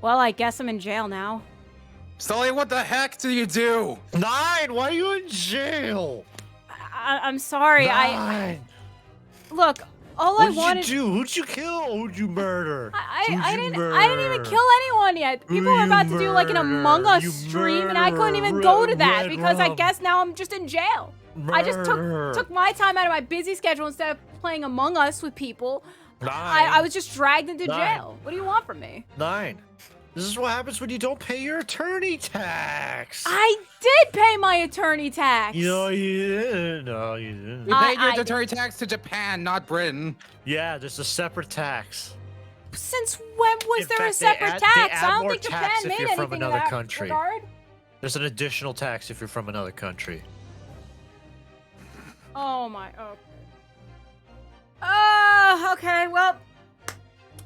Well, I guess I'm in jail now. Sully, what the heck do you do? 9, why are you in jail? I'm sorry. 9. Look. All What I wanted. did you do? Who'd you kill? Who'd you murder? I didn't even kill anyone yet. People were about to do like an Among Us stream, and I couldn't even go to that because I guess now I'm just in jail. I just took my time out of my busy schedule instead of playing Among Us with people. 9. I was just dragged into 9. jail. What do you want from me? 9. This is what happens when you don't pay your attorney tax. I did pay my attorney tax. No, you didn't. No, you didn't. You paid your attorney tax to Japan, not Britain. Yeah, there's a separate tax. Since when was there a separate tax? I don't think Japan made anything in that regard. There's an additional tax if you're from another country. Oh my, okay. Okay, well,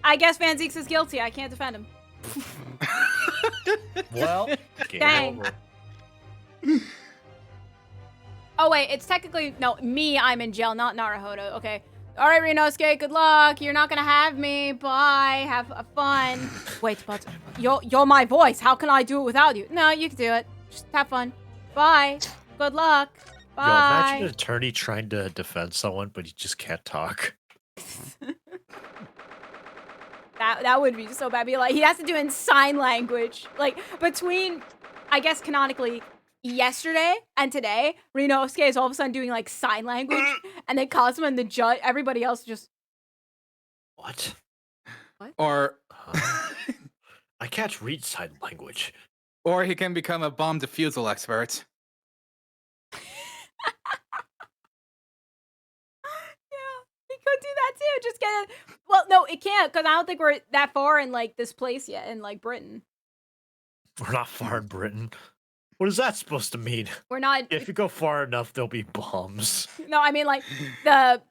I guess Van Zeeks is guilty. I can't defend him. Well, dang. Oh wait, it's technically, no, I'm in jail, not Naruhodo. Okay. All right, Rinosuke, good luck. You're not gonna have me. Bye. Have fun. Wait, but you're my voice. How can I do it without you? No, you can do it. Just have fun. Bye. Good luck. Bye. Yo, imagine an attorney trying to defend someone, but he just can't talk. That would be so bad. Be like, he has to do it in sign language. Like, between, I guess, canonically, yesterday and today, Rinosuke is all of a sudden doing, like, sign language. And then Cosmo and the judge, everybody else just... What? Or... I can't read sign language. Or he can become a bomb defusal expert. Could do that too. Just get it. Well, no, it can't because I don't think we're that far in like this place yet in like Britain. We're not far in Britain. What is that supposed to mean? We're not. If you go far enough, there'll be bombs. No, I mean like the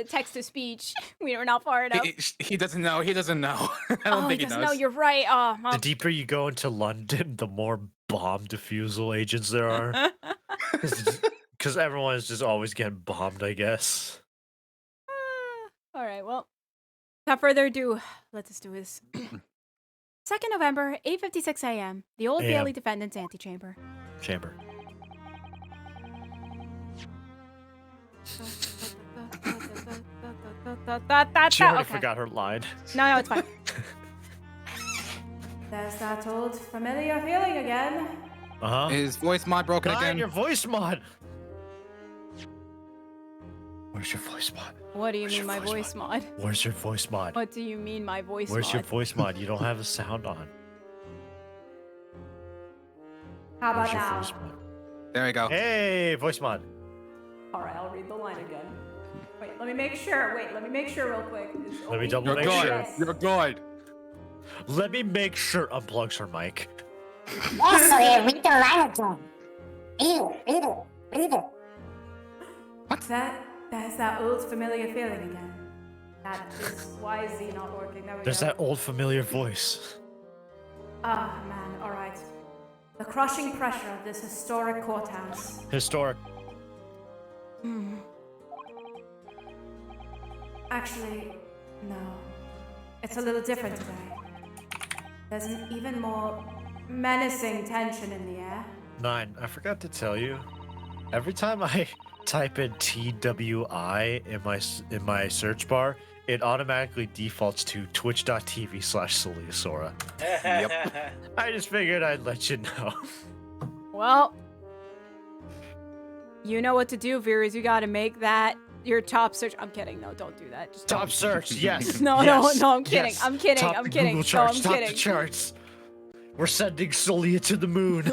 text to speech. We're not far enough. He doesn't know. He doesn't know. I don't think he does. No, you're right. The deeper you go into London, the more bomb defusal agents there are. Because everyone is just always getting bombed, I guess. All right, well, without further ado, let's just do this. 2nd November, 8:56 a.m., the Old Bailey Defendant's Antechamber. Chamber. She already forgot her line. No, it's fine. There's that old familiar feeling again. Uh-huh. Is voice mod broken again? Your voice mod! Where's your voice mod? What do you mean my voice mod? Where's your voice mod? What do you mean my voice mod? Where's your voice mod? You don't have a sound on. How about now? There we go. Hey, voice mod. All right, I'll read the line again. Wait, let me make sure. Let me make sure real quick. Let me double make sure. Yes. You're good. Let me make sure unplugs her mic. Yes, so read the line again. Read it. What's that? There's that old familiar feeling again. That is why is Z not working? There we There's go. that old familiar voice. Ah, man, alright. The crushing pressure of this historic courthouse. Historic. Actually, no. It's a little different today. There's an even more menacing tension in the air. 9, I forgot to tell you. Every time I type in TWI in my search bar, it automatically defaults to twitch.tv/Soliasora. Yep. I just figured I'd let you know. Well, you know what to do, viewers. You gotta make that your top search. I'm kidding. No, don't do that. Just Top search, yes. No, yes, no, I'm kidding. yes. I'm kidding. Top I'm the kidding. Google charts, no, I'm top kidding. the charts. We're sending Solia to the moon.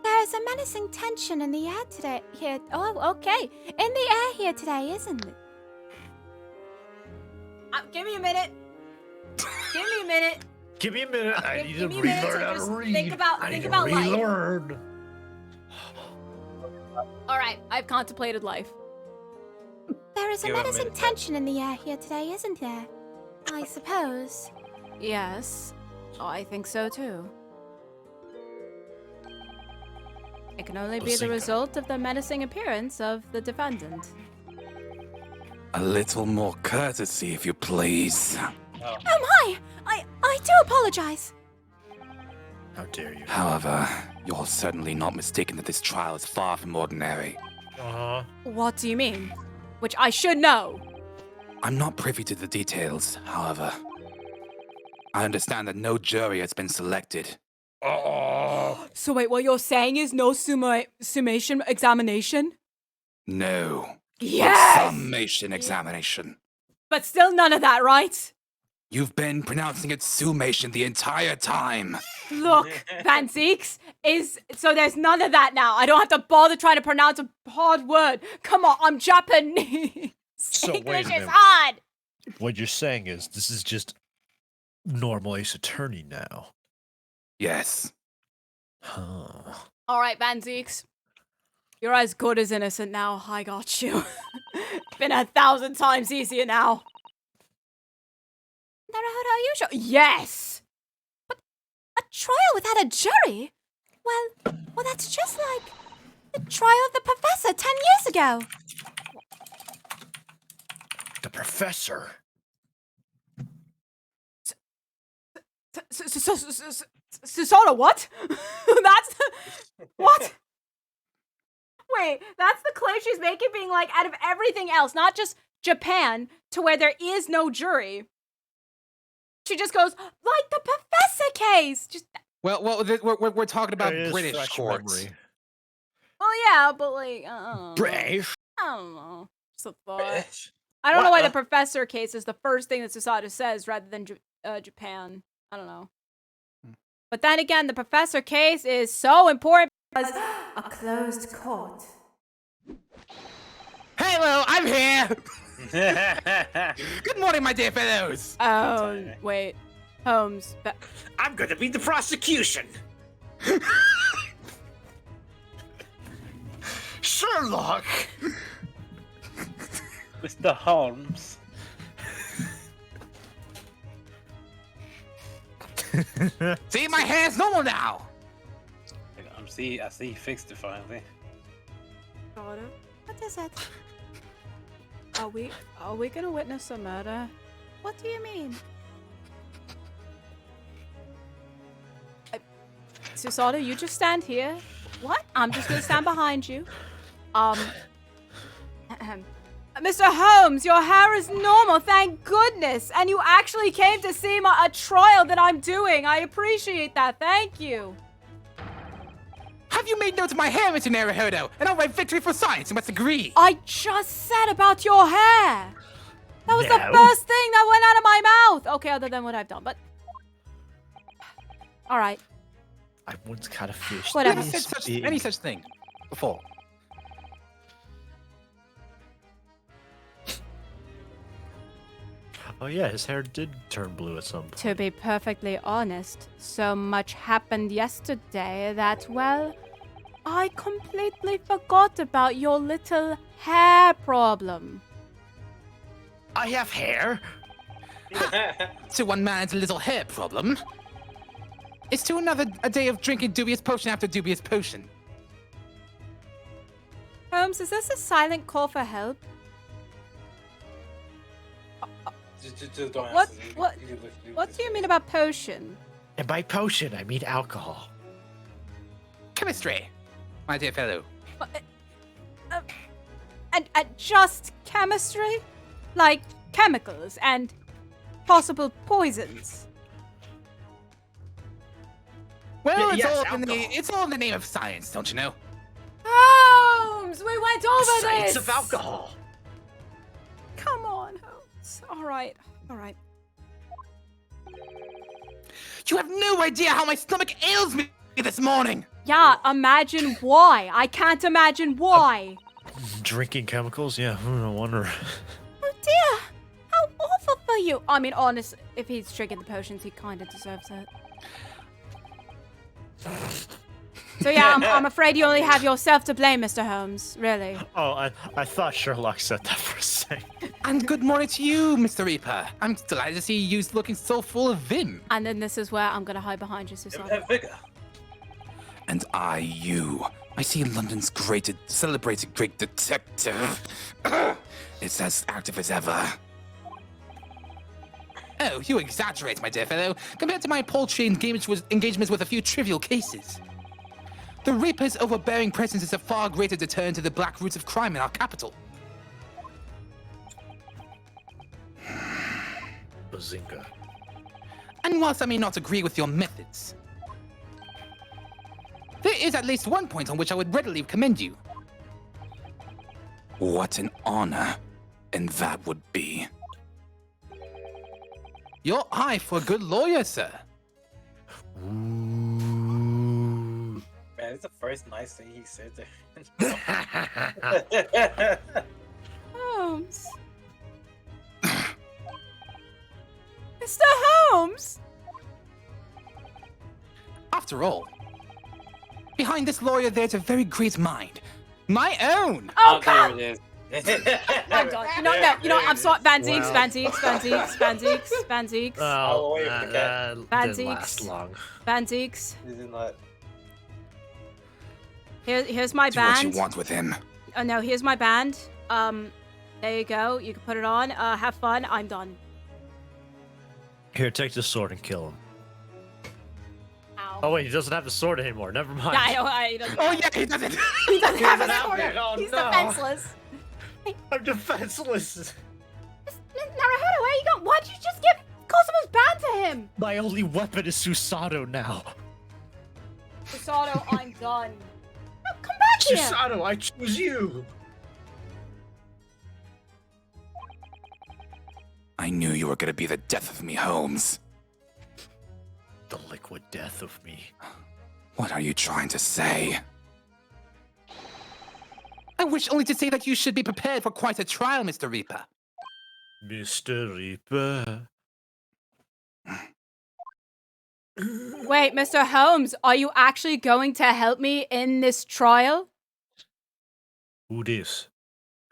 There's a menacing tension in the air today. Here. Oh, okay. In the air here today, isn't it? Give me a minute. Give me a minute. Give me a minute. I need to give me a minute relearn to how to just read. think about life. Relearn. All right, I've contemplated life. There is a menacing tension in the air here today, isn't there? I suppose. Yes, I think so too. It can only be the result of the menacing appearance of the defendant. A little more courtesy, if you please. Oh. Oh my! I do apologize. How dare you? However, you're certainly not mistaken that this trial is far from ordinary. Uh-huh. What do you mean? Which I should know. I'm not privy to the details, however. I understand that no jury has been selected. Oh. So wait, what you're saying is no summation examination? No. Yes! Summation examination. But still none of that, right? You've been pronouncing it summation the entire time. Look, Van Zeeks, so there's none of that now. I don't have to bother trying to pronounce a hard word. Come on, I'm Japanese. So wait a English is minute. hard. What you're saying is this is just normal Ace Attorney now. Yes. Huh. All right, Van Zeeks. You're as good as innocent now. I got you. Been 1,000 times easier now. Naruhodo, are you sure? Yes! But a trial without a jury? Well, that's just like the trial of the professor 10 years ago. The professor. Susoda, what? That's what? Wait, that's the claim she's making, being like, out of everything else, not just Japan, to where there is no jury. She just goes, like the professor case. Just. Well, we're talking about It is British fresh courts. memory. Well, yeah, but like, I don't know. British. I don't know. Just a thought. British. I don't know why the What? professor case is the first thing that Susoda says rather than Japan. I don't know. But then again, the professor case is so important because a closed court. Hello, I'm here. Good morning, my dear fellows. Oh, wait. Holmes. I'm gonna be the prosecution. Sherlock. Mr. Holmes. See, my hair's normal now. I see you fixed it finally. Daughter, what is it? Are we gonna witness a murder? What do you mean? Susoda, you just stand here. What? I'm just gonna stand behind you. Mr. Holmes, your hair is normal, thank goodness. And you actually came to see a trial that I'm doing. I appreciate that, thank you. Have you made notes of my hair, Mr. Naruhodo? An outright victory for science, you must agree. I just said about your hair. That was the No. first thing that went out of my mouth. Okay, other than what I've done, but... All right. I once caught a fish. Whatever. Never said any such thing before. Oh yeah, his hair did turn blue at some point. To be perfectly honest, so much happened yesterday that, well, I completely forgot about your little hair problem. I have hair. To one man's little hair problem. It's to another a day of drinking dubious potion after dubious potion. Holmes, is this a silent call for help? Just don't What- answer. what- What do you mean about potion? And by potion, I mean alcohol. Chemistry, my dear fellow. And just chemistry? Like chemicals and possible poisons? Well, Yes, it's all in the name of science, don't you know? Holmes, we went over Science this! of alcohol. Come on, Holmes. All right. You have no idea how my stomach ails me this morning. Yeah, imagine why. I can't imagine why. Drinking chemicals? Yeah, no wonder. Oh dear, how awful for you. I mean, honest, if he's drinking the potions, he kind of deserves it. So yeah, I'm afraid you only have yourself to blame, Mr. Holmes. Really. Oh, I thought Sherlock said that for a second. And good morning to you, Mr. Reaper. I'm delighted to see you looking so full of vim. And then this is where I'm gonna hide behind you, Susanna. Vigor. And I see London's celebrated great detective. It's as active as ever. Oh, you exaggerate, my dear fellow, compared to my paltry engagements with a few trivial cases. The Reaper's overbearing presence is a far greater deterrent to the black roots of crime in our capital. Bazinga. And whilst I may not agree with your methods, there is at least one point on which I would readily commend you. What an honor, and that would be. Your eye for a good lawyer, sir. Ooh. Man, it's the first nice thing he said there. Holmes. Mr. Holmes! After all, behind this lawyer there's a very great mind. My own! Oh, there come! it is. I'm done. I'm sorry. Vanzeeks. Oh, wait for the cat. that didn't Vanzeeks. last long. Vanzeeks. This is not. Here's my Do what band. you want with him. Oh no, here's my band. There you go. You can put it on. Have fun. I'm done. Here, take the sword and kill him. Ow. Oh wait, he doesn't have the sword anymore. Never mind. Yeah, he doesn't. Oh yeah, he doesn't. He doesn't have a doesn't sword. have it. Oh, He's no. defenseless. I'm defenseless. Naruhodo, where you going? Why'd you just give Cosumo's band to him? My only weapon is Susato now. Susato, I'm done. No, come back here. Susato, I choose you. I knew you were gonna be the death of me, Holmes. The liquid death of me. What are you trying to say? I wish only to say that you should be prepared for quite a trial, Mr. Reaper. Mr. Reaper. Wait, Mr. Holmes, are you actually going to help me in this trial? Who this?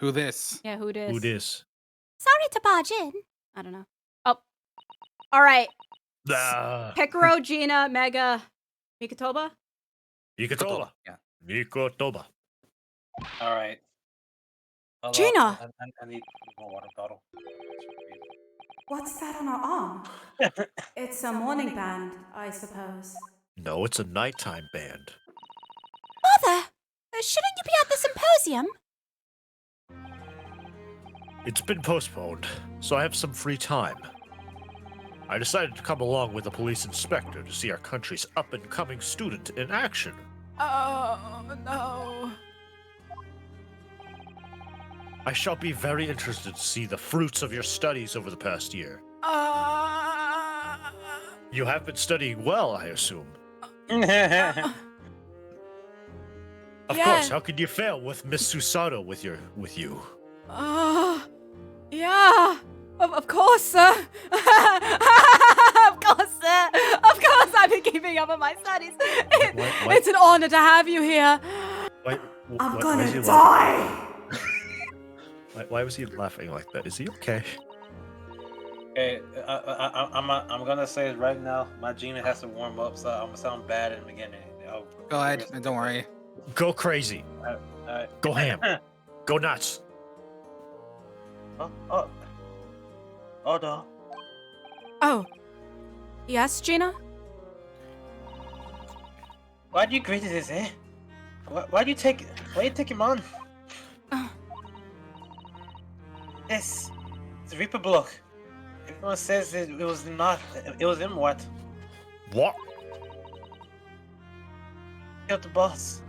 Who this? Yeah, who this? Who this? Sorry to barge in. I don't know. Oh. All right. Ah, Picaro, Gina, Mega, Mikotoba? Mikotoba. Yeah. Mikotoba. All right. Hold Gina! on. I need more water bottle. What's that on her arm? It's a morning band, I suppose. No, it's a nighttime band. Mother, shouldn't you be at the symposium? It's been postponed, so I have some free time. I decided to come along with a police inspector to see our country's up-and-coming student in action. Oh, no. I shall be very interested to see the fruits of your studies over the past year. You have been studying well, I assume. Of course, how could you fail with Miss Susato with you? Yeah. Of course, sir. Of course, sir. Of course, I've been keeping up on my studies. What? It's an honor to have you here. I'm gonna die. Why was he laughing like that? Is he okay? Okay, I'm gonna say it right now. My Gina has to warm up, so I'm gonna sound bad in the beginning. Go ahead, don't worry. Go crazy. Alright. Go ham. Go nuts. Oh, no. Oh. Yes, Gina? Why'd you agree to this, eh? Why'd you take him on? Yes, it's Reaper block. Everyone says it was not. It was him. What? What? Killed the boss.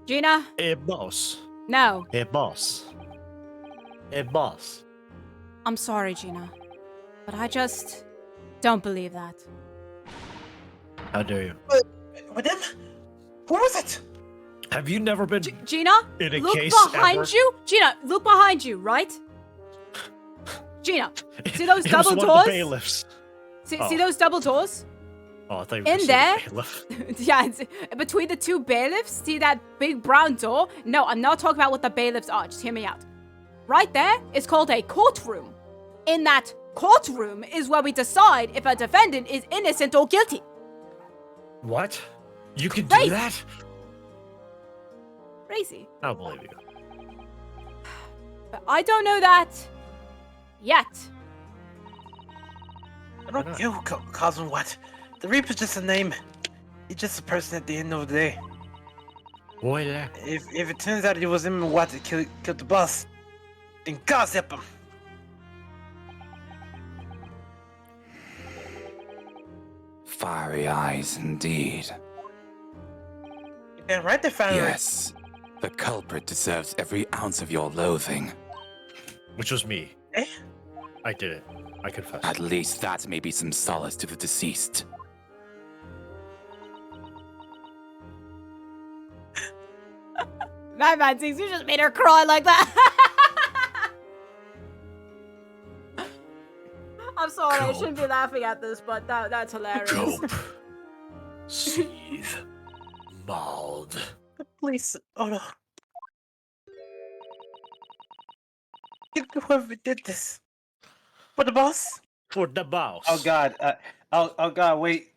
Gina? Hey, boss. No. Hey, boss. Hey, boss. I'm sorry, Gina. But I just don't believe that. How dare you? With him? Who was it? Have you never been Gina? in a Look case behind ever? you. Gina, look behind you, right? Gina, see those It was double one of the doors? bailiffs. See those double doors? Oh, I thought you were In gonna say there? the bailiff. Yeah, between the two bailiffs, see that big brown door? No, I'm not talking about what the bailiffs are. Just hear me out. Right there is called a courtroom. In that courtroom is where we decide if a defendant is innocent or guilty. What? You can Crazy. do that? Crazy. I don't believe you. But I don't know that yet. I don't care who calls him what. The Reaper's just a name. He's just a person at the end of the day. Boy, there. If it turns out it was him and what that killed the boss, then God help him. Fiery eyes, indeed. Yeah, right there, family. Yes, the culprit deserves every ounce of your loathing. Which was me. Eh? I did it. I confess. At least that may be some solace to the deceased. My bad, Ziggs, you just made her cry like that. I'm sorry, I shouldn't be laughing at this, but that's hilarious. Cope. Seethe. Mauled. Please, oh no. Whoever did this. For the boss? For the boss. Oh god. Oh god, wait.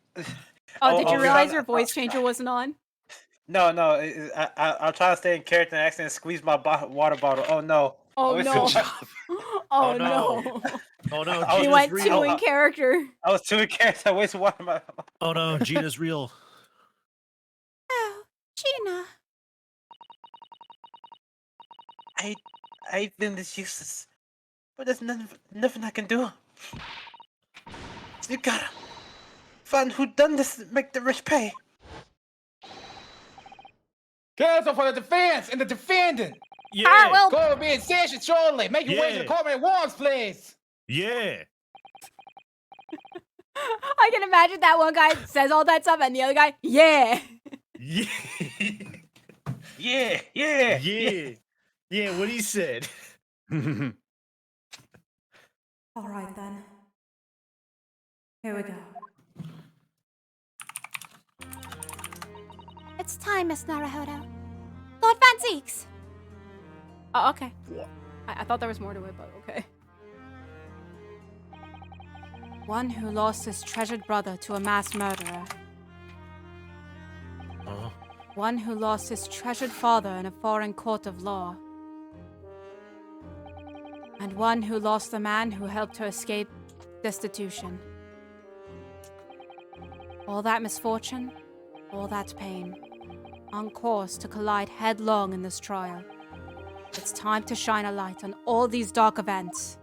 Oh, did you oh, realize God. your voice changer wasn't on? No. I'll try to stay in character and accidentally squeeze my water bottle. Oh no. Oh I no. was too- Oh no. no. Oh no, I was He Gina's went real. too in character. I was too in character. I wasted water. Oh no, Gina's real. Oh, Gina. I think this useless. But there's nothing I can do. You gotta find who done this and make the rich pay. Counsel for the defense and the defendant. Yeah. Alright, well, Go be in session shortly. Make your way to Yeah. the courtroom warrants, please. Yeah. I can imagine that one guy says all that stuff and the other guy, yeah. Yeah. Yeah. Yeah. Yeah, what he said. All right then. Here we go. It's time, Miss Naruhodo. Lord Van Zeeks. Oh, okay. I thought there was more to it, but okay. One who lost his treasured brother to a mass murderer. Oh. One who lost his treasured father in a foreign court of law. And one who lost the man who helped her escape destitution. All that misfortune, all that pain, on course to collide headlong in this trial. It's time to shine a light on all these dark events.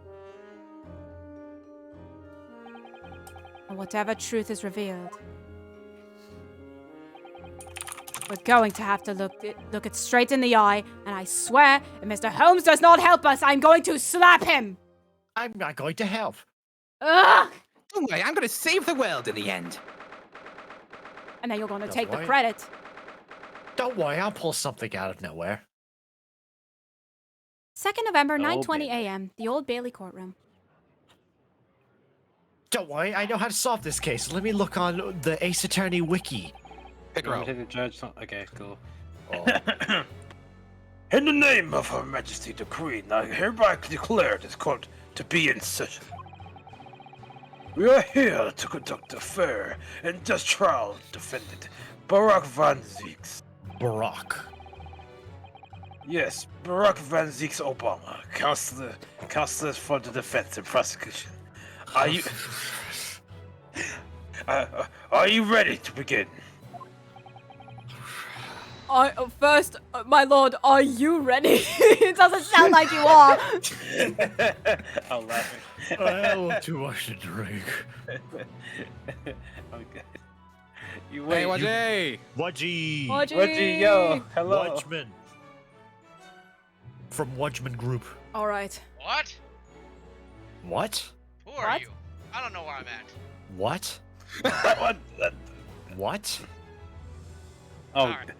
And whatever truth is revealed, we're going to have to look it straight in the eye, and I swear, if Mr. Holmes does not help us, I'm going to slap him! I'm not going to help. Ugh! Don't worry, I'm going to save the world in the end. And then you're going to That's take the right. credit. Don't worry, I'll pull something out of nowhere. 2nd November, Oh, 9:20 baby. a.m., the Old Bailey courtroom. Don't worry, I know how to solve this case. Let me look on the Ace Attorney wiki. Picaro. The judge. Okay, cool. Oh. In the name of Her Majesty the Queen, I hereby declare this court to be in session. We are here to conduct a fair and just trial defendant Barack Van Zeeks. Barack. Yes, Barack Van Zeeks Obama, counselor for the defense and prosecution. Are you? Are you ready to begin? First, my lord, are you ready? It doesn't sound like you are. I'm laughing. I have too much to drink. Okay. You Hey, wait. Wajay. Wudgy. Wudgy, yo, hello. Wudgeman. From Wudgeman Group. All right. What? What? Who are What? you? I don't know where I'm at. What? What? What? Oh, Alright.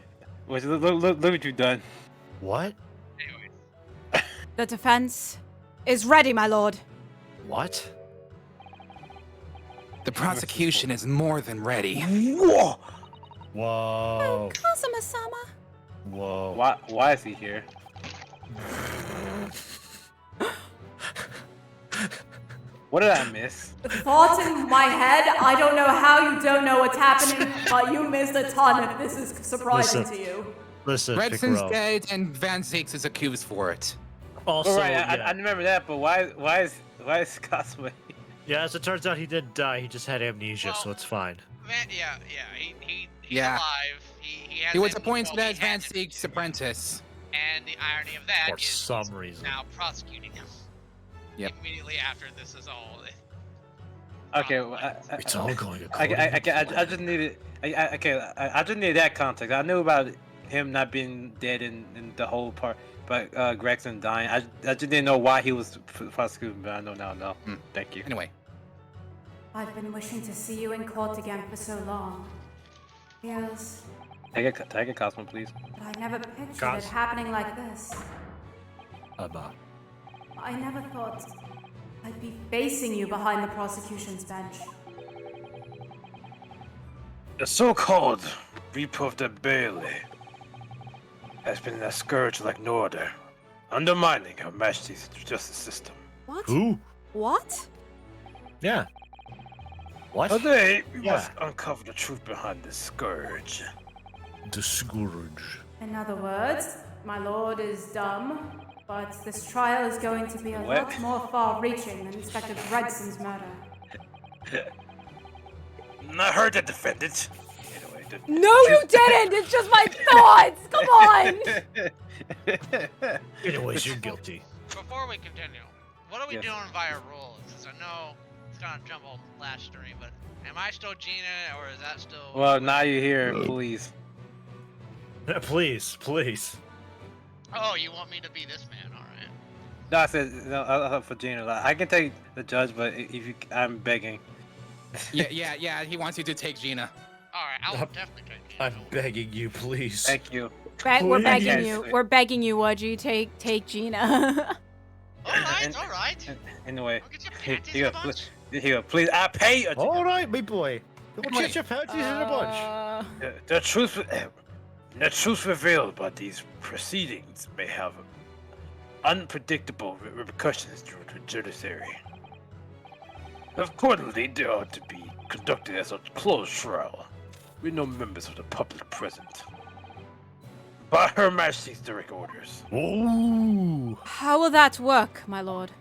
wait, look what you've done. What? Anyways. The defense is ready, my lord. What? The prosecution is more than ready. Whoa! Whoa. Kazuma-sama. Whoa. Why is he here? What did I miss? Thoughts in my head. I don't know how you don't know what's happening, but you missed a ton if this is surprising Listen. to you. Listen, Redson's Picaro. dead and Van Zeeks is accused for it. Also, All right, yeah. I remember that, but why is Cosplay? Yeah, as it turns out, he didn't die. He just had amnesia, so Well, it's fine. Yeah. He's Yeah. alive. He has He was amnesia, appointed well, as he had Van Sieg's amnesia. apprentice. And the irony of that For is some he's reason. now prosecuting him. Yep. Immediately after this is all. Okay, It's all going I according to I just needed. I just needed that context. I knew about him not being dead in the whole part, but Gregson dying. I just didn't know why he was prosecuted, but I know now. No, thank you. Anyway, I've been wishing to see you in court again for so long. Feels Take a Cosmo, please. that I never pictured it Cos- happening like this. I never thought I'd be facing you behind the prosecution's bench. The so-called Reaper of the Bailey has been a scourge like no other, undermining Her Majesty's justice system. What? Who? What? Yeah. What? Today, we Yeah. must uncover the truth behind this scourge. The Scourge. In other words, my lord is dumb, but this trial is going to be a What? lot more far-reaching than Inspector Gregson's murder. I heard the defendant. Anyway, No, you didn't! It's just my thoughts! Come on! Anyways, you're guilty. Before we continue, what are we Yes. doing via rules? Because I know it's kind of jumbled last stream, but am I still Gina, or is that still... Well, now you're here, please. Please, please. Oh, you want me to be this man, alright. No, I said no, for Gina. Like, I can take the judge, but if you, I'm begging. yeah. He wants you to take Gina. Alright, I'll definitely take Gina. I'm begging you, please. Thank you. We're begging Yes. you. We're begging you, Wudgie. Take Gina. Alright, alright. Anyway, I'll get your here panties you in a go. bunch. Here you go. Please, I pay you. All right, big boy. Don't Wait. get your panties in a bunch. The truth revealed by these proceedings may have unpredictable repercussions to the judiciary. Accordingly, they are to be conducted as a closed trial, with no members of the public present. By Her Majesty's direct orders. Ooh. How will that work, my lord?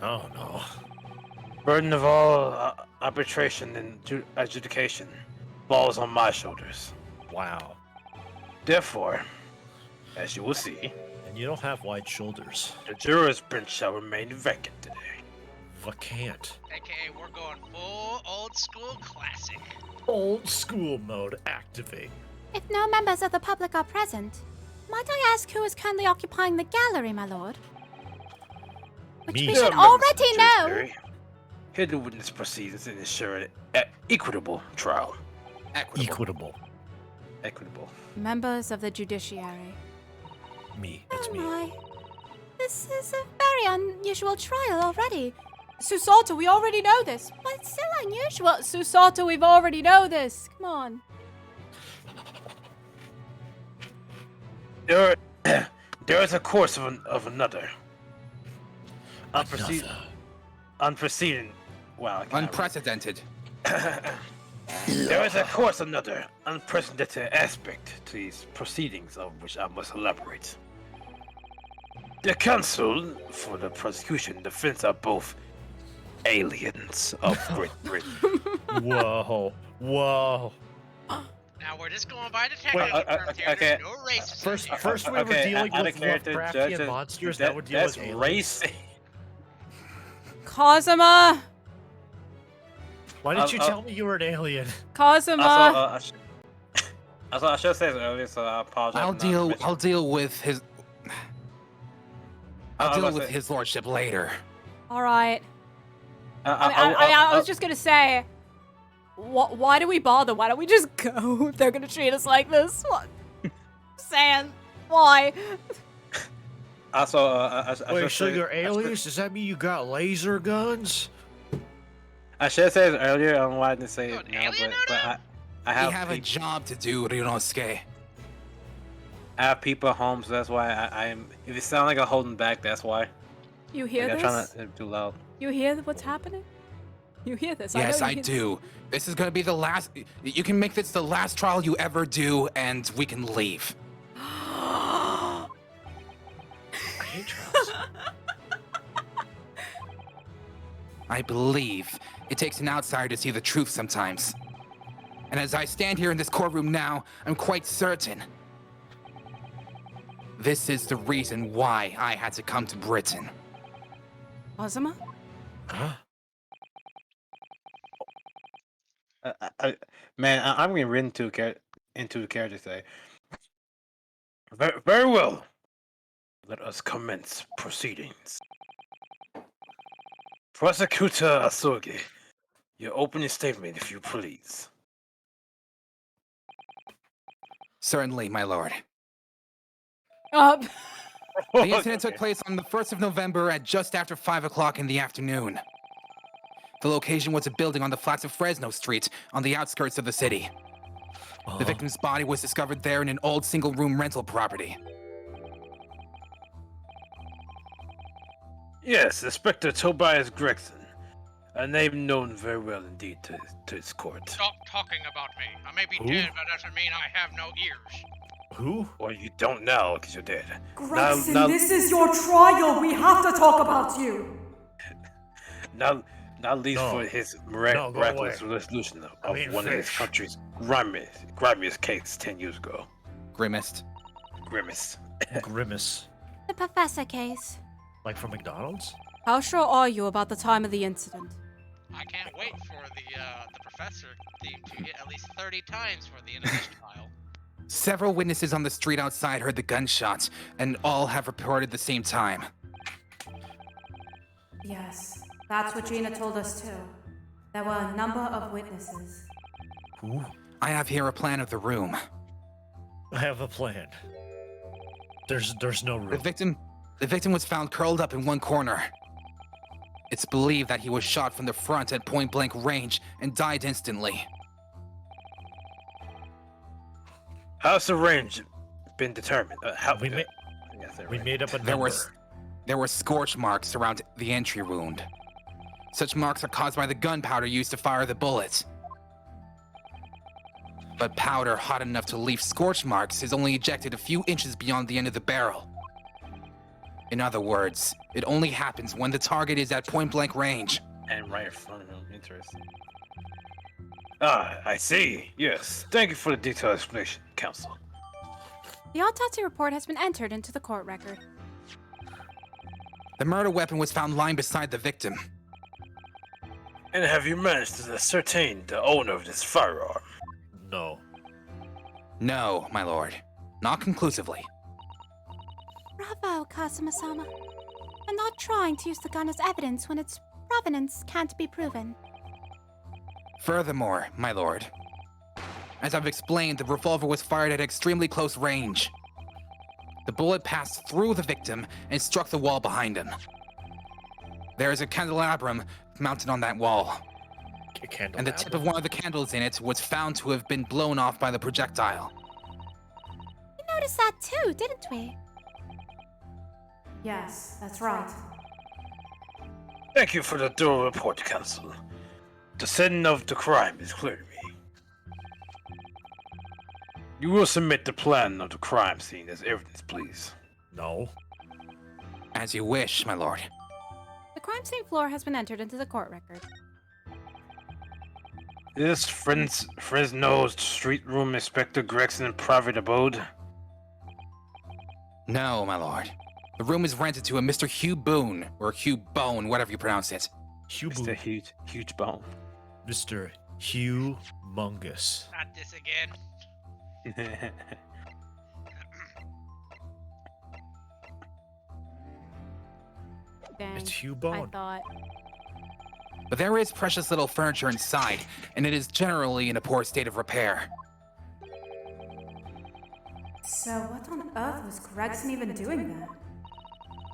Oh no. Burden of all arbitration and adjudication falls on my shoulders. Wow. Therefore, as you will see, And you don't have wide shoulders. the juror's bench shall remain vacant today. Vacant. AKA, we're going full old school classic. Old school mode activate. If no members of the public are present, might I ask who is currently occupying the gallery, my lord? Which Me. we There should are members of already the know. judiciary here to witness proceedings and ensure an equitable trial. Equitable. Equitable. Members of the judiciary. Me. That's Oh me. my. This is a very unusual trial already. Susata, we already know this. But it's still unusual. Susata, we've already know this. Come on. There is a course of another. Unforeseen. Wow. I cannot read. Unprecedented. There is, of course, another unprecedented aspect to these proceedings of which I must elaborate. The counsel for the prosecution and defense are both aliens of Great Britain. Whoa. Whoa. Now we're just going by the Wait, technical terms here. okay. There's no racism here. First we were Okay, dealing out of with character, Lovecraftian judge, monsters, now we're dealing that's with aliens. race. Kazuma! Why didn't you I'll- tell me you were an alien? Kazuma! I should have said it earlier, so I apologize. I'll for not deal mentioning- with his. I I'll was deal about to with say- his lordship later. Alright. I was just gonna say, why do we bother? Why don't we just go if they're gonna treat us like this? What? Saying, why? Also, Wait, so you're aliens? aliens? Does that mean you got laser guns? I should have said it earlier. I don't know why I didn't say You're it an now, alien but now? I We have have a peop- job to do, Ryunosuke. I have people at home, so that's why I am. If it sounds like I'm holding back, that's why. You hear Like, I'm this? trying not to too loud. You hear what's happening? You hear this? Yes, know I you hear do. This is gonna be the last. You can make this the last trial you ever do, and we can leave. I hate trials. I believe it takes an outsider to see the truth sometimes. And as I stand here in this courtroom now, I'm quite certain this is the reason why I had to come to Britain. Ozma? Huh? I'm getting written into the character say. Very well. Let us commence proceedings. Prosecutor Asogi, your opening statement, if you please. Certainly, my lord. Uh, The incident took place on the 1st of November at just after 5 o'clock in the afternoon. The location was a building on the flats of Fresno Street on the outskirts of the city. The victim's body was discovered there in an old single-room rental property. Yes, Inspector Tobias Gregson. A name known very well indeed to his court. Stop talking about me. I may be Who? dead, but that doesn't mean I have no ears. Who? Well, you don't know because you're dead. Gregson, now, this is your trial. We have to talk about you. now leave No. for his No, go miraculous away. resolution of I mean, one of his fish. country's grimiest cases 10 years ago. Grimaced. Grimace. Grimace. The professor case. Like from McDonald's? how sure are you about the time of the incident? I can't wait for the professor theme to hit at least 30 times for the end of this trial. Several witnesses on the street outside heard the gunshots, and all have reported the same time. Yes, that's what Gina told us too. There were a number of witnesses. Who? I have here a plan of the room. I have a plan. There's no room. The victim was found curled up in one corner. It's believed that he was shot from the front at point-blank range and died instantly. How's the range been determined? We made up a number. There were scorch marks around the entry wound. Such marks are caused by the gunpowder used to fire the bullets. But powder hot enough to leave scorch marks is only ejected a few inches beyond the end of the barrel. In other words, it only happens when the target is at point-blank range. And right in front of him. Interesting. Ah, I see. Yes. Thank you for the detailed explanation, counsel. The autopsy report has been entered into the court record. The murder weapon was found lying beside the victim. And have you managed to ascertain the owner of this firearm? No. No, my lord. Not conclusively. Bravo, Kazuma-sama. I'm not trying to use the gun as evidence when its provenance can't be proven. Furthermore, my lord, as I've explained, the revolver was fired at extremely close range. The bullet passed through the victim and struck the wall behind him. There is a candelabrum mounted on that wall, and the tip of one of the candles in it was found to have been blown off by the projectile. We noticed that too, didn't we? Yes, that's right. Thank you for the thorough report, counsel. The setting of the crime is clear to me. You will submit the plan of the crime scene as evidence, please. No. As you wish, my lord. The crime scene floor has been entered into the court record. Is Fresno's street room Inspector Gregson private abode? No, my lord. The room is rented to a Mr. Hugh Boone, or Hugh Bone, whatever you pronounce it. Mr. Huge Bone. Mr. Hugh Mungus. Not this again. Dang, It's Hugh I Bone. thought. But there is precious little furniture inside, and it is generally in a poor state of repair. So what on earth was Gregson even doing there?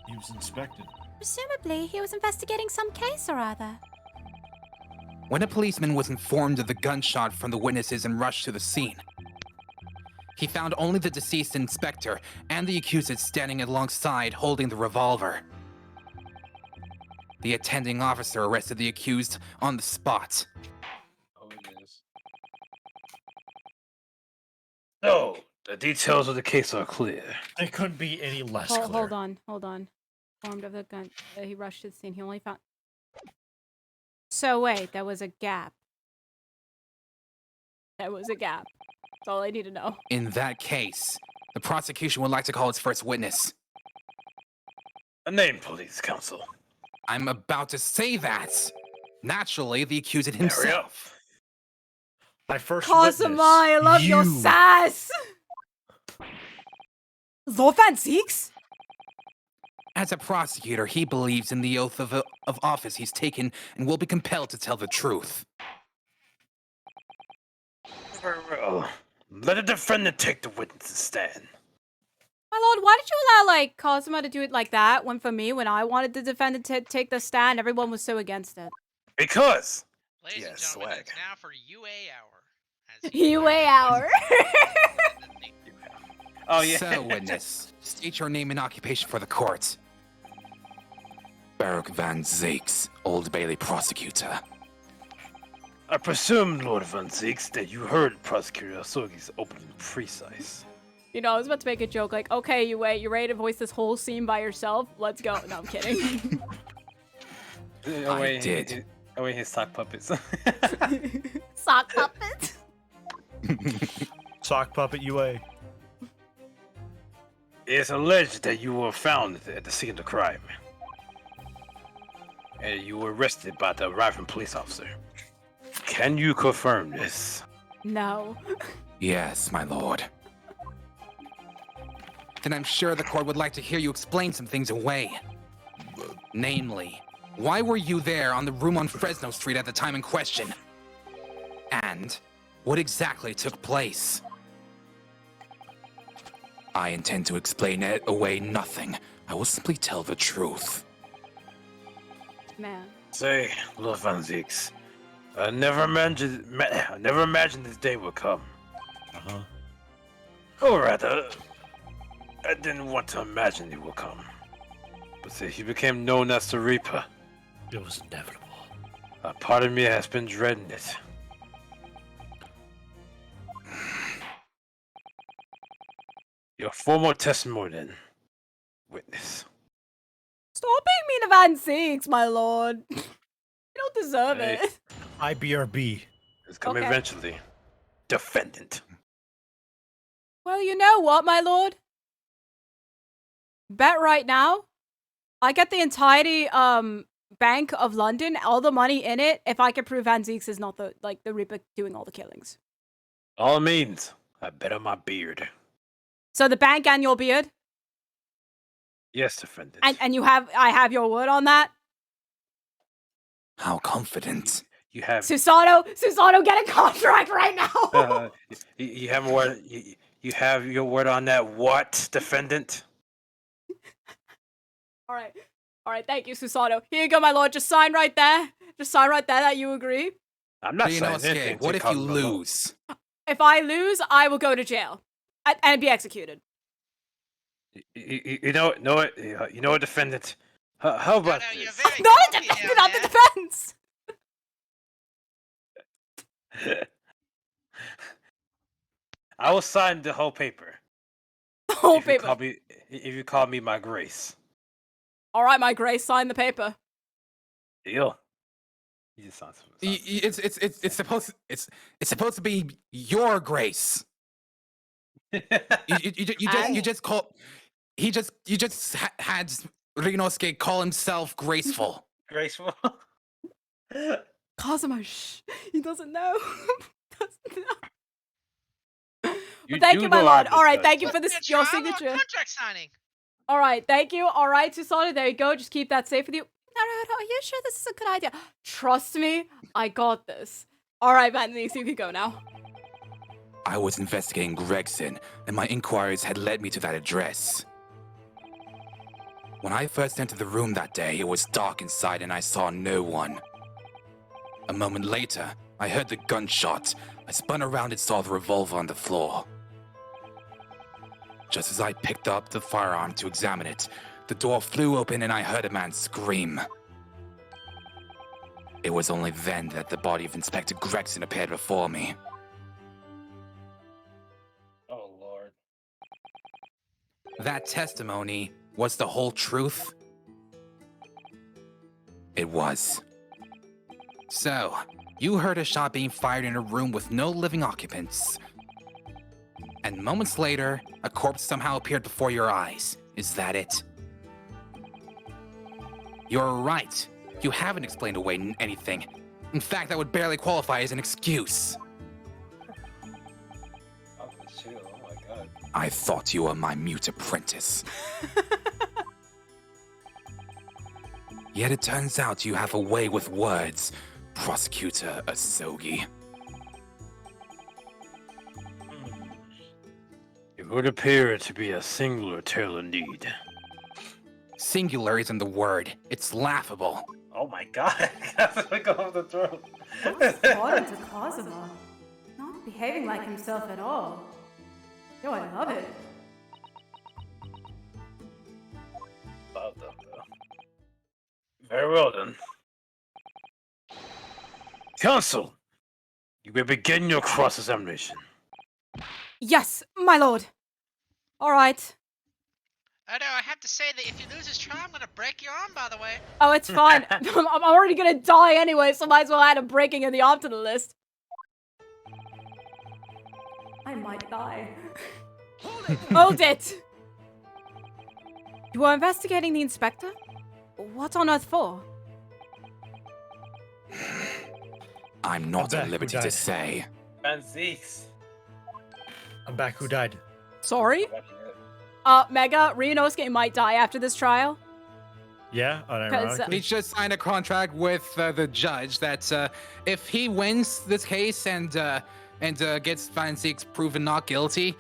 He was inspected. Presumably, he was investigating some case or other. When a policeman was informed of the gunshot from the witnesses and rushed to the scene, he found only the deceased inspector and the accused standing alongside holding the revolver. The attending officer arrested the accused on the spot. Oh, it is. So, the details of the case are clear. They couldn't be any less clear. Hold on. Informed of the gun. He rushed to the scene. He only found. So wait, there was a gap. There was a gap. That's all I need to know. In that case, the prosecution would like to call its first witness. A name, please, counsel. I'm about to say that. Naturally, the accuser Hurry up. himself. My first Cosima, witness. I love your you. sass! Lord Van Zeeks? As a prosecutor, he believes in the oath of office he's taken and will be compelled to tell the truth. Very well. Let a defendant take the witness's stand. My lord, why did you allow, like, Cosima to do it like that when for me, when I wanted the defendant to take the stand, everyone was so against it? Because. Ladies and Yes, gentlemen, swag. it's now for UA hour. UA hour. Oh, yeah. So, witness, state your name and occupation for the court. Baruch Van Zeeks, Old Bailey prosecutor. I presume, Lord Van Zeeks, that you heard Prosecutor Asogi's opening precise. You know, I was about to make a joke, like, okay, you ready to voice this whole scene by yourself? Let's go. No, I'm kidding. I did. Oh, wait, his sock puppets. Sock puppet. Sock puppet UA. It's alleged that you were found at the scene of the crime. And you were arrested by the arriving police officer. Can you confirm this? No. Yes, my lord. Then I'm sure the court would like to hear you explain some things away. Namely, why were you there on the room on Fresno Street at the time in question? And what exactly took place? I intend to explain away nothing. I will simply tell the truth. Man. Say, Lord Van Zeeks, I never imagined this day would come. Uh-huh. Or rather, I didn't want to imagine it would come. But say he became known as the Reaper. It was inevitable. A part of me has been dreading it. Your formal testimony, then, witness. Stop being mean to Van Zeeks, my lord. You don't deserve Hey. it. IBRB. It's coming Okay. eventually. Defendant. Well, you know what, my lord? Bet right now, I get the entirety Bank of London, all the money in it, if I can prove Van Zeeks is not the Reaper doing all the killings. All it means, I bet on my beard. So the bank and your beard, Yes, defendant. and I have your word on that. How confident. You have Susanoo, get a contract right now. you have word. You have your word on that. What, defendant? All right. Thank you, Susanoo. Here you go, my lord. Just sign right there. Just sign right there that you agree. I'm not saying Rinosuke, anything. what if you lose? If I lose, I will go to jail and be executed. You know what, defendant? How about No, you're this? very Not a cocky defense, down not the there. defense. I will sign the whole paper. The whole if paper. if you call me my grace. All right, my grace, sign the paper. Deal. You just sound It's supposed to be your grace. You just call. You just had Rinosuke call himself graceful. graceful. Cosimo, shh. He doesn't know. Doesn't know. You Thank do you, my know lord. I'm All right, the thank you judge. for this. It's Your trial or signature. contract signing. All right, thank you. All right, Susanoo, there you go. Just keep that safe with you. No, are you sure this is a good idea? Trust me, I got this. All right, Van Zeeks, you can go now. I was investigating Gregson, and my inquiries had led me to that address. When I first entered the room that day, it was dark inside and I saw no one. A moment later, I heard the gunshot. I spun around and saw the revolver on the floor. Just as I picked up the firearm to examine it, the door flew open and I heard a man scream. It was only then that the body of Inspector Gregson appeared before me. Oh Lord. That testimony was the whole truth? It was. So, you heard a shot being fired in a room with no living occupants. And moments later, a corpse somehow appeared before your eyes. Is that it? You're right. You haven't explained away anything. In fact, that would barely qualify as an excuse. Oh, shit. Oh my god. I thought you were my mute apprentice. Yet it turns out you have a way with words, Prosecutor Asogi. It would appear to be a singular tale indeed. Singular isn't the word. It's laughable. Oh my god. Let go of the throat. According to Cosima, not behaving like himself at all. Yo, I love it. Love them, though. Very well then. Counsel, you may begin your cross-examination. Yes, my lord. All right. Oh no, I have to say that if you lose this trial, I'm gonna break your arm, by the way. Oh, it's fine. I'm already gonna die anyway, so might as well add a breaking of the arm to the list. I might die. Hold it! You are investigating the inspector? What on earth for? I'm not I'm at back. liberty Who to died? say. And Zeke's. I'm back. Who died? Sorry? Mega, Ryunosuke might die after this trial. Yeah, 'Cause, unironically. He just signed a contract with the judge that if he wins this case and gets Van Zeeks proven not guilty,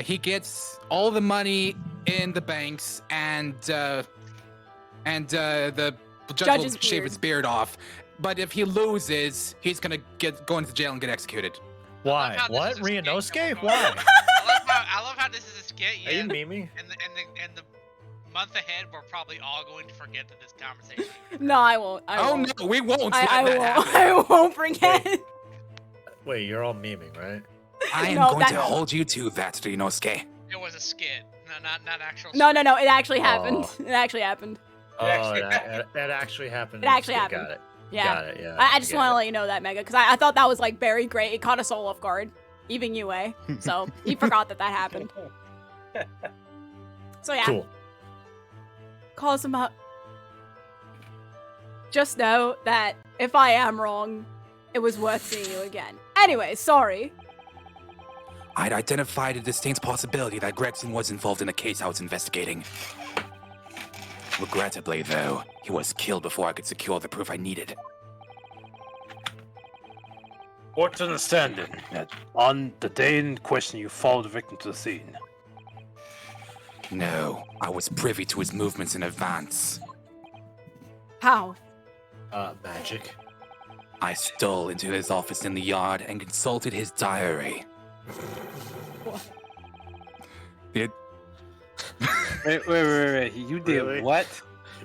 he gets all the money in the banks and the judge Judge's will shave beard. his beard off. But if he loses, he's gonna go into jail and get executed. Why? how this What? is a skit Ryunosuke? going Why? on. I love how this is a skit. Are you Yeah. memeing? And the month ahead, we're probably all going to forget that this conversation. No, I won't. I Oh won't. no, we won't let I that won't. happen. I won't forget. Wait, you're all memeing, right? I am No, going that- to hold you to that, Ryunosuke. It was a skit, not actual. No, skit. it actually happened. Oh. It actually happened. Oh, actually that actually happened. It actually Got happened. it. Yeah. Got it. Yeah. I just get want to it. let you know that, Mega, because I thought that was like very great. It caught us all off guard, even you, eh? So he forgot that happened. So yeah, Cool. calls him up. Just know that if I am wrong, it was worth seeing you again. Anyway, sorry. I'd identified a distinct possibility that Gregson was involved in the case I was investigating. Regrettably, though, he was killed before I could secure the proof I needed. What's understanding that on the day in question you followed the victim to the scene? No, I was privy to his movements in advance. How? Magic. I stole into his office in the yard and consulted his diary. It, Wait. You did Really? what?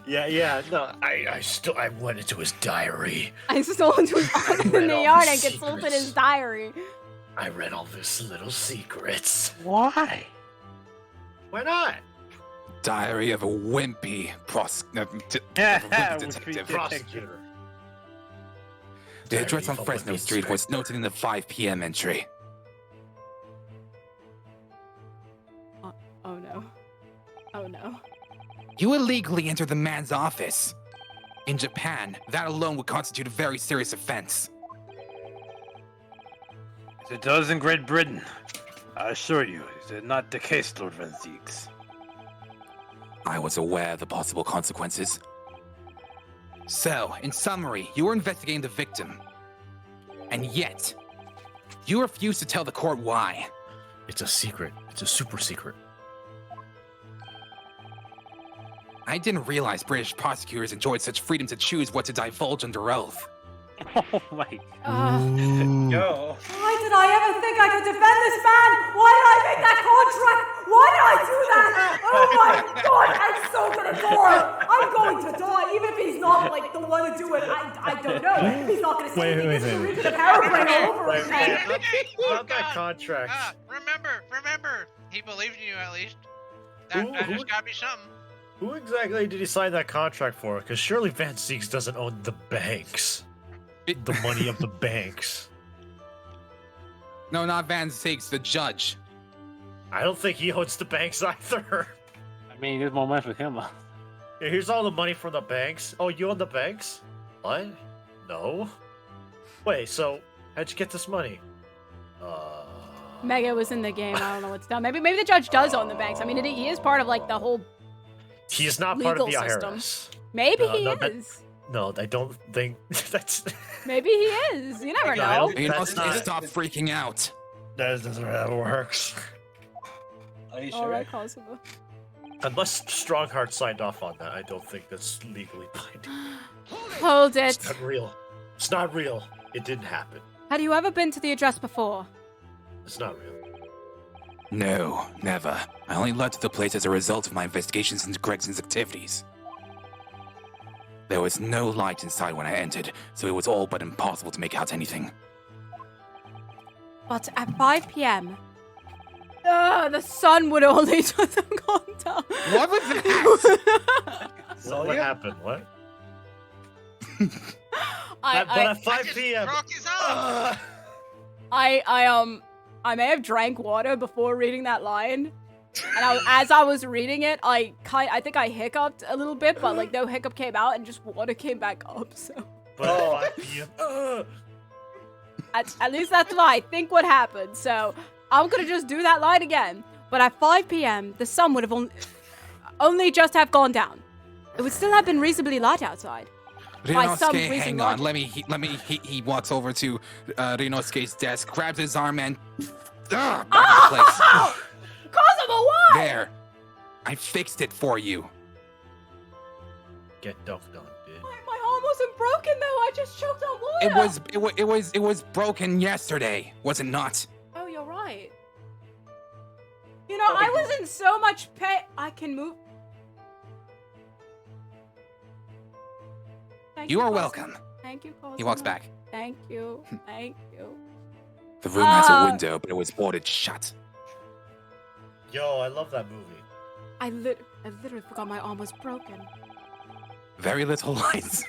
Yeah. No, I went into his diary. I stole into his office in read the all yard the and consulted secrets. his diary. I read all his little secrets. Why? Why not? diary of a wimpy detective. Prosecutor. The address Diary on of a Fresno wimpy Street was inspector. noted in the 5 p.m. entry. Oh no. Oh no. You illegally entered the man's office. In Japan, that alone would constitute a very serious offense. As it does in Great Britain. I assure you, is it not the case, Lord Van Zeeks? I was aware of the possible consequences. So, in summary, you were investigating the victim. And yet, you refused to tell the court why. It's a secret. It's a super secret. I didn't realize British prosecutors enjoyed such freedom to choose what to divulge under oath. Oh my. Yo. Why did I ever think I could defend this man? Why did I make that contract? Why did I do that? Oh my god, I'm so gonna die. I'm going to die, even if he's not like the one to do it. I don't know. He's not gonna say Wait. this to read the paragraph all over Wait, again. wait. Oh, Not that God. contract. Remember. He believed in you at least. Who- That who- just gotta be something. Who exactly did he sign that contract for? Because surely Van Zeeks doesn't own the banks. the money of the banks. No, not Van Sakes, the judge. I don't think he owns the banks either. I mean, there's more money for him. Yeah, here's all the money from the banks. Oh, you own the banks? What? No. Wait, so how'd you get this money? Mega was in the game. I don't know what's done. Maybe the judge does own the banks. I mean, he is part of like the whole. He's not part of the legal IRS. system. Maybe he is. No, I don't think that's. Maybe he is. You never No, I know. don't- You know, That's not- stop freaking out. That doesn't how it works. Are you All sure? right, Kosovo. Unless Strongheart signed off on that, I don't think that's legally binding. Hold it. It's not real. It's not real. It didn't happen. Had you ever been to the address before? It's not real. No, never. I only led to the place as a result of my investigations into Gregson's activities. There was no light inside when I entered, so it was all but impossible to make out anything. But at 5 p.m., the sun would only just have gone down. What was that? What happened? What? But I at 5 just p.m. broke his arm. I may have drank water before reading that line, and as I was reading it, I think I hiccuped a little bit, but like no hiccup came out, and just water came back up. So But at 5 p.m. at least that's what I think would happen. So I'm gonna just do that line again. But at 5 p.m., the sun would have only just have gone down. It would still have been reasonably light outside. By some Rinosuke, reason hang on. logic. He walks over to Rinosuke's desk, grabs his arm, and back into place. Kosovo, why? There. I fixed it for you. Get dunked on, dude. My arm wasn't broken though. I just choked on water. It was broken yesterday, was it not? Oh, you're right. You know, I was in so much pain. I can move. Thank You are Cosmo. welcome. Thank you, Cosmo. He walks back. Thank you. Thank you. The room has a window, but it was boarded shut. Yo, I love that movie. I literally forgot my arm was broken. Very little light.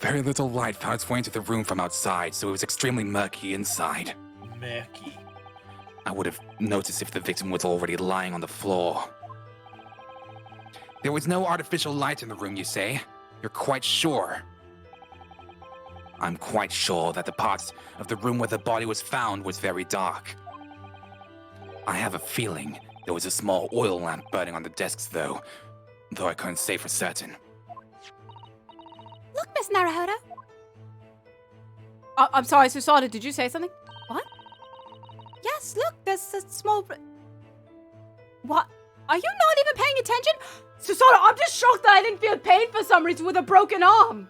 Very little light found its way into the room from outside, so it was extremely murky inside. Murky. I would have noticed if the victim was already lying on the floor. There was no artificial light in the room, you say? You're quite sure? I'm quite sure that the part of the room where the body was found was very dark. I have a feeling there was a small oil lamp burning on the desks, though I couldn't say for certain. Look, Miss Naruhodo. I'm sorry, Susada, did you say something? What? Yes, look, there's a small... What? Are you not even paying attention? Susada, I'm just shocked that I didn't feel pain for some reason with a broken arm.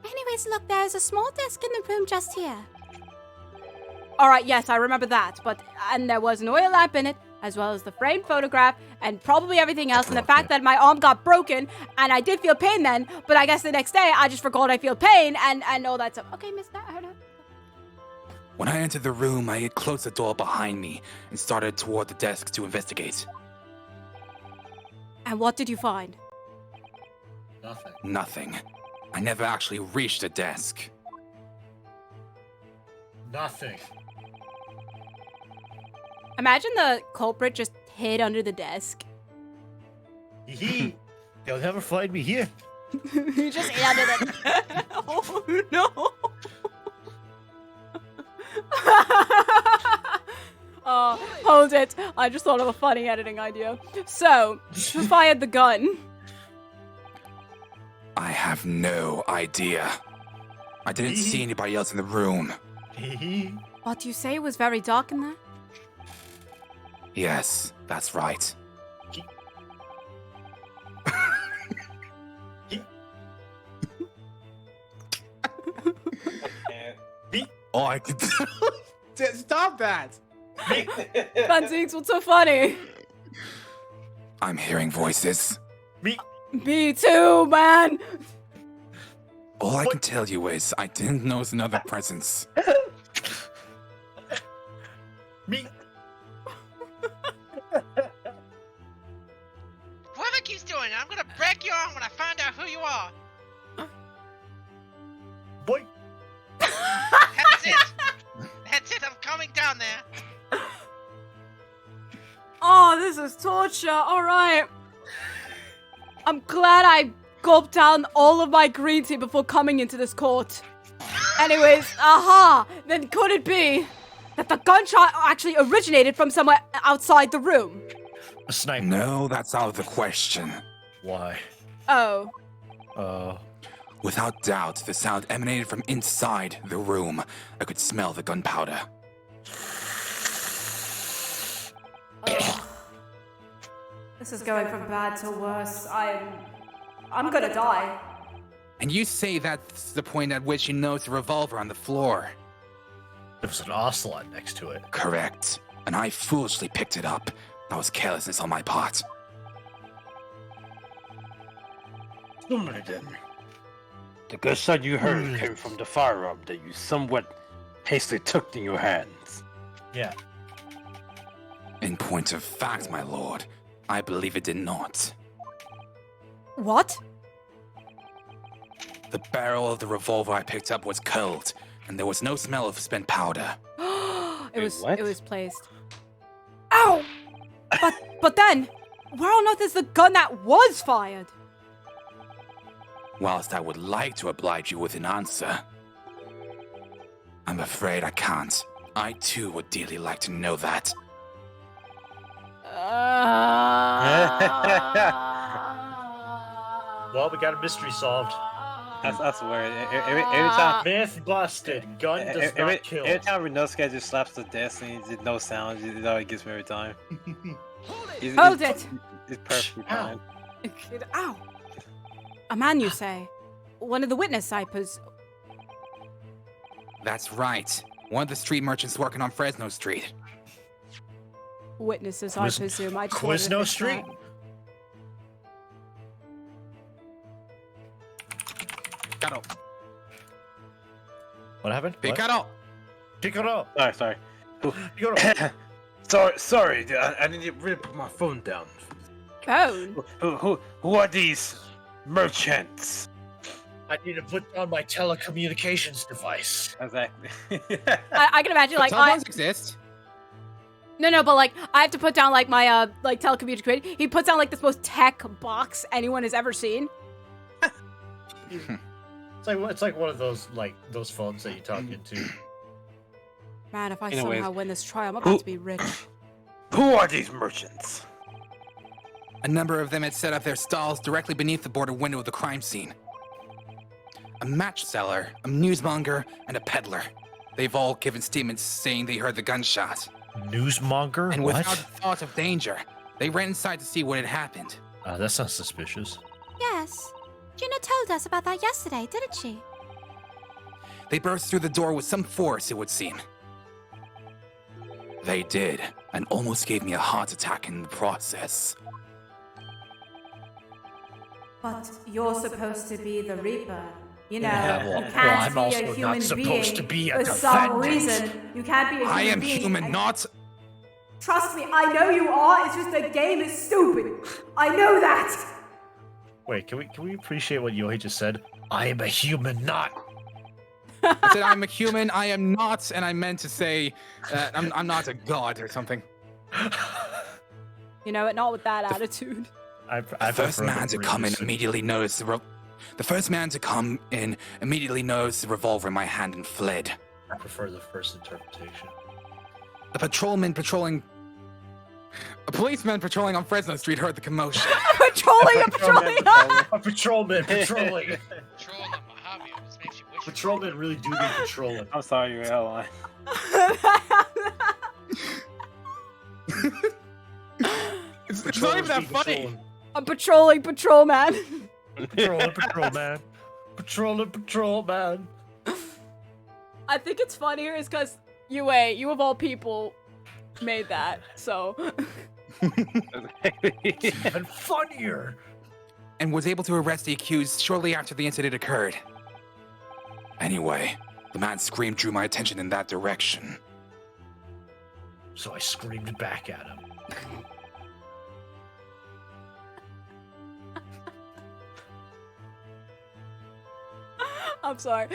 Anyways, look, there's a small desk in the room just here. All right, yes, I remember that, and there was an oil lamp in it, as well as the framed photograph, and probably everything else, and the fact that my arm got broken, and I did feel pain then, but I guess the next day I just forgot I feel pain, and all that stuff. Okay, Miss Naruhodo. When I entered the room, I had closed the door behind me and started toward the desk to investigate. And what did you find? Nothing. Nothing. I never actually reached the desk. Nothing. Imagine the culprit just hid under the desk. Hee. They'll never find me here. He just hid under the Oh, no. Hold it. I just thought of a funny editing idea. So, who fired the gun? I have no idea. I didn't see anybody else in the room. Hee. What do you say? It was very dark in there? Yes, that's right. Oh, I could. Stop that! Fanzinks, what's so funny? I'm hearing voices. Me too, man. All I can tell you is I didn't notice another presence. Me. Whoever keeps doing it, I'm gonna break your arm when I find out who you are. this is torture. All right. I'm glad I gulped down all of my green tea before coming into this court. Anyways, then could it be that the gunshot actually originated from somewhere outside the room? A sniper. No, that's out of the question. Why? Oh. Without doubt, the sound emanated from inside the room. I could smell the gunpowder. This is going from bad to worse. I'm gonna die. And you say that's the point at which you noticed the revolver on the floor. There was an ocelot next to it. Correct. And I foolishly picked it up. That was carelessness on my part. Somebody then. The gunshot you heard came from the firearm that you somewhat hastily took in your hands. Yeah. In point of fact, my lord, I believe it did not. What? The barrel of the revolver I picked up was cold, and there was no smell of spent powder. It what? was placed. Ow! But then, where on earth is the gun that was fired? Whilst I would like to oblige you with an answer, I'm afraid I can't. I too would dearly like to know that. Well, we got a mystery solved. That's weird. Every time. Myth busted. Gun does not kill. Every time Renosuke just slaps the desk and there's no sound, it always gets me every time. Hold it! It's perfectly fine. Ow! A man, you say? One of the witness snipers? That's right. One of the street merchants working on Fresno Street. Witnesses, I presume. I just wanted to Quizno fix Street? that. Picaro. What happened? Picaro. Picaro. Sorry. Picaro. Sorry, I need to really put my phone down. Phone? Who are these merchants? I need to put down my telecommunications device. Exactly. I can imagine, like, Telephones exist. No, but like I have to put down like my like telecommunication. He puts down like this most tech box anyone has ever seen. It's like one of those those phones that you talk into. Man, if I Anyways, somehow win this trial, I'm about to be rich. Who are these merchants? A number of them had set up their stalls directly beneath the border window of the crime scene. A match seller, a newsmonger, and a peddler. They've all given statements saying they heard the gunshot. Newsmonger? And What? without thought of danger, they ran inside to see what had happened. That sounds suspicious. Yes. Gina told us about that yesterday, didn't she? They burst through the door with some force, it would seem. They did, and almost gave me a heart attack in the process. But you're supposed to be the Reaper. You know, Yeah, you can't I'm be also a not human supposed being to be a for some defendant. reason. You can't be a human I am being. human, and- not... Trust me, I know you are. It's just the game is stupid. I know that. Wait, can we appreciate what Yohei just said? I am a human, not. I said I'm a human, I am not, and I meant to say I'm not a god or something. You know what? Not with that attitude. The first man to come in immediately noticed the first man to come in immediately noticed the revolver in my hand and fled. I prefer the first interpretation. A policeman patrolling on Fresno Street heard the commotion. patrolling. A patrolman patrolling. Trolling the Mojave just makes you wish. Patrolmen really do need patrolling. I'm sorry, you're out It's not even that funny. I'm patrolling, patrol man. Patrol man. Patrol man. I think it's funnier is because you of all people made that, so. Even funnier. And was able to arrest the accused shortly after the incident occurred. Anyway, the man's scream drew my attention in that direction. So I screamed back at him. I'm sorry.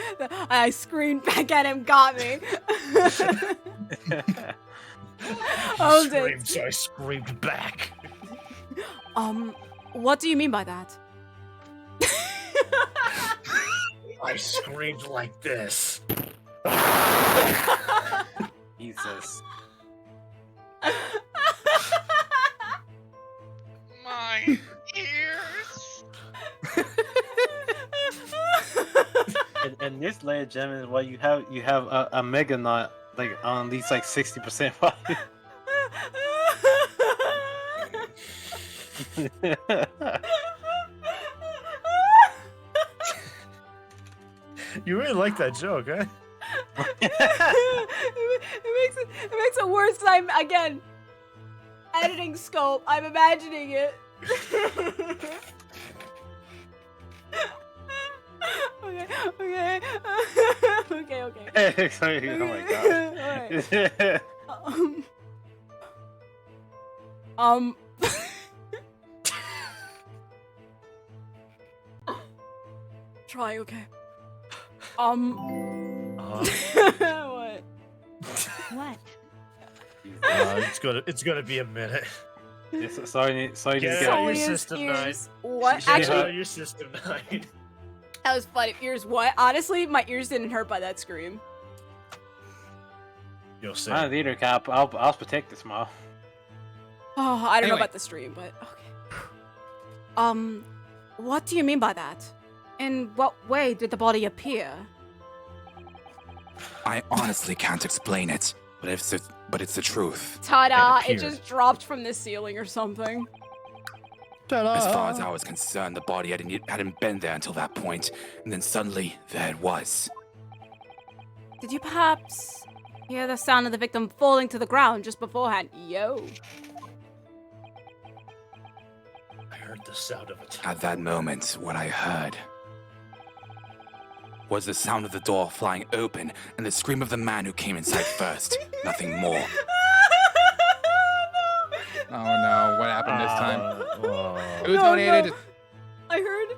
I screamed back at him, got me. You screamed, so I screamed back. What do you mean by that? I screamed like this. Jesus. My ears. And this, ladies and gentlemen, is why you have a Meganaunt like on at least like 60% volume. You really like that joke, huh? it makes it worse. I'm again editing scope. I'm imagining it. Okay. Sorry, oh my Alright. Try, okay. What? What? It's gonna be a minute. Sorry, Get out of your system, Nine. What? Get out Actually, of your system, Nine. that was funny. Ears what? Honestly, my ears didn't hurt by that scream. You'll see. I'm a leader, Cap. I'll protect this mall. Oh, I don't know Anyway. about the stream, but okay. What do you mean by that? In what way did the body appear? I honestly can't explain it, but it's the truth. Ta-da! It It appeared. just dropped from the ceiling or something. As far as I was concerned, the body hadn't been there until that point, and then suddenly there it was. Did you perhaps hear the sound of the victim falling to the ground just beforehand? Yo. I heard the sound of it. At that moment, what I heard was the sound of the door flying open and the scream of the man who came inside first. Nothing more. Oh no, what happened this time? Who No, donated? no. I heard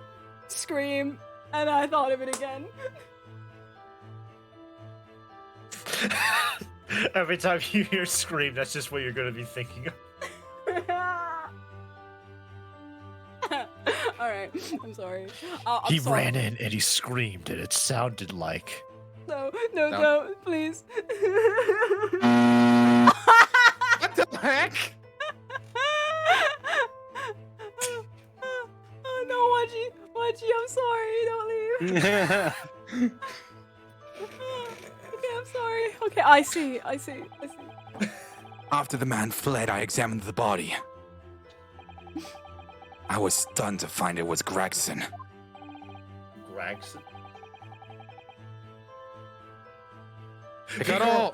scream and I thought of it again. Every time you hear scream, that's just what you're gonna be thinking of. Alright, I'm sorry. He sorry. ran in and he screamed, and it sounded like. No, No. please. What the heck? Oh no, Wachi, I'm sorry. Don't leave. Okay, I'm sorry. Okay, I see. After the man fled, I examined the body. I was stunned to find it was Gregson. Gregson? Picaro!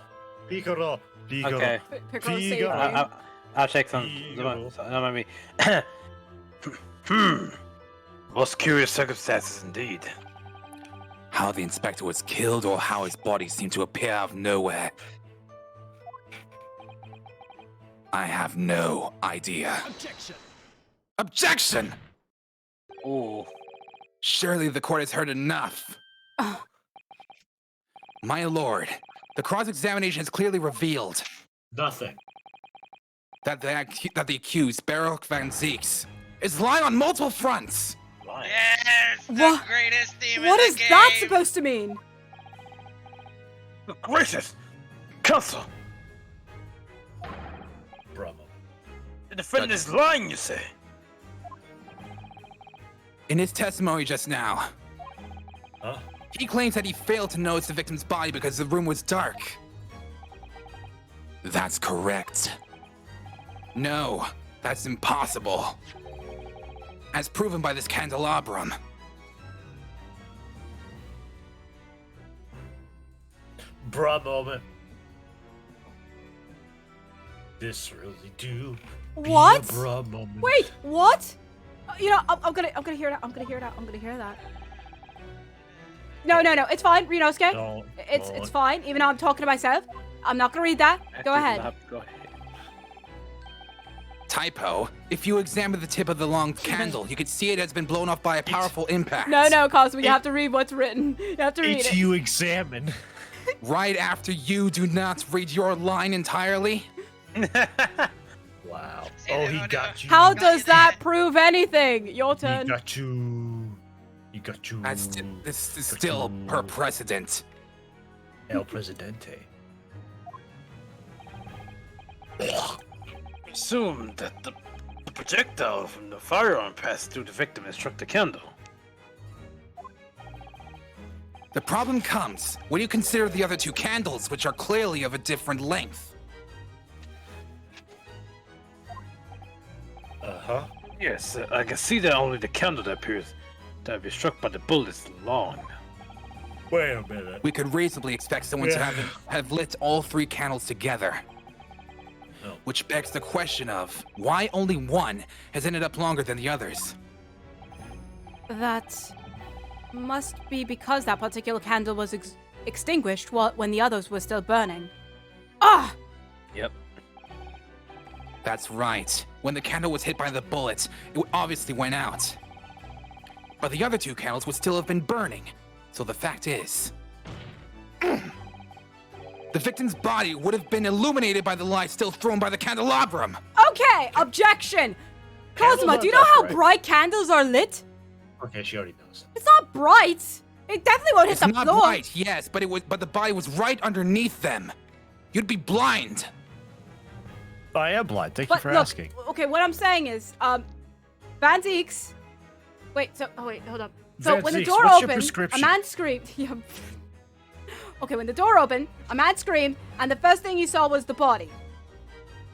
Picaro! Picaro! Okay. Picaro saved Figaro. me. I'll check some. Eagle. That might be. Most curious circumstances indeed. How the inspector was killed or how his body seemed to appear out of nowhere. I have no idea. Objection! Ooh. Surely the court has heard enough. My lord, the cross-examination has clearly revealed Nothing. that the accused, Baruch Van Zeeks, is lying on multiple fronts. Yes, the What? greatest theme What in is the game. that supposed to mean? Gracious! Counsel! Bravo. The defendant is lying, you say? In his testimony just now, Huh? he claims that he failed to notice the victim's body because the room was dark. That's correct. No, that's impossible. As proven by this candelabrum. Bruh moment. This really do. be a What? bruh moment. Wait, what? You know, I'm gonna hear that. I'm gonna hear that. No, it's fine, Rinosuke. Don't. It's fine. Even though I'm talking to myself, I'm not gonna read that. Go ahead. Go ahead. Typo. If you examine the tip of the long candle, you can see it has been blown off by a powerful impact. No, Cosmo, you have to read what's written. You have to read it. You examine. Right after you do not read your line entirely. Wow. See, Oh, they he don't got do you. How does that prove anything? Your He turn. got you. He got you. This is still per precedent. El Presidente. Assume that the projectile from the firearm passed through the victim and struck the candle. The problem comes when you consider the other two candles, which are clearly of a different length. Uh-huh. Yes, I can see that only the candle that appears to have been struck by the bullet is long. Wait a minute. We could reasonably expect someone to have lit all three candles together. No. Which begs the question of why only one has ended up longer than the others. That must be because that particular candle was extinguished when the others were still burning. Ah! Yep. That's right. When the candle was hit by the bullet, it obviously went out. But the other two candles would still have been burning. So the fact is, the victim's body would have been illuminated by the light still thrown by the candelabrum. Okay, objection! Cosmo, Candles do you aren't know how that bright candles are lit? Okay, she already knows. It's not bright. It definitely won't hit It's the not floor. bright, yes, but the body was right underneath them. You'd be blind. I am blind. Thank you But for look, asking. okay, what I'm saying is, Van Zeeks. Wait, hold up. So Van when the Zeeks, door what's your opened, a prescription? man screamed. Yeah. Okay, when the door opened, a man screamed, and the first thing you saw was the body.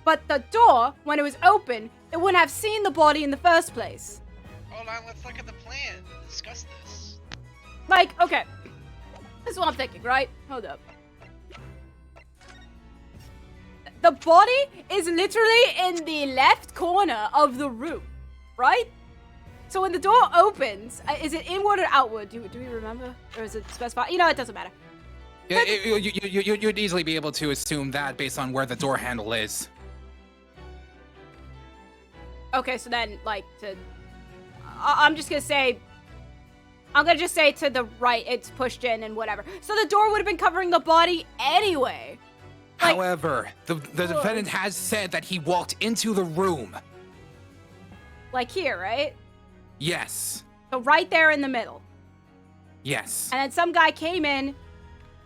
But the door, when it was open, it wouldn't have seen the body in the first place. Hold on, let's look at the plan. Discuss this. Like, okay. This is what I'm thinking, right? Hold up. The body is literally in the left corner of the room, right? So when the door opens, is it inward or outward? Do we remember? Or is it specified? You know, it doesn't matter. Yeah, you'd easily be able to assume that based on where the door handle is. Okay, so then, like, I'm just gonna say, I'm gonna just say to the right, it's pushed in and whatever. So the door would have been covering the body anyway. Like, However, the defendant has said that he walked into the room. like here, right? Yes. So right there in the middle. Yes. And then some guy came in,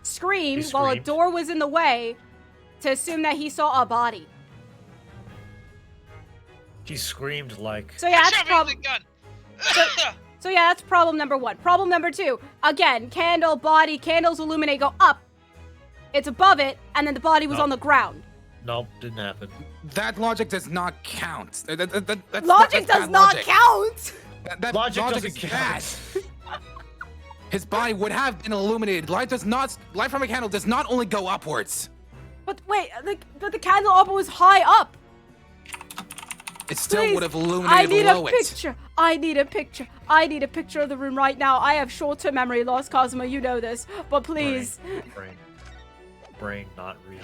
screamed He while a screamed. door was in the way to assume that he saw a body. He screamed like. So yeah, that's Shove me problem. the gun. So yeah, that's problem number one. Problem number two. Again, candle, body, candles illuminate, go up. It's above it, and then the body was No. on the ground. Nope, didn't happen. That logic does not count. That's Logic that's does bad not logic. count. That Logic logic doesn't is bad. His body would have been illuminated. Light from a candle does not only go upwards. But wait, but the candelabra was high up. It still Please, would have I illuminated need below a it. picture. I need a picture. I need a picture of the room right now. I have short-term memory loss, Cosmo. You know this. But please. Brain, not real.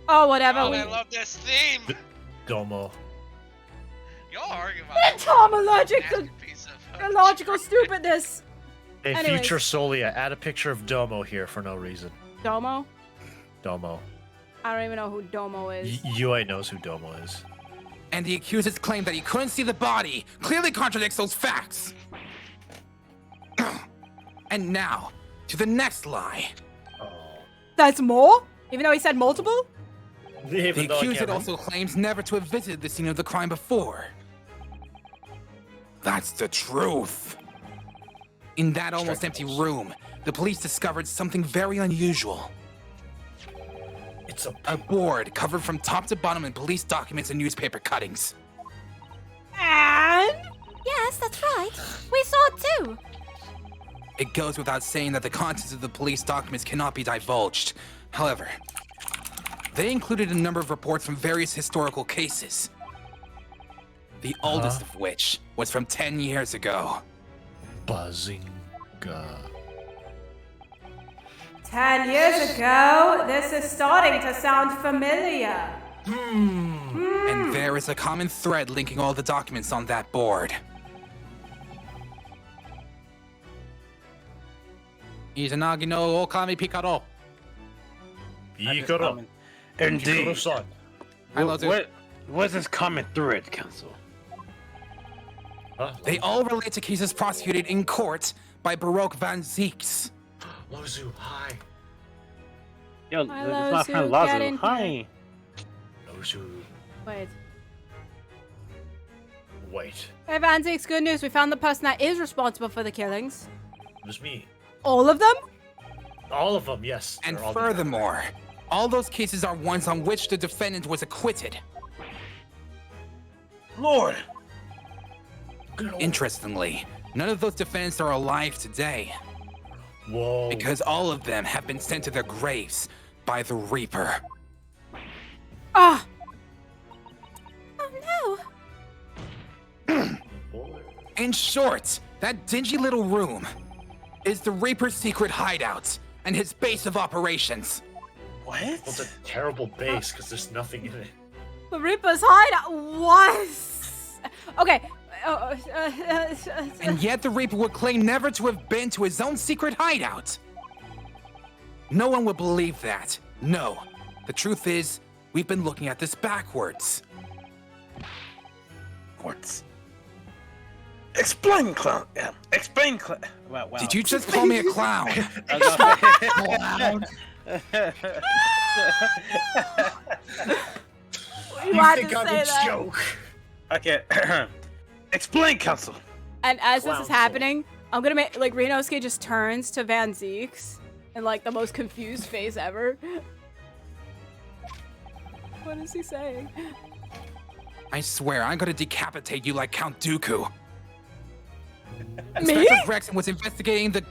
Oh, whatever. Oh, I love this theme. Domo. Y'all arguing about Tom allergic to masterpiece of illogical stupidness. Hey, Anyways. future Solia, add a picture of Domo here for no reason. Domo? Domo. I don't even know who Domo is. UA knows who Domo is. And the accuser's claim that he couldn't see the body clearly contradicts those facts. And now, to the next lie. Oh. That's more? Even though he said multiple? The accuser also claims never to have visited the scene of the crime before. That's the truth. In that almost empty room, the police discovered something very unusual. It's A board covered from top to bottom in police documents and newspaper cuttings. And? Yes, that's right. We saw it too. It goes without saying that the contents of the police documents cannot be divulged. However, they included a number of reports from various historical cases. The oldest of which was from 10 years ago. Buzzinga. 10 years ago, this is starting to sound familiar. And there is a common thread linking all the documents on that board. Izanagi no Okami Picaro. Picaro. Indeed. Picaro-san. Hi, Lozzu. What's this common thread, Council? Huh? They all relate to cases prosecuted in court by Baroque Van Zieks. Lozzu, hi. Yo, Hi, that's my friend Lozzu, get in Lozzu. Hi. Lozzu. Wait. Wait. Hey, Van Zieks, good news. We found the person that is responsible for the killings. It was me. All of them? All of them, yes. And They're all furthermore, all those cases are ones on which the defendant was acquitted. Lord! Interestingly, none of those defendants are alive today, Whoa. because all of them have been sent to their graves by the Reaper. Ah! Oh no! In short, that dingy little room is the Reaper's secret hideout and his base of operations. What? Well, it's a terrible base because there's nothing in it. The Reaper's hideout was. Okay. And yet the Reaper would claim never to have been to his own secret hideout. No one would believe that. No. The truth is, we've been looking at this backwards. What? Explain, clown. Yeah, explain, clown. Wow. Did you just call me a clown? Clown? You You had think to I'm say a that. joke? Okay. Explain, Council. And as this is Clown happening, I'm gonna make like Renosuke just turns to Van Zieks in like the most confused face ever. What is he saying? I swear, I'm gonna decapitate you like Count Dooku. Me? Inspector Gregson was investigating the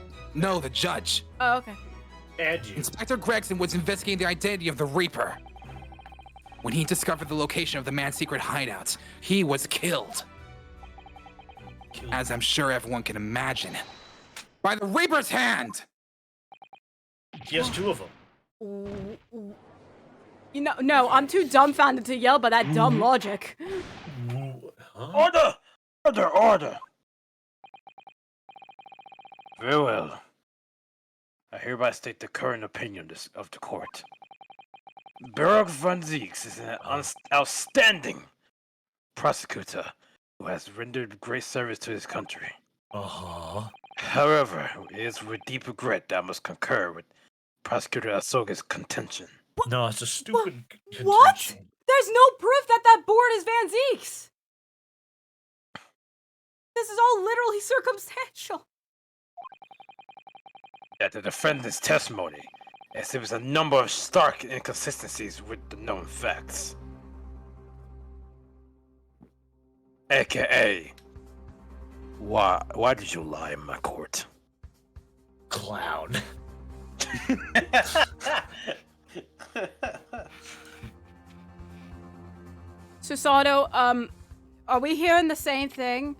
judge. Oh, okay. And you. Inspector Gregson was investigating the identity of the Reaper. When he discovered the location of the man's secret hideout, he was killed. As I'm sure everyone can imagine. By the Reaper's hand! He has two of them. You know, no, I'm too dumbfounded to yell by that dumb logic. Huh? Order! Very well. I hereby state the current opinion of the court. Baroque Van Zieks is an outstanding prosecutor who has rendered great service to his country. Uh-huh. However, it is with deep regret that I must concur with Prosecutor Asoga's contention. No, it's a stupid What? contention. There's no proof that that board is Van Zieks. This is all literally circumstantial. That the defendant's testimony, as there was a number of stark inconsistencies with the known facts. AKA, why did you lie in my court? Clown. Susato, are we hearing the same thing?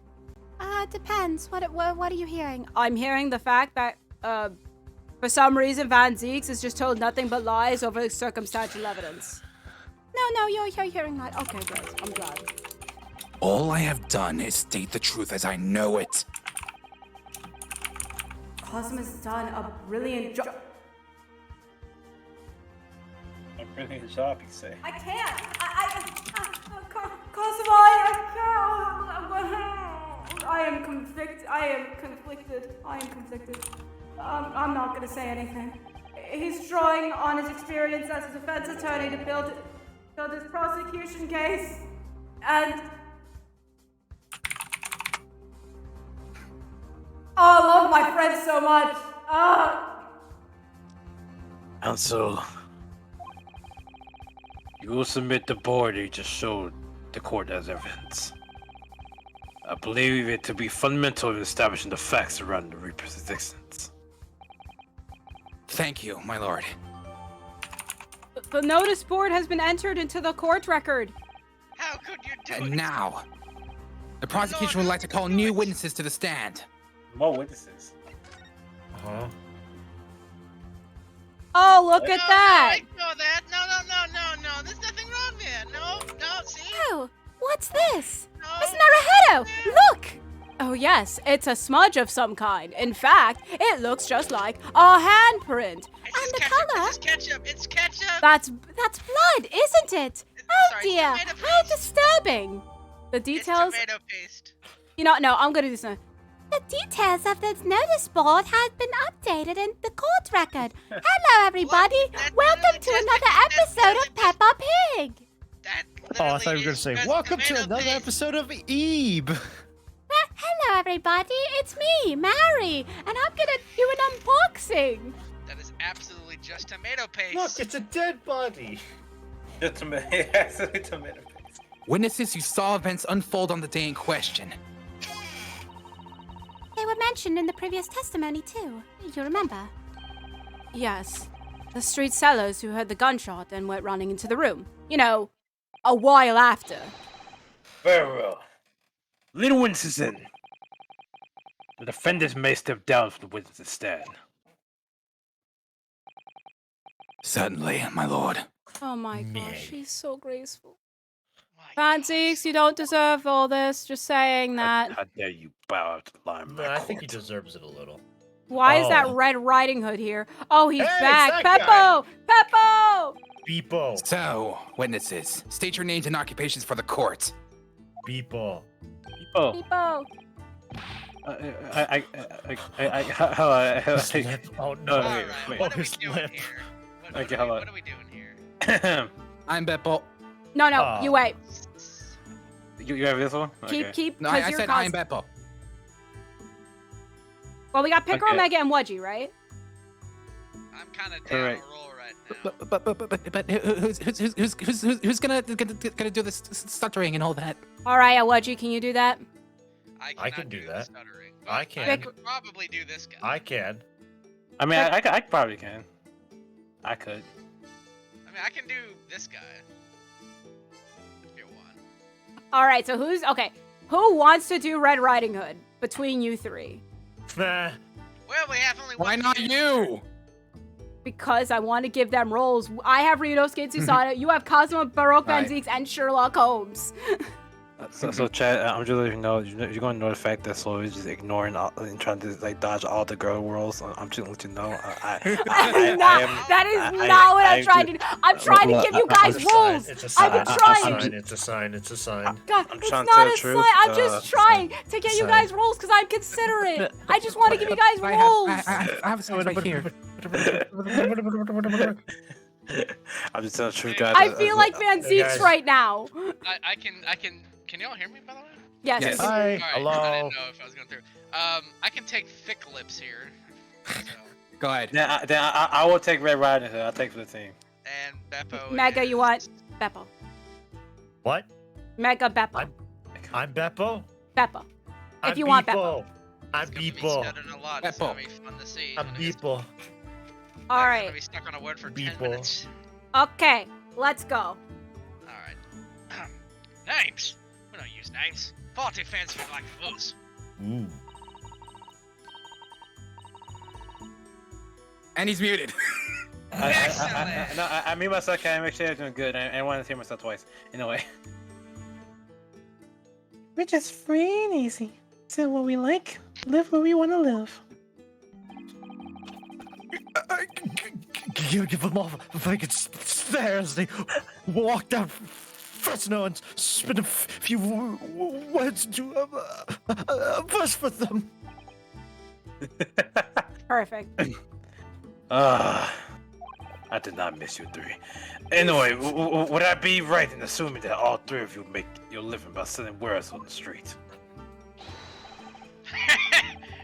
Depends. What are you hearing? I'm hearing the fact that, for some reason, Van Zieks is just told nothing but lies over circumstantial evidence. No, you're hearing that. Okay, good. I'm glad. All I have done is state the truth as I know it. Cosm has done a brilliant job. A brilliant job, you say. I can't. Cosm, I am conflicted. I'm not gonna say anything. He's drawing on his experience as a defense attorney to build his prosecution case, and I love my friend so much. Counsel, you will submit the board you just showed the court as evidence. I believe it to be fundamental in establishing the facts around the Reaper's existence. Thank you, my lord. The notice board has been entered into the court record. How could you do And it? now, the prosecution would like to call new witnesses to the stand. More witnesses. Uh-huh. Oh, look at No, that! I know that. No. There's nothing wrong there. What's this? No. Miss Naruhodo, look! Oh yes, it's a smudge of some kind. In fact, it looks just like a handprint. It's And the ketchup, color? It's ketchup. It's ketchup. That's Blood, isn't it? Oh Sorry, dear, tomato how paste. disturbing. The details. It's tomato paste. You know, no, I'm gonna do something. The details of this notice board have been updated in the court record. Hello, everybody. That's Welcome literally to just- another that's episode literally of Peppa Pig. That Oh, I thought you were literally gonna is say, just "Welcome to tomato another paste. episode of Ebe." Hello, everybody. It's me, Mary, and I'm gonna do an unboxing. That is absolutely just tomato paste. Look, it's a dead body. It's actually tomato paste. Witnesses who saw events unfold on the day in question. They were mentioned in the previous testimony too. You remember? Yes, the street sellers who heard the gunshot and went running into the room. You know, a while after. Very well. Little witnesses in. The defendants may step down from the witness stand. Certainly, my lord. Oh my Meg. gosh, she's so graceful. My Fancies, you don't deserve all this. Just saying How that. dare you bow out to the line of No, my I think he court. deserves it a little. Why is that Oh. Red Riding Hood here? Oh, he's Hey, it's back. that Peppo! Peppo! Beepo. So, witnesses, state your names and occupations for the court. Beepo. Oh, Peppo! how Slip. Oh All no. right, wait. what are we his doing lip. here? Okay, hold on. What are we doing here? I'm Beppo. No, no, Ah. you wait. you have this one? Keep, No, because I you're said I'm Beppo. Well, we got Picaro, Okay. Mega, and Wudgie, right? I'm kind of down Correct. a roll right now. But who's gonna do this stuttering and all that? All right, Wudgie, can you do that? I cannot can do the that. stuttering, I but can. could probably do this guy. I can. I mean, I probably can. I could. I mean, I can do this guy. If you want. All right, so who wants to do Red Riding Hood between you three? Nah. Well, we have only one. Why not you? Because I want to give them roles. I have Ryunosuke Tsusada, you have Cosmo Baroque Van Right. Zieks, and Sherlock Holmes. So Chad, I'm just letting you know, you're going to know the fact that Slow is just ignoring and trying to like dodge all the girl roles. I'm just letting you know. That is not what I'm trying to do. I'm trying to give you guys It's a sign. rules. It's a I've sign. been trying. It's a sign. It's a sign. God, I'm it's trying not to tell a the sign. truth, I'm just trying to get you sign. guys rules because I'm considerate. I just want to give you guys rules. I have a sign right here. I'm just telling the truth, guys. I feel like Van Hey, Zieks guys. right now. I can. Can y'all hear me, by the way? Yes. Yes. yes. Hi. All right. Hello. I didn't know if I was going through. I can take thick lips here. So, Go ahead. Then I will take Red Riding Hood. I'll take for the team. and Beppo. Mega, you want Beppo? What? Mega Beppo. I'm Beppo. Beppo. If I'm you want Beepo. I'm It's gonna be Beepo. stuttering a lot. It's Beppo. gonna be fun to see. I'm Beepo. All I'm right. gonna be stuck on a word for 10 Beepo. minutes. Okay. Let's go. All right. Names. We don't use names. Far too fancy for like fools. Ooh. And he's muted. Excellent. I mean myself. Can I make sure I'm doing good? I want to hear myself twice. Anyway. We're just free and easy. Do what we like. Live where we want to live. Give them all vacant stairs. They walk down Fresno and spin a few words into a verse for them. Perfect. I did not miss you three. Anyway, would I be right in assuming that all three of you make your living by selling wares on the street?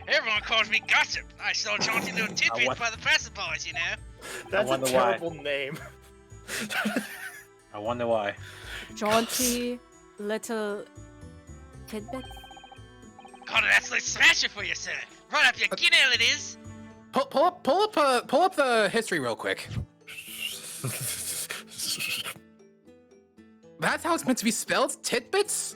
Everyone calls me gossip. I sell jaunty little tidbits want- by the passerboys, you know. That's a wonder why. terrible name. I wonder why. Jaunty little tidbits. Got an absolute smasher for you, sir. Right up your guinea, it is. Pull up the history real quick. That's how it's meant to be spelled. Tidbits,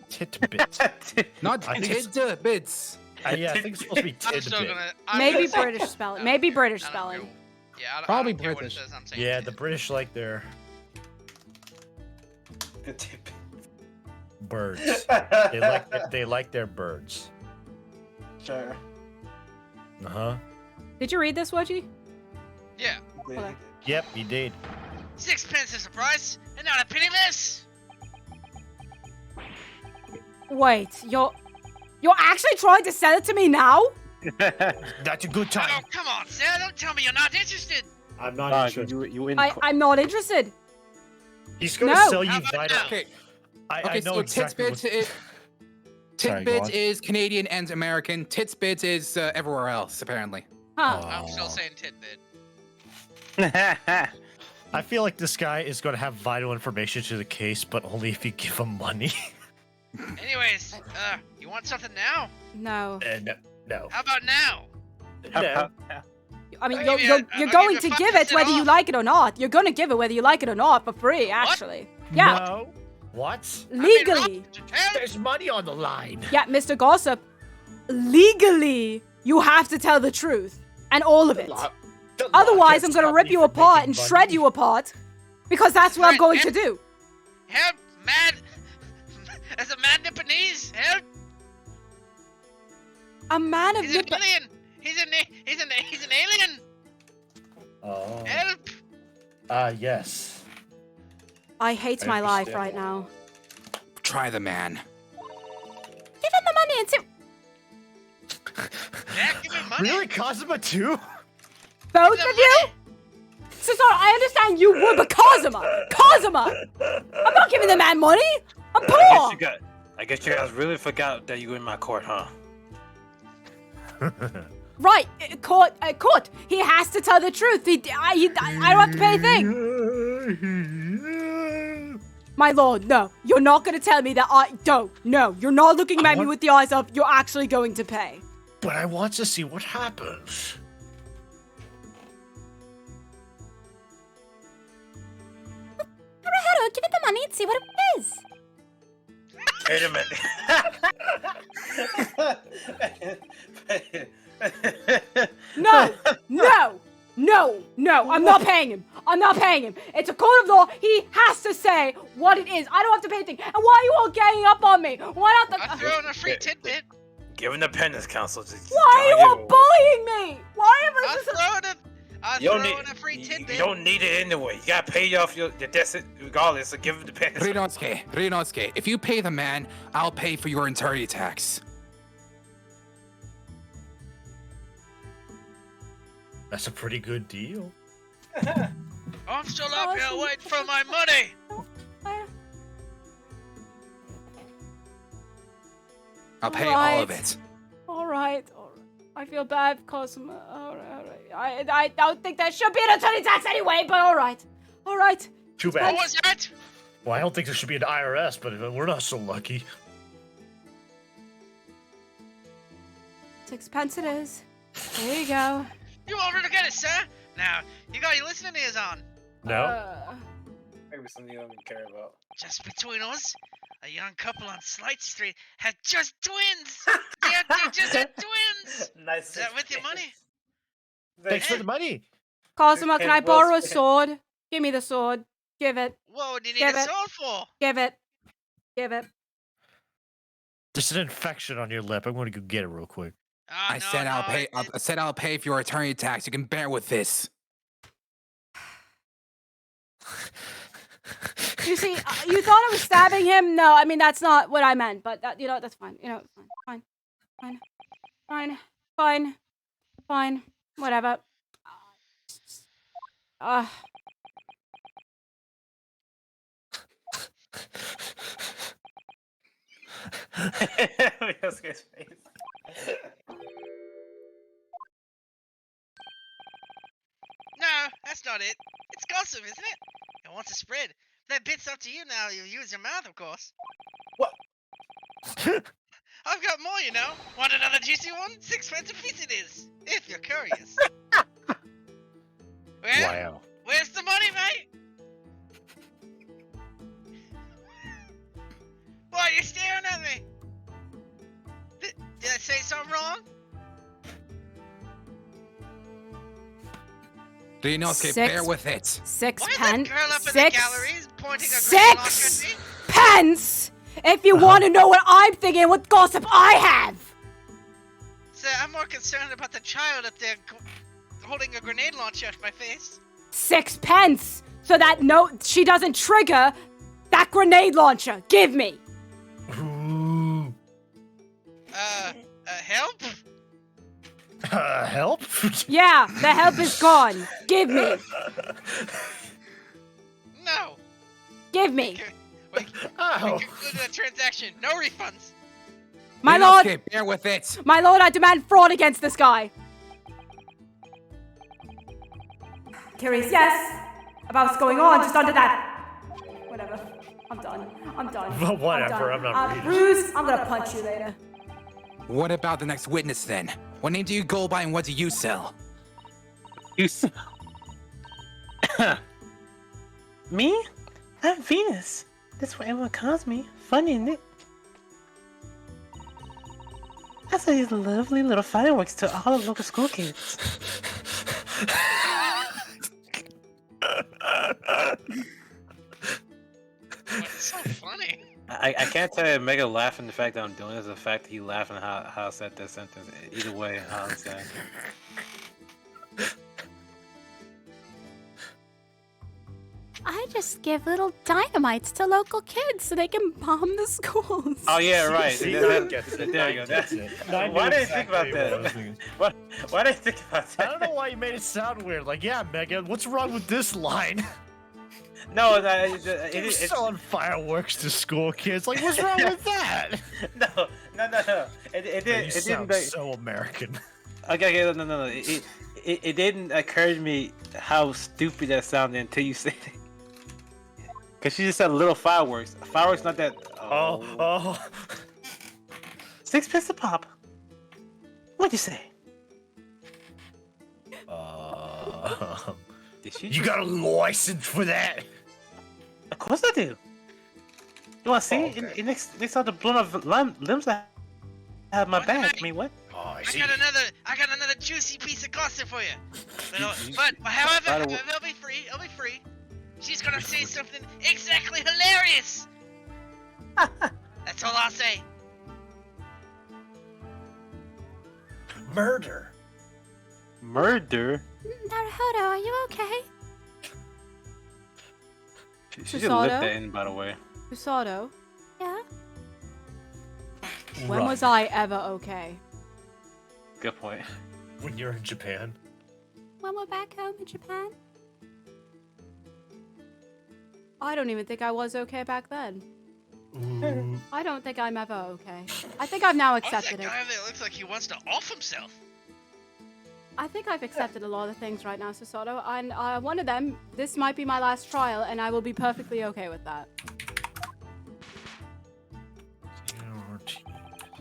Titbit. not I think it's- tidbits. Yeah, I think it's supposed to be I'm still tidbit. gonna. I'm Maybe gonna say- British spelling. I Maybe don't care. British I don't spelling. care. Yeah, I Probably don't care British. What it says. I'm saying Yeah, tidbits. the British like their. birds. They like their birds. Sure. Uh-huh. Did you read this, Wedgie? Yeah. Okay. Yep, he did. 6 is the price, and not a penny less. Wait, you're actually trying to sell it to me now? That's a good Oh, time. come on, Sarah. Don't tell me you're not interested. I'm not Nah, interested. you in I'm not interested. He's gonna No. sell you How about vital. now? Okay. I Okay, know so exactly Titsbits what... is Sorry, go Titbits on. is Canadian and American. Titsbits is everywhere else, apparently. Huh. I'm still Aw. saying tidbit. I feel like this guy is going to have vital information to the case, but only if you give him money. Anyways, you want something now? No. No. How about now? No. I mean, I'll you're give you- you're I'll going give to you give it 5% whether you off. like it or not. You're going to give it whether you like it or not for free, actually. Yeah, No. What? legally. There's money on the line. Yeah, Mr. Gossip. Legally, you have to tell the truth. And all of it. The law Otherwise, can't I'm going to stop rip me you from apart making and money. shred you apart. Because that's what I'm going to do. Help, mad. As a mad Nipponese, help. A man of He's an Nippo- alien. He's an alien. Oh. Help. Yes. I hate I my life understand. right now. Try the man. Give him the money and see. Yeah, give me money. Really, Cosima too? Both The of you? money. So sorry, I understand you would, but Cosima! I'm not giving the man money! I'm poor! I guess you guys really forgot that you were in my court, huh? Right, court, he has to tell the truth. I don't have to pay a thing. My lord, no. You're not gonna tell me that no. You're not looking at me with the eyes of, you're actually going to pay. But I want to see what happens. Naruhodo, give him the money and see what it is. Wait a minute. No, I'm not paying him. It's a court of law. He has to say what it is. I don't have to pay anything. And why are you all ganging up on me? Why not I'll throw in a free tidbit. Give him the penance council. Why are you all bullying me? Why am I'll I throw in a free tidbit. You don't need it anyway. You gotta pay off your debts regardless, so give him the penance. Ryunosuke, if you pay the man, I'll pay for your attorney tax. That's a pretty good deal. I'm still up here waiting for my money. I'll pay all of it. All right. I feel bad, Cosmo. All right. I don't think there should be an attorney tax anyway, but all right. Too What bad. was that? Well, I don't think there should be an IRS, but we're not so lucky. 6 pence it is. There you go. You already get it, sir. Now, you got your listening ears on. No? Maybe something you don't even care about. Just between us, a young couple on Slight Street had just twins. They just had twins. Nice. Is that with your money? Thanks for the money. Cosmo, can I Well borrow a spent. sword? Give me the sword. Give it. What would you need Give a it. sword for? Give it. There's an infection on your lip. I'm going to go get it real quick. Ah, I said I'll pay for your attorney tax. You can bear with this. You see, you thought I was stabbing him? No, I mean, that's not what I meant, but that's fine. Fine. Whatever. Ryunosuke's face. No, that's not it. It's gossip, isn't it? It wants to spread. That bit's up to you now. You use your mouth, of course. What? I've got more, you know. Want another juicy one? 6 pence a piece it is. If you're curious. Well, Wow. where's the money, mate? Why are you staring at me? Did I say something wrong? Ryunosuke, Six. bear with it. 6 Why is that pence. girl up in the 6 galleries pointing a green lock at me? pence If you want to know what I'm thinking, what gossip I have. Sir, I'm more concerned about the child up there holding a grenade launcher at my face. 6 pence, so that she doesn't trigger that grenade launcher. Give me. Ooh. Help? Help? Yeah, the help is gone. Give me. No. Give me. We Oh. concluded a transaction. No refunds. My lord. Okay, bear with it. My lord, I demand fraud against this guy. Curious, yes. About what's going on just under that. Whatever. I'm done. Whatever, I'm not reading. Bruce, I'm gonna punch you later. What about the next witness then? What name do you go by and what do you sell? You Me? I'm Venus. That's what everyone calls me. Funny, isn't it? I sell these lovely little fireworks to all the local school kids. It's so funny. I can't tell you Mega laughing the fact that I'm doing this, the fact that he laughing how I said that sentence. Either way, I understand. I just give little dynamites to local kids so they can bomb the schools. Oh yeah, right. See, There that gets it. you go. That gets it. I knew Why did I think about exactly what I was that? thinking. Why did I think about I that? don't know why you made it sound weird. Like, yeah, Megan, what's wrong with this line? No, You're it's selling fireworks to school kids. Like, what's wrong with that? no. It You didn't. sound Like, so American. okay, no. It didn't occur to me how stupid that sounded until you said it. Cause she just said little fireworks. Fireworks not that. Oh. 6 pence a pop. What'd you say? Did she? You got a license for that? Of course I do. You wanna see? Oh, okay. Next all the blown up limbs I have in my bag. I mean, what? Oh, I I see. got another juicy piece of gossip for you. But however, it'll be free. It'll be free. She's gonna say something exactly hilarious. That's all I'll say. Murder. Murder? Naruhodo, are you okay? She just lipped that in, by the way. Usado, Yeah? when was I ever okay? Good point. When you're in Japan? When we're back home in Japan? I don't even think I was okay back then. Ooh. I don't think I'm ever okay. I think I've now Who's that accepted it. guy that looks like he wants to off himself? I think I've accepted a lot of things right now, Susato, and one of them, this might be my last trial, and I will be perfectly okay with that.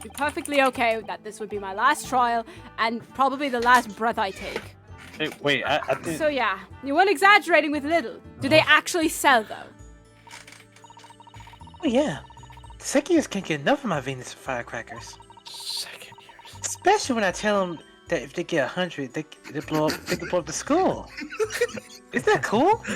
Be perfectly okay that this would be my last trial, and probably the last breath I take. Hey, wait, I think... So yeah, you weren't exaggerating with little. Do they actually sell, though? Oh yeah. The second years can't get enough of my Venus firecrackers. Second years. Especially when I tell them that if they get 100, they can blow up the school. Is that cool? We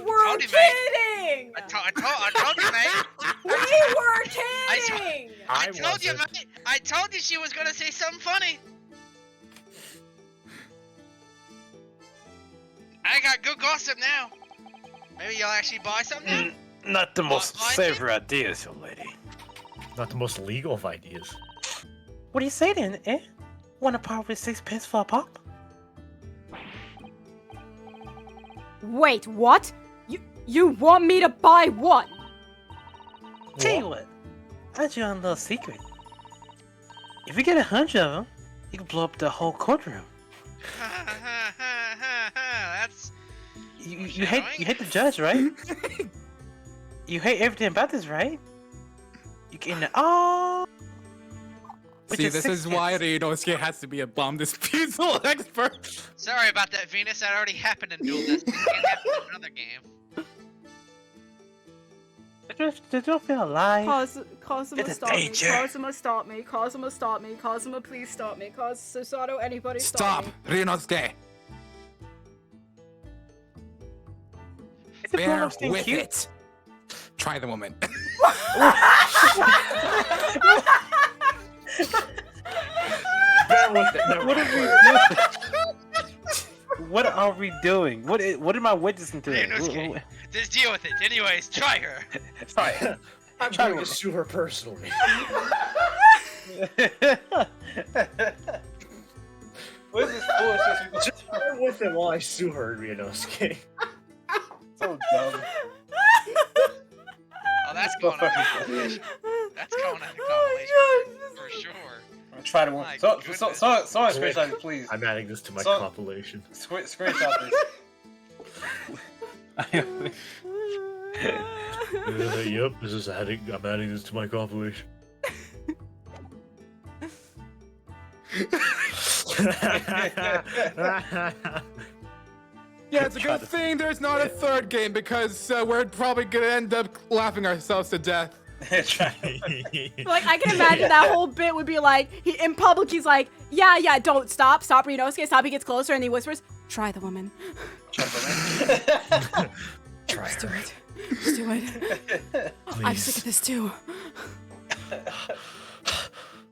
were Told you, mate. kidding! I told you, mate. We were kidding! I told you, mate. I told you she was gonna say something funny. I got good gossip now. Maybe you'll actually buy something now? Not the most Blind savory ideas, young lady. Not the most legal of ideas. What do you say then, eh? Want to part with 6 pence for a pop? Wait, what? You want me to buy one? Tell you what, I'll let you on a little secret. If you get 100 of them, you can blow up the whole courtroom. That's You hate the judge, right? You hate everything about this, right? You get in the which See, is this 6 is why pence. Ryunosuke has to be a bomb disposal expert. sorry about that, Venus. That already happened in Duel Destiny. It can't happen in another game. They don't feel alive. Cosima, It's a stop me. danger. Cosima, stop me. Cosima, stop me. Cosima, please stop me. Susato, anybody Stop, me. Ryunosuke. Is it blown Bear up thing with cute? it. Try the woman. Bear with it. Never What mind. are we doing? What are we doing? What am I witnessing to? Ryunosuke, just deal with it. Anyways, try her. Sorry. I'm Try going to with sue her personally. What is this foolishness? Bear with it while I sue her, Ryunosuke. So dumb. Oh, that's going on a compilation. That's going on a compilation for sure. I'm trying to one. My So goodness. screenshot it, please. I'm adding this to my So- compilation. Screenshot this. Yep, I'm adding this to my compilation. Yeah, it's a good thing there's not a third game because we're probably gonna end up laughing ourselves to death. Like, I can imagine that whole bit would be like, in public, he's like, yeah, don't stop, Ryunosuke, stop. He gets closer and he whispers, try the woman. Try Just do her. it. Just do it. I'm sick of this too.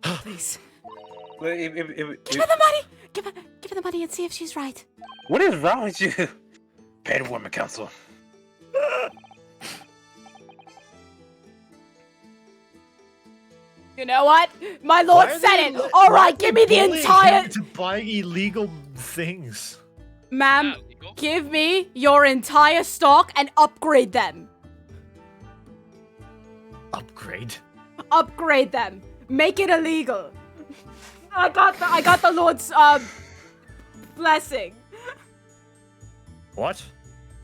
Please. Give her the money! Give her the money and see if she's right. What is wrong with you? Pay the woman council. You know what? My lord said it. All right, give me the entire. To buying illegal things. Ma'am, Not illegal. give me your entire stock and upgrade them. Upgrade. Upgrade them. Make it illegal. I got the Lord's blessing. What?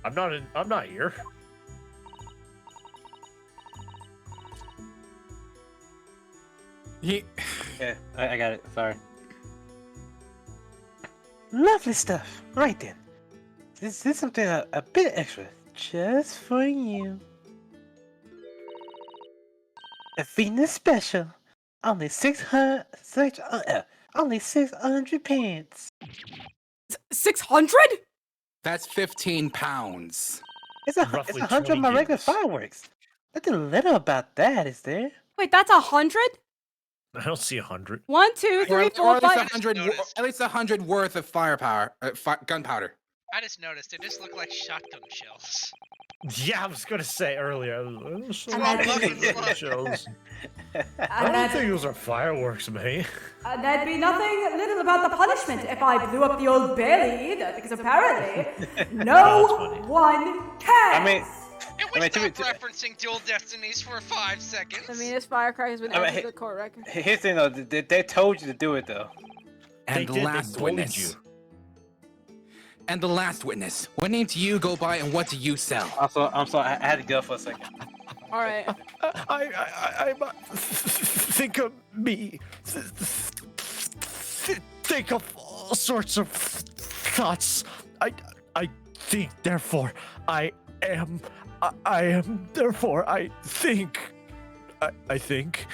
I'm not here. He, Yeah, I got it. Sorry. Lovely stuff. Right then. This is something a bit extra, just for you. A Venus special. Only 600 pence. 600? that's 15 pounds. It's a Roughly 100 of my 20 regular gigs. fireworks. Nothing little about that, is there? Wait, that's 100? I don't see 100. 1, 2, 3, Or 4, at least 5. 100, noticed. at least 100 worth of firepower, gunpowder. I just noticed they just look like shotgun shells. Yeah, I was gonna say earlier. that- Shells. I And don't think that, those are fireworks, mate. there'd be nothing little about the punishment if I blew up the old Bailey either, because apparently no funny. one cares. I mean, Can we I mean, to stop be- referencing Dual Destinies for 5 seconds? The meanest firecrackers would I mean, ever hey- the court record. here's the thing though, they told you to do it though. And the They last bullied witness. you. And the last witness. What name do you go by and what do you sell? I'm sorry, I had to go for a second. All right. I think of me. Think of all sorts of thoughts. I think, therefore, I am. Therefore, I think. I think.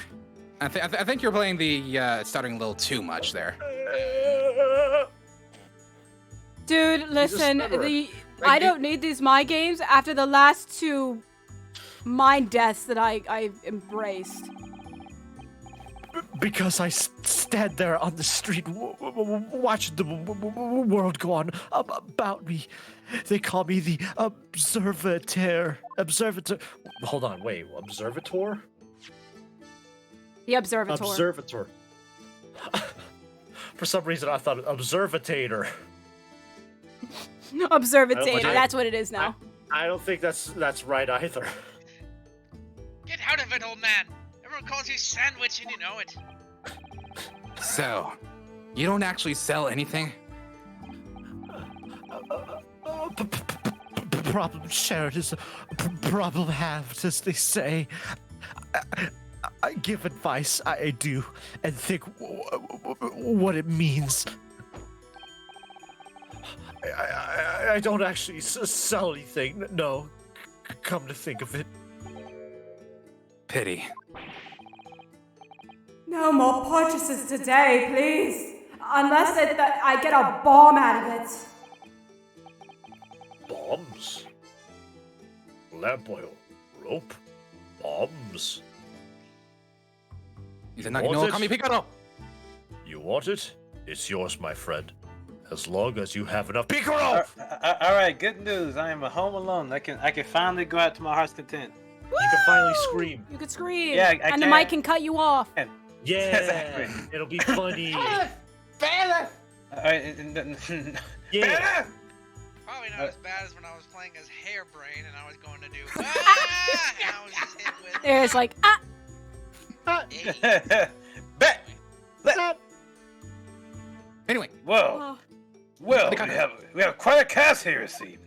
I think you're playing the stuttering a little too much there. Dude, listen, stutterer. I don't need these mind games after the last 2 mind deaths that I embraced. Because I stand there on the street, watching the world go on about me. They call me the Observator. Hold on, wait, Observator? The observatory. Observator. For some reason, I thought Observatator. Observatory. I- That's what it is now. I don't think that's right either. Get out of it, old man! Everyone calls you Sandwich and you know it. So, you don't actually sell anything? Problem shared is a problem halved, as they say. I give advice, I do, and think what it means. I don't actually sell anything, no. Come to think of it. Pity. No more purchases today, please. Unless I get a bomb out of it. Bombs? Lamp oil? Rope? Bombs. He said, no, call me Picaro. You want it? It's yours, my friend. As long as you have enough Picaro! All right, good news. I am home alone. I can finally go out to my heart's content. You can finally scream. You could scream. Yeah, I and the can. mic can cut you off. Yeah, Exactly. it'll be funny. Yeah. Probably not as bad as when I was playing as Hairbrain and I was going to do ah! And I was just hit with It's like, hey. Bet. Anyway, Well, we have quite a cast here this evening.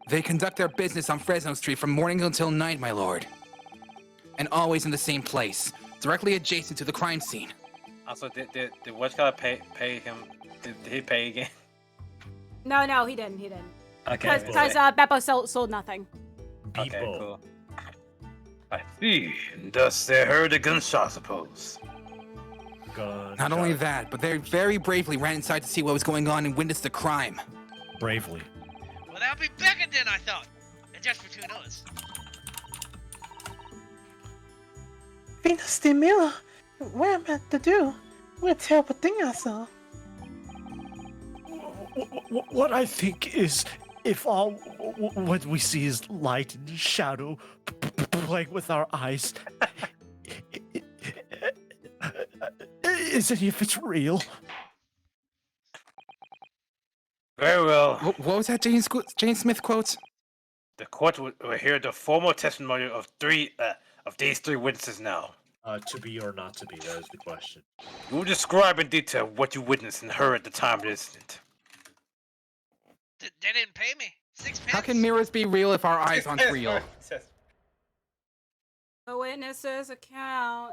they conduct their business on Fresno Street from morning until night, my lord. And always in the same place, directly adjacent to the crime scene. Also, did Whatchamacallit pay him? Did he pay again? no, he didn't. Okay. Because Beppo sold nothing. Okay, Beepo. cool. I see. And thus they heard a gunshot, I suppose. Not only that, but they very bravely ran inside to see what was going on and witnessed the crime. Bravely. Well, that'll be better than I thought. And just between us. Venus de Milo, what am I to do? What a terrible thing I saw. What I think is, if all what we see is light and shadow playing with our eyes, is any of it real? Very well. What was that Jane Smith quote? The court will hear the formal testimony of these three witnesses now. To be or not to be, that is the question. You will describe in detail what you witnessed and heard at the time of the incident. They didn't pay me. 6 pence. How can mirrors be real if our eyes aren't real? The witness's account.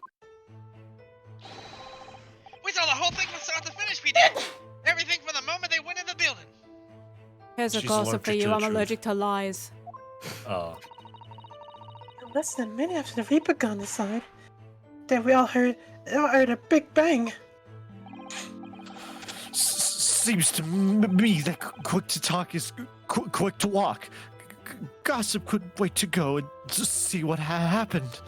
We saw the whole thing from start to finish, we did. Everything from the moment they went in the building. Here's a She's gossip for allergic you. to the I'm truth. allergic to lies. Less than a minute after the Reaper gun aside, then we all heard a big bang. Seems to me that quick to talk is quick to walk. Gossip couldn't wait to go and just see what happened.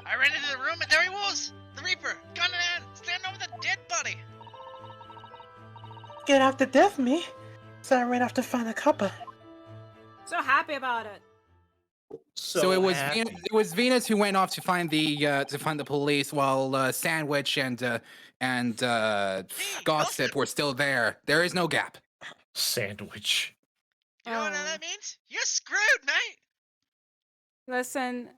I ran into the room and there he was. The Reaper, gun in hand, standing over the dead body. Get out the death me. So I ran off to find a copper. So happy about it. So it was happy. Venus, it was Venus who went off to find the police, while Sandwich and Gossip were still there. There is no gap. Sandwich. You know what that means? You're screwed, mate. Listen,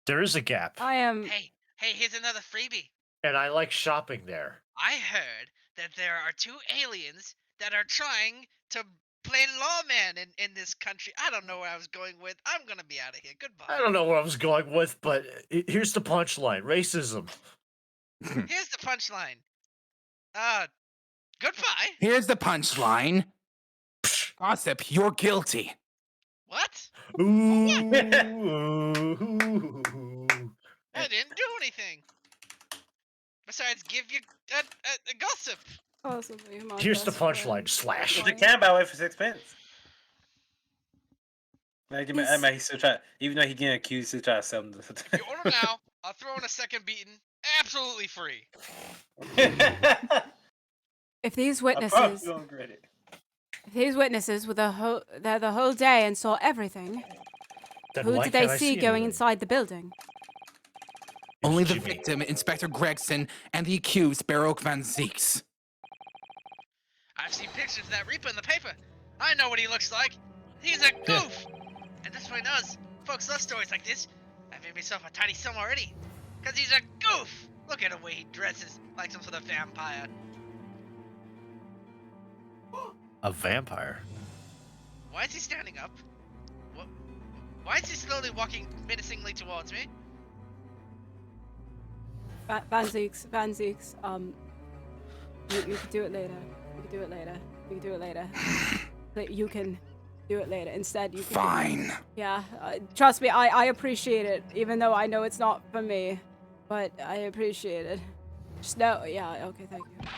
There is a gap, I am. Hey, here's another freebie. and I like shopping there. I heard that there are 2 aliens that are trying to play lawman in this country. I don't know where I was going with. I'm gonna be out of here. Goodbye. I don't know where I was going with, but here's the punchline: racism. Here's the punchline. Goodbye. Here's the punchline. Gossip, you're guilty. What? Ooh. I didn't do anything. Besides, give you a gossip. Possibly my Here's the best friend. punchline: slash. You can buy it for 6 pence. Like, he's still trying, even though he getting accused, he's still trying to sell them. You order now. I'll throw in a second beating. Absolutely free. If these I'm witnesses, going credit. if these witnesses were there the whole day and saw everything, Then who why did they can't I see going anything? inside the building? Only the Jimmy. victim, Inspector Gregson, and the accused, Baroque Van Zeeks. I've seen pictures of that Reaper in the paper. I know what he looks like. He's a goof. And that's what he does. Folks love stories like this. I've made myself a tiny sum already. Because he's a goof. Look at the way he dresses like some sort of vampire. A vampire. Why is he standing up? What? Why is he slowly walking menacingly towards me? Van Zeeks, you can do it later. You can do it later. You can do it later. You can do it later. Instead, you can. Fine. Yeah, trust me, I appreciate it, even though I know it's not for me, but I appreciate it. Just know, yeah, okay, thank you.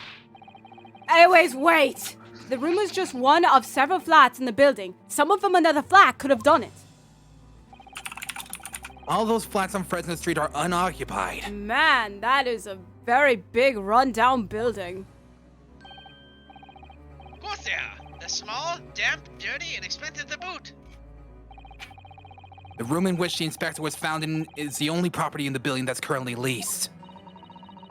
Anyways, wait! The room is just one of several flats in the building. Some of them another flat could have done it. All those flats on Fresno Street are unoccupied. Man, that is a very big rundown building. Of course they are. They're small, damp, dirty, and expensive to boot. The room in which the inspector was found in is the only property in the building that's currently leased.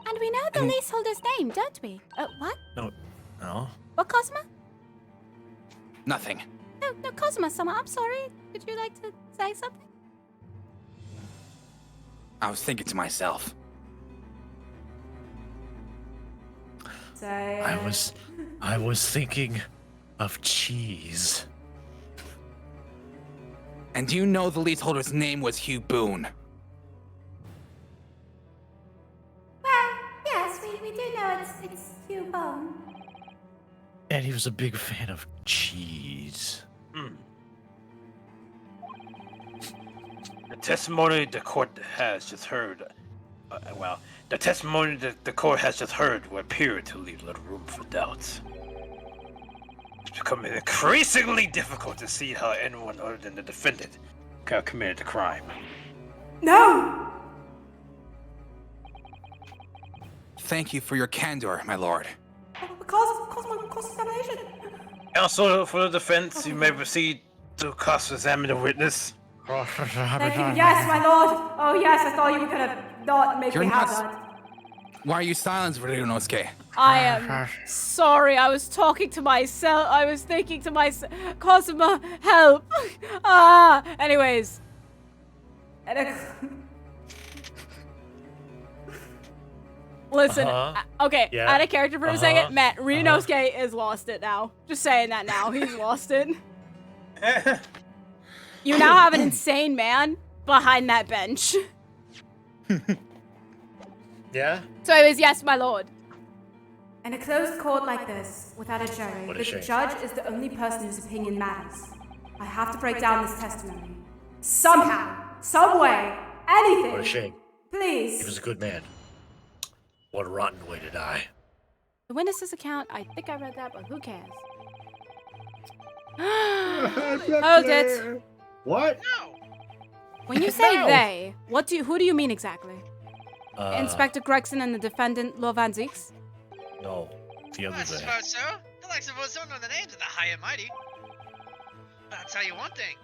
And we know the leaseholder's name, don't we? What? No. What, Cosmo? Nothing. No, Cosmo, Summer, I'm sorry. Would you like to say something? I was thinking to myself. Say I was thinking of cheese. And do you know the leaseholder's name was Hugh Boone? Well, yes, we do know it's Hugh Bone. And he was a big fan of cheese. The testimony the court has just heard, the testimony that the court has just heard will appear to leave little room for doubts. It's becoming increasingly difficult to see how anyone other than the defendant could have committed the crime. no. Thank you for your candor, my lord. Cross-examination. Counsel for the defense, you may proceed to cross-examine the witness. Thank you. Yes, my lord. Oh, yes, I thought you were gonna not make You're me have not- that. Why are you silent, Ryunosuke? I am sorry. I was talking to myself. I was thinking to myself, Cosmo, help. Anyways. Listen, okay, Yeah. out of character for a second, Matt, Ryunosuke is lost it now. Just saying that now. He's lost it. You now have an insane man behind that bench. Yeah? So it was yes, my lord. In a closed court like this, without a jury, What a the shame. judge is the only person whose opinion matters. I have to break down this testimony. Somehow, some way, anything. What a shame. Please. He was a good man. What a rotten way to die. The witness's account, I think I read that, but who cares? Hold it. What? No. When you say No. they, who do you mean exactly? Uh, Inspector Gregson and the defendant, Lo Van Zieks? No. The Well, I other day. suppose so. The likes of us don't know the names of the high and mighty. But I'll tell you one thing.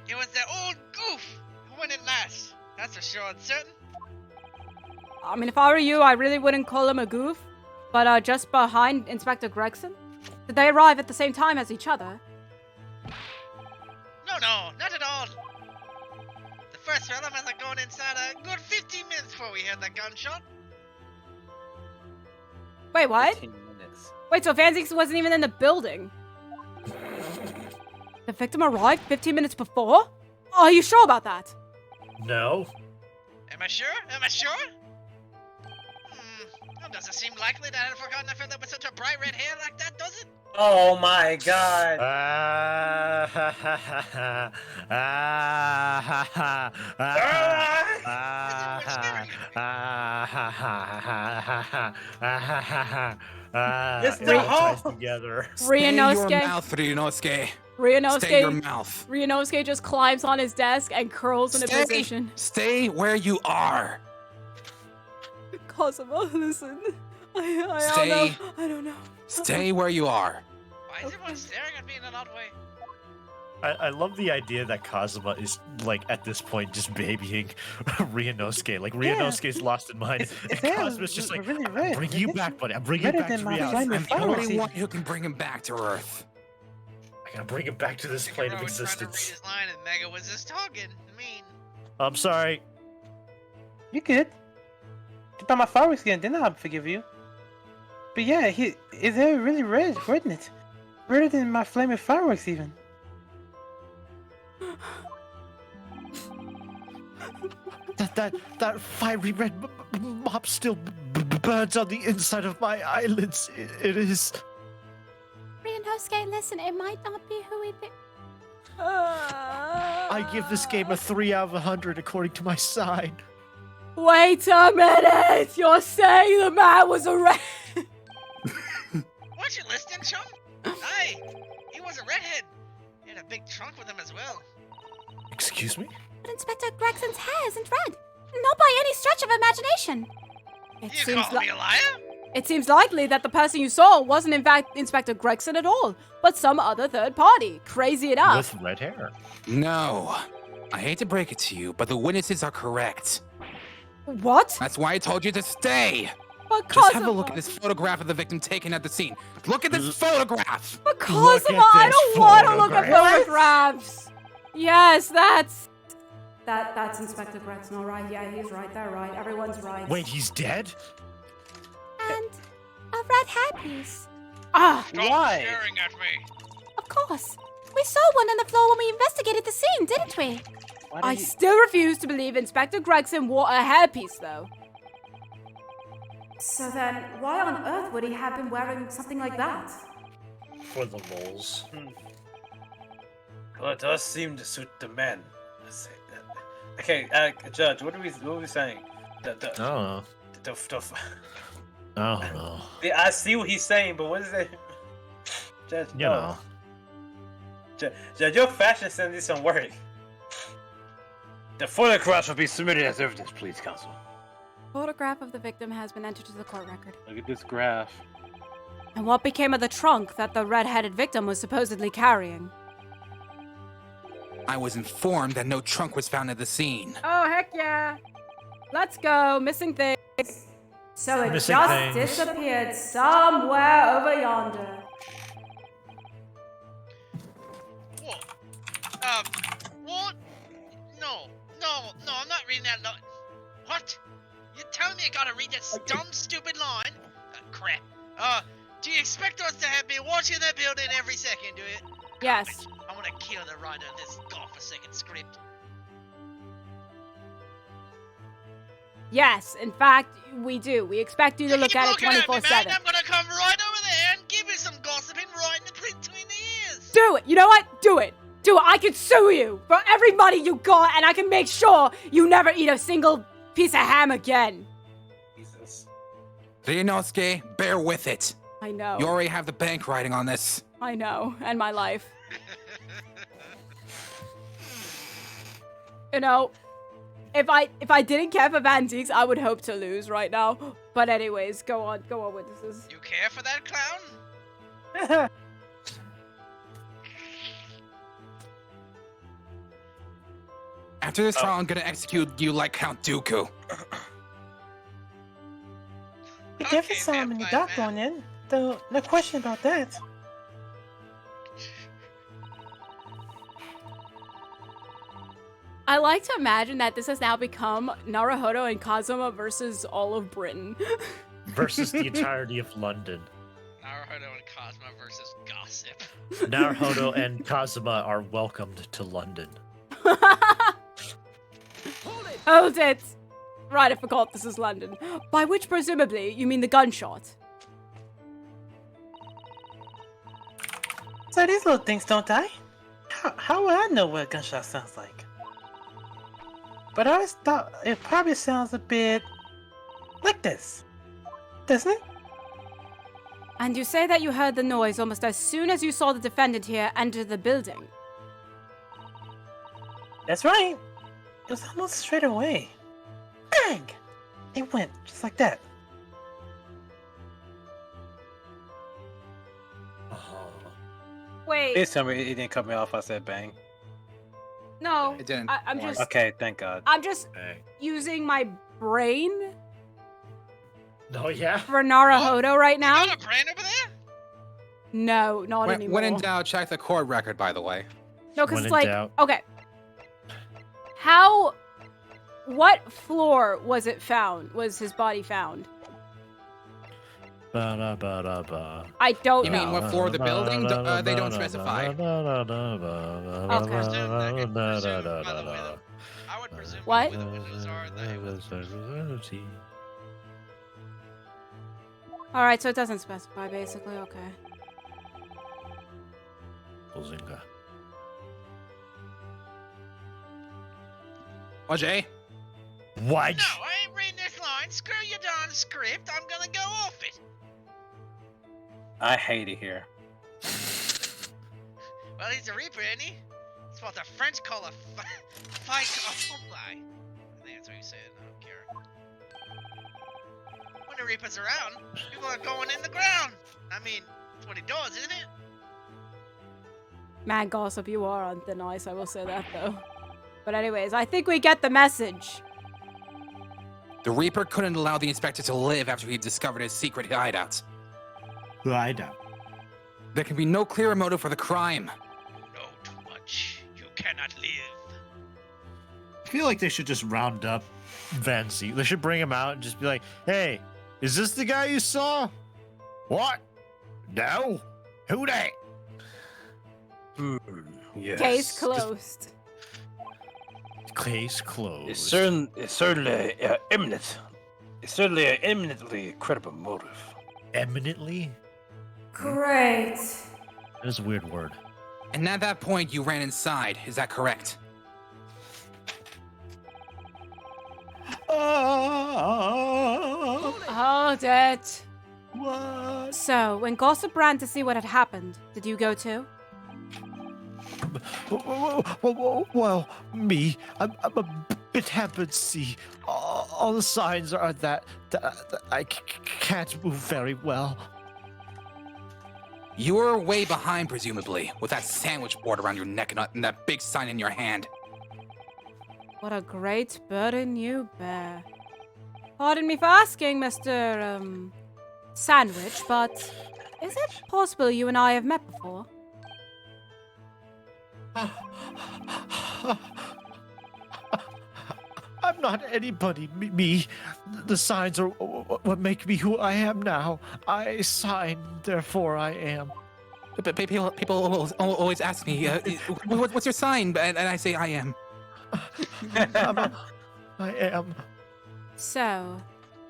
It was the old goof who won it last. That's for sure and certain. I mean, if I were you, I really wouldn't call him a goof. But just behind Inspector Gregson? Did they arrive at the same time as each other? No, not at all. The first fella must have gone inside a good 15 minutes before we heard that gunshot. Wait, what? 15 minutes. Wait, so Van Zieks wasn't even in the building? The victim arrived 15 minutes before? Are you sure about that? No. Am I sure? That doesn't seem likely that I had forgotten a fella with such a bright red hair like that, does it? Oh my god. It's the whole- together. Stay your Ryunosuke. mouth, Ryunosuke. Stay your mouth. Ryunosuke just climbs on his desk and curls in a position. Stay where you are. Cosmo, listen. I Stay. don't know. I don't know. Stay where you are. Why is everyone staring at me in an odd way? I love the idea that Kazuma is, like, at this point, just babying Ryunosuke. Like, Ryunosuke's lost in mind. And Kazuma's just like, really I'm red. bringing you back, buddy. I'm bringing you back to reality. I'm the only one who can bring him back to Earth. I gotta bring him back to this plane of Picaro was trying to read existence. his line and Mega was just talking. I mean, I'm sorry. You good? You buy my fireworks again, then I'll forgive you. But yeah, is there really red, isn't it? Redder than my flaming fireworks even. That fiery red mop still burns on the inside of my eyelids. It is. Ryunosuke, listen, it might not be who we think. I give this game a 3 out of 100 according to my sign. Wait a minute! You're saying the man was a red? weren't you listening, chum? Aye, he was a redhead. He had a big trunk with him as well. Excuse me? But Inspector Gregson's hair isn't red. Not by any stretch of imagination. It You seems call me a liar? It seems likely that the person you saw wasn't in fact Inspector Gregson at all, but some other third party. Crazy enough. With red hair. No. I hate to break it to you, but the witnesses are correct. What? That's why I told you to stay. But Just have a Cosimo, look at this photograph of the victim taken at the scene. Look at this photograph. but Look Cosimo, at I this don't want to look at photograph. photographs. Yes, that's Inspector Gregson, all right. Yeah, he's right. They're right. Everyone's right. Wait, he's dead? And a red hairpiece. Ah, Stop Why? staring at me. Of course. We saw one on the floor when we investigated the scene, didn't we? Why do I you- still refuse to believe Inspector Gregson wore a hairpiece, though. So then, why on earth would he have been wearing something like that? For the moles. Well, it does seem to suit the men. Let's say that. Okay, Judge, what are we saying? I don't know. I don't know. Yeah, I see what he's saying, but what is it? Judge, You know. Judge, your fashion sense needs some work. The photographs will be submitted as evidence, please, counsel. Photograph of the victim has been entered to the court record. Look at this graph. And what became of the trunk that the red-headed victim was supposedly carrying? I was informed that no trunk was found at the scene. Oh, heck yeah. Let's go. Missing things. So it Missing just things. disappeared somewhere over yonder. What? What? No, I'm not reading that line. What? You're telling me I gotta read that dumb, stupid line? Crap. Do you expect us to have been watching that building every second, do you? Yes. I wanna kill the writer of this godforsaken script. Yes, in fact, we do. We expect you to look Keep at it looking at me, 24/7. man. I'm gonna come right over there and give you some gossiping right in between the ears. Do it. You know what? Do it. Do it. I can sue you for every money you got, and I can make sure you never eat a single piece of ham again. Jesus. Ryunosuke, bear with it. I know. You already have the bank writing on this. I know. And my life. You know, if I didn't care for Van Deeks, I would hope to lose right now. But anyways, go on, witnesses. You care for that clown? After this trial, I'm gonna execute you like Count Dooku. We definitely saw him in the dock man. going in. Though, no question about that. I like to imagine that this has now become Naruhodo and Kazuma versus all of Britain. Versus the entirety of London. Naruhodo and Cosmo versus gossip. Naruhodo and Kazuma are welcomed to London. Hold it! Right, I forgot this is London. By which, presumably, you mean the gunshot. So these little things don't die? How would I know what a gunshot sounds like? But I always thought it probably sounds a bit like this. Doesn't it? And you say that you heard the noise almost as soon as you saw the defendant here enter the building. That's right. It was almost straight away. Bang! It went just like that. Wait, Please tell me it didn't cut me off. I said bang. no. It didn't. I'm just Okay, thank God. I'm just Hey. using my brain Oh, yeah? for Naruhodo right now. You got a brain over there? No, not anymore. When in doubt, check the court record, by the way. No, because When it's in like, doubt. okay. What floor was it found? Was his body found? Ba-da-ba-da-ba. I don't You know. mean what floor of the building? They don't specify. I would presume that if presume, by the way, though, I would presume What? who the witnesses are that it was. All right, so it doesn't specify, basically. Okay. Bazinga. Oh, Jay? What? No, I ain't reading this line. Screw your darn script. I'm gonna go off it. I hate it here. Well, he's a reaper, ain't he? It's what the French call a fight a fly. I think that's what you said. I don't care. When the Reaper's around, people are going in the ground. I mean, that's what he does, isn't it? Man, Gossip, you are on thin ice, I will say that, though. But anyways, I think we get the message. The Reaper couldn't allow the inspector to live after he discovered his secret hideout. Hideout. There can be no clearer motive for the crime. No, too much. You cannot live. I feel like they should just round up Van Zeke. They should bring him out and just be like, hey, is this the guy you saw? What? No? Who that? Yes. Case closed. Case closed. It's certainly eminent. It's certainly an eminently credible motive. Eminently? Great. That is a weird word. And at that point, you ran inside. Is that correct? Hold it. What? So, when Gossip ran to see what had happened, did you go too? Well, me, I'm a bit hampered. See, all the signs are that I can't move very well. You were way behind, presumably, with that sandwich board around your neck and that big sign in your hand. What a great burden you bear. Pardon me for asking, Mr. Sandwich, but is it possible you and I have met before? I'm not anybody. Me. The signs are what make me who I am now. I sign, therefore I am. But people always ask me, what's your sign? And I say, I am. I am. So,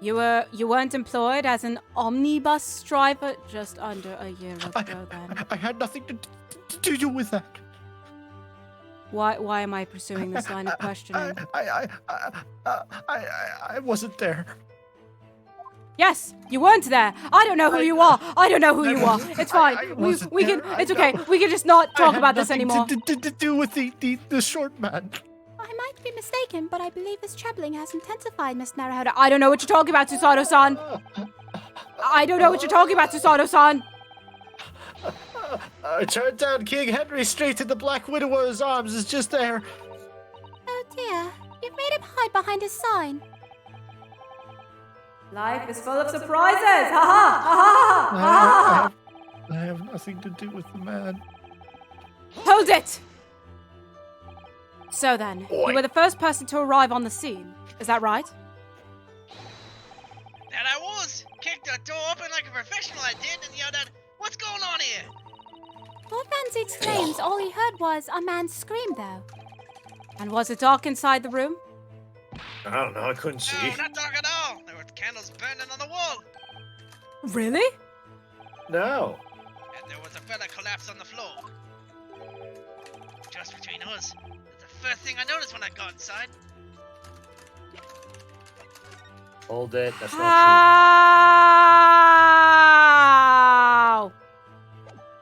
you weren't employed as an omnibus driver just under a year ago, then? I had nothing to do with that. Why am I pursuing this line of questioning? I wasn't there. Yes, you weren't there. I don't know who you are. I don't know who you are. It's fine. We can. It's okay. We can just not talk about this anymore. To do with the short man. I might be mistaken, but I believe this troubling has intensified, Miss Naruhodo. I don't know what you're talking about, Susato-san. I don't know what you're talking about, Susato-san. I turned down King Henry straight in the Black Widower's arms. Is just there. Oh dear, you've made him hide behind his sign. Life is full of surprises. Ha ha ha ha ha. I have nothing to do with the man. Hold it! So then, you were the first person to arrive on the scene. Is that right? That I was. Kicked the door open like a professional I did and yelled out, "What's going on here?" Lord Van Zeke's claims all he heard was a man scream, though. And was it dark inside the room? I don't know. I couldn't see. No, not dark at all. There were candles burning on the wall. Really? No. And there was a fella collapsed on the floor. Just between us. That's the first thing I noticed when I got inside. Hold it. That's not How? true.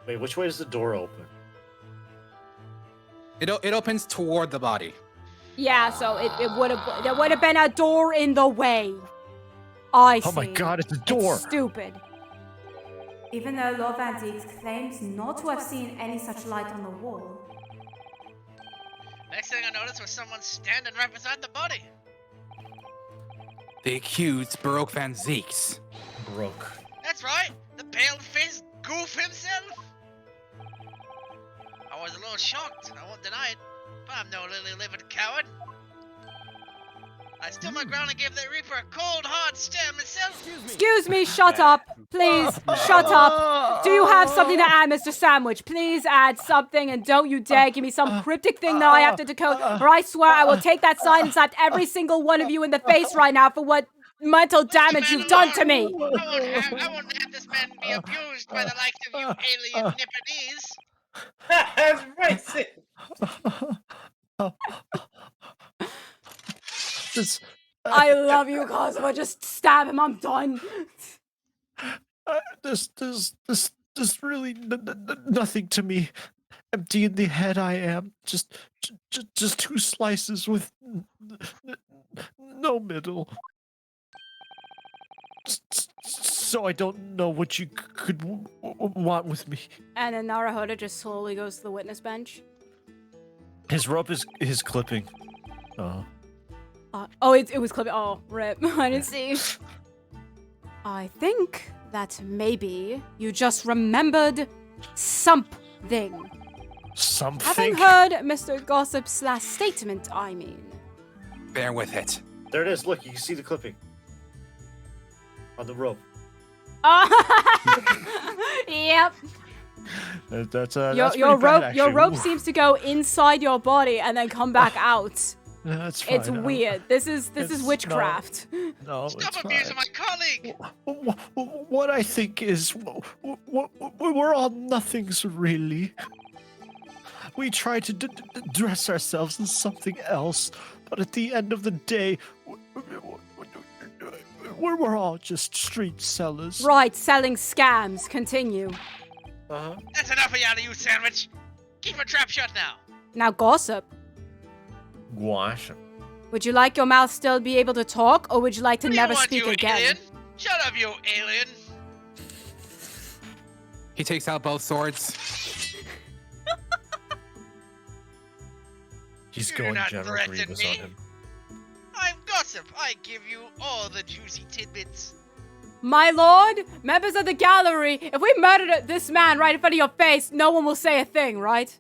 Wait, which way does the door open? It opens toward the body. Yeah, so there would have been a door in the way. I see. Oh my god, it's a door. It's stupid. Even though Lord Van Zeke claims not to have seen any such light on the wall. Next thing I noticed was someone standing right beside the body. The accused Baroque Van Zeeks. Broke. That's right, the pale-faced goof himself. I was a little shocked, I won't deny it, but I'm no lily-livered coward. I stood my ground and gave the Reaper a cold, hard stare myself. Excuse me, shut up. Please, shut up. Do you have something to add, Mr. Sandwich? Please add something, and don't you dare give me some cryptic thing that I have to decode, or I swear I will take that sign and slap every single one of you in the face right now for what mental damage you've done to me. I won't have this man be abused by the likes of you alien Nipponese. That's racist. I love you, Cosmo. Just stab him. I'm done. There's really nothing to me. empty in the head I am. Just 2 slices with no middle. So I don't know what you could want with me. And then Naruhodo just slowly goes to the witness bench. His rope is clipping. It was clipping. Oh, rip. I didn't see. I think that maybe you just remembered something. Something? Having heard Mr. Gossip's last statement, I mean. Bear with it. There it is. Look, you can see the clipping on the rope. Yep. That's your rope. bad, Your rope Oof. seems to go inside your body and then come back out. That's fine. It's weird. This is witchcraft. No, Stop it's abusing fine. my colleague! What I think is, we're all nothings really. We try to dress ourselves in something else, but at the end of the day, we're all just street sellers. Right, selling scams. Continue. That's enough of you, sandwich! Keep your trap shut now! Now, Gossip. Gouache. Would you like your mouth still be able to talk, or would you like to What do you never want, speak you again? Alien? Shut up, you alien! He takes out both swords. He's Do going not General threaten Grievous me. on him. I'm Gossip. I give you all the juicy tidbits. My lord, members of the gallery, if we murdered this man right in front of your face, no one will say a thing, right?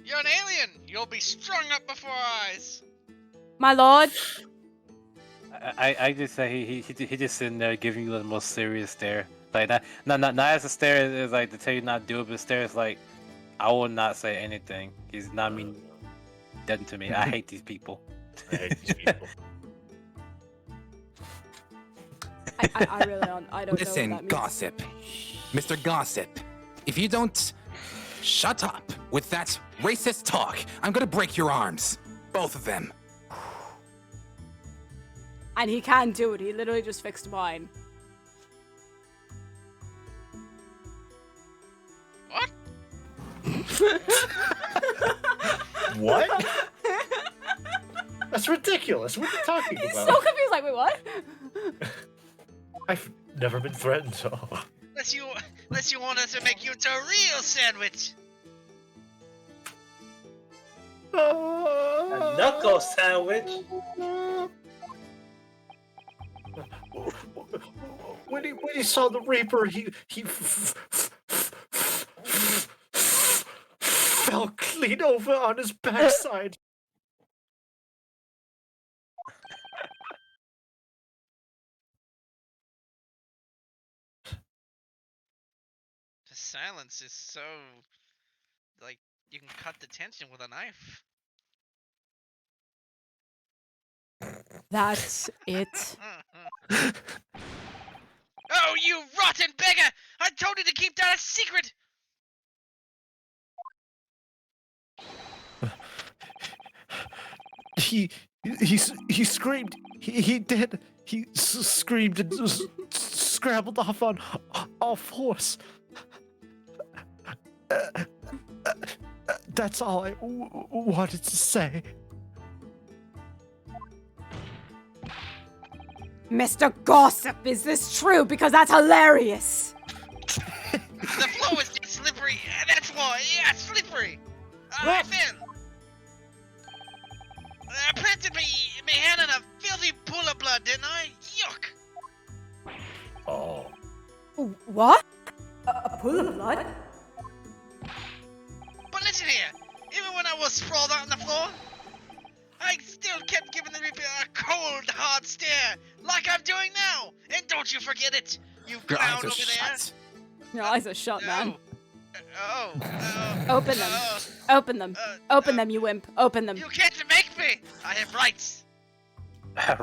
You're an alien. You'll be strung up before our eyes. My lord? I just say he just sitting there giving you the most serious stare. Like not as a stare is like to tell you not to do it, but stare is like I will not say anything. He's not mean nothing to me. I hate these people. I hate these people. I really don't. I don't Listen, know what that means. Gossip. Mr. Gossip, if you don't shut up with that racist talk, I'm gonna break your arms. Both of them. And he can do it. He literally just fixed mine. What? What? That's ridiculous. What are you talking He's about? so confused. Like, wait, what? I've never been threatened, so. Unless you want us to make you into a real sandwich. A knuckle sandwich. When he saw the Reaper, he fell clean over on his backside. The silence is so like you can cut the tension with a knife. That's it. Oh, you rotten beggar! I told you to keep that a secret! He screamed. He did. He screamed and scrambled off on all fours. That's all I wanted to say. Mr. Gossip, is this true? Because that's hilarious. The floor is getting slippery. That's why. Yeah, slippery. I fell. I planted my hand in a filthy pool of blood, didn't I? Yuck. Oh. What? A pool of blood? But listen here. Even when I was sprawled out on the floor, I still kept giving the Reaper a cold, hard stare, like I'm doing now. And don't you forget it, you Your clown eyes are over there. shut. Your eyes are shut, man. Open them. Open them. Open them, you wimp. Open them. You can't make me. I have rights.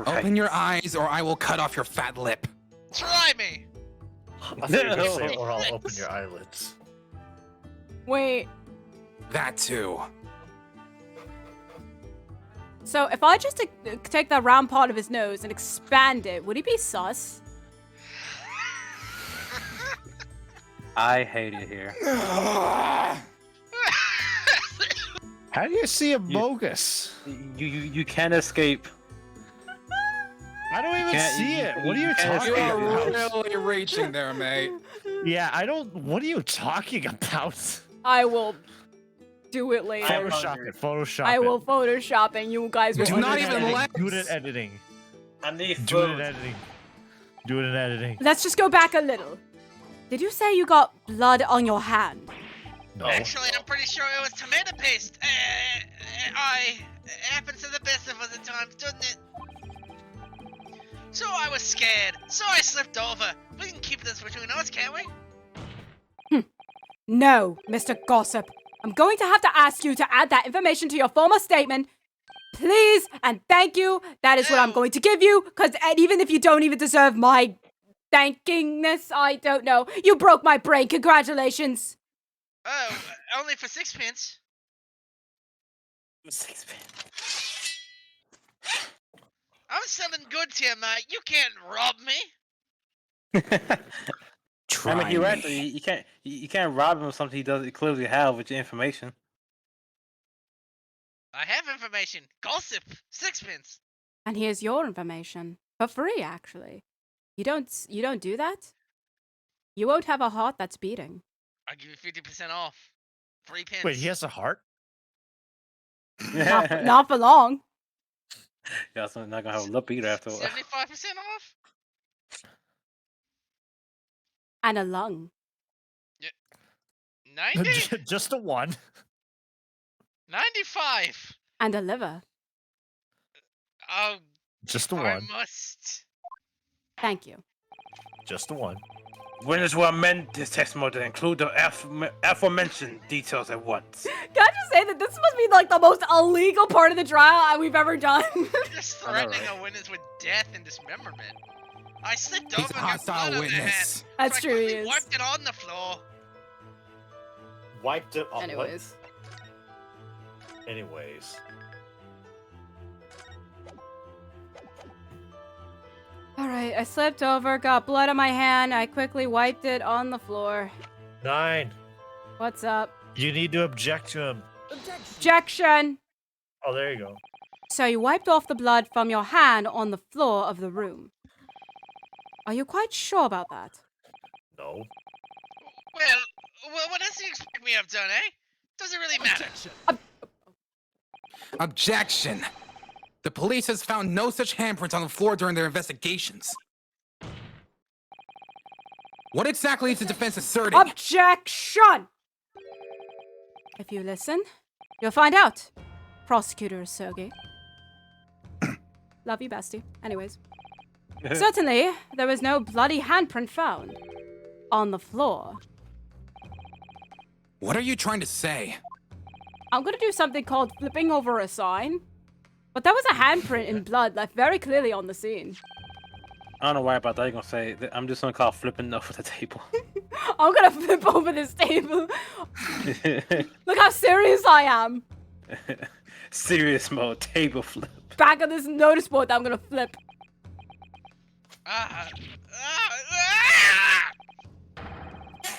Open your eyes or I will cut off your fat lip. Try me. I thought you were gonna say, or I'll open your eyelids. Wait. That too. So if I just take that round part of his nose and expand it, would he be sus? I hate it here. How do you see a bogus? You can't escape. I don't even can't- see you- it. What are you you can't talking You escape are about? really reaching there, mate. Yeah, I don't. What are you talking about? I will do it later. I'm Photoshop hungry. it. Photoshop I it. will Photoshop and you guys will Do not understand. even let- Do it in editing. I need Do it in food. editing. Do it in editing. Let's just go back a little. Did you say you got blood on your hand? No. Actually, I'm pretty sure it was tomato paste. It happens to the best of us at times, doesn't it? So I was scared, so I slipped over. We can keep this between us, can't we? No, Mr. Gossip. I'm going to have to ask you to add that information to your formal statement. Please and thank you. That is what I'm going to give you. Because even if you don't even deserve my thankingness, I don't know. You broke my brain. Congratulations. Oh, only for 6 pence. I'm selling goods here, mate. You can't rob me. I mean, you're right. You can't rob him of something he doesn't clearly have with your information. I have information. Gossip. 6 pence. And here's your information. For free, actually. You don't do that? You won't have a heart that's beating. I'll give you 50% off. 3 pence. Wait, he has a heart? Not for long. Yeah, so not gonna have a lip beater after. 75% off? And a lung. 90? Just a one. 95. And a liver. Oh, Just a I one. must. Thank you. Just a one. Winners will amend this text mode to include the aforementioned details at once. Can I just say that this must be like the most illegal part of the trial we've ever done? Just threatening our winners with death and dismemberment. I slipped He's over a and got blood hostile on their hand. witness. That's so true, I he quickly is. wiped it on the floor. Wiped it off. Anyways. Anyways. Alright, I slipped over, got blood on my hand, I quickly wiped it on the floor. 9. What's up? You need to object to him. Objection! Oh, there you go. So you wiped off the blood from your hand on the floor of the room. Are you quite sure about that? No. Well, what else do you expect me to have done, eh? Does it really matter? Objection! The police has found no such handprints on the floor during their investigations. What exactly is the defense asserting? Objection! If you listen, you'll find out. Prosecutor Sergey. Love you, bestie. Anyways. Certainly, there was no bloody handprint found on the floor. What are you trying to say? I'm gonna do something called flipping over a sign. But there was a handprint in blood left very clearly on the scene. I don't know why about that. You're gonna say that I'm just gonna call flipping over the table. I'm gonna flip over this table. Look how serious I am. Serious mode, table flip. Back on this notice board that I'm gonna flip.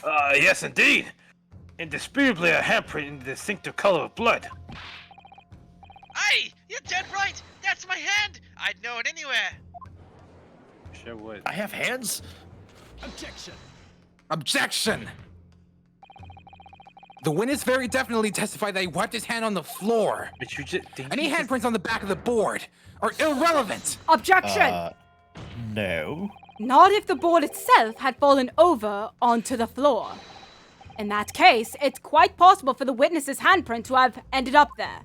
Yes, indeed. Indisputably a handprint in the distinctive color of blood. Hey, you're dead right. That's my hand. I'd know it anywhere. Sure would. I have hands? Objection! The witness very definitely testified that he wiped his hand on the floor. But you just Any handprints on the back of the board are irrelevant. Objection! No. Not if the board itself had fallen over onto the floor. In that case, it's quite possible for the witness's handprint to have ended up there.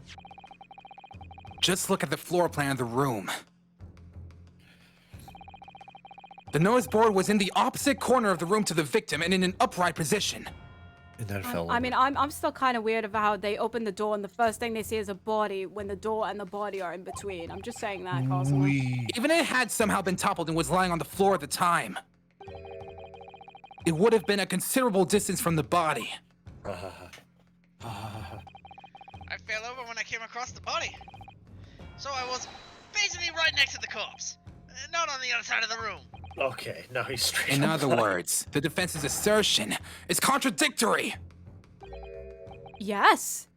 Just look at the floor plan of the room. The notice board was in the opposite corner of the room to the victim and in an upright position. And then it fell I over. mean, I'm still kind of weird about how they open the door and the first thing they see is a body when the door and the body are in between. I'm just saying that, Cosmo. Even if it had somehow been toppled and was lying on the floor at the time, it would have been a considerable distance from the body. I fell over when I came across the body. So I was basically right next to the corpse. Not on the other side of the room. Okay, now he's straight In up other lying. words, the defense's assertion is contradictory. Yes,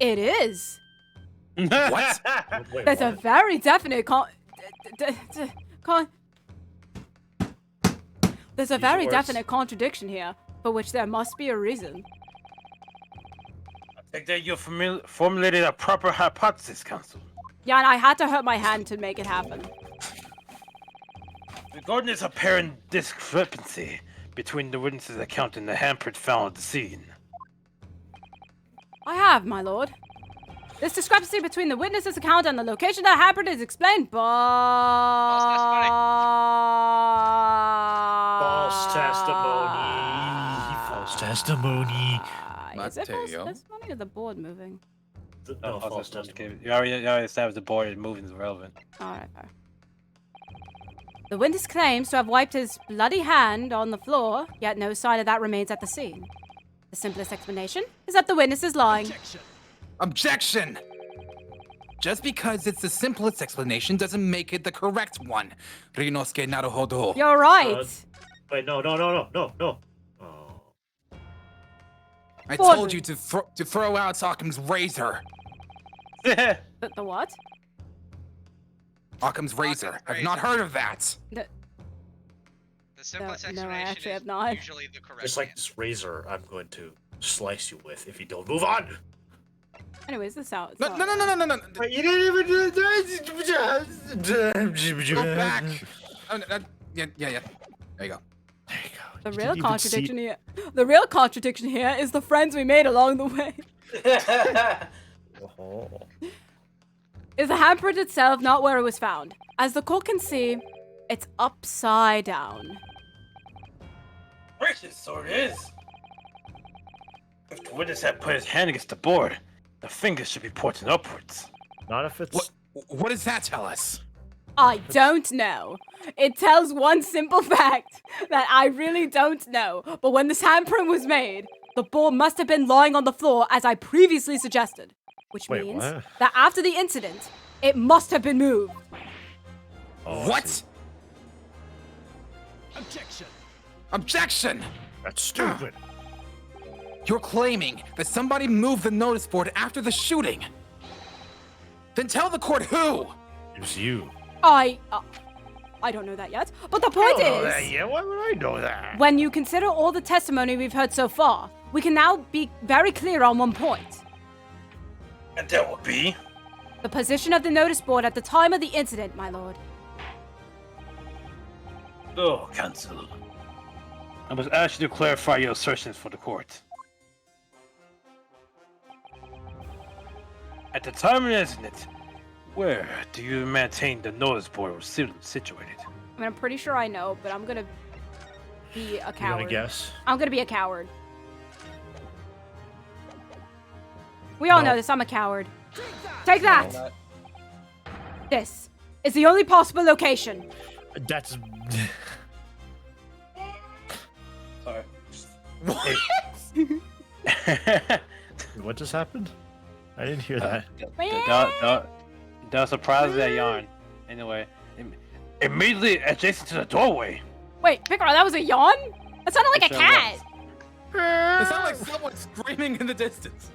it is. What? Wait, There's a what? very definite There's a Use very words. definite contradiction here, for which there must be a reason. I think that you formulated a proper hypothesis, Council. Yeah, and I had to hurt my hand to make it happen. Regarding this apparent discrepancy between the witness's account and the handprint found at the scene. I have, my lord. This discrepancy between the witness's account and the location that happened is explained by... False testimony. False testimony. Is it false Mateo. testimony or the board moving? No, false testimony. You already established the board and moving is relevant. Alright, fair. The witness claims to have wiped his bloody hand on the floor, yet no sign of that remains at the scene. The simplest explanation is that the witness is lying. Objection! Just because it's the simplest explanation doesn't make it the correct one. Ryunosuke Naruhodo. You're right. Wait, no. Oh. I Board told you to throw out Occam's razor. The what? Occam's razor. I've not heard of that. The simplest No, I explanation actually is have not. usually the correct Just like answer. this razor, I'm going to slice you with if you don't move on. Anyways, this out. No. You didn't even do Go back. Oh, no, yeah. There you go. There you go. The You real didn't even see- contradiction here. The real contradiction here is the friends we made along the way. Oh. Is the handprint itself not where it was found? As the court can see, it's upside down. Gracious, so it is. If the witness had put his hand against the board, the fingers should be pointing upwards. Not if it's. What does that tell us? I don't know. It tells one simple fact that I really don't know. But when this handprint was made, the board must have been lying on the floor as I previously suggested. Which Wait, means what? that after the incident, it must have been moved. Oh, I What? see. Objection! That's stupid. You're claiming that somebody moved the notice board after the shooting. Then tell the court who. It was you. I don't know that yet. But the point is, Yeah, why would I know that? when you consider all the testimony we've heard so far, we can now be very clear on one point. And that would be? The position of the notice board at the time of the incident, my lord. Oh, Council. I must ask you to clarify your assertions for the court. At the time of the incident, where do you maintain the notice board was situated? I mean, I'm pretty sure I know, but I'm gonna be a You coward. gonna guess? I'm gonna be a coward. We all No. know this. I'm a coward. Take that! This is the only possible location. That's. Sorry. What just happened? I didn't hear that. Don't surprise that yarn. Anyway, Immediately adjacent to the doorway. Wait, Picaro, that was a yawn? That sounded like a It sure cat. It sounded like someone screaming in the distance.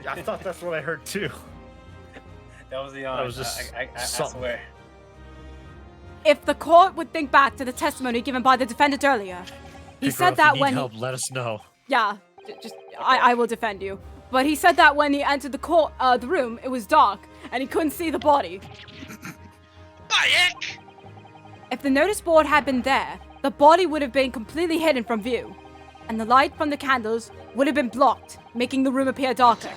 I thought that's what I heard too. that was the yarn. That was just I something. swear. If the court would think back to the testimony given by the defendant earlier, he Picaro, said if that you need when help, let us know. yeah, I will defend you. But he said that when he entered the room, it was dark and he couldn't see the body. Bayek! If the notice board had been there, the body would have been completely hidden from view, and the light from the candles would have been blocked, making the room appear darker.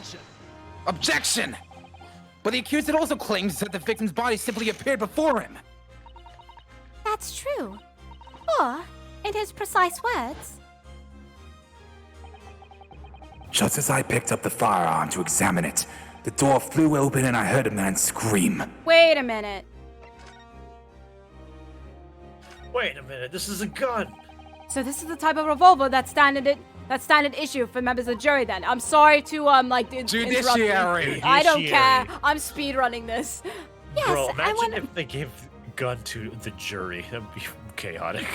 Objection! But the accused also claims that the victim's body simply appeared before him. That's true. Or, in his precise words, Just as I picked up the firearm to examine it, the door flew open and I heard a man scream. Wait a minute. Wait a minute, this is a gun. So this is the type of revolver that's standard issue for members of the jury. Then I'm sorry to interrupt you. Judiciary. I don't care. Judiciary. I'm speed running this. yes, Bro, I imagine want if they gave the gun to the jury. That'd be chaotic.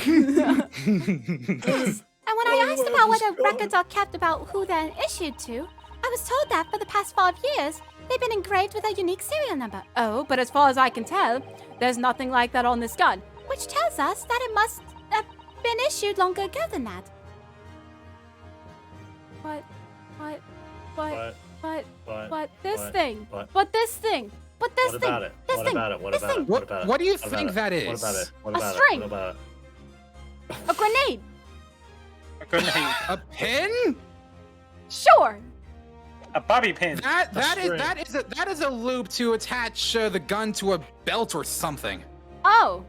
And when I asked about whether records are kept about who they're issued to, I was told that for the past 5 years, They've been engraved with a unique serial number. Oh, but as far as I can tell, there's nothing like that on this gun. Which tells us that it must have been issued longer ago than that. But this What? thing. What? But this thing. But this What thing. about it? This What thing. about it? What this about thing. it? What about it? What do you What about think it? that is? What about it? What A about string. it? What about it? A grenade. A grenade. A pin? Sure. A bobby pin. That is a loop to attach the gun to a belt or something. Oh.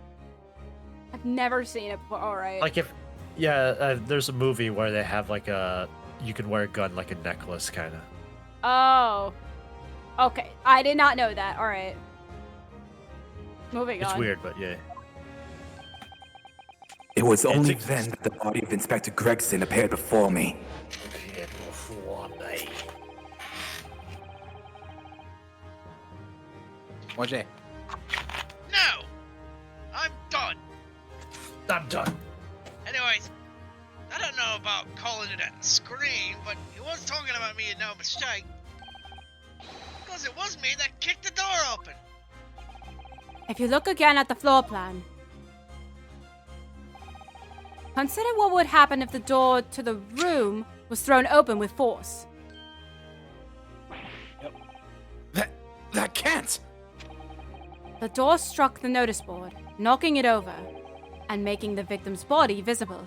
I've never seen it before. All right. Like there's a movie where they have like you can wear a gun like a necklace, kind of. Oh. Okay. I did not know that. All right. Moving on. It's weird, but yeah. It was only then that the body of Inspector Gregson appeared before me. What, Jay? No! I'm done. I'm done. Anyways, I don't know about calling it a scream, but he was talking about me and no mistake. Because it was me that kicked the door open. If you look again at the floor plan, consider what would happen if the door to the room was thrown open with force. That can't! The door struck the notice board, knocking it over and making the victim's body visible.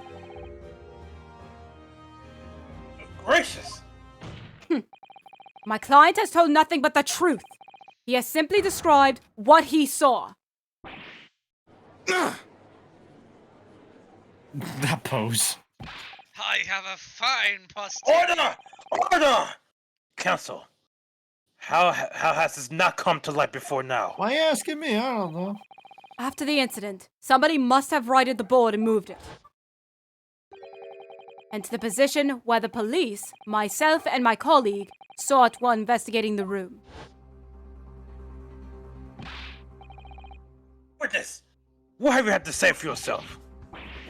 Gracious! My client has told nothing but the truth. He has simply described what he saw. That pose. I have a fine posterity. Order! Counsel, how has this not come to light before now? Why are you asking me? I don't know. After the incident, somebody must have righted the board and moved it. And to the position where the police, myself and my colleague, saw it while investigating the room. Witness, what have you had to say for yourself?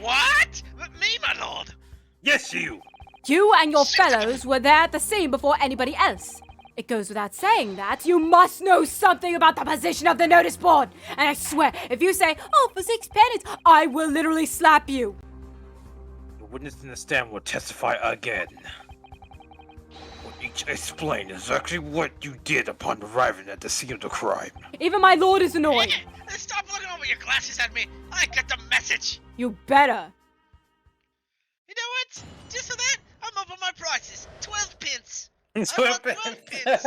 What? Me, my lord? Yes, you. You and your fellows were there at the scene before anybody else. It goes without saying that you must know something about the position of the notice board. And I swear, if you say, oh, for 6 pennies, I will literally slap you. The witness in the stand will testify again. What each explain exactly what you did upon arriving at the scene of the crime. Even my lord is annoyed. Stop looking over your glasses at me. I got the message. You better. You know what? Just for that, I'm up on my prices. 12 pence. 12 I want 12 pence.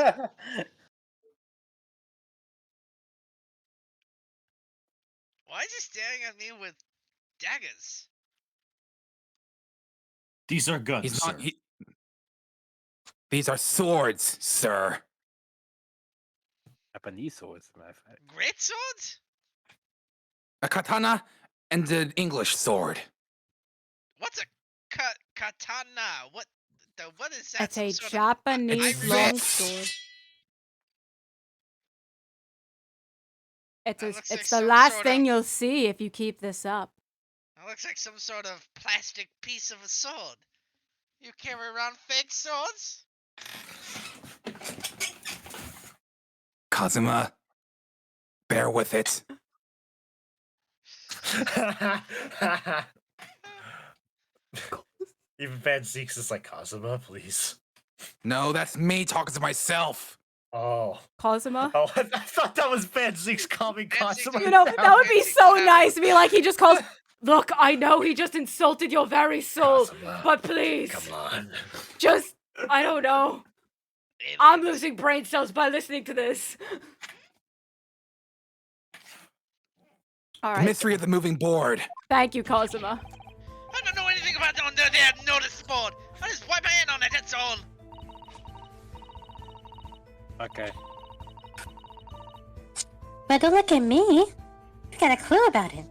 Why is he staring at me with daggers? These are guns. He's not. Sir. These are swords, sir. Japanese swords, as a matter of fact. Great swords? A katana and an English sword. What's a katana? What is that? It's a Some sort of- Japanese I long read- sword. It's That looks like the some last sort thing of- you'll see if you keep this up. That looks like some sort of plastic piece of a sword. You carry around fake swords? Kazuma, bear with it. Even Van Zeeks is like, Kazuma, please. No, that's me talking to myself. Oh. Kazuma? Oh, I thought that was Van Zeeks calming Van Zeeks- Kazuma. You know, that would be so nice to be like, he just calls. Look, I know he just insulted your very soul, Kazuma, but please, come on. just, I don't know. I'm losing brain cells by listening to this. All The right. mystery of the moving board. Thank you, Kazuma. I don't know anything about on their notice board. I just wipe my hand on it, that's all. Okay. But don't look at me. I got a clue about it.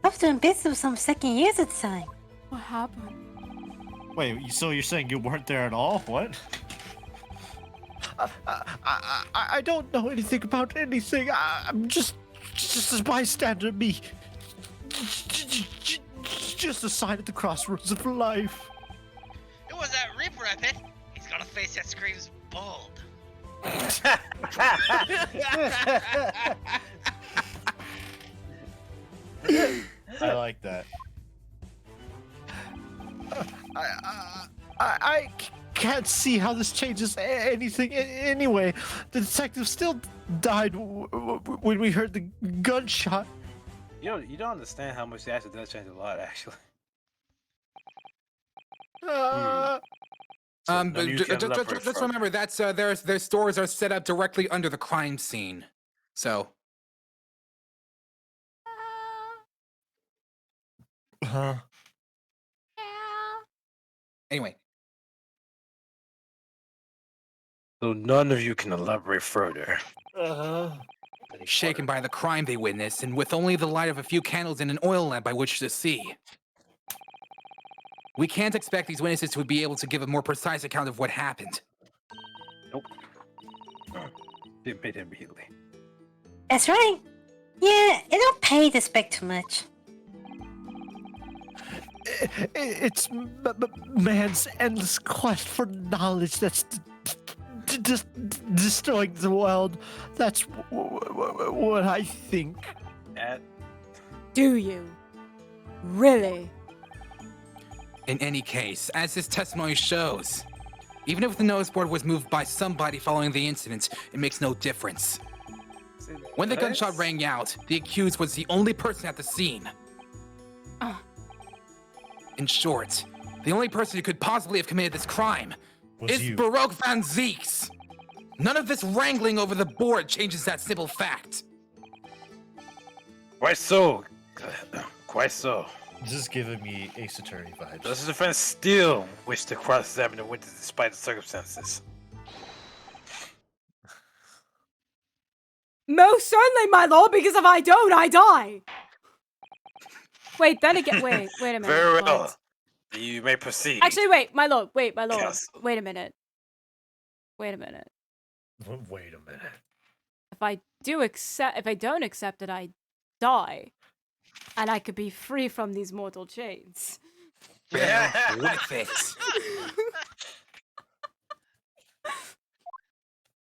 I was doing business with some second years at the time. What happened? Wait, so you're saying you weren't there at all? What? I don't know anything about anything. I'm just a bystander, me. Just a sign at the crossroads of life. It was that Reaper, I bet. He's got a face that screams bold. I like that. I can't see how this changes anything anyway. The detective still died when we heard the gunshot. You don't understand how much the acid does change a lot, actually. But just remember that's their stores are set up directly under the crime scene, so. Huh? Anyway. So none of you can elaborate further. Shaken by the crime they witnessed, and with only the light of a few candles and an oil lamp by which to see. We can't expect these witnesses to be able to give a more precise account of what happened. Nope. It made it immediately. That's right. Yeah, it don't pay to expect too much. It's man's endless quest for knowledge that's just destroying the world. That's what I think. Do you? Really? In any case, as this testimony shows, even if the notice board was moved by somebody following the incident, it makes no difference. When the gunshot rang out, the accused was the only person at the scene. In short, the only person who could possibly have committed this crime is Baroque Van Zeeks. None of this wrangling over the board changes that simple fact. Quite so. Quite so. This is giving me Ace Attorney vibes. Does the defense still wish to cross-examine the witness despite the circumstances? Most certainly, my lord, because if I don't, I die. Wait, then again, wait a minute. Very well. What? You may proceed. Actually, wait, my lord. Yes. Wait a minute. Wait a minute. If I don't accept it, I die. And I could be free from these mortal chains. Yeah, with it.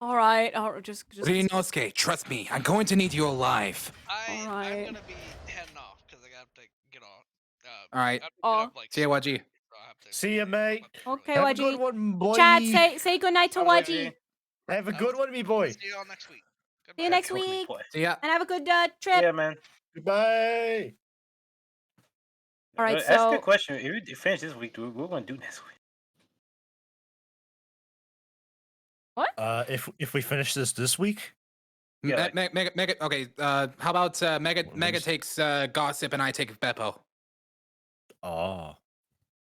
All right, just. Ryunosuke, trust me, I'm going to need you alive. I'm gonna be heading off because I got to get off. All right. See ya, YG. See ya, mate. Okay, Have YG. a good one, boy. Chad, say goodnight to YG. Have a good one, me boy. See you all next week. See you next week. See ya. And have a good trip. Yeah, man. Goodbye. All right, Ask a good question. If you finish this week, what are we gonna do next week? What? If we finish this week. Yeah, Mega. Okay. How about Mega takes gossip and I take Beppo. Oh.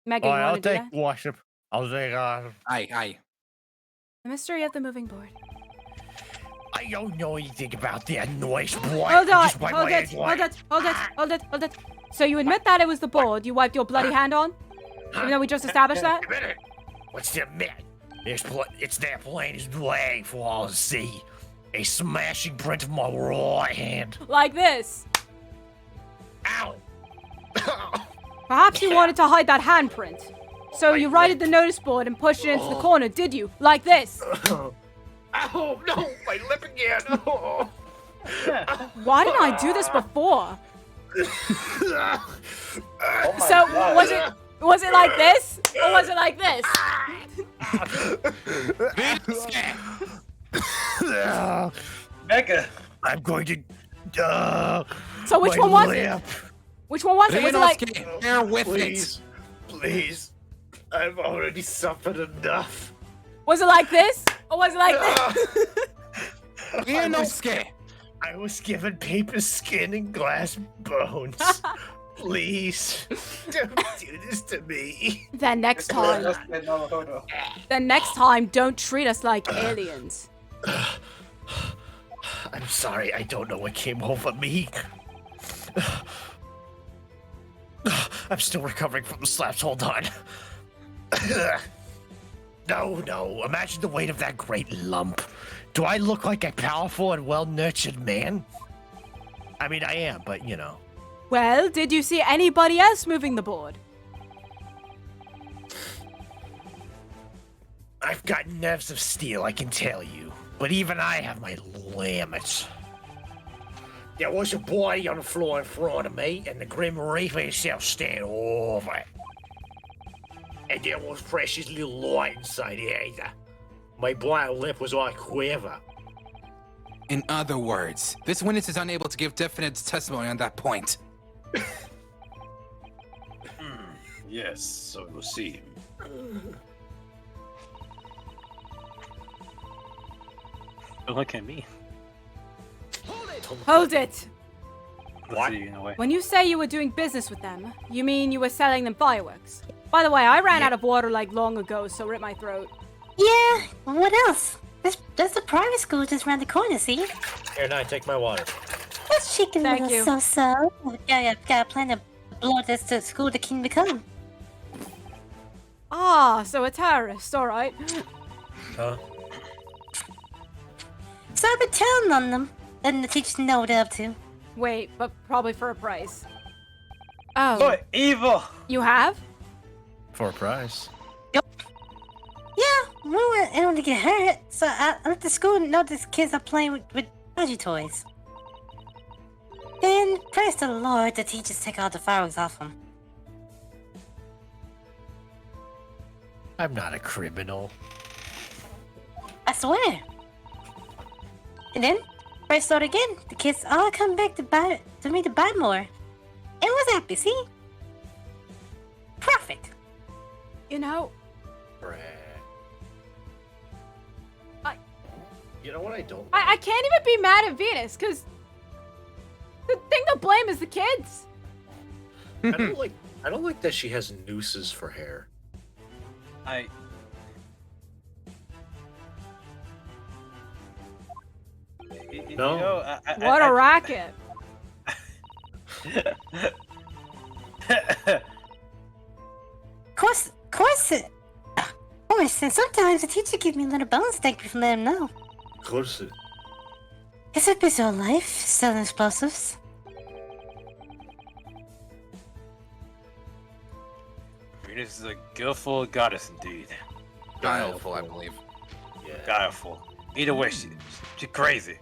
Mega, you I'll want to do take that? worship. I'll take. Aye. The mystery of the moving board. I don't know anything about that noise, boy. Hold it. So you admit that it was the board you wiped your bloody hand on? Even though we just established that? What's the admit? It's that plain as day for all to see. A smashing print of my right hand. Like this. Ow! Perhaps you wanted to hide that handprint. So you righted the notice board and pushed it into the corner, did you? Like this. Oh no, my lip again. Oh. Why didn't I do this before? So was it like this? Or was it like this? Mega. I'm going to. So which one was it? Which one was it? Was it like? Bear with Please. Please. I've already suffered enough. Was it like this? Or was it like this? Ryunosuke. I was given paper skin and glass bones. Please, don't do this to me. Then next time, don't treat us like aliens. I'm sorry, I don't know what came over me. I'm still recovering from the slaps, hold on. No, imagine the weight of that great lump. Do I look like a powerful and well-nurtured man? I mean, I am, but you know. Well, did you see anybody else moving the board? I've got nerves of steel, I can tell you. But even I have my limits. There was a body on the floor in front of me, and the Grim Reaper himself standing over it. And there was precious little light inside it either. My blind lip was on quiver. In other words, this witness is unable to give definite testimony on that point. Yes, so it will seem. Don't look at me. Hold it! What? In a way. When you say you were doing business with them, you mean you were selling them fireworks? By the way, I ran out of water like long ago, so rip my throat. Yeah, what else? There's a private school just around the corner, see? Here, now take my water. This chicken Thank little you. so-so. Yeah, got a plan to blow this to school the king become. Ah, so a terrorist, alright. Huh? So I've been telling on them, letting the teachers know what they're up to. Wait, but probably for a price. Oh, But evil! you have? For a price. Yeah, we don't want to get hurt, so I let the school know these kids are playing with budgie toys. Then, praise the Lord, the teachers take all the fireworks off them. I'm not a criminal. I swear. And then, praise the Lord again, the kids all come back to me to buy more. And was happy, see? Profit. You know, You know what I don't? I can't even be mad at Venus, because the thing to blame is the kids. I don't like that she has nooses for hair. No. You know, What a racket. Of course, and sometimes the teacher gives me a little bonus thank you for letting them know. Of course. It's a busy old life, selling explosives. Venus is a guileful goddess indeed. Guileful, I believe. Yeah. Guileful. Either way, she's crazy.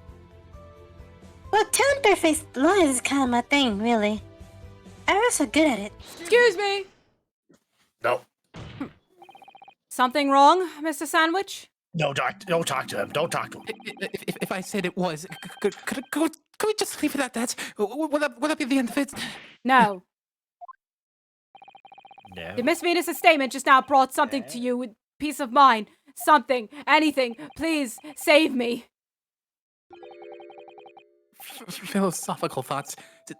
Well, telling bare-faced lies is kind of my thing, really. I'm also good at it. Excuse me. No. Something wrong, Mr. Sandwich? No, don't talk to him. Don't talk to him. If I said it was, could we just leave it at that? Would that be the end of it? No. No. Did Miss Venus' statement just now brought something to you with peace of mind? Something, anything. Please, save me. Philosophical thoughts.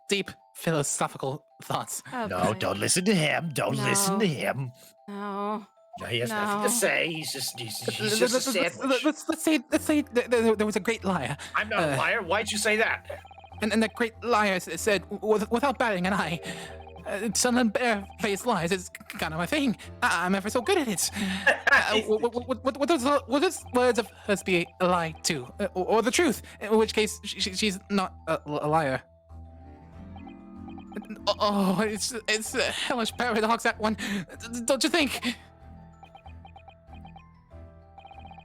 Deep philosophical thoughts. Okay. No, don't listen to him. Don't listen to him. No. No, he has nothing to say. He's just a sandwich. Let's say there was a great liar. I'm not a liar. Why'd you say that? And that great liar said, without batting an eye, telling bare-faced lies is kind of my thing. I'm ever so good at it. Would those words of hers be a lie too, or the truth? In which case, she's not a liar. Oh, it's a hellish paradox, that one. Don't you think?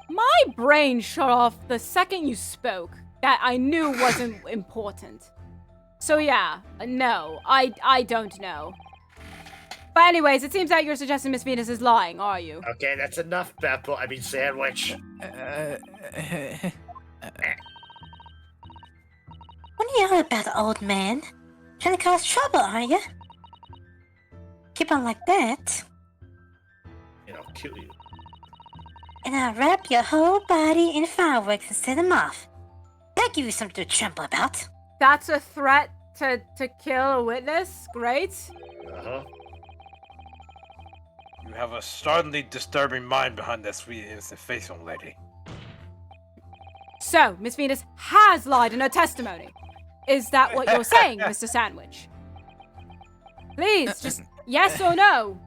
My brain shut off the second you spoke. That I knew wasn't important. So yeah, no, I don't know. But anyways, it seems that you're suggesting Miss Venus is lying, are you? Okay, that's enough, Beppo. I mean, sandwich. What are you on about, old man? Trying to cause trouble, are you? Keep on like that, And I'll kill you. and I'll wrap your whole body in fireworks and set them off. That'll give you something to tremble about. That's a threat to kill a witness? Great. Uh-huh. You have a startlingly disturbing mind behind that sweet innocent face, young lady. So, Miss Venus has lied in her testimony. Is that what you're saying, Mr. Sandwich? Please, just yes or no.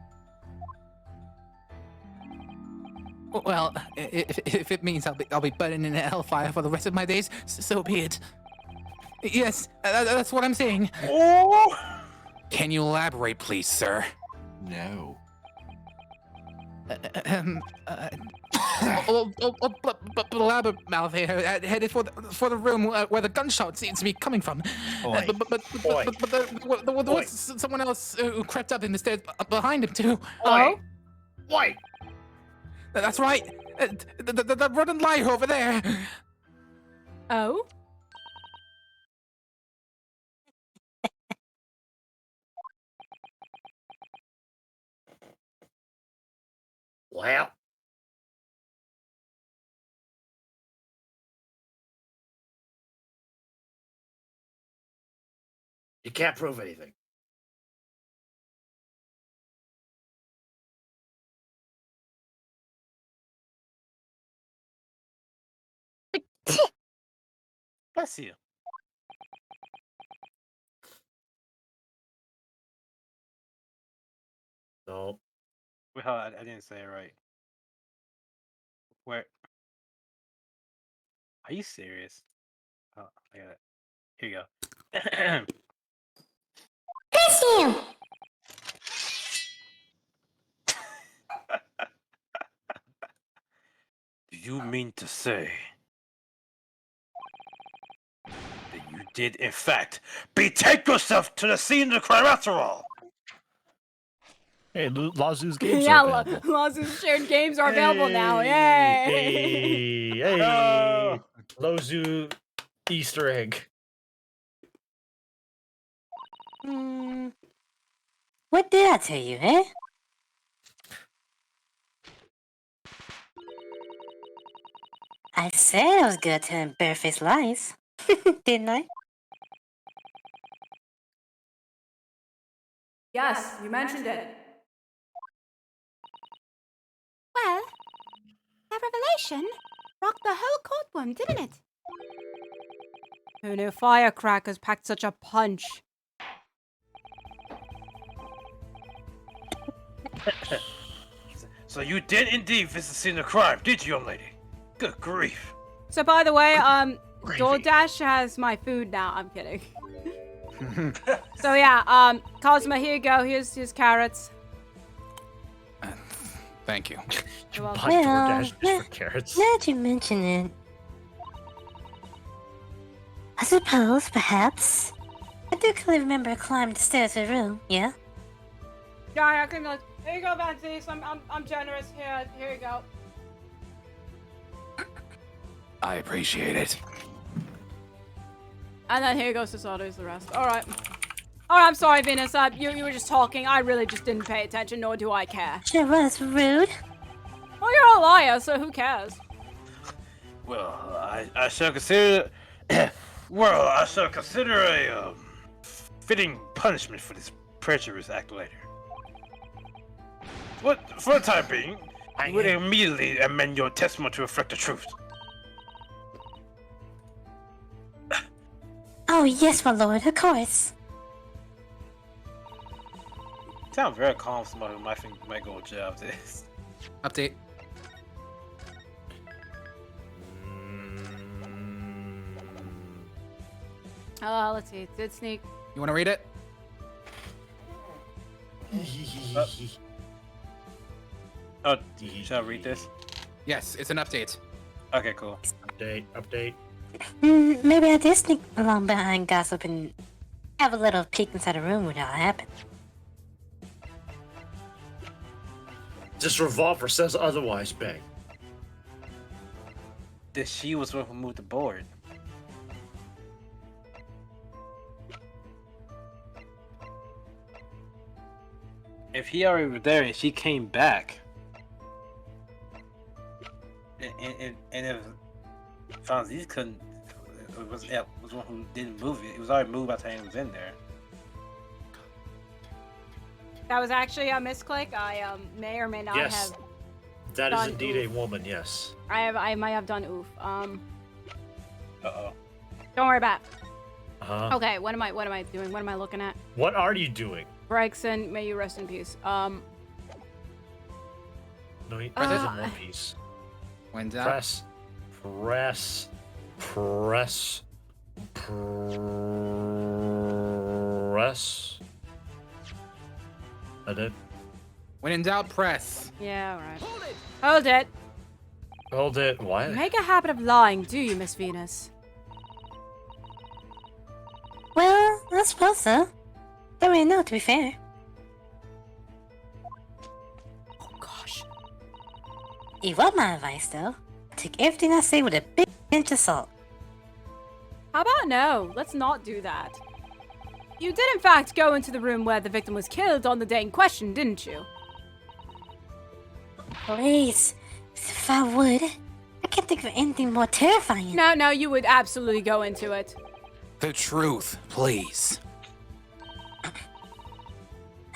Well, if it means I'll be burning in hellfire for the rest of my days, so be it. Yes, that's what I'm saying. Oh! Can you elaborate, please, sir? No. Blabbermouth here, headed for the room where the gunshot seems to be coming from. Oi. But there was someone else who crept up in the stairs behind him too. Oi. Oi. That's right. The rodent liar over there. Oh? Well. You can't prove anything. Bless you. No. Wait, hold on, I didn't say it right. Where? Are you serious? Oh, I got it. Here you go. Bless you! Do you mean to say that you did, in fact, betake yourself to the scene of the crime after all? Hey, Lozzu's games Yeah, are available. Lozzu's shared games are available now. Yay! Hey. Lozzu Easter egg. What did I tell you, eh? I said I was good at telling barefaced lies. Didn't I? Yes, you mentioned it. Well, that revelation rocked the whole courtroom, didn't it? Who knew firecrackers packed such a punch? So you did indeed visit the scene of the crime, did you, young lady? Good grief. So by the way, DoorDash has my food now. I'm kidding. So yeah, Cosmo, here you go. Here's carrots. Thank you. You're welcome. Buy DoorDash just for carrots. Now that you mention it, I suppose, perhaps, I do clearly remember climbing the stairs to the room, yeah? Yeah, I can. Here you go, Vanzis. I'm generous. Here you go. I appreciate it. And then here goes Sasato's the rest. All right. I'm sorry, Venus. You were just talking. I really just didn't pay attention, nor do I care. Sure was rude. Well, you're a liar, so who cares? Well, I shall consider. Well, I shall consider a fitting punishment for this treacherous act later. But for the time being, I would immediately amend your testimony to reflect the truth. Oh, yes, my lord, of course. You sound very calm for somebody who might go to jail after this. Update. Let's see. Did sneak. You want to read it? Oh, shall I read this? Yes, it's an update. Okay, cool. Update. Maybe I did sneak along behind gossip and have a little peek inside the room when it all happened. This revolver says otherwise, Bang. That she was the one who moved the board. If he already was there and she came back, and if Fonzie couldn't, was one who didn't move it. It was already moved by the time he was in there. That was actually a misclick. I may or may not Yes. have. That is done indeed oof. a woman, yes. I might have done oof. Uh-oh. Don't worry about it. Uh-huh. Okay, what am I doing? What am I looking at? What are you doing? Gregson, may you rest in peace. No, he Uh, is in one piece. When's that? Press. I did. When in doubt, press. Yeah, right. Hold it. Hold it. What? You make a habit of lying, do you, Miss Venus? Well, I suppose so. Don't really know, to be fair. Oh, gosh. You want my advice, though? Take everything I say with a big pinch of salt. How about no? Let's not do that. You did, in fact, go into the room where the victim was killed on the day in question, didn't you? Please, if I would, I can't think of anything more terrifying. No, you would absolutely go into it. The truth, please.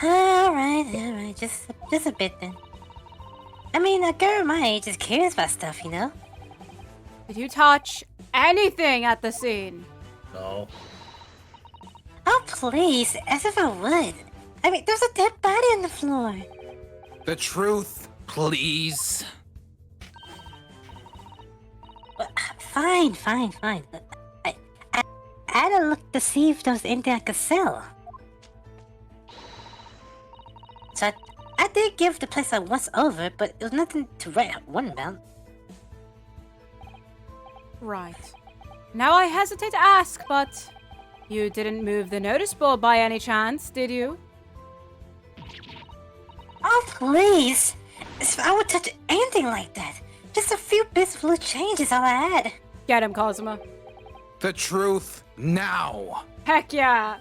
Alright, just a bit then. I mean, a girl my age is curious about stuff, you know? Did you touch anything at the scene? No. Oh, please, as if I would. I mean, there's a dead body on the floor. The truth, please. Well, fine. I had a look to see if there was anything I could sell. So I did give the place a once over, but it was nothing to write one about. Right. Now I hesitate to ask, but you didn't move the notice board by any chance, did you? Oh, please! As if I would touch anything like that. Just a few bits of little change is all I had. Get him, Cosmo. The truth, now. Heck yeah!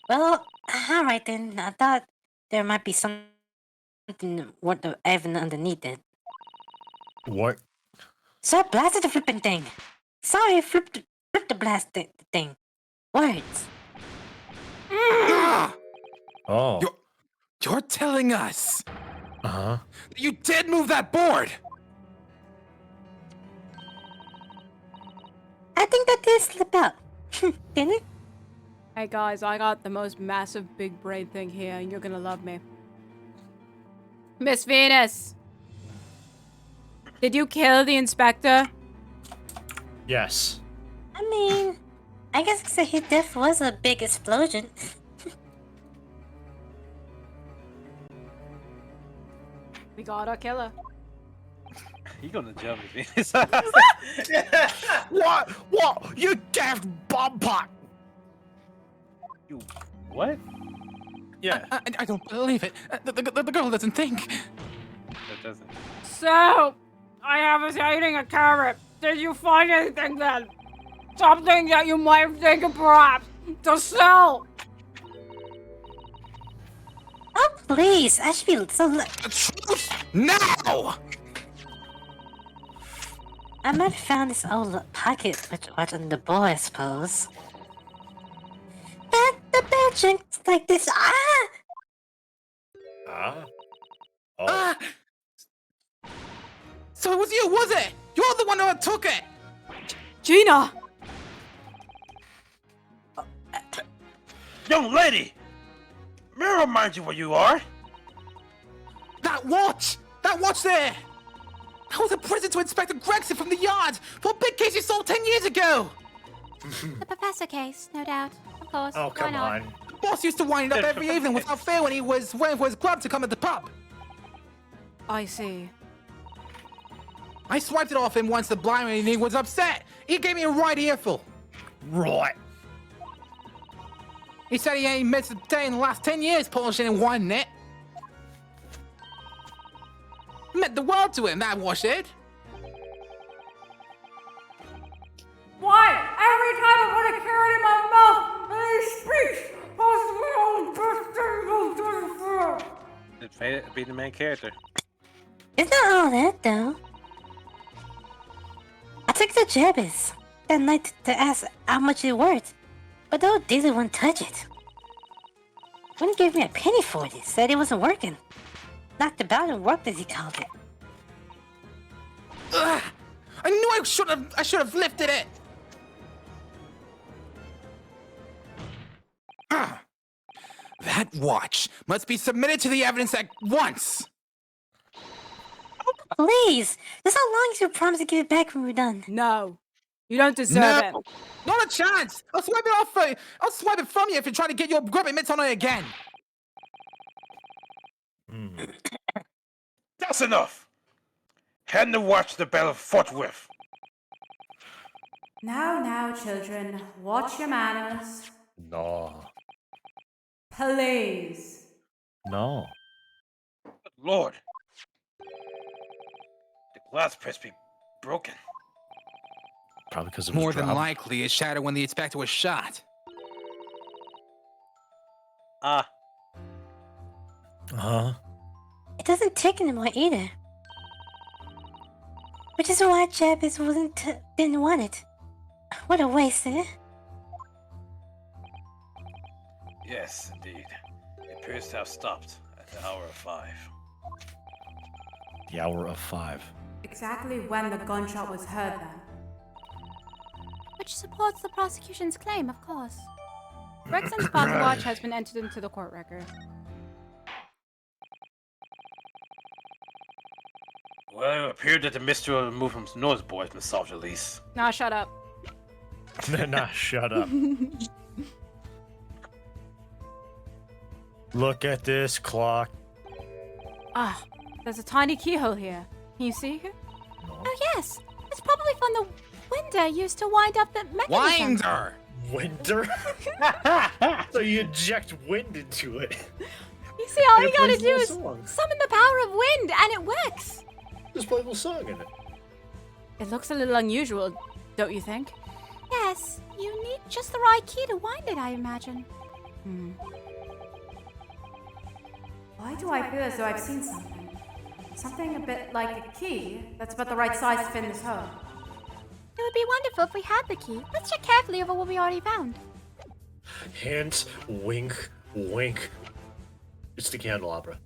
Well, alright then. I thought there might be something worth the evidence underneath it. What? So I blasted the flipping thing. Sorry, flipped the blast thing. Words. Ah! Oh. You're telling us Uh-huh. that you did move that board. I think that did slip out. Didn't it? Hey guys, I got the most massive big brain thing here, and you're gonna love me. Miss Venus! Did you kill the inspector? Yes. I mean, I guess his death was a big explosion. We got our killer. You gonna jump me, Venus? What? You daft bomb pot! You what? Yeah. I don't believe it. The girl doesn't think. That doesn't. So, I was eating a carrot. Did you find anything then? Something that you might think of perhaps to sell? Oh, please. I should be so... The truth, now. I might have found this old pocket watch on the boy, I suppose. But the bad drinks like this. Ah! Ah? Oh. Ah! So it was you, was it? You're the one who took it. Gina! Young lady! May I remind you where you are? That watch there. That was a present to Inspector Gregson from the yard for a big case you sold 10 years ago. The professor case, no doubt. Of course. Oh, Why come not? on. The boss used to wind up every evening without fail when he was waiting for his club to come at the pub. I see. I swiped it off him once the blind and he was upset. He gave me a right earful. Right. He said he ain't missed a day in the last 10 years polishing in one net. Meant the world to him, that wash did. Why? Every time I put a carrot in my mouth and he speaks, possibly all the best thing goes to the floor. Be the main character. It's not all that, though. I took the Jabez that night to ask how much it worth, but the old dealer wouldn't touch it. Wouldn't give me a penny for it. Said it wasn't working. Knocked about and worked, as he called it. Ugh! I knew I should have lifted it. That watch must be submitted to the evidence at once. Please! Just how long as you promise to give it back when we're done? No. You don't deserve it. Not a chance. I'll swipe it off for you. I'll swipe it from you if you try to get your grubby mitts on it again. That's enough. Hand the watch to the bell forthwith. Now, children, watch your manners. No. Please. No. Good Lord. The glass press be broken. Probably because it was More than dropped. likely, it shattered when the inspector was shot. Ah, Uh-huh. It doesn't tick anymore either. Which is why Jabez didn't want it. What a waste, eh? Yes, indeed. It appears to have stopped at the hour of 5. The hour of 5. Exactly when the gunshot was heard then. Which supports the prosecution's claim, of course. Gregson's watch has been entered into the court record. Well, it appeared that the mystery of the movement's nose boy has been solved at least. Nah, shut up. Nah, shut up. Look at this clock. Ah, there's a tiny keyhole here. Can you see here? No. Oh yes, it's probably from the window used to wind up the mechanism. Winder! Winter? So you inject wind into it. You see, all And you it gotta plays do little is songs. summon the power of wind, and it works. Just play a little song in it. It looks a little unusual, don't you think? Yes, you need just the right key to wind it, I imagine. Why do I feel as though I've seen something? Something a bit like a key that's about the right size to fit in this hole. It would be wonderful if we had the key. Let's check carefully over what we already found. Hint, wink, wink. It's the candelabra.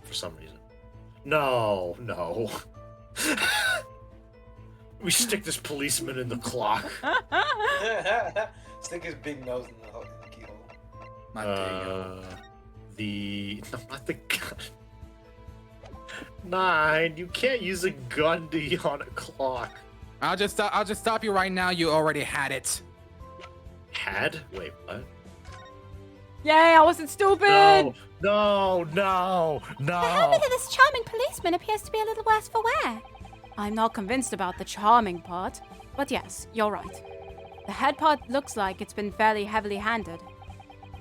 For some reason. No. We stick this policeman in the clock. Stick his big nose in the keyhole. Not there you go. No, not the gun. 9, you can't use a gun on a clock. I'll just stop you right now. You already had it. Had? Wait, what? Yay, I wasn't stupid! No. The helmet of this charming policeman appears to be a little worse for wear. I'm not convinced about the charming part, but yes, you're right. The head part looks like it's been fairly heavily handled.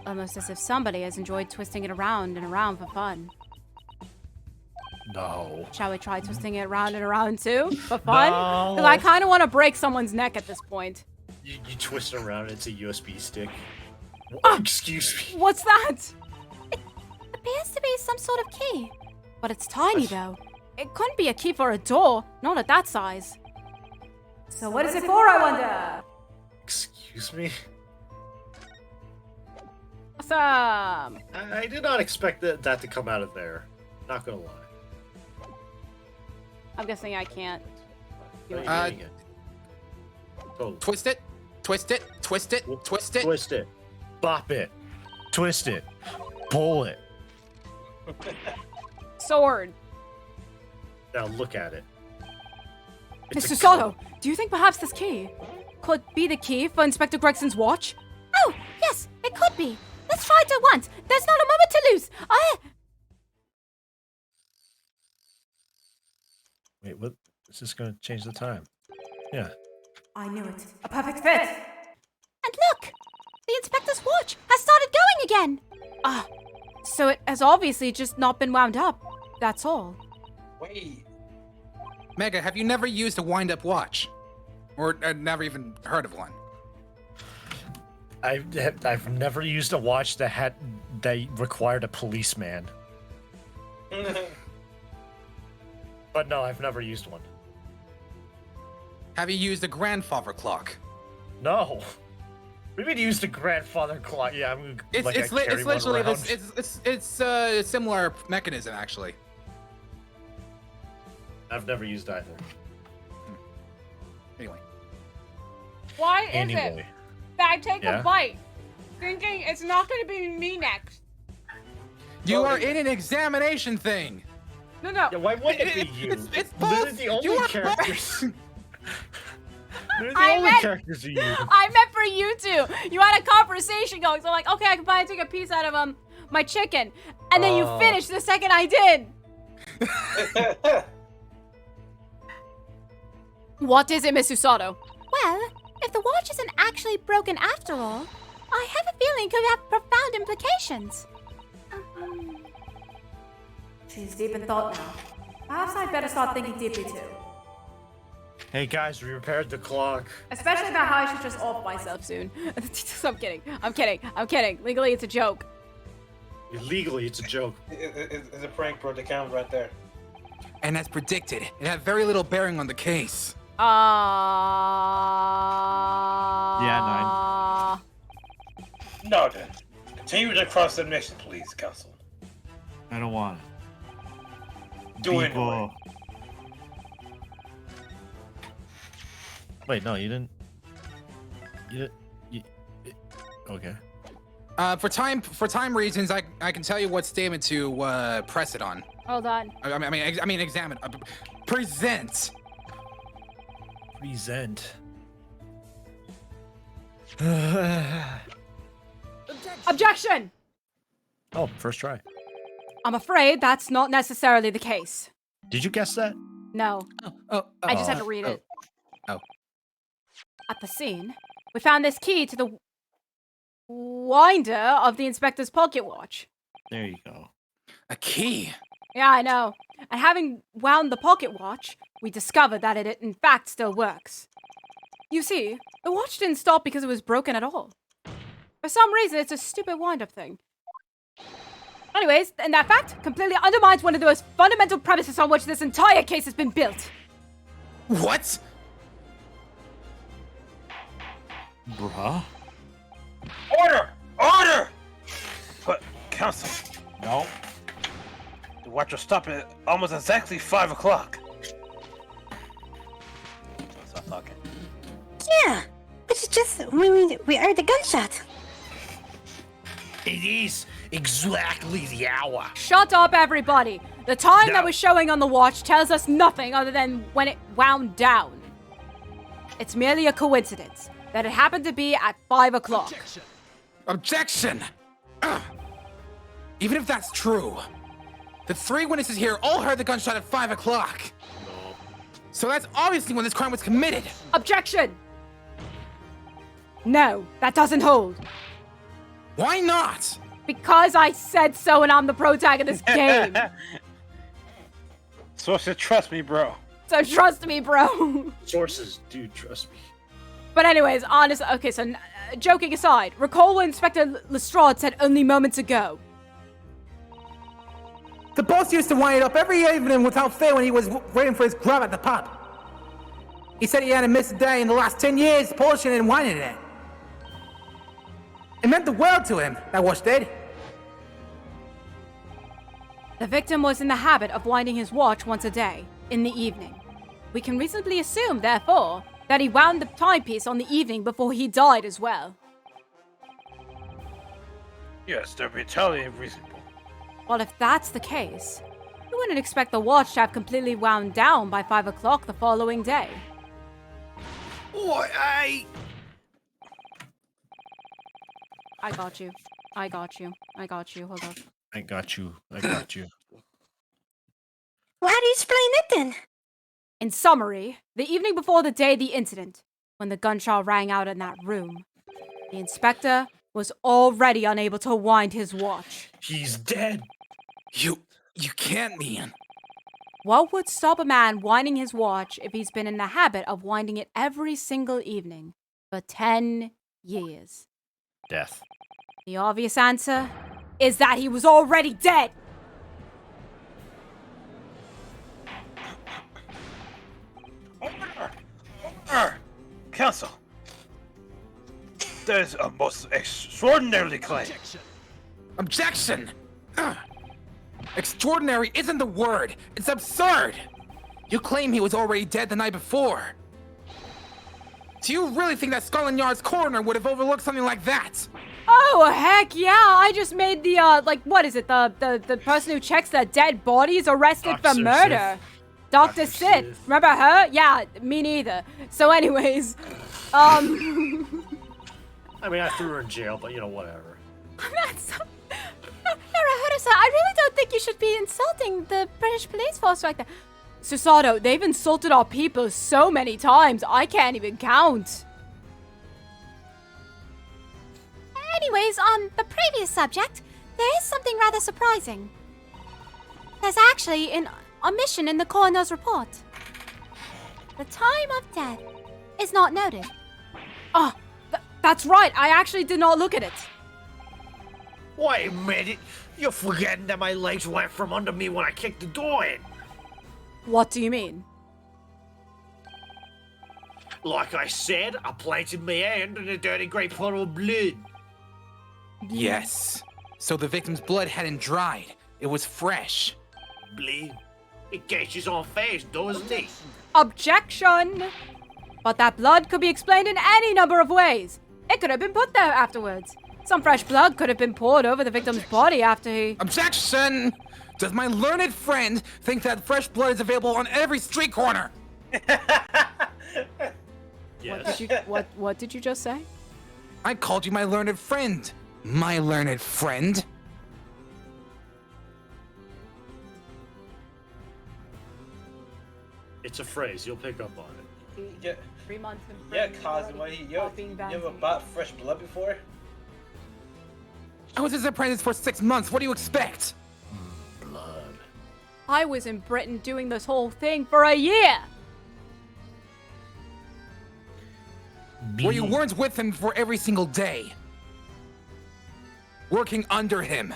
Almost as if somebody has enjoyed twisting it around and around for fun. No. Shall we try twisting it around and around too? For fun? No. Because I kind of want to break someone's neck at this point. You twist it around, it's a USB stick. Excuse me. What's that? Appears to be some sort of key. But it's tiny though. It couldn't be a key for a door, not at that size. So what is it for, I wonder? Excuse me? Awesome. I did not expect that to come out of there. Not gonna lie. I'm guessing I can't. do it. Totally. Twist it. Twist it. Twist it. Twist it. Twist it. Bop it. Twist it. Pull it. Sword. Now look at it. It's Mr. a Sato, do you think perhaps this key could be the key for Inspector Gregson's watch? Oh, yes, it could be. Let's try it at once. There's not a moment to lose. Wait, what? Is this gonna change the time? Yeah. I knew it. A perfect fit! And look! The inspector's watch has started going again! Ah, so it has obviously just not been wound up. That's all. Wait. Mega, have you never used a wind-up watch? Or never even heard of one? I've never used a watch that required a policeman. But no, I've never used one. Have you used a grandfather clock? No. We mean used a grandfather clock. Yeah, I'm It's like it's, I li- carry it's one literally around. this. It's a similar mechanism actually. I've never used either. Anyway. Why is Anyway. it that I take Yeah? a bite, thinking it's not going to be me next? You are in an examination thing. No. Yeah, why wouldn't it be you? It's They're both. the only You are characters. They're the I only meant- characters you use. I meant for you two. You had a conversation going, so I'm like, okay, I can probably take a piece out of my chicken, and then you Oh. finished the second I did. What is it, Miss Usato? Well, if the watch isn't actually broken after all, I have a feeling it could have profound implications. She's deep in thought now. Perhaps I'd better start thinking deeply too. Hey guys, we repaired the clock. Especially about how I should just off myself. Myself soon. I'm kidding. I'm kidding. I'm kidding. Legally, it's a joke. Illegally, it's a joke. It's a prank, bro. The camera right there. And as predicted, it had very little bearing on the case. Yeah, No, then. Continue the cross-examination, please, Counsel. I don't want it. Do it People- anyway. Wait, no, you didn't. Okay. For time reasons, I can tell you what statement to press it on. Hold on. I mean, examine. Present. Present. Objection! Oh, first try. I'm afraid that's not necessarily the case. Did you guess that? No. I just have to read it. Oh. At the scene, we found this key to the winder of the inspector's pocket watch. There you go. A key. Yeah, I know. And having wound the pocket watch, we discovered that it in fact still works. You see, the watch didn't stop because it was broken at all. For some reason, it's a stupid wind-up thing. Anyways, and that fact completely undermines one of the most fundamental premises on which this entire case has been built. What? Bruh. Order! Order! But, Counsel, No. the watch will stop at almost exactly 5 o'clock. Stop talking. Yeah, which is just when we heard the gunshot. It is exactly the hour. Shut up, everybody. The time No. that was showing on the watch tells us nothing other than when it wound down. It's merely a coincidence that it happened to be at 5 o'clock. Objection! Ugh. Even if that's true, the 3 witnesses here all heard the gunshot at 5 o'clock. So that's obviously when this crime was committed. Objection! No, that doesn't hold. Why not? Because I said so and I'm the protagonist game. Sources, trust me, bro. So trust me, bro. Sources do trust me. But anyways, honest. Okay, so joking aside, recall what Inspector Lestrade said only moments ago. The boss used to wind it up every evening without fail when he was waiting for his grub at the pub. He said he hadn't missed a day in the last 10 years polishing and winding it. It meant the world to him, that watch did. The victim was in the habit of winding his watch once a day, in the evening. We can reasonably assume, therefore, that he wound the timepiece on the evening before he died as well. Yes, they're entirely reasonable. Well, if that's the case, you wouldn't expect the watch to have completely wound down by 5 o'clock the following day. What? I got you. I got you. Hold on. I got you. I got you. Well, how do you explain it then? In summary, the evening before the day of the incident, when the gunshot rang out in that room, the inspector was already unable to wind his watch. He's dead. You can't mean. What would stop a man winding his watch if he's been in the habit of winding it every single evening for 10 years? Death. The obvious answer is that he was already dead. Counsel, that is a most extraordinarily claim. Objection! Ugh. Extraordinary isn't the word. It's absurd. You claim he was already dead the night before. Do you really think that Scotland Yard's coroner would have overlooked something like that? Oh, heck yeah. I just made the, what is it? The person who checks the dead bodies arrested for Dr. murder. Dr. Sid. Remember her? Yeah, me neither. So anyways, I mean, I threw her in jail, but you know, whatever. There Naruhodo-san, I really don't think you should be insulting the British police force like that. Susato, they've insulted our people so many times, I can't even count. Anyways, on the previous subject, there is something rather surprising. There's actually an omission in the coroner's report. The time of death is not noted. Oh, that's right, I actually did not look at it. Wait a minute. You're forgetting that my legs went from under me when I kicked the door in. What do you mean? Like I said, I planted my hand in a dirty grey puddle of blood. Yes. So the victim's blood hadn't dried. It was fresh. Bleed. It catches on fast, doesn't it? Objection! But that blood could be explained in any number of ways. It could have been put there afterwards. Some fresh blood could have been poured over the victim's body after he... Objection! Does my learned friend think that fresh blood is available on every street corner? Yes. What did you just say? I called you my learned friend. My learned friend. It's a phrase. You'll pick up on it. Yeah, 3 months in yeah, prison. Cosmo. You ever bought fresh blood before? I was his apprentice for 6 months. What do you expect? Blood. I was in Britain doing this whole thing for a year. Where you weren't with him for every single day. Working under him.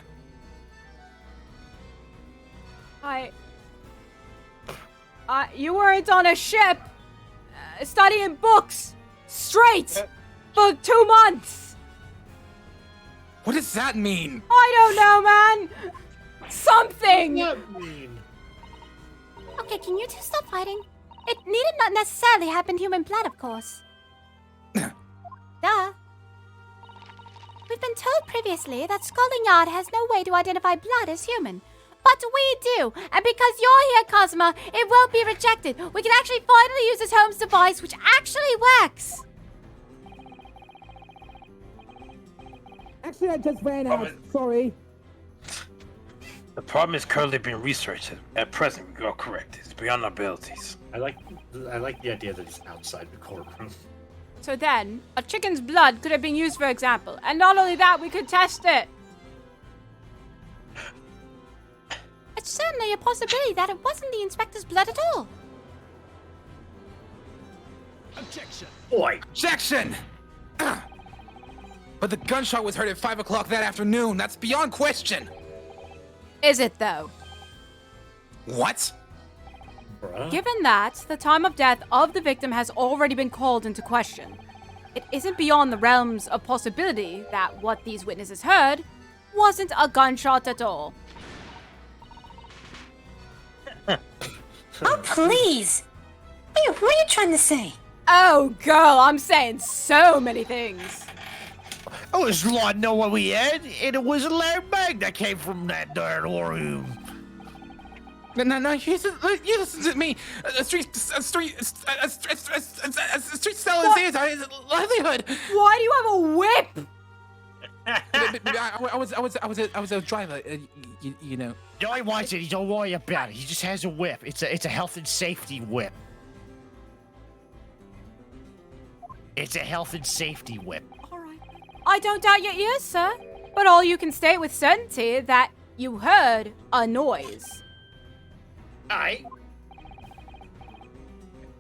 You weren't on a ship, studying books, straight, for 2 months. What does that mean? I don't know, man. Something. Okay, can you two stop fighting? It needed not necessarily have been human blood, of course. Duh. We've been told previously that Scalding Yard has no way to identify blood as human. But we do, and because you're here, Cosma, it won't be rejected. We can actually finally use this Holmes device, which actually works. Actually, I just ran out. Sorry. The problem is currently being researched. At present, we are correct. It's beyond our abilities. I like the idea that it's outside the courtroom. So then, a chicken's blood could have been used, for example. And not only that, we could test it. It's certainly a possibility that it wasn't the inspector's blood at all. Objection. Oi. Objection! But the gunshot was heard at 5 o'clock that afternoon. That's beyond question. Is it, though? What? Bruh. Given that the time of death of the victim has already been called into question, it isn't beyond the realms of possibility that what these witnesses heard wasn't a gunshot at all. Oh, please! What are you trying to say? Oh, girl, I'm saying so many things. I was like, know what we had, and it was a loud bang that came from that darn room. No, you listen to me. A street seller is our livelihood. Why do you have a whip? I was a driver, you know. Joey wants it. Don't worry about it. He just has a whip. It's a health and safety whip. It's a health and safety whip. All right. I don't doubt your ears, sir. But all you can state with certainty that you heard a noise. Aye.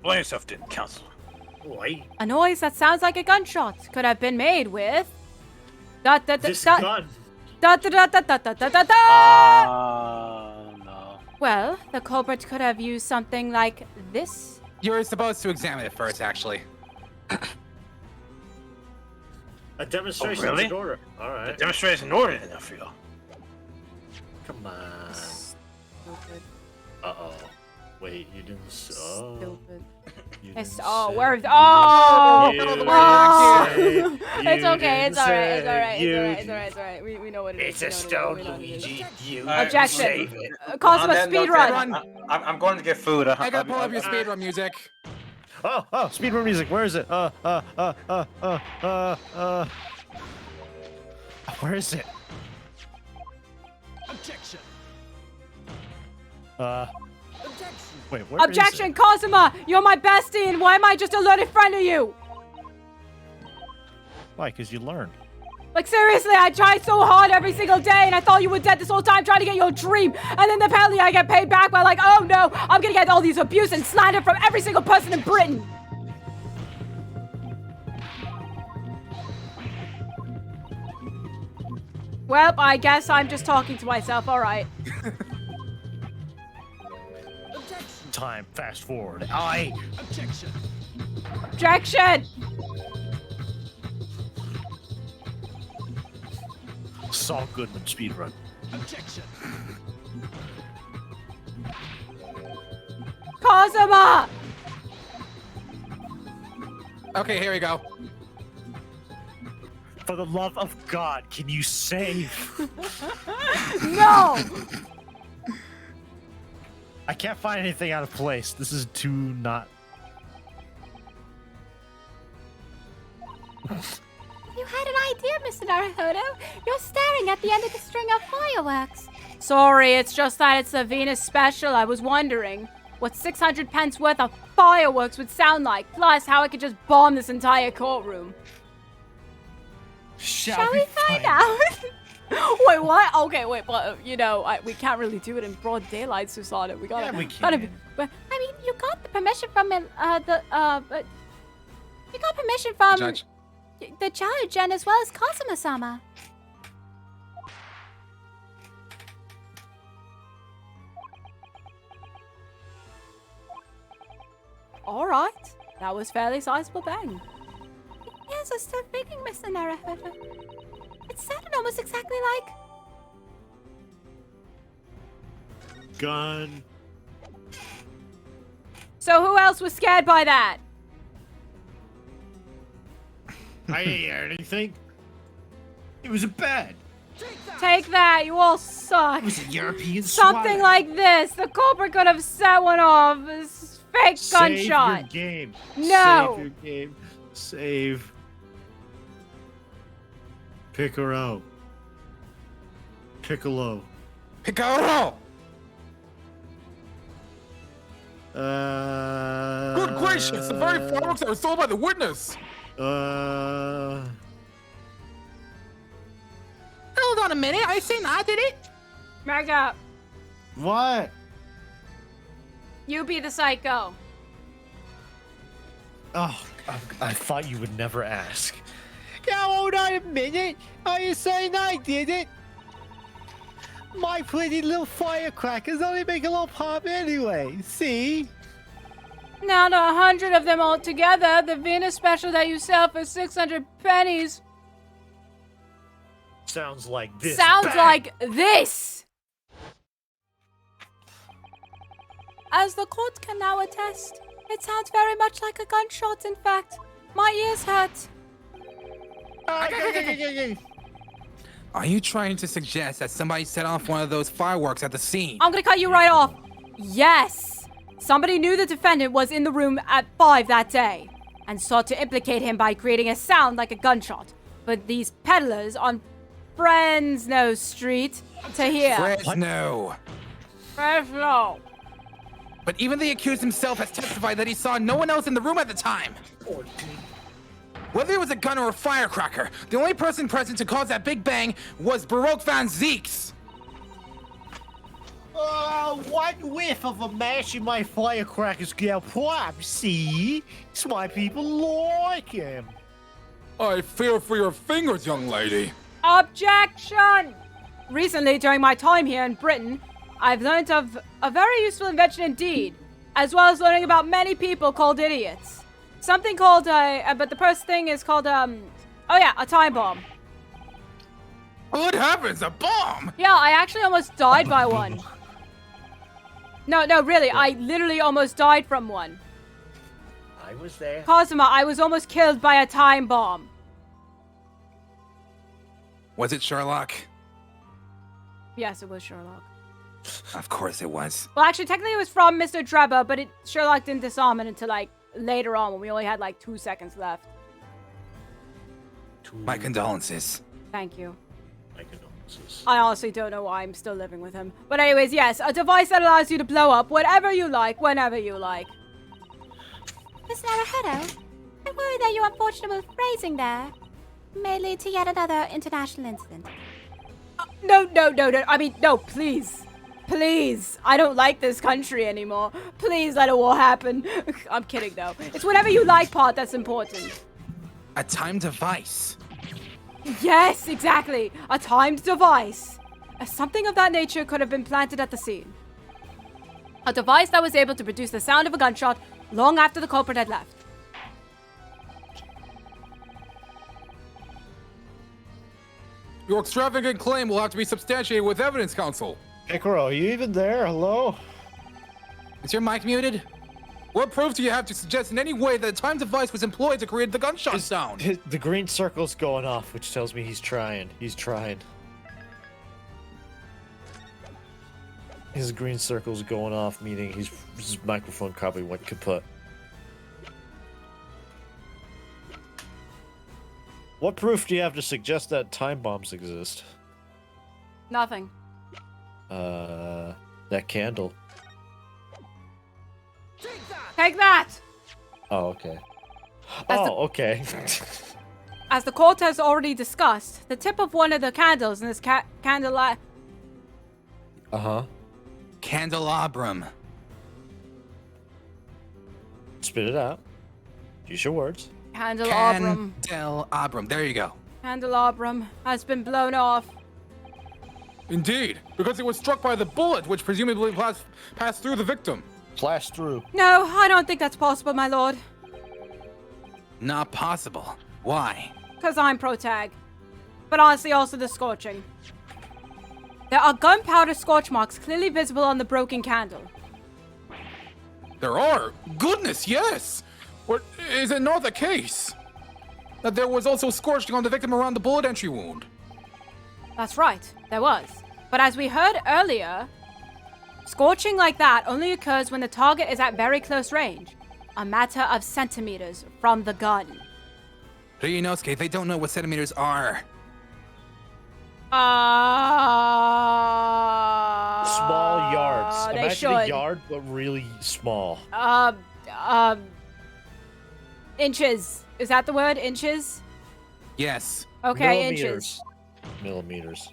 Blame yourself, didn't counsel. Oi. A noise that sounds like a gunshot could have been made with... This gun. No. Well, the culprit could have used something like this. You're supposed to examine it first, actually. A demonstration really? in order. All right. The demonstration in order, then I feel. Come on. Uh-oh. Wait, you didn't... Oh. Stupid. You It's, didn't oh, say- where... Oh! You Oh! didn't say- It's okay, you it's alright, didn't it's alright, say- it's alright, it's alright. We know what it is. It's a we stone, know what it is. Luigi. You Objection. save it. Cosmo, On that note, speed run. I'm going to get food. I gotta pull up your speedrun music. Oh, speedrun music. Where is it? Where is it? Objection. Wait, where Objection, is it? Cosima! You're my bestie, and why am I just a learned friend of you? Why? Because you learned. Like, seriously, I tried so hard every single day, and I thought you were dead this whole time trying to get your dream. And then apparently I get paid back by like, oh no, I'm gonna get all these abuse and slander from every single person in Britain. Well, I guess I'm just talking to myself, alright. Time, fast forward. Objection. Objection! Saul Goodman speedrun. Objection. Cosima! Okay, here we go. For the love of God, can you save? No! I can't find anything out of place. This is too not. You had an idea, Mr. Naruhodo. You're staring at the end of the string of fireworks. Sorry, it's just that it's a Venus special. I was wondering what 600 pence worth of fireworks would sound like, plus how I could just bomb this entire courtroom. Shall we find out? Wait, what? Okay, wait, but you know, we can't really do it in broad daylight, Susana. We gotta. Yeah, we gotta can. be, but, I mean, you got the permission from you got permission from Judge. the judge and as well as Kazuma-sama. all right, that was fairly sizable bang. Yes, I was still thinking, Mr. Naruhodo. It sounded almost exactly like. Gun. So who else was scared by that? I didn't hear anything. It was a bed. Take that, you all suck. It was a European Something swat. like this. The culprit could have set one off. This fake Save gunshot. your game. No. Save your game. Save. Picaro. Piccolo. Picaro! Good gracious! The very fireworks that were sold by the witness! Hold on a minute. I seen I did it. Mega, What? you be the psycho. Oh, I thought you would never ask. Now hold on a minute. Are you saying I did it? My pretty little firecrackers only make a little pop anyway. See? Now to 100 of them all together, the Venus special that you sell for 600 pennies Sounds like this. sounds Bang! like this. As the court can now attest, it sounds very much like a gunshot, in fact. My ears hurt. Are you trying to suggest that somebody set off one of those fireworks at the scene? I'm gonna cut you right off. Yes. Somebody knew the defendant was in the room at 5 that day and sought to implicate him by creating a sound like a gunshot. But these peddlers on Fresno Street to hear. Fresno. Fresno. But even the accused himself has testified that he saw no one else in the room at the time. Whether it was a gun or a firecracker, the only person present to cause that big bang was Baroque Van Zeeks. One whiff of a mash in my firecrackers get pop. See? It's why people like him. I fear for your fingers, young lady. Objection! Recently, during my time here in Britain, I've learned of a very useful invention indeed, as well as learning about many people called idiots. Something called but the first thing is called oh yeah, a time bomb. Good heavens, a bomb! Yeah, I actually almost died by one. No, really, I literally almost died from one. I was there. Cosima, I was almost killed by a time bomb. Was it Sherlock? Yes, it was Sherlock. Of course it was. Well, actually, technically it was from Mr. Drebber, but Sherlock didn't disarm it until, like, later on when we only had, like, 2 seconds left. My condolences. Thank you. My condolences. I honestly don't know why I'm still living with him. But anyways, yes, a device that allows you to blow up whatever you like, whenever you like. Miss Naruhodo, I worry that your unfortunate phrasing there may lead to yet another international incident. No. I mean, no, please. Please. I don't like this country anymore. Please let a war happen. I'm kidding, though. It's whatever you like part that's important. A timed device. Yes, exactly. A timed device. Something of that nature could have been planted at the scene. A device that was able to produce the sound of a gunshot long after the culprit had left. Your extravagant claim will have to be substantiated with evidence, counsel. Picaro, are you even there? Hello? Is your mic muted? What proof do you have to suggest in any way that a timed device was employed to create the gunshot sound? The green circle's going off, which tells me he's trying. He's trying. His green circle's going off, meaning his microphone probably went kaput. What proof do you have to suggest that time bombs exist? Nothing. That candle. Take that! Oh, okay. As okay. As the court has already discussed, the tip of one of the candles in this candelabrum. Candelabrum. Spit it out. Use your words. Candelabrum. Candelabrum. There you go. Candelabrum has been blown off. Indeed, because it was struck by the bullet, which presumably passed through the victim. Flashed through. No, I don't think that's possible, my lord. Not possible. Why? Because I'm pro-tag. But honestly, also the scorching. There are gunpowder scorch marks clearly visible on the broken candle. There are? Goodness, yes! What, is it not the case that there was also scorching on the victim around the bullet entry wound? That's right, there was. But as we heard earlier, scorching like that only occurs when the target is at very close range, a matter of centimeters from the gun. Ryunosuke, they don't know what centimeters are. Small yards. They Imagine should. a yard, but really small. Inches. Is that the word? Inches? Yes. Okay, inches. Millimeters.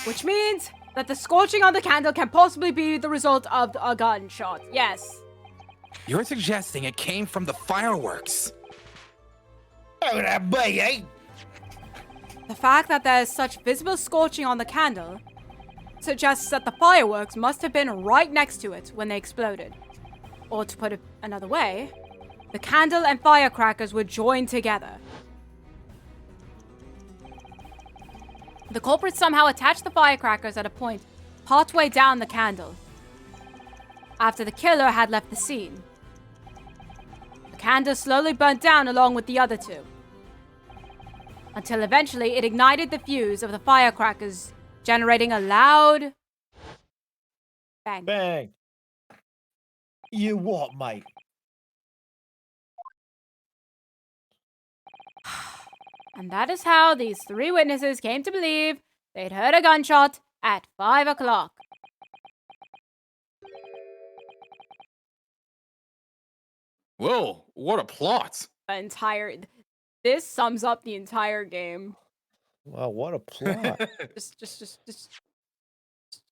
Which means that the scorching on the candle can possibly be the result of a gunshot. Yes. You're suggesting it came from the fireworks. The fact that there is such visible scorching on the candle suggests that the fireworks must have been right next to it when they exploded. Or to put it another way, the candle and firecrackers were joined together. The culprit somehow attached the firecrackers at a point partway down the candle, after the killer had left the scene. The candle slowly burnt down along with the other two, until eventually it ignited the fuse of the firecrackers, generating a loud bang. Bang. You what, mate? And that is how these three witnesses came to believe they'd heard a gunshot at 5 o'clock. Whoa, what a plot. This sums up the entire game. Wow, what a plot. just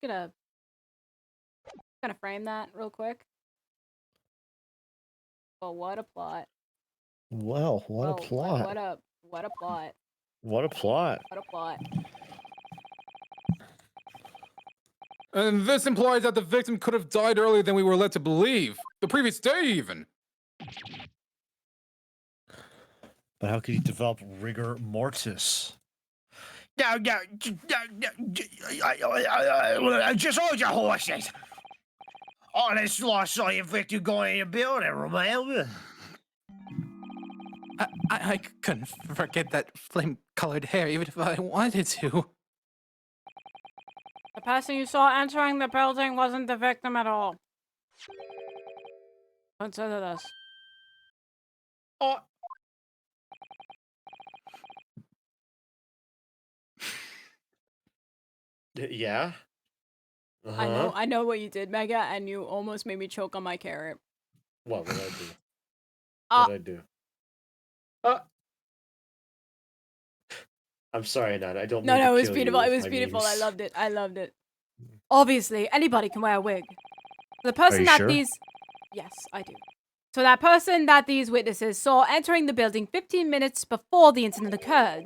gonna frame that real quick. Well, what a plot. Wow, what a plot. What a plot. What a plot. What a plot. And this implies that the victim could have died earlier than we were led to believe. The previous day, even. But how could he develop rigor mortis? No, just hold your horses. Honest lost saw your victim going in the building, remember? I couldn't forget that flame-colored hair, even if I wanted to. The person you saw entering the building wasn't the victim at all. Consider this. Oh. Yeah. I know what you did, Mega, and you almost made me choke on my carrot. What did I do? What did I do? I'm sorry, Nana. I don't No, mean to it was kill beautiful. you It with was my beautiful. I memes. loved it. I loved it. Obviously, anybody can wear a wig. The person you that sure? these... Yes, I do. So that person that these witnesses saw entering the building 15 minutes before the incident occurred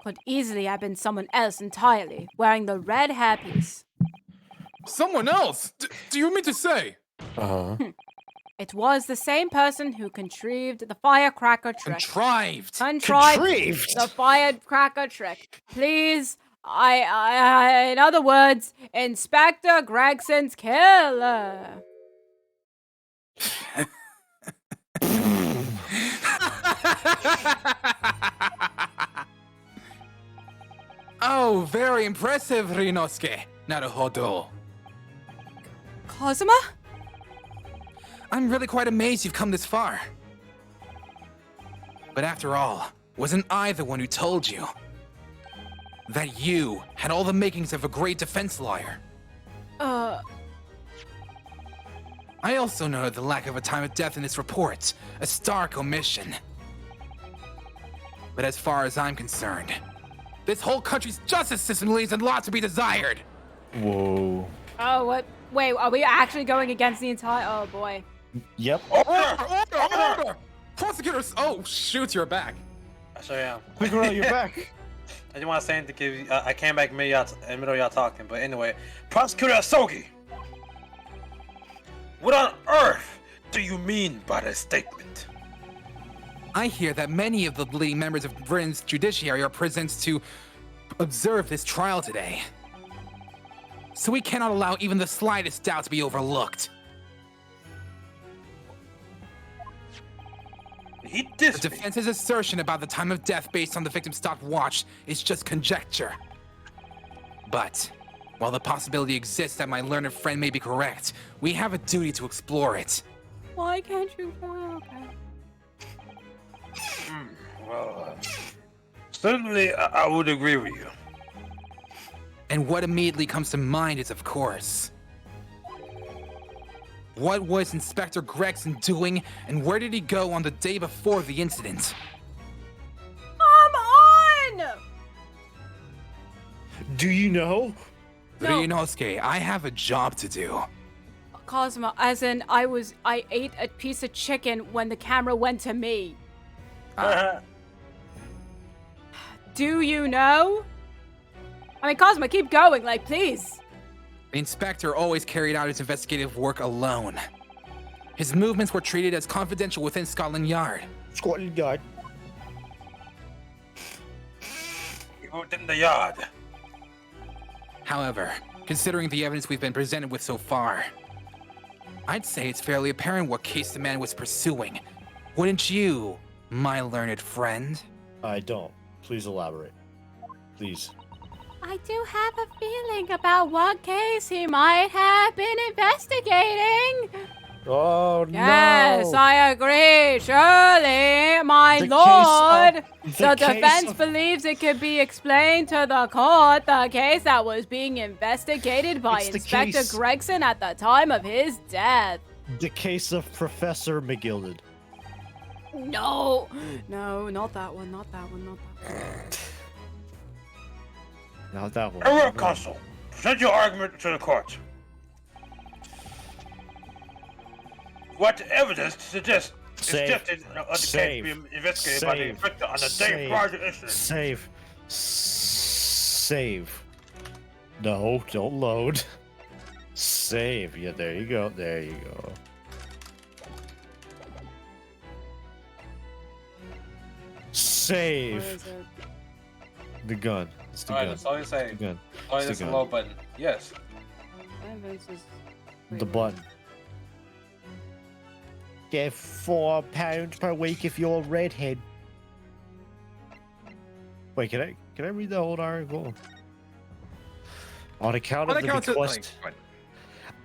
could easily have been someone else entirely, wearing the red hairpiece. Someone else? Do you mean to say? It was the same person who contrived the firecracker trick. Contrived. Contrived? The firecracker trick. Please, in other words, Inspector Gregson's killer. Oh, very impressive, Rinosuke. Naruhodo. Kazuma? I'm really quite amazed you've come this far. But after all, wasn't I the one who told you that you had all the makings of a great defense lawyer? I also know the lack of a time of death in this report, a stark omission. But as far as I'm concerned, this whole country's justice system leaves a lot to be desired. Whoa. Oh, what? Wait, are we actually going against the entire... Oh, boy. Yep. Order! Prosecutors! Oh, shoot, you're back. I sure am. Picaro, you're back. I didn't want to say anything because I came back in the middle of y'all talking, but anyway. Prosecutor Asogi! What on earth do you mean by this statement? I hear that many of the leading members of Britain's judiciary are present to observe this trial today. So we cannot allow even the slightest doubt to be overlooked. The defense's assertion about the time of death based on the victim's stopwatch is just conjecture. But while the possibility exists that my learned friend may be correct, we have a duty to explore it. Why can't you... Okay. Well, certainly I would agree with you. And what immediately comes to mind is, of course, what was Inspector Gregson doing, and where did he go on the day before the incident? Come on! Do you know? No. Ryunosuke, I have a job to do. Cosmo, as in, I ate a piece of chicken when the camera went to me. Do you know? I mean, Cosmo, keep going, like, please. The inspector always carried out his investigative work alone. His movements were treated as confidential within Scotland Yard. Scotland Yard. He moved in the yard. However, considering the evidence we've been presented with so far, I'd say it's fairly apparent what case the man was pursuing. Wouldn't you, my learned friend? I don't. Please elaborate. Please. I do have a feeling about what case he might have been investigating. Oh, Yes, no. I agree. Surely, my lord. The defense believes it could be explained to the court the case that was being investigated by It's the Inspector case- Gregson at the time of his death. The case of Professor McGilded. No, not that one, not that one, not that one. Not that one. Error, Consul. Present your argument to the court. What evidence suggests suggested the case be investigated by the inspector on the day prior to the incident? Save. No, don't load. Save. Yeah, there you go. There you go. Save. Where is it? The gun. It's the Alright, gun. that's all you say. It's the gun. Oh, It's that's the the gun. low button. Yes. Evidence is- The button. Get £4 per week if you're a redhead. Wait, can I read the whole article? On account of the bequest.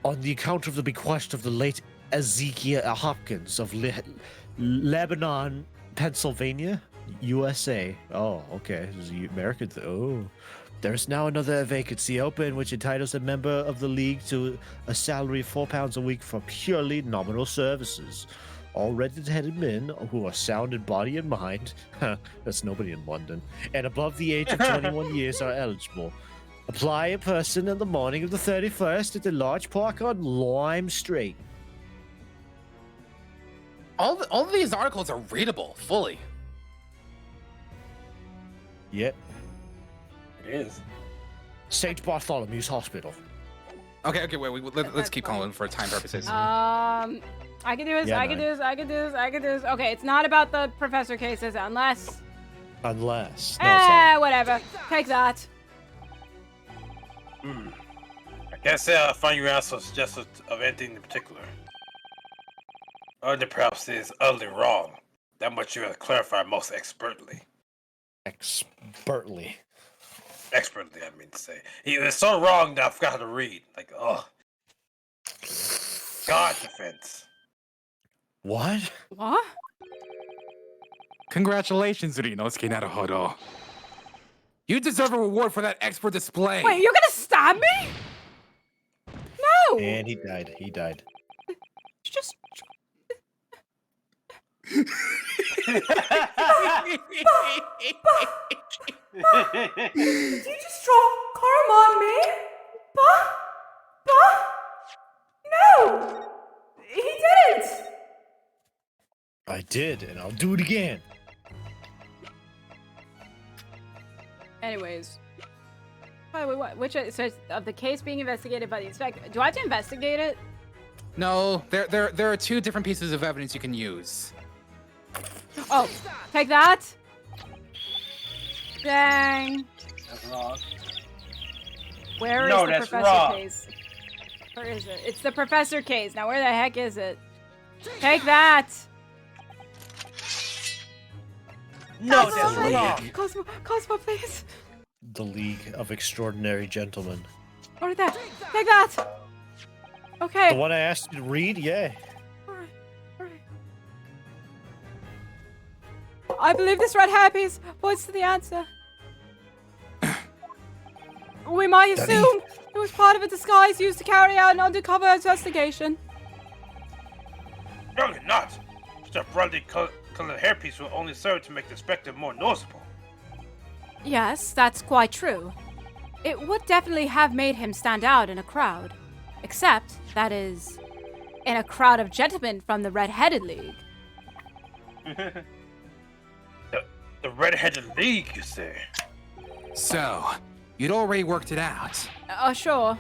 On the account of the bequest of the late Ezekiel Hopkins of Lebanon, Pennsylvania, USA. Oh, okay. This is American. There's now another vacancy open, which entitles a member of the League to a salary of £4 a week for purely nominal services. All red-headed men who are sound in body and mind, that's nobody in London, and above the age of 21 years are eligible. Apply in person on the morning of the 31st at the large park on Lime Street. All of these articles are readable fully. Yep. It is. St. Bartholomew's Hospital. Okay, wait, let's keep calling for time purposes. I can do this, Yeah, I can do this, I can do this, I can do this. Okay, it's not about the professor cases unless... Unless. No, sorry. Whatever. Take that. I can't say I'll find your answer suggestive of anything in particular. Or that perhaps it is utterly wrong. That much you have clarified most expertly. Expertly, I mean to say. He was so wrong that I forgot how to read. Like, oh. God defense. What? What? Congratulations, Ryunosuke Naruhodo. You deserve a reward for that expert display. Wait, you're gonna stab me? No! And he died. Just... Did you just drop karma on me? No! He didn't! I did, and I'll do it again. Anyways. By the way, which so of the case being investigated by the inspector? Do I have to investigate it? No, there are two different pieces of evidence you can use. Oh, take that. Dang. That's wrong. Where is No, the that's professor wrong. case? Where is it? It's the professor case. Now, where the heck is it? Take that. No, that's wrong. Cosmo, please. The League of Extraordinary Gentlemen. What is that? Take that. Okay. The one I asked you to read? Yeah. Alright. I believe this red hairpiece points to the answer. We might assume it was part of a disguise used to carry out an undercover investigation. Surely not. Such a brightly colored hairpiece will only serve to make the spectre more noticeable. Yes, that's quite true. It would definitely have made him stand out in a crowd. Except, that is, in a crowd of gentlemen from the Red-Headed League. The Red-Headed League, you say? So, you'd already worked it out. Sure.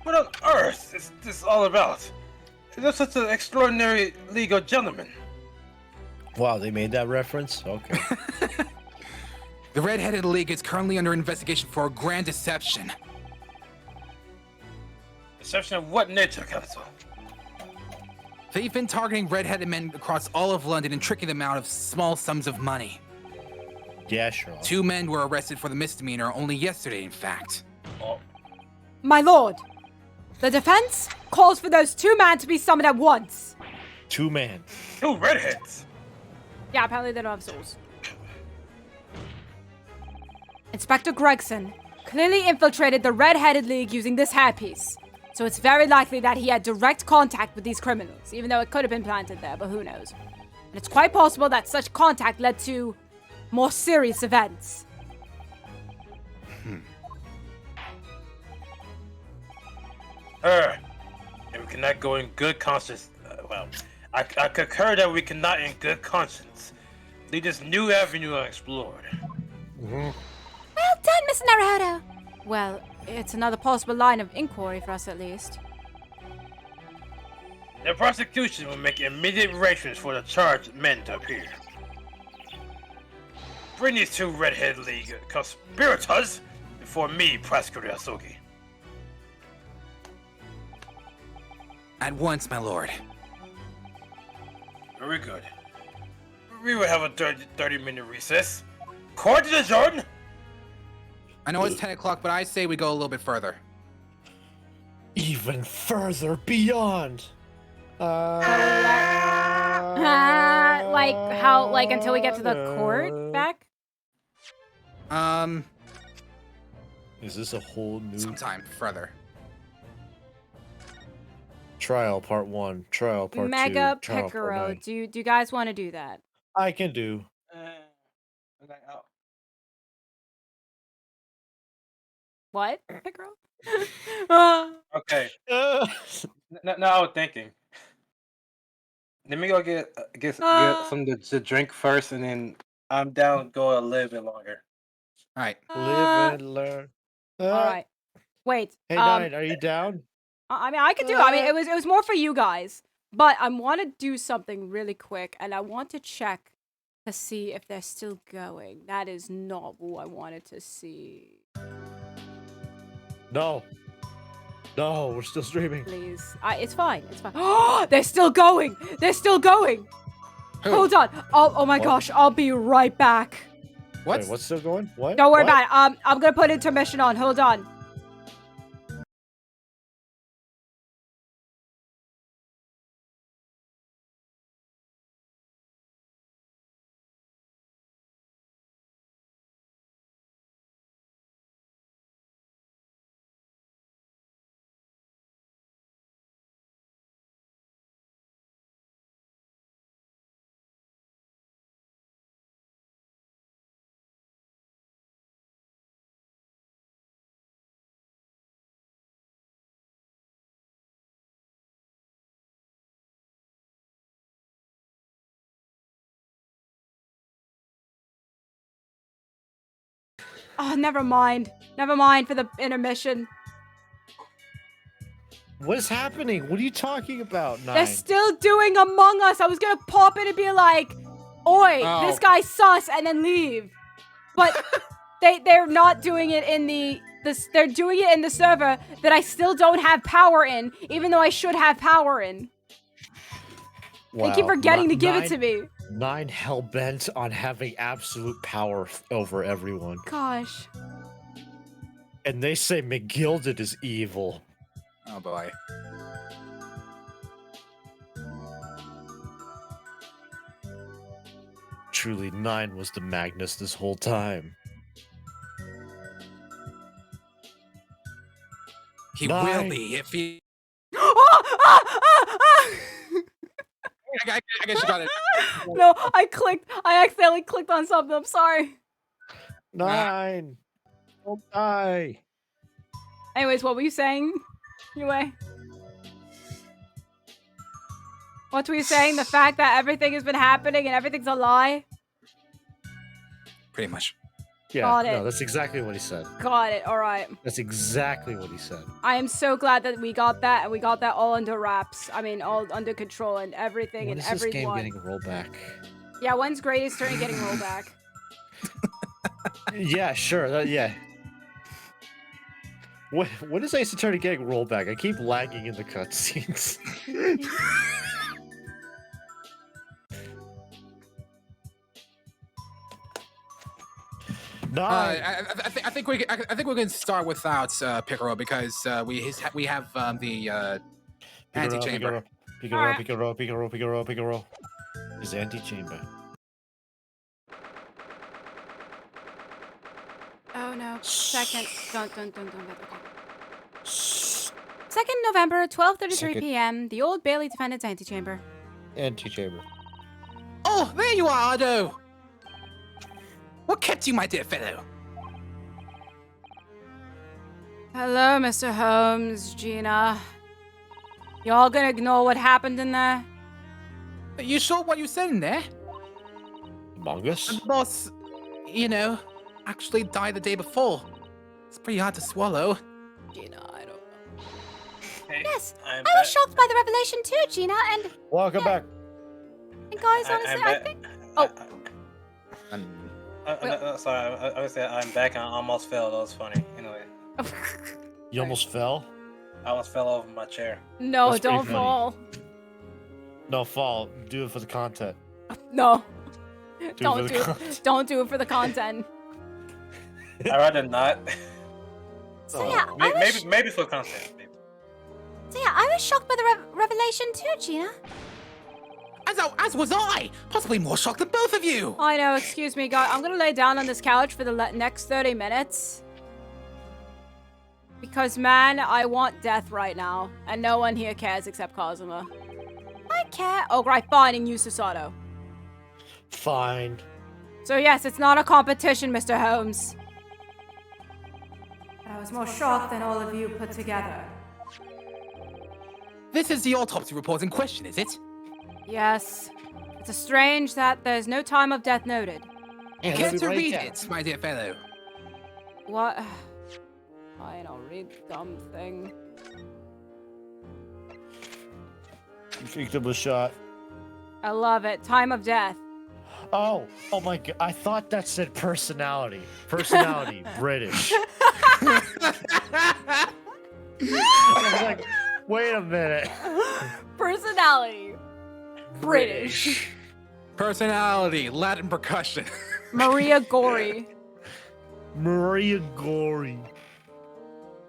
What on earth is this all about? There's such an extraordinary league of gentlemen. Wow, they made that reference? Okay. The Red-Headed League is currently under investigation for a grand deception. Deception of what nature, Council? They've been targeting red-headed men across all of London and tricking them out of small sums of money. Yeah, sure. 2 men were arrested for the misdemeanor only yesterday, in fact. Oh. My lord, the defense calls for those 2 men to be summoned at once. 2 men. 2 redheads? Yeah, apparently they don't have souls. Inspector Gregson clearly infiltrated the Red-Headed League using this hairpiece. So it's very likely that he had direct contact with these criminals, even though it could have been planted there, but who knows. And it's quite possible that such contact led to more serious events. And we cannot go in good conscience. I concur that we cannot in good conscience leave this new avenue unexplored. Well done, Mr. Naruhodo. Well, it's another possible line of inquiry for us at least. The prosecution will make immediate arrangements for the charged men to appear. Bring these 2 Red-Headed League conspirators before me, Prosecutor Yasugi. At once, my lord. Very good. We will have a 30-minute recess. Court is adjourned. I know it's 10 o'clock, but I say we go a little bit further. Even further beyond. Like until we get to the court back? Is this a whole new sometime further. trial part 1, trial part 2, Mega trial part Picaro. 9? Do you guys want to do that? I can do. What? Picaro? Ah. Okay. Now I was thinking. Let me go get something to drink first, and then I'm down to go a little bit longer. All right. Live and learn. All right. Wait. Hey, Nine, are you down? I mean, I could do it. I mean, it was more for you guys. But I want to do something really quick, and I want to check to see if they're still going. That is not what I wanted to see. No. No, we're still streaming. Please. It's fine. It's fine. Oh, they're still going. They're still going. Who? Hold on. Oh my gosh. I'll be right back. What? Wait, what's still going? What? Don't worry What? about it. I'm going to put intermission on. Hold on. Oh, never mind. Never mind for the intermission. What is happening? What are you talking about, Nine? They're still doing Among Us. I was gonna pop in and be like, "Oi, this guy's sus," and then leave. But they're not doing it in they're doing it in the server that I still don't have power in, even though I should have power in. Wow. They keep forgetting to give it to me. Nine hell-bent on having absolute power over everyone. Gosh. And they say McGilded is evil. Oh boy. Truly, Nine was the Magnus this whole time. He Nine. will be if he. I guess you got it. No, I accidentally clicked on something. I'm sorry. Nine. Don't die. Anyways, what were you saying? Anyway. What were you saying? The fact that everything has been happening and everything's a lie? Pretty much. Yeah, Got it. no, that's exactly what he said. Got it. All right. That's exactly what he said. I am so glad that we got that, and we got that all under wraps. I mean, all under control and everything When and is this game everyone. getting rolled back? Yeah, when's Grady's turn getting rolled back? Yeah, sure. Yeah. When is Ace Attorney getting rolled back? I keep lagging in the cutscenes. I think we can start without Picaro because we have the antechamber. Picaro. His antechamber. Oh no. Second. Don't. 2nd November, 12:33 p.m. The Old Bailey Defendant's Antechamber. Antechamber. Oh, there you are, Ardo. What kept you, my dear fellow? Hello, Mr. Holmes, Gina. Y'all gonna ignore what happened in there? Are you sure what you said in there? Among Us? The boss, actually died the day before. It's pretty hard to swallow. Gina, I don't know. Hey, Yes, I was shocked by the revelation too, Gina, and Welcome back. guys, honestly, I think... Oh. Sorry, I was saying I'm back and I almost fell. That was funny. Anyway. You almost fell? I almost fell over my chair. No, That's pretty don't funny. fall. No, fall. Do it for the content. No. Do it for the content. Don't do it for the content. I'd rather not. So yeah, I was, Maybe for content. Maybe. so yeah, I was shocked by the revelation too, Gina. As was I! Possibly more shocked than both of you! I know, excuse me, God. I'm gonna lay down on this couch for the next 30 minutes. Because, man, I want death right now. And no one here cares except Kazuma. I care. Oh, right, fine, and you, Susato. Fine. So, yes, it's not a competition, Mr. Holmes. But I was more shocked than all of you put together. This is the autopsy report in question, is it? Yes. It's strange that there's no time of death noted. Yeah, Care let me to write read down. it, my dear fellow? What? I don't read dumb thing. Victim was shot. I love it. Time of death. Oh my god. I thought that said personality. Personality, British. I was like, wait a minute. Personality. British. Personality, Latin percussion. Maria Gori. Maria Gory.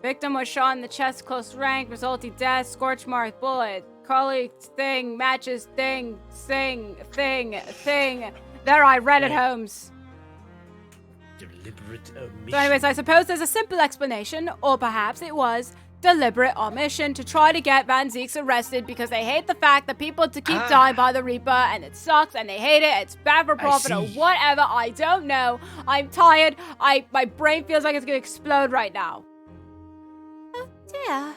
Victim was shot in the chest, close rank, resulting death, scorch mark, bullet, colleagues, thing, matches, thing, thing. There, I read it, Holmes. Deliberate omission. So anyways, I suppose there's a simple explanation, or perhaps it was deliberate omission to try to get Van Zeeks arrested because they hate the fact that people to keep dying by the Reaper, and it sucks, and they hate it, it's bad for profit, or whatever, I don't know. I'm tired, my brain feels like it's gonna explode right now. Oh dear.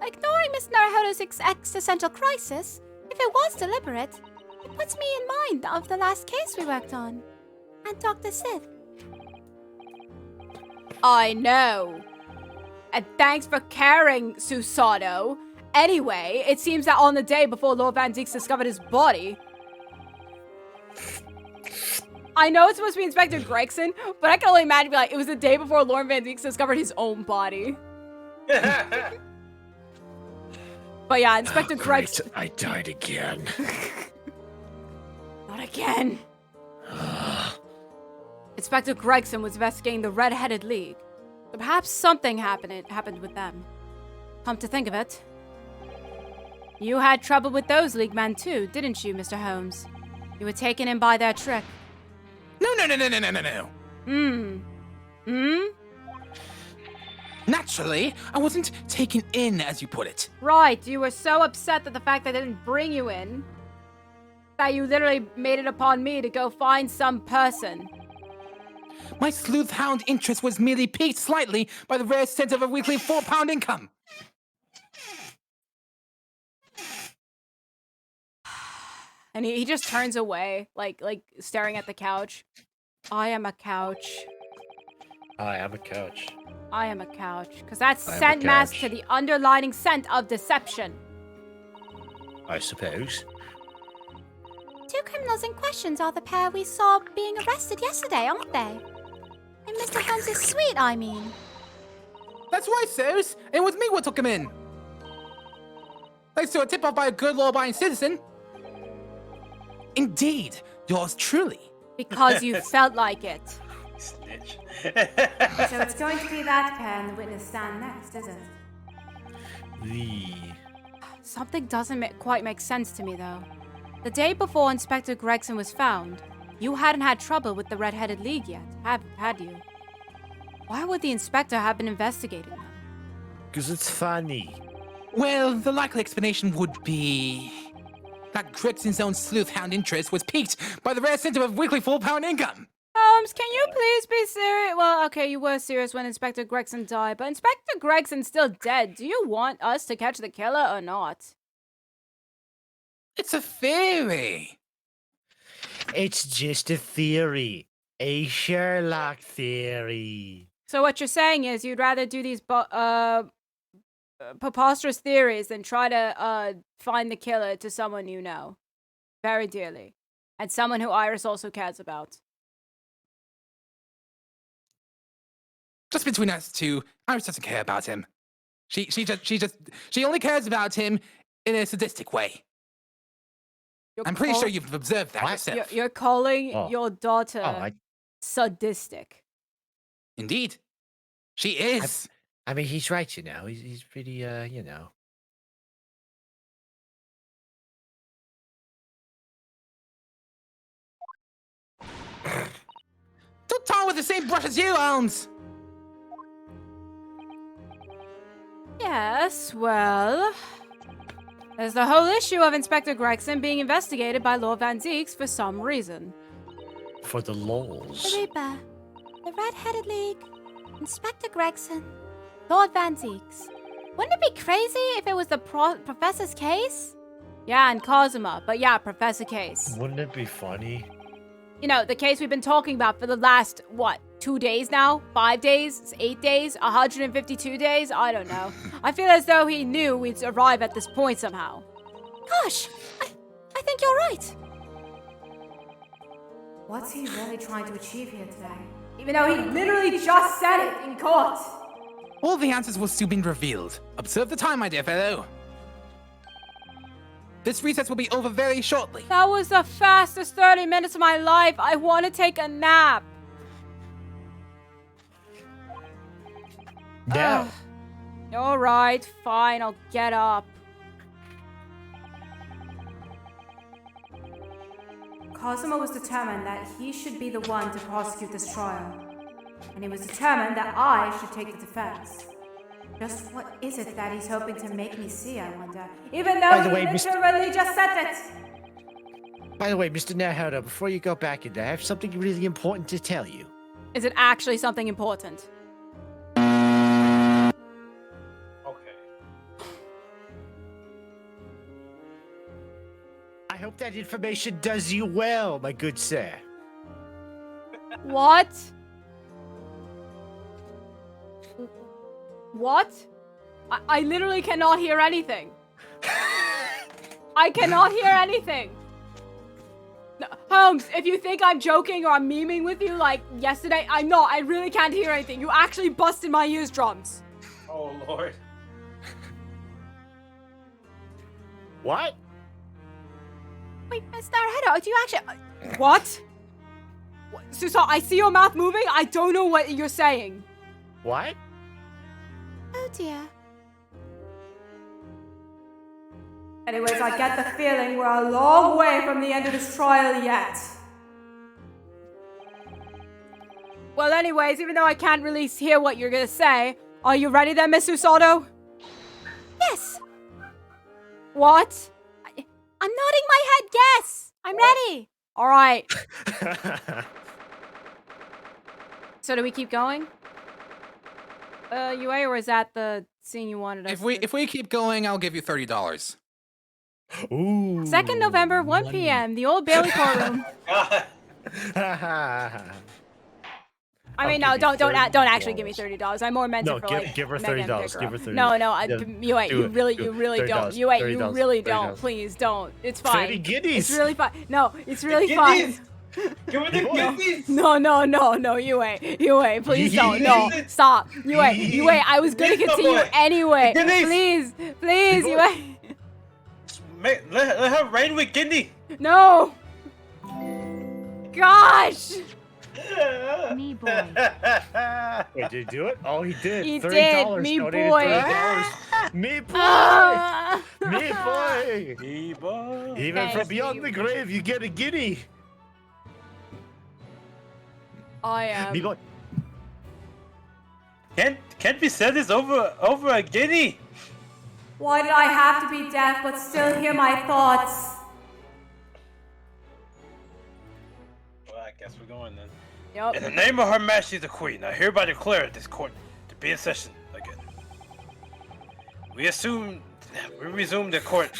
Ignoring Miss Naruhodo's existential crisis, if it was deliberate, it puts me in mind of the last case we worked on. And Dr. Sith. I know. And thanks for caring, Susato. Anyway, it seems that on the day before Lord Van Zeeks discovered his body... I know it's supposed to be Inspector Gregson, but I can only imagine it was the day before Lord Van Zeeks discovered his own body. But yeah, Inspector Gregson... I died again. Not again. Inspector Gregson was investigating the Red-Headed League. So perhaps something happened with them. Come to think of it. You had trouble with those League men too, didn't you, Mr. Holmes? You were taken in by their trick. No. Naturally, I wasn't taken in, as you put it. Right, you were so upset that the fact that I didn't bring you in, that you literally made it upon me to go find some person. My sleuth hound interest was merely piqued slightly by the rare sense of a weekly £4 income. And he just turns away, like staring at the couch. I am a couch. I am a couch. I am a couch. Because that's I am a scent masked couch. to the underlining scent of deception. I suppose. Two criminals in questions are the pair we saw being arrested yesterday, aren't they? In Mr. Holmes' suite, I mean. That's right, sirs. It was me what took him in. Thanks to a tip-off by a good law-abiding citizen. Indeed, yours truly. Because you felt like it. Snitch. So it's going to be that pair on the witness stand next, is it? Something doesn't quite make sense to me, though. The day before Inspector Gregson was found, you hadn't had trouble with the Red-Headed League yet, had you? Why would the inspector have been investigating them? Because it's funny. Well, the likely explanation would be that Gregson's own sleuth hound interest was piqued by the rare scent of a weekly £4 income. Holmes, can you please be serious? Well, okay, you were serious when Inspector Gregson died, but Inspector Gregson's still dead. Do you want us to catch the killer or not? It's a theory. It's just a theory. A Sherlock theory. So what you're saying is you'd rather do these preposterous theories than try to find the killer to someone you know very dearly, and someone who Iris also cares about. Just between us two, Iris doesn't care about him. She only cares about him in a sadistic way. I'm pretty sure you've observed that yourself. You're calling your daughter sadistic. Indeed. She is. I mean, he's right, you know. He's pretty, you know. Don't tar with the same brush as you, Holmes. Yes, well... There's the whole issue of Inspector Gregson being investigated by Lord Van Zeeks for some reason. For the lols. The Reaper, the Red-Headed League, Inspector Gregson, Lord Van Zeeks. Wouldn't it be crazy if it was the Professor's case? Yeah, and Cosima, but yeah, Professor Case. Wouldn't it be funny? You know, the case we've been talking about for the last, 2 days now? 5 days? 8 days? 152 days? I don't know. I feel as though he knew we'd arrive at this point somehow. Gosh, I think you're right. What's he really trying to achieve here today? Even though he literally just said it in court. All the answers will soon be revealed. Observe the time, my dear fellow. This recess will be over very shortly. That was the fastest 30 minutes of my life. I want to take a nap. Now. All right, fine, I'll get up. Cosimo was determined that he should be the one to prosecute this trial. And he was determined that I should take the defense. Just what is it that he's hoping to make me see, I wonder? Even though he literally just said it! By the way, Mr. Naruto, before you go back in there, I have something really important to tell you. Is it actually something important? Okay. I hope that information does you well, my good sir. What? What? I literally cannot hear anything. I cannot hear anything. No, Holmes, if you think I'm joking or I'm memeing with you like yesterday, I'm not. I really can't hear anything. You actually busted my eardrums. Oh, Lord. What? Wait, Mr. Naruto, do you actually... What? So I see your mouth moving. I don't know what you're saying. What? Oh dear. Anyways, I get the feeling we're a long way from the end of this trial yet. Well, anyways, even though I can't really hear what you're gonna say, are you ready then, Miss Usato? Yes. What? I'm nodding my head yes. I'm ready. All right. So do we keep going? UA, or is that the scene you wanted us If we keep going, I'll give you $30. Ooh. 2nd November, 1 p.m., the Old Bailey courtroom. I mean, no, don't actually give me $30. I more meant it for like give her Megan $30. Picaro. Give her $30. No, Yeah, you really don't. You really don't. $30. Please don't. It's fine. 30 guineas. It's really fine. No, it's really fine. Give her the guineas! No, UA, please don't. No, stop. UA, I was gonna continue anyway. Please, UA. Let her reign with Gindi. No. Gosh. Me boy. Wait, did he do it? Oh, he did. He $30. did. Me Donated boy. $30. Me boy. Me boy. Even Thanks, from beyond me the grave, you get a guinea. I am. Me boy. Can't be said this over a guinea. Why did I have to be deaf but still hear my thoughts? Well, I guess we're going then. Yep. In the name of Her Majesty the Queen, I hereby declare this court to be in session again. We resume the court.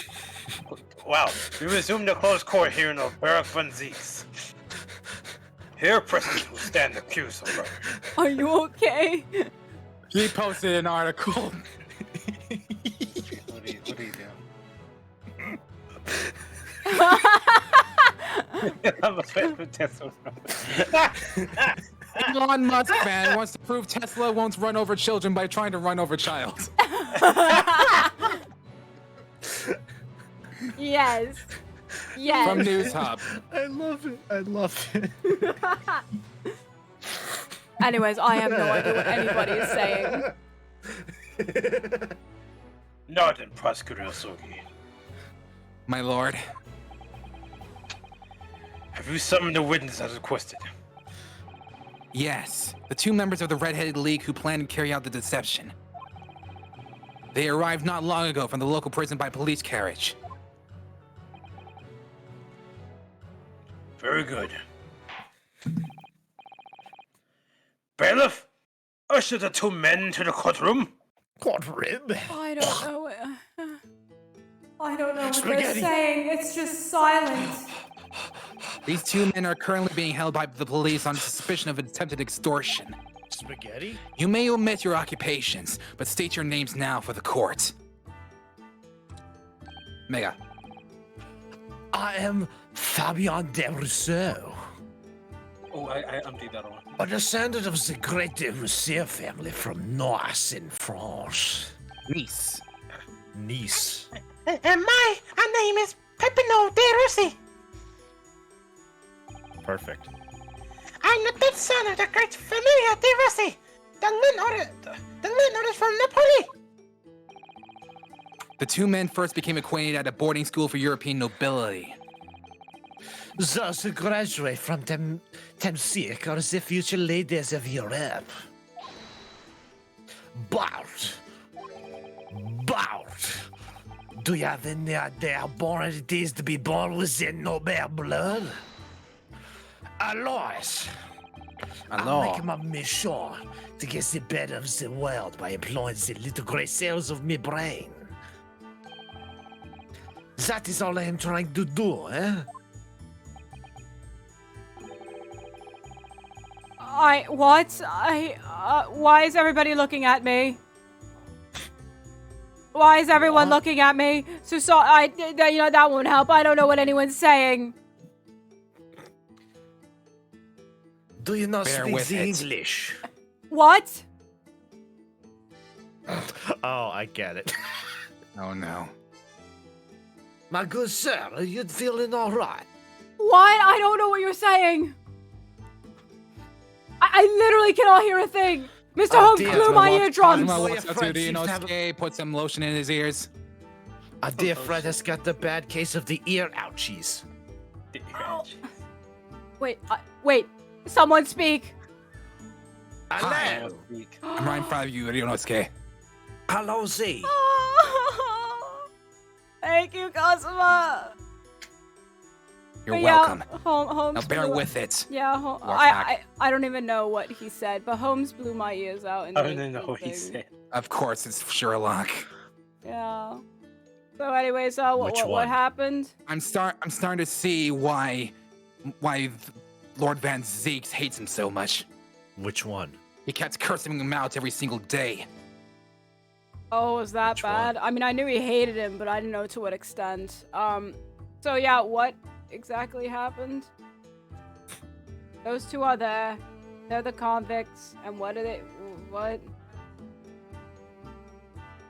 Wow, we resume the closed court here in the Barak Van Zeeks. Here present will stand accused of murder. Are you okay? He posted an article. What are you doing? I'm a fan of Tesla. Elon Musk, man, wants to prove Tesla won't run over children by trying to run over child. Yes. From News Hub. I love it. Anyways, I have no idea what anybody is saying. Not in Prosecutor Osogi. My lord. Have you summoned the witness as requested? Yes, the 2 members of the Red-Headed League who plan to carry out the deception. They arrived not long ago from the local prison by police carriage. Very good. Bailiff, usher the two men to the courtroom. Courtroom? I don't know. I don't know what they're Spaghetti. saying. It's just silent. These two men are currently being held by the police on suspicion of attempted extortion. Spaghetti? You may omit your occupations, but state your names now for the court. Mega. I am Fabian de Rousseau, Oh, I'm taking that one. a descendant of the great de Rousseau family from Nice in France. Nice. Nice. And my name is Pepino de Russi. Perfect. I'm the third son of the great Familia de Russi, the landlord from Napoli. The two men first became acquainted at a boarding school for European nobility. Those who graduate from them sick are the future ladies of Europe. But, do you have any idea how boring it is to be born within noble blood? Alois, I'm making my mission to get the better of the world by employing the little grey cells of my brain. That is all I am trying to do, eh? Why is everybody looking at me? Why is everyone looking at me? So, that won't help. I don't know what anyone's saying. Do you not Bear speak with the it. English? What? Oh, I get it. Oh no. My good sir, are you feeling all right? What? I don't know what you're saying. I literally cannot hear a thing. Mr. Holmes dear, blew my eardrums. Cosmo Your walks up friend to seems to have- Inosuke, put some lotion in his ears. Our dear friend has got the bad case of the ear ouchies. Wait. Someone speak. Hi. I'm right in front of you, Inosuke. Hello, Z. Thank you, Cosmo. You're But welcome. Yeah, Holmes Now bear blew- with it. Yeah, Walk back. I don't even know what he said, but Holmes blew my ears out. I don't know what he said. Of course, it's Sherlock. Yeah. So, anyways, what one? happened? I'm starting to see why Lord Van Zeeks hates him so much. Which one? He kept cursing him out every single day. Oh, was that Which bad? one? I mean, I knew he hated him, but I didn't know to what extent. So yeah, what exactly happened? Those two are there. They're the convicts, and what are they? What?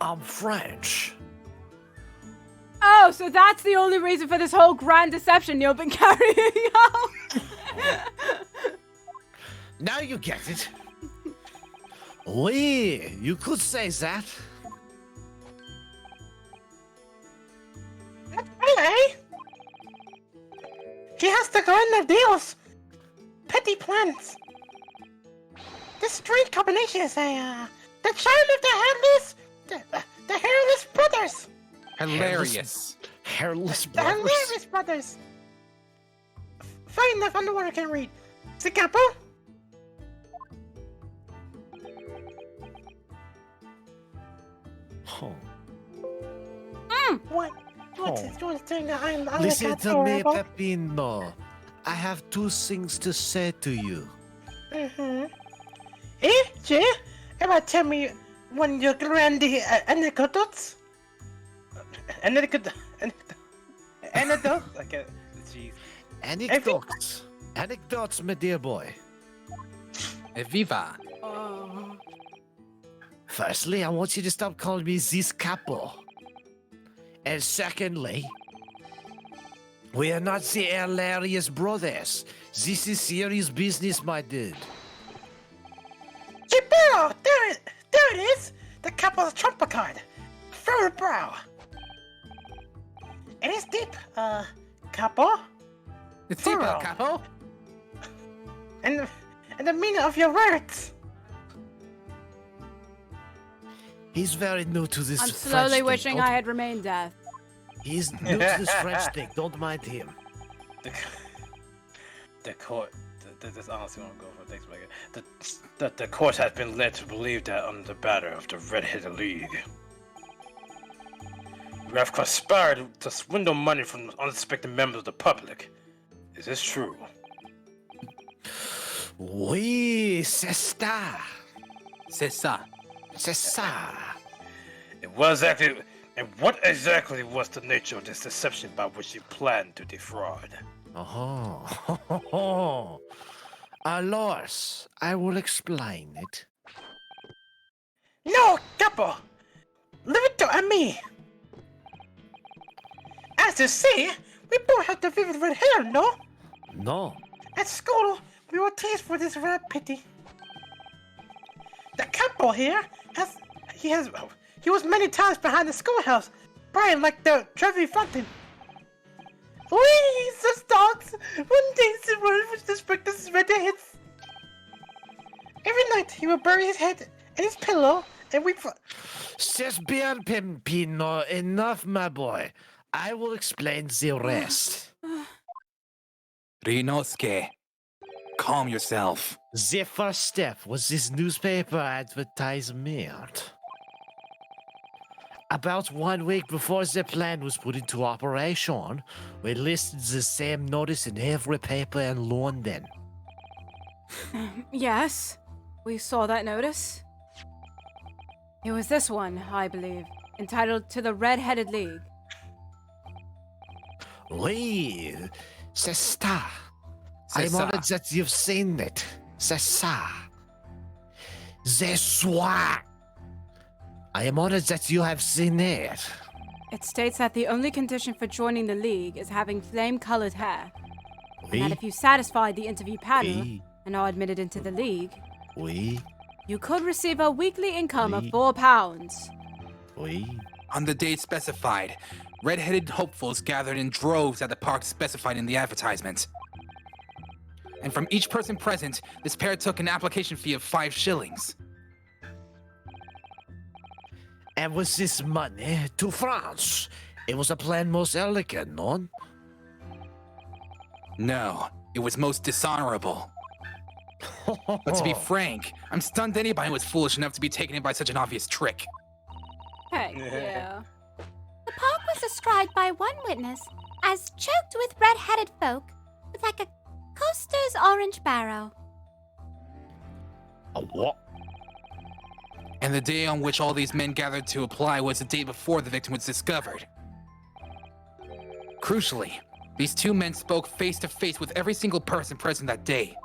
I'm French. Oh, so that's the only reason for this whole grand deception you've been carrying out. Now you get it. Oui, you could say that. Hey! He has to go in the deals. Petty plans. This strange combination is the child of the hairless brothers. Hilarious. Hairless The brothers. hilarious brothers. Fine enough underwater can read. The capo? Oh. What? What's doing? I'm Listen the to me, adorable. Pepino. I have two things to say to you. Mm-hmm. Jay? Ever tell me one of your grand anecdotes? Anecdote? Okay, jeez. Anecdotes. Anecdotes, my dear boy. Viva. Oh. Firstly, I want you to stop calling me this capo. And secondly, we are not the hilarious brothers. This is serious business, my dude. Chipero! There it is! The couple's trumper card. Furrow brow. It is deep, capo. It's deep, Furrow. Capo. And the meaning of your words. He's very new to this I'm French slowly thing. wishing Don't- I had remained deaf. He's new to this French thing. Don't mind him. The court. This honestly won't go for thanks, Megan. The court has been led to believe that under the banner of the Red-Headed League, you have conspired to swindle money from unsuspecting members of the public. Is this true? Oui, c'est ça. C'est ça. C'est ça. And what exactly was the nature of this deception by which you planned to defraud? Oh. Alors, I will explain it. No, Capo! Leave it to me! As you see, we both have the vivid red hair, no? No. At school, we were teased for this red pity. The Capo here he was many times behind the schoolhouse, Brian like the Trevi fountain. Wee, the dogs! One day the world was suspect this redheads. Every night he would bury his head in his pillow and weep for. C'est bien, Pimpino. Enough, my boy. I will explain the rest. Rinosuke, calm yourself. The first step was this newspaper advertisement. About 1 week before the plan was put into operation, we listed the same notice in every paper in London. Yes, we saw that notice. It was this one, I believe, entitled To the Red-Headed League. Oui, c'est ça. C'est I'm ça. honored that you've seen it. C'est ça. C'est ça. I am honored that you have seen it. It states that the only condition for joining the League is having flame-colored hair. And that if you satisfied the interview panel Oui. and are admitted into the League, Oui, you could receive a weekly income of Oui. £4. oui. On the date specified, red-headed hopefuls gathered in droves at the park specified in the advertisement. And from each person present, this pair took an application fee of 5 shillings. And with this money to France, it was a plan most elegant, no? No, it was most dishonorable. But to be frank, I'm stunned anybody was foolish enough to be taken in by such an obvious trick. Heck yeah. The park was described by one witness as choked with red-headed folk with like a coaster's orange barrow. A what? And the day on which all these men gathered to apply was the day before the victim was discovered. Crucially, these 2 men spoke face to face with every single person present that day.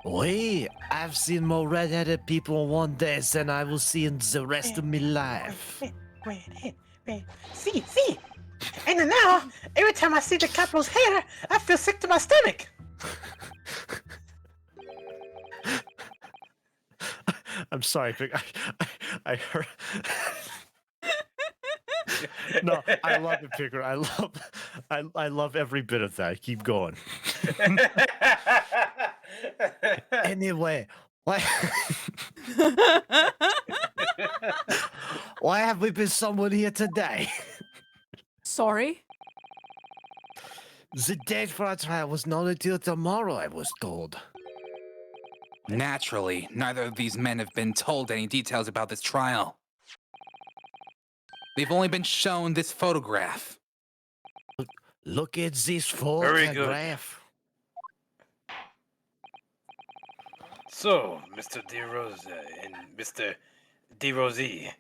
Oui, I've seen more red-headed people one day than I will see in the rest of my life. Wait. See. And now, every time I see the Capo's hair, I feel sick to my stomach. I'm sorry, Craig. I heard. No, I love it, Picker. I love every bit of that. Keep going. Anyway, why have we been someone here today? Sorry? The date for our trial was not until tomorrow, I was told. Naturally, neither of these men have been told any details about this trial. They've only been shown this photograph. Look at this Very good. photograph. So, Mr. DeRosa and Mr. DeRosie,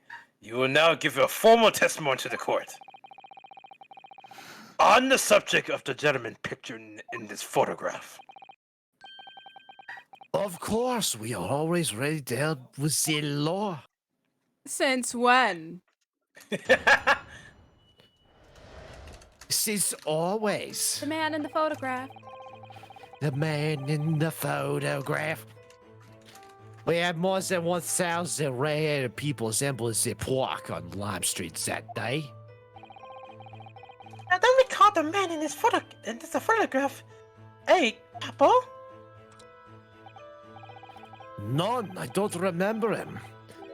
you will now give your formal testimony to the court on the subject of the gentleman pictured in this photograph. Of course, we are always ready to help with the law. Since when? Since always. The man in the photograph. The man in the photograph. We had more than 1,000 red-headed people assembling the park on Lime Street that day. Now don't recall the man in this photograph. Hey, Capo? None, I don't remember him.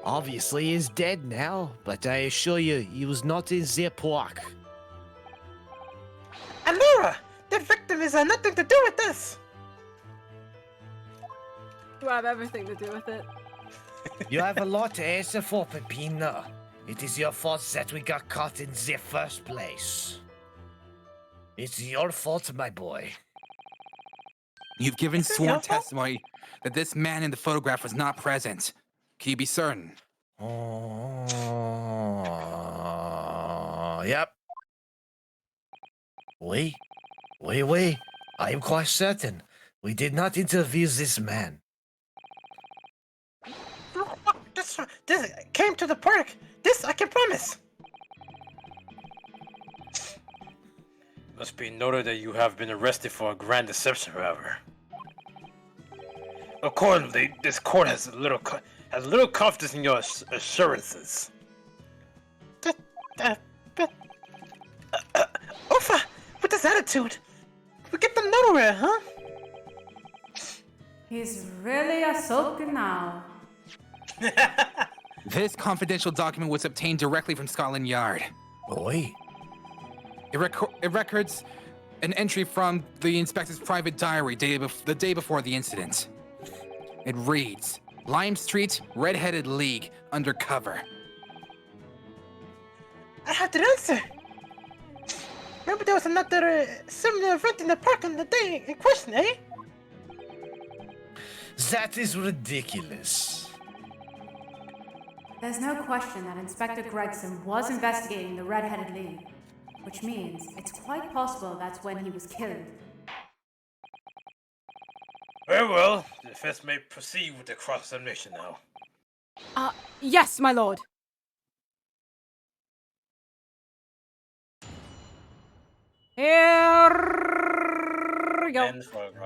Obviously, he's dead now, but I assure you, he was not in the park. Alura, that victim has nothing to do with this. Do I have everything to do with it? You have a lot to answer for, Pepino. It is your fault that we got caught in the first place. It's your fault, my boy. You've given sworn testimony that this man in the photograph was not present. Can you be certain? Yep. We? I am quite certain. We did not interview this man. This came to the park. This I can promise. Must be noted that you have been arrested for a grand deception, however. Accordingly, this court has little confidence in your assurances. Ufa, with this attitude, we get them nowhere, huh? He's really a sulking now. This confidential document was obtained directly from Scotland Yard. Oi. It records an entry from the inspector's private diary the day before the incident. It reads, Lime Street, Red-Headed League, undercover. I have the answer. Maybe there was another similar event in the park on the day in question, eh? That is ridiculous. There's no question that Inspector Gregson was investigating the Red-Headed League, which means it's quite possible that's when he was killed. Very well, the defense may proceed with the cross-examination now. Yes, my lord. Here we go.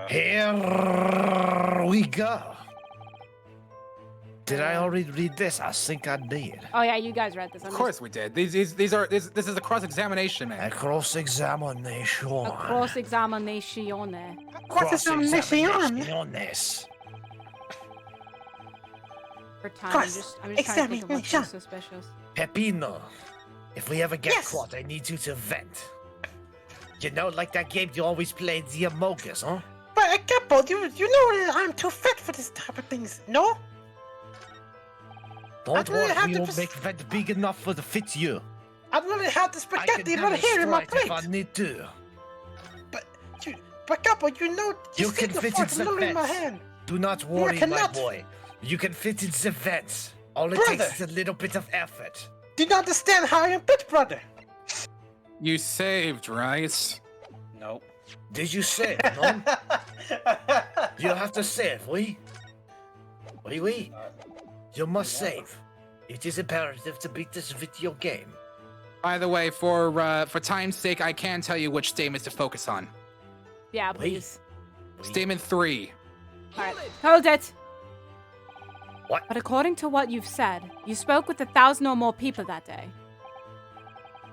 Here we go. Did I already read this? I think I did. Oh yeah, you guys read this. Of course we did. This is a cross-examination, man. A cross-examination. A cross-examination. Cross-examinaciones. For time, I'm just trying to think of what's so suspicious. Pepino, if we ever get caught, I need you to vent. You know, like that game you always played, the Among Us, huh? But Capo, you know I'm too fat for this type of things, no? Don't worry, we will make vent big enough for the fit you. I really have the spaghetti right here in my plate. If I need to. But Capo, you know you can fit in the in my hand. vents. Do not worry, my boy. You can fit in the vents. All it takes is a little bit of effort. Do you not understand how I am built, brother? You saved, right? Nope. Did you save, no? You have to save, oui? Oui. You must save. It is imperative to beat this video game. By the way, for time's sake, I can tell you which statements to focus on. Yeah, please. Statement 3. All right, hold it. What? But according to what you've said, you spoke with 1,000 or more people that day.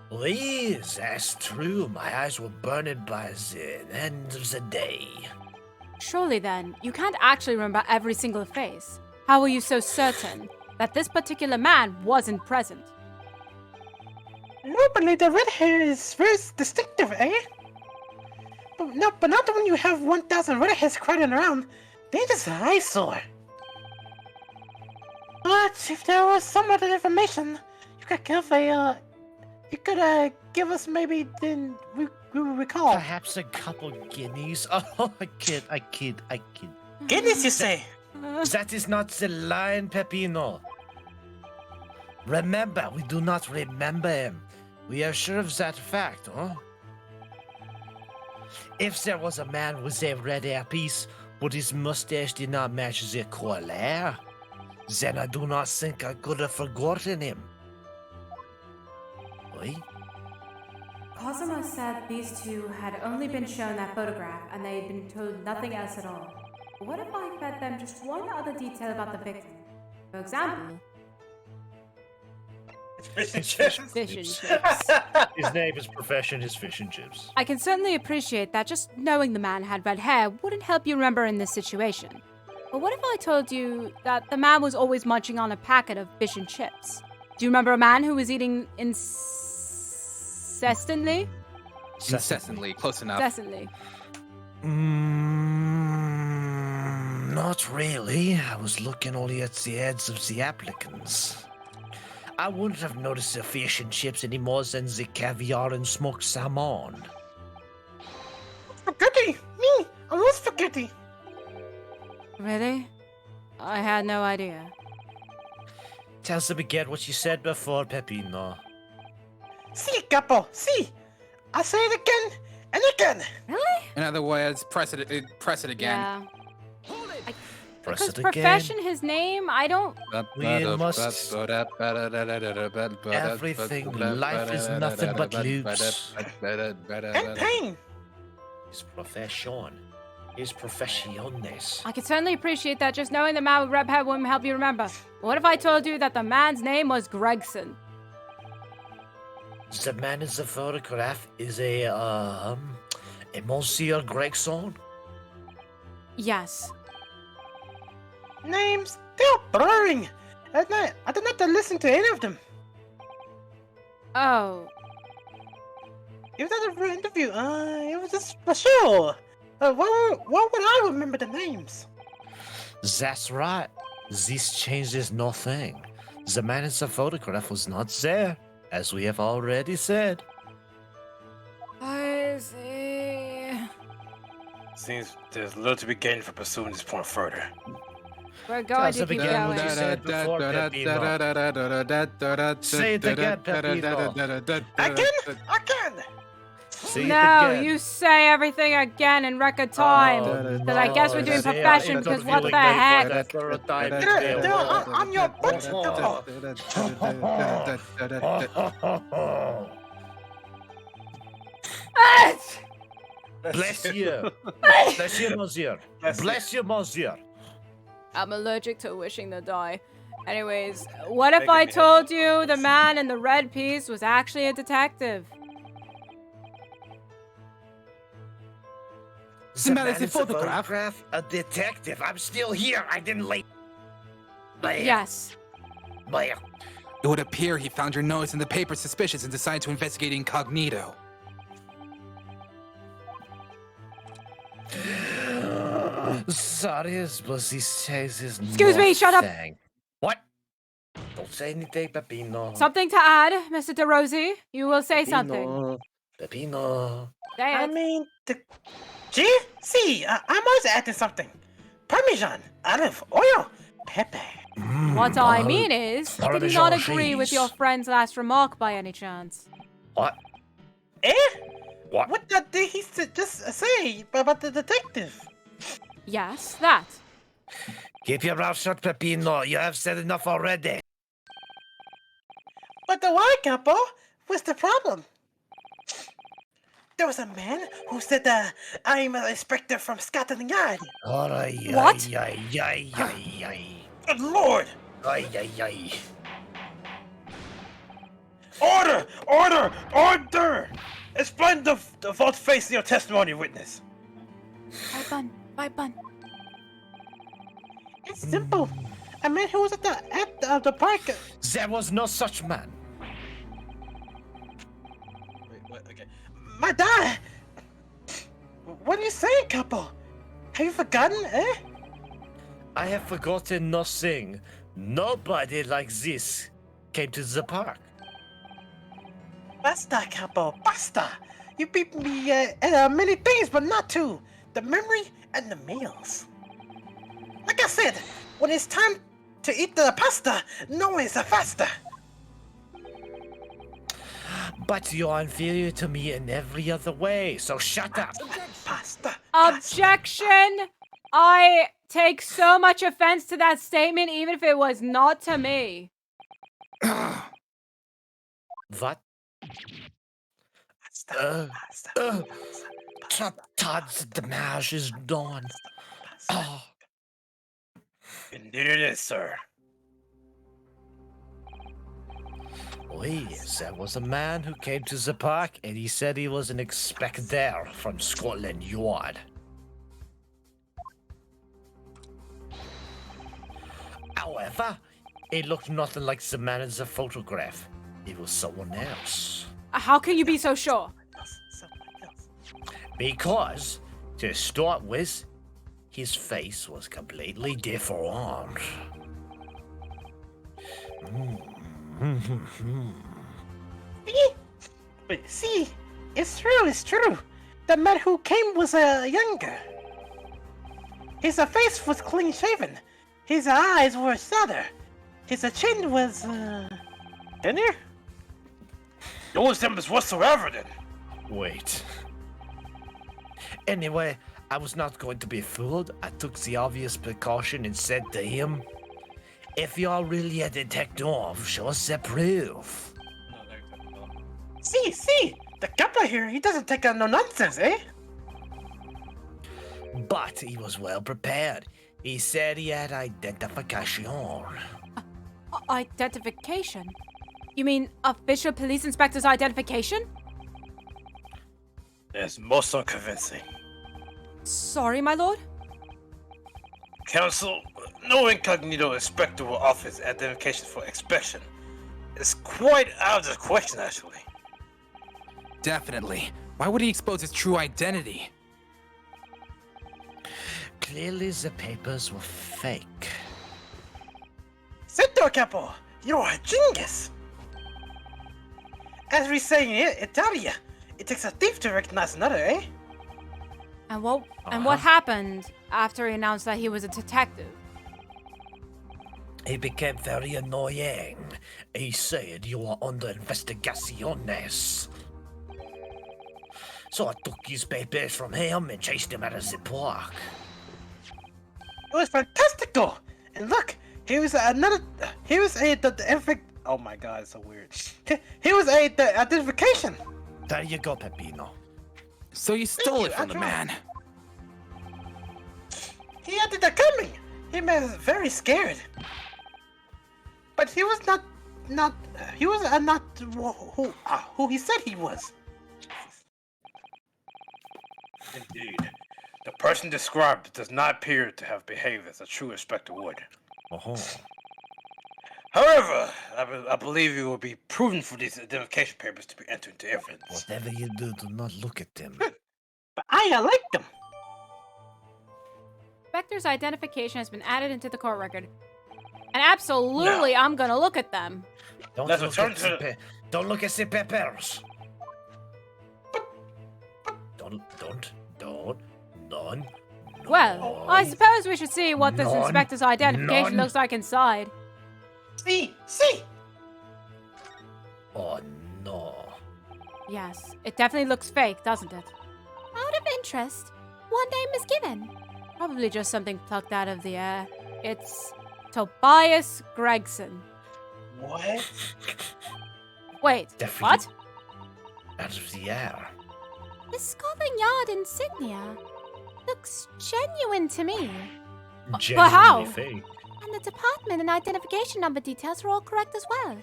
Please, that's true. My eyes were burning by the end of the day. Surely then, you can't actually remember every single face. How are you so certain that this particular man wasn't present? Normally, the red hair is very distinctive, eh? But not when you have 1,000 red hairs crowding around. They just an eyesore. But if there was some other information, you could give us maybe then we will recall. Perhaps a couple guineas. Oh, I kid. Guineas, you say? That is not the line, Pepino. Remember, we do not remember him. We are sure of that fact, huh? If there was a man with a red hairpiece, but his mustache did not match the color, then I do not think I could have forgotten him. Oui? Cosimo said these two had only been shown that photograph and they had been told nothing else at all. What if I fed them just one other detail about the victim? For example... Fish and chips. Fish and chips. His name is profession is fish and chips. I can certainly appreciate that just knowing the man had red hair wouldn't help you remember in this situation. But what if I told you that the man was always munching on a packet of fish and chips? Do you remember a man who was eating incessantly? Incessantly, close enough. Incessantly. Not really. I was looking only at the heads of the applicants. I wouldn't have noticed the fish and chips any more than the caviar and smoked salmon. Spaghetti! Me! I love spaghetti! Really? I had no idea. Tell them again what you said before, Peppino. See, Capo, see! I say it again and again! Really? In other words, press it again. Yeah. Press Because it again. profession, his name, I don't... We must... Everything, life is nothing but loops. And pain! His profession. His professiones. I can certainly appreciate that. Just knowing the man with red hair wouldn't help you remember. But what if I told you that the man's name was Gregson? The man in the photograph is a Monsieur Gregson? Yes. Names, they're blurring! At night, I didn't have to listen to any of them. Oh. It was at an interview, it was just special. Why would I remember the names? That's right. This changes nothing. The man in the photograph was not there, as we have already said. I see. Seems there's little to be gained for pursuing this point further. We're going to keep going. Say it again, Peppino. Again! Say it No, again. you say everything again in record time. But I guess we're doing profession because what the heck? On your butt, Capo! Bless you. Bless you, Monsieur. Bless you, Monsieur. I'm allergic to wishing to die. Anyways, what if I told you the man in the red piece was actually a detective? The man is a photograph? A detective. I'm still here. I didn't leave. Yes. It would appear he found your notice in the paper suspicious and decided to investigate incognito. Sorry, but he says is Excuse me, shut up. What? Don't say anything, Peppino. Something to add, Mr. DeRosie? You will say something. Peppino. Say it. I mean, I'm always adding something. Parmesan, olive oil, pepper. What I mean is, did you not agree with your friend's last remark by any chance? What? Eh? What did he just say about the detective? Yes, that. Keep your mouth shut, Peppino. You have said enough already. But the why, Capo? What's the problem? There was a man who said that I'm an inspector from Scotland Yard. What? Good Lord! Order! Explain the false face in your testimony, witness. Bye, bun. It's simple. A man who was at the park. There was no such man. Wait, okay. My dad! What are you saying, Capo? Have you forgotten, eh? I have forgotten nothing. Nobody like this came to the park. Basta, Capo, basta! You beat me at many things, but not two. The memory and the meals. Like I said, when it's time to eat the pasta, no one's faster. But you're inferior to me in every other way, so shut up. Pasta. Objection! I take so much offense to that statement, even if it was not to me. What? Todd's damage is done. Oh. Indeed it is, sir. Oui, there was a man who came to the park and he said he was an inspector from Scotland Yard. However, it looked nothing like the man in the photograph. It was someone else. How can you be so sure? Because, to start with, his face was completely different. But see, it's true. The man who came was younger. His face was clean shaven. His eyes were sadder. His chin was thinner. No resemblance whatsoever then. Wait. Anyway, I was not going to be fooled. I took the obvious precaution and said to him, if you're really a detective, show us the proof. See, the Kappa here, he doesn't take no nonsense, eh? But he was well prepared. He said he had identification. Identification? You mean official police inspector's identification? It's most unconvincing. Sorry, my lord? Counsel, no incognito inspector will offer his identification for inspection. It's quite out of the question, actually. Definitely. Why would he expose his true identity? Clearly the papers were fake. Sento Capo, you're a genius. As we say in Italia, it takes a thief to recognize another, eh? And what happened after he announced that he was a detective? He became very annoying. He said you are under investigaciones. So I took his papers from him and chased him out of the park. It was fantastical! And look, he was oh my god, it's so weird. He was the identification! There you go, Peppino. So you stole it from the man. He had it coming! He was very scared. But he was not who he said he was. Indeed. The person described does not appear to have behaved as a true inspector would. However, I believe it will be prudent for these identification papers to be entered into evidence. Whatever you do not look at them. But I like them. Inspector's identification has been added into the court record. And absolutely, I'm gonna look at them. Don't Let's look return at to the don't look at the papers. None. Well, I suppose we should see what this None. inspector's identification None. looks like inside. See. Oh no. Yes, it definitely looks fake, doesn't it? Out of interest, what name is given? Probably just something plucked out of the air. It's Tobias Gregson. What? Wait, Definitely. what? Out of the air. The Scotland Yard insignia looks genuine to me. But how? Fake. And the department and identification number details are all correct as well.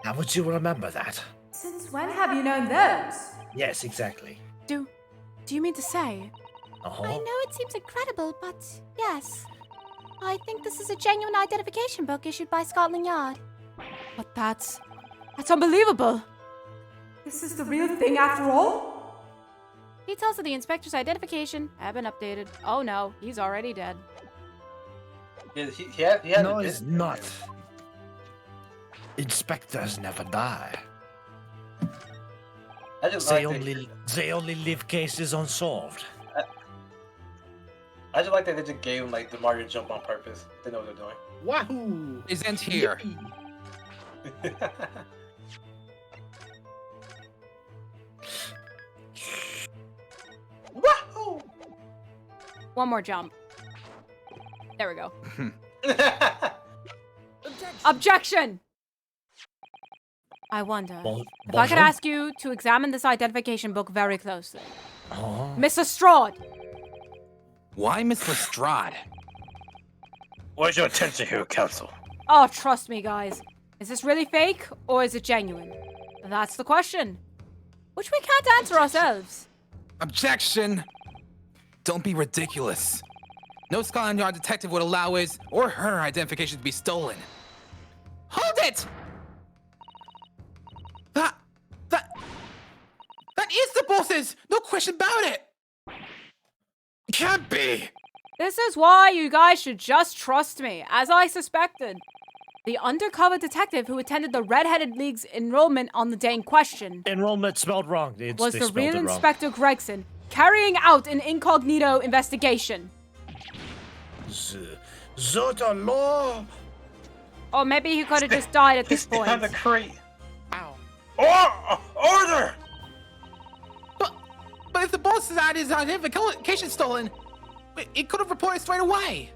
How would you remember that? Since when have you known those? Yes, exactly. Do you mean to say? I know it seems incredible, but yes. I think this is a genuine identification book issued by Scotland Yard. But that's unbelievable. This is the real thing after all? Details of the inspector's identification have been updated. Oh no, he's already dead. He had No, a it's disc- not. Inspectors never die. I just They like that- they only leave cases unsolved. I just like that they just gave him like the Mario jump on purpose. They know what they're doing. Wahoo! Isn't here. Wahoo! One more jump. There we go. Objection! I wonder if I could ask you to examine this identification book very closely. Mr. Strahd! Why Miss Lestrade? What's your attention here, Counsel? Oh, trust me, guys. Is this really fake, or is it genuine? That's the question. Which we can't answer ourselves. Objection! Don't be ridiculous. No Scotland Yard detective would allow his or her identification to be stolen. Hold it! That is the boss's! No question about it! Can't be! This is why you guys should just trust me, as I suspected. The undercover detective who attended the Red-Headed League's enrollment on the day in question Enrollment spelled wrong. was They the spelled real it wrong. Inspector Gregson, carrying out an incognito investigation. Zota law. Or maybe he could have just died at this point. Behind the crate. Ow. Order! But if the boss had his identification stolen, it could have reported straight away.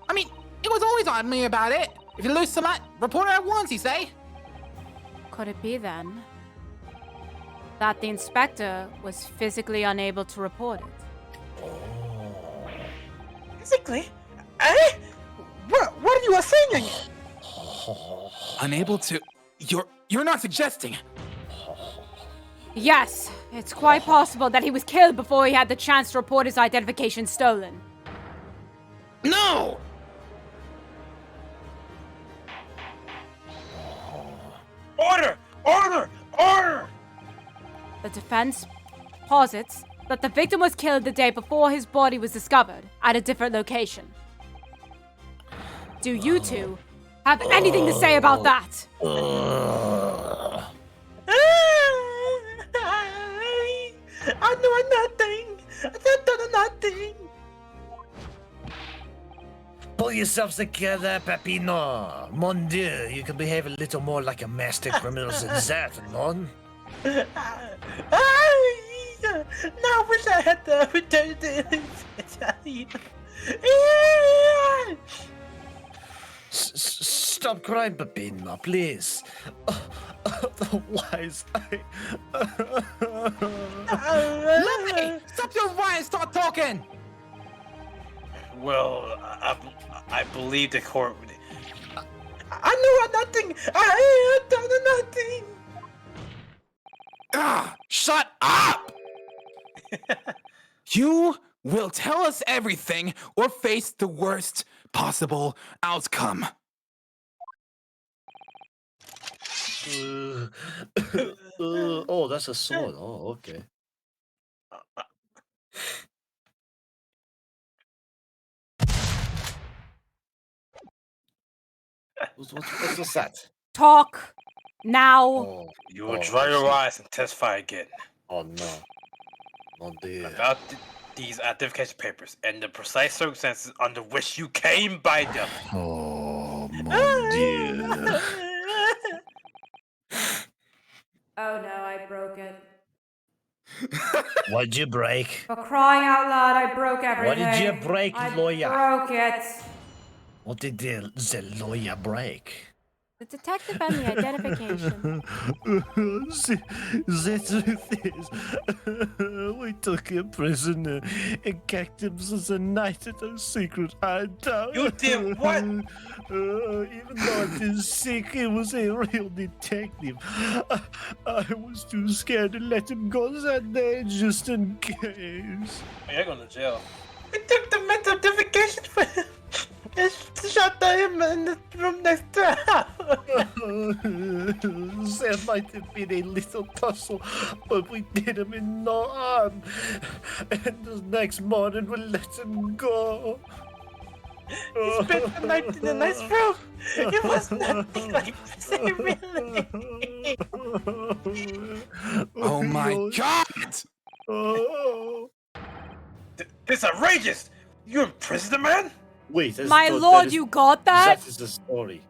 I mean, it was always on me about it. If you lose some, report it at once, you say? Could it be then that the inspector was physically unable to report it? Physically? Eh? What are you saying? Unable to... You're not suggesting... Yes, it's quite possible that he was killed before he had the chance to report his identification stolen. No! Order! Order! Order! The defense posits that the victim was killed the day before his body was discovered at a different location. Do you two have anything to say about that? I know nothing. I done nothing. Pull yourselves together, Pepino. Mon Dieu, you can behave a little more like a master criminal than that, non? Now I wish I had the return Stop crying, Pepino, please. Otherwise, Lovely! Stop your whine and start talking! Well, I believe the court. I know nothing. I done nothing. Shut up! You will tell us everything or face the worst possible outcome. Oh, that's a sword. Oh, okay. What's that? Talk now. Oh, You will dry your eyes and testify again. Oh no. Oh dear. About these identification papers and the precise circumstances under which you came by them. Oh, mon Dieu. Oh no, I broke it. What'd you break? For crying out loud, I broke everything. What did you break, I lawyer? broke it. What did the lawyer break? The detective and the identification. The truth is, we took him prisoner and kept him as a night at a secret hideout. You did what? Even though I didn't think he was a real detective, I was too scared to let him go that day just in case. You're going to jail. We took the mental identification for him. And shot him in the room next to There might have been a little tussle, but we did him in no harm. And the next morning we let him go. He spent the night in a nice room. It was nothing like this, really. Oh my god! Oh. This is outrageous! You imprisoned the man? Wait, My lord, you got that? That is the story.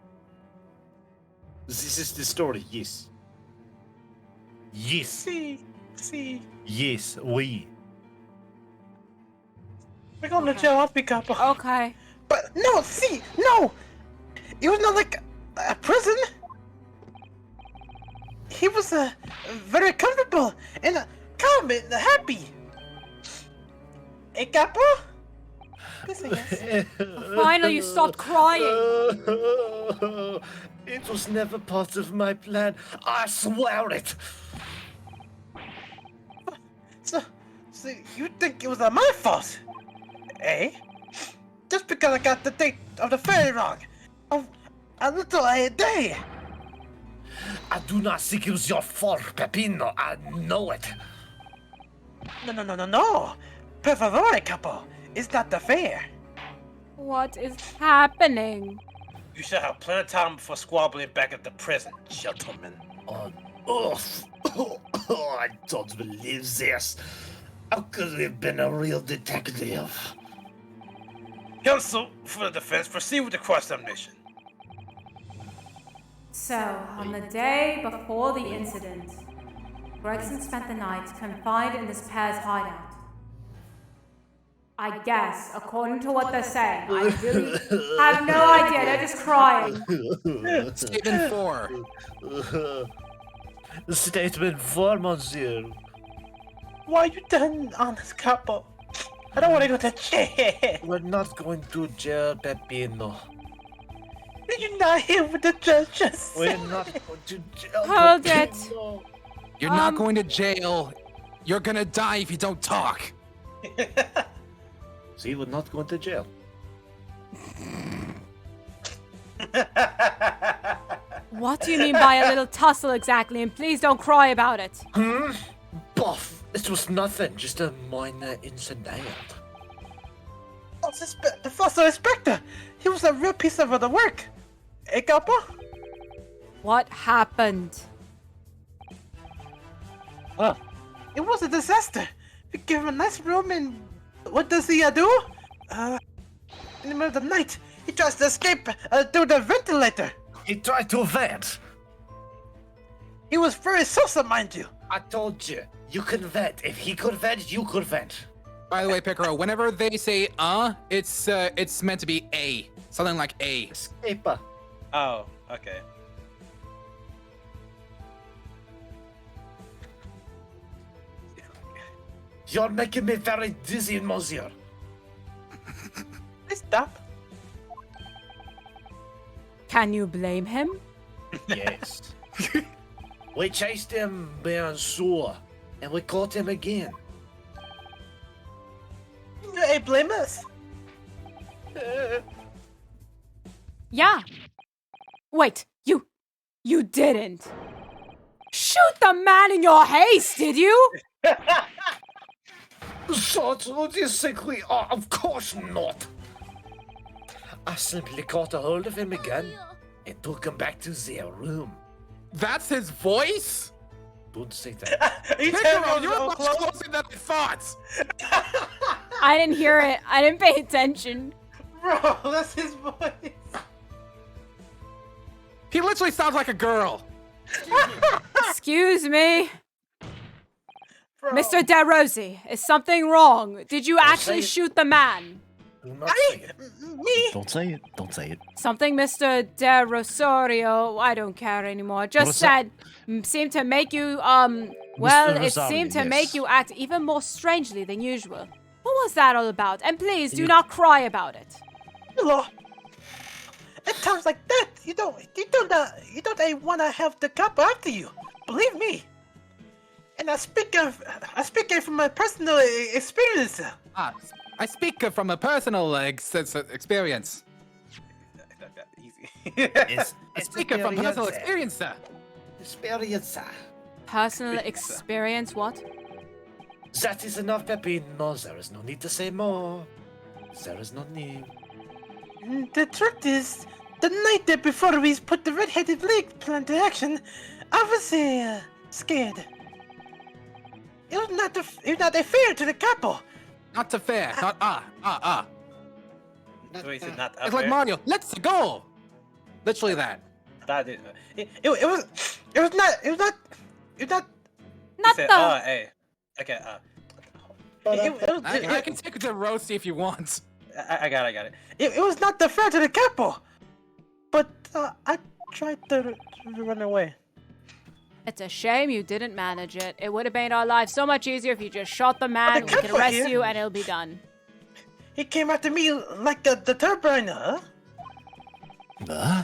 This is the story, yes. Yes. See. Yes, we. We're going to jail, I'll pick up. Okay. But no, no! It was not like a prison. He was very comfortable and calm and happy. Hey, Capo? Finally, you stopped crying. It was never part of my plan. I swear it. So you think it was my fault? Eh? just because I got the date of the fair wrong. Of a little day. I do not think it was your fault, Pepino. I know it. No. Per favore, capo. It's not the fair. What is happening? You should have plenty of time before squabbling back at the prison, gentlemen. I don't believe this. How could we have been a real detective? Counsel for the defense, proceed with the cross-examination. So, on the day before the incident, Gregson spent the night confined in this pair's hideout. I guess, according to what they're saying. I really have no idea, they're just crying. Statement 4. Statement 4, monsieur. Why you done on this couple? I don't want to go to jail. We're not going to jail, Pepino. You're not here with the judges. We're not going to jail. Hold it. Pepino. You're not going to jail. You're gonna die if you don't talk. See, we're not going to jail. What do you mean by a little tussle exactly? And please don't cry about it. Buff, this was nothing, just a minor incident. The fossil inspector. He was a real piece of the work. Eh, capo? What happened? It was a disaster. We gave him a nice room and what does he do? In the middle of the night, he tries to escape through the ventilator. He tried to vent. He was very social, mind you. I told you, you can vent. If he could vent, you could vent. By the way, Picaro, whenever they say it's meant to be A. Something like A. Escaper. Oh, okay. You're making me very dizzy, monsieur. Please stop. Can you blame him? Yes. We chased him beyond sewer, and we caught him again. You ain't blame us. Yeah. Wait, you didn't. Shoot the man in your haste, did you? Shot logistically, of course not. I simply caught a hold of him again and took him back to their room. That's his voice? Don't say that. Picaro, you're much closer than I thought. I didn't hear it. I didn't pay attention. Bro, that's his voice. He literally sounds like a girl. Excuse me. Bro. Mr. De Rossi, is something wrong? Did you actually say it. shoot the man? Do not say it. Me? Don't say it. Don't say it. Something Mr. De Rosario, I don't care anymore, just said seemed to make you, well, it Rosario, seemed to yes. make you act even more strangely than usual. What was that all about? And please, do not cry about it. Hello. At times like that, you don't want to have the cop after you. Believe me. And I speak from my personal experience. I speak from a personal experience. Easy. I speak from personal experience, sir. Experience. Personal experience, what? That is enough, Pepino. There is no need to say more. There is no need. The truth is, the night before we put the red-headed league plan to action, I was scared. It was not fair to the couple. Not to fair. Not So he said not It's like Mario. Let's go. Literally that. That is. It was not. Not Said, the. hey. Okay. I can take it to roasty if you want. I got it. It was not fair to the couple. But I tried to run away. It's a shame you didn't manage it. It would have made our lives so much easier if you just shot the man, we could arrest you, and it'll be done. He came after me like the turbine, huh? Huh?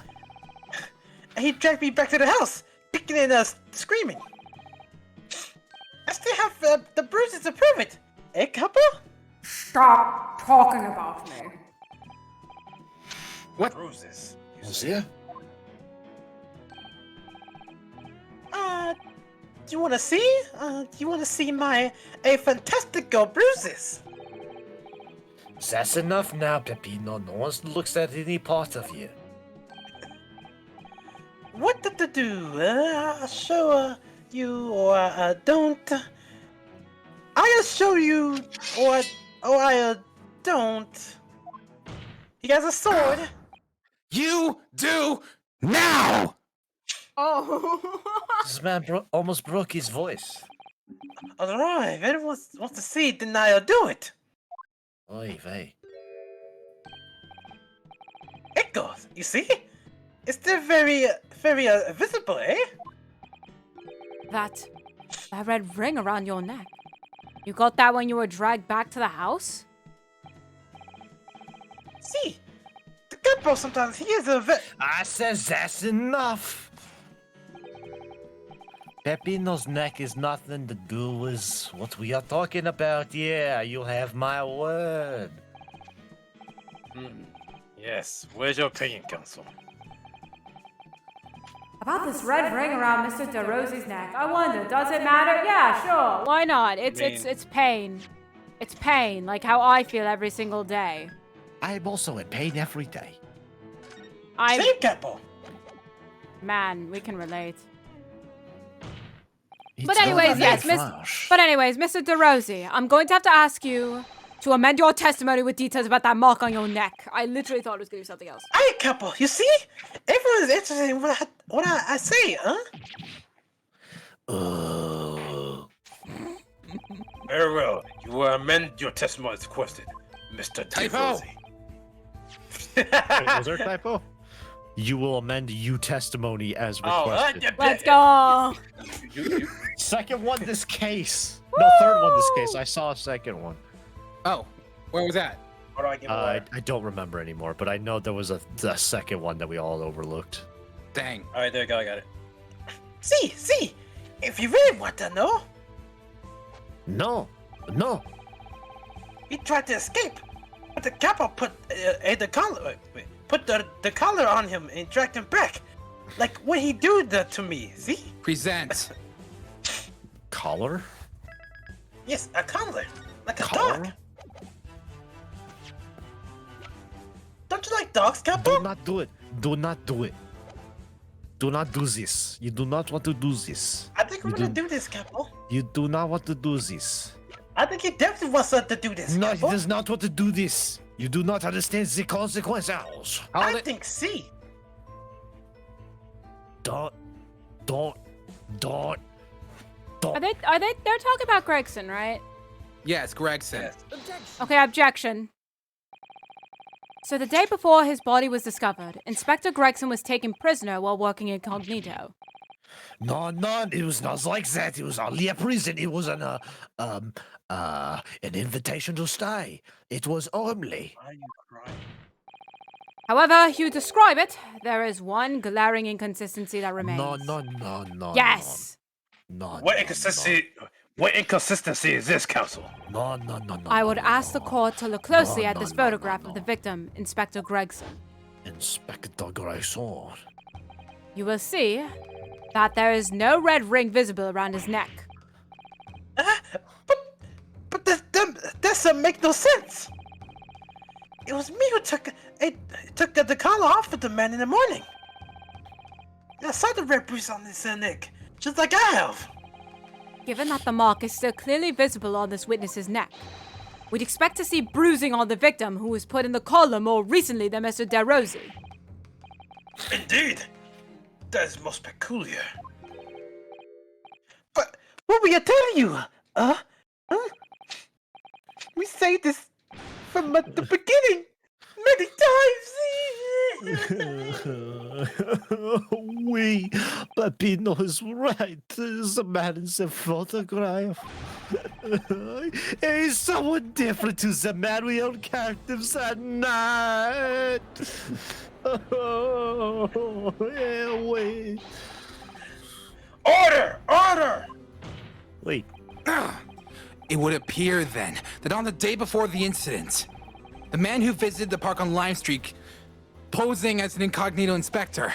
And he dragged me back to the house, kicking and screaming. I still have the bruises to prove it. Eh, couple? Stop talking about me. What? Bruises. Was here? Do you want to see? Do you want to see my fantastical bruises? That's enough now, Peppino. No one looks at any part of you. What did to do? I'll show you, or don't. I'll show you, or I don't. He has a sword. You do now! Oh. This man almost broke his voice. Alright, if anyone wants to see it, then I'll do it. Oy vey. It goes, you see? It's still very visible, eh? That red ring around your neck. You got that when you were dragged back to the house? See, the capo sometimes he is a I says that's enough. Peppino's neck is nothing to do with what we are talking about. Yeah, you have my word. Yes. Where's your opinion, Council? About this red ring around Mr. DeRosie's neck. I wonder, does it matter? Yeah, sure. Why not? It's pain. It's pain, like how I feel every single day. I'm also in pain every day. Same capo. Man, we can relate. It's But anyways, all yes, fresh. But anyways, Mr. DeRosie, I'm going to have to ask you to amend your testimony with details about that mark on your neck. I literally thought it was going to be something else. Hey, capo, you see? Everyone's interested in what I say, huh? Very well. You will amend your testimony as requested, Mr. Typo! Wait, was there a typo? You will amend you testimony as requested. Let's go. Second one this case. No, third one this case. I saw a second one. Oh, where was that? How do I give away? I don't remember anymore, but I know there was a second one that we all overlooked. Dang. Alright, there you go, I got it. See, if you really want to know, No. he tried to escape, but the capo put the collar on him and dragged him back. Like when he do that to me, see? Present. Collar? Yes, a collar, like a Collar? dog. Don't you like dogs, capo? Do not do it. Do not do it. Do not do this. You do not want to do this. I think we're gonna do this, capo. You do not want to do this. I think he definitely wants us to do this, No, capo. he does not want to do this. You do not understand the consequences. I think C. Don't. They're talking about Gregson, right? Yes, Gregson. Okay, objection. So the day before his body was discovered, Inspector Gregson was taken prisoner while working incognito. No, it was not like that. It was only a prison. It was an invitation to stay. It was only. Why are you crying? However you describe it, there is one glaring inconsistency that remains. No. Yes! No. What inconsistency is this, Council? No. I would ask the court to look closely at this photograph of the victim, Inspector Gregson. Inspector Gregson. You will see that there is no red ring visible around his neck. But that doesn't make no sense. It was me who took the collar off of the man in the morning. I saw the red bruise on his neck, just like I have. Given that the mark is still clearly visible on this witness's neck, we'd expect to see bruising on the victim who was put in the collar more recently than Mr. DeRosie. Indeed. That is most peculiar. But what were you telling you? We say this from the beginning many times. Peppino is right. There's a man in the photograph. He's someone different to the man we encountered that night. Wait. Order! Wait. It would appear then that on the day before the incident, the man who visited the park on Lime Street posing as an incognito inspector.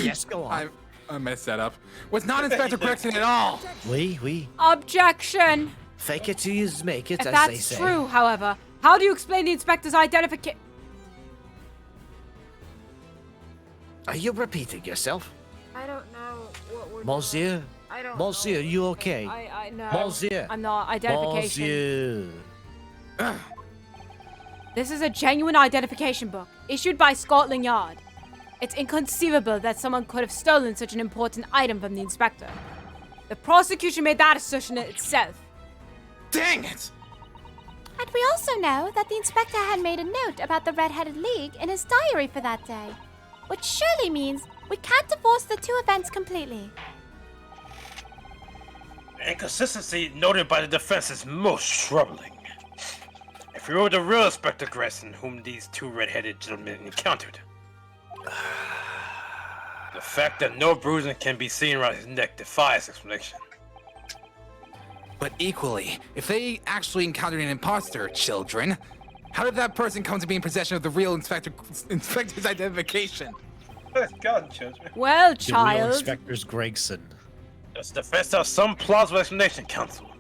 Yes, go on. I messed that up. Was not Inspector Gregson at all. We. Objection! Fake it till you make it, If as they that's say. true, however, how do you explain the inspector's identification? Are you repeating yourself? I don't know what we're Monsieur? I don't Monsieur, you okay? I know. Monsieur. I'm not. Identification. Monsieur. This is a genuine identification book, issued by Scotland Yard. It's inconceivable that someone could have stolen such an important item from the inspector. The prosecution made that assertion itself. Dang it! And we also know that the inspector had made a note about the Red-Headed League in his diary for that day, which surely means we can't divorce the two events completely. Inconsistency noted by the defense is most troubling. If we were the real Inspector Gregson whom these two red-headed gentlemen encountered, the fact that no bruising can be seen around his neck defies explanation. But equally, if they actually encountered an imposter, children, how did that person come to be in possession of the real inspector's identification? God, children. Well, The real child. Inspector's Gregson. Does the defense have some plausible explanation, counsel?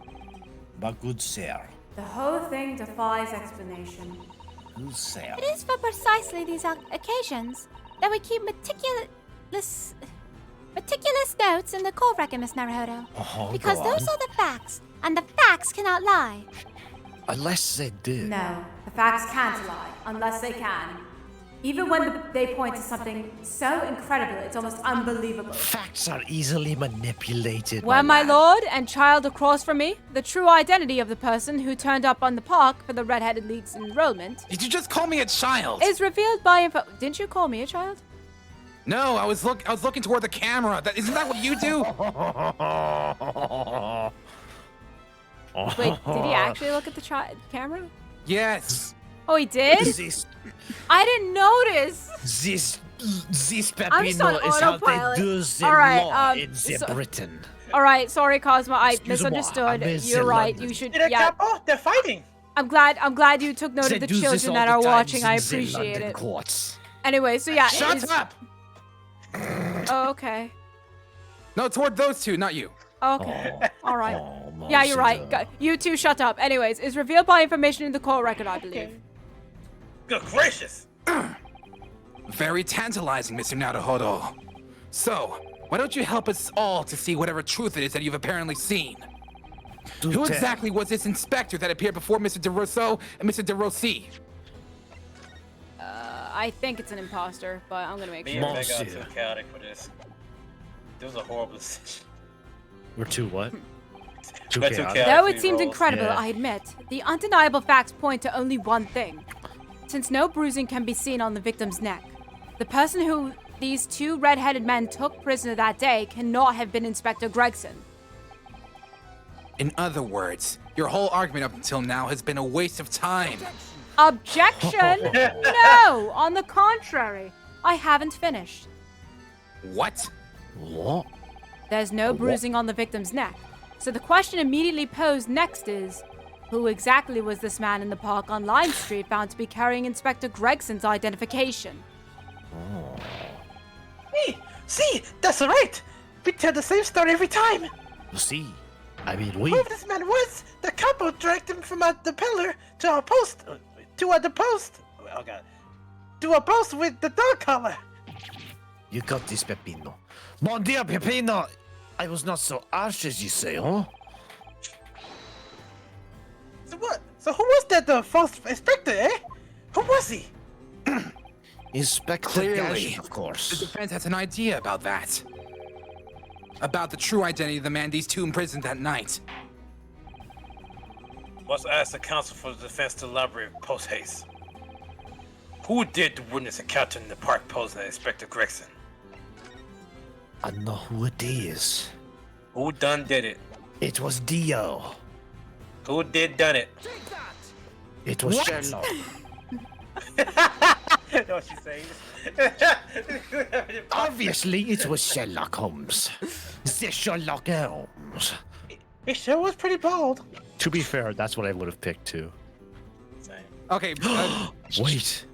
My good sir. The whole thing defies explanation. Good sir. It is for precisely these occasions that we keep meticulous notes in the court record, Miss Naruhodo. Oh, Because go those on. are the facts, and the facts cannot lie. Unless they do. No, the facts can't lie, unless they can. Even when they point to something so incredible, it's almost unbelievable. Facts are easily manipulated. Well, my lad. lord and child across from me, the true identity of the person who turned up on the park for the Red-Headed League's enrollment Did you just call me a child? is revealed by info. Didn't you call me a child? No, I was looking toward the camera. Isn't that what you do? Wait, did he actually look at the camera? Yes. Oh, he did? This, I didn't notice. this I'm just on Pepino is how autopilot. they do the All right, law in the so- Britain. All right, sorry, Cosmo. I Excuse-moi, misunderstood. I'm in You're right. London. You should. They're Yeah, oh, they're fighting. I'm glad you took note They of the do this children all that the are time watching. I in the appreciate London it. courts. Anyway, so yeah. Shut it's- up! Oh, okay. No, toward those two, not you. Okay. All right. Oh, Yeah, you're right. Monsieur. You two, shut up. Anyways, is revealed by information in the court record, I believe. Good gracious! Very tantalizing, Mr. Naruhodo. So, why don't you help us all to see whatever truth it is that you've apparently seen? Do Who tell. exactly was this inspector that appeared before Mr. De Rousseau and Mr. De Rossi? I think it's an imposter, but I'm gonna make Me sure. and Meganaunt Monsieur. too chaotic for this. This was a horrible decision. We're too what? Too We're too chaotic. chaotic. Though it seems rolls. incredible, Yeah. I admit, the undeniable facts point to only one thing. Since no bruising can be seen on the victim's neck, the person who these two red-headed men took prisoner that day cannot have been Inspector Gregson. In other words, your whole argument up until now has been a waste of time. Objection! No! On the contrary, I haven't finished. What? What? There's no bruising on the victim's neck. So the question immediately posed next is, who exactly was this man in the park on Lime Street found to be carrying Inspector Gregson's identification? See, that's right. We tell the same story every time. You see, I mean, we. Whoever this man was, the couple dragged him from the pillar to our post, oh god, to a post with the dog collar. You got this, Pepino. Mon dear Pepino, I was not so harsh as you say, huh? So what? So who was that? The false inspector, eh? Who was he? Inspector Clearly, Gadget, of the course. defense has an idea about that. About the true identity of the man these two imprisoned that night. Must ask the counsel for the defense to elaborate post haste. Who did the witness encounter in the park posing as Inspector Gregson? I know who it is. Who done did it? It was Dio. Who did done it? It was What? Sherlock. Know what she's saying? Obviously, it was Sherlock Holmes. The Sherlock Holmes. He sure was pretty bald. To be fair, that's what I would have picked too. Okay. Wait.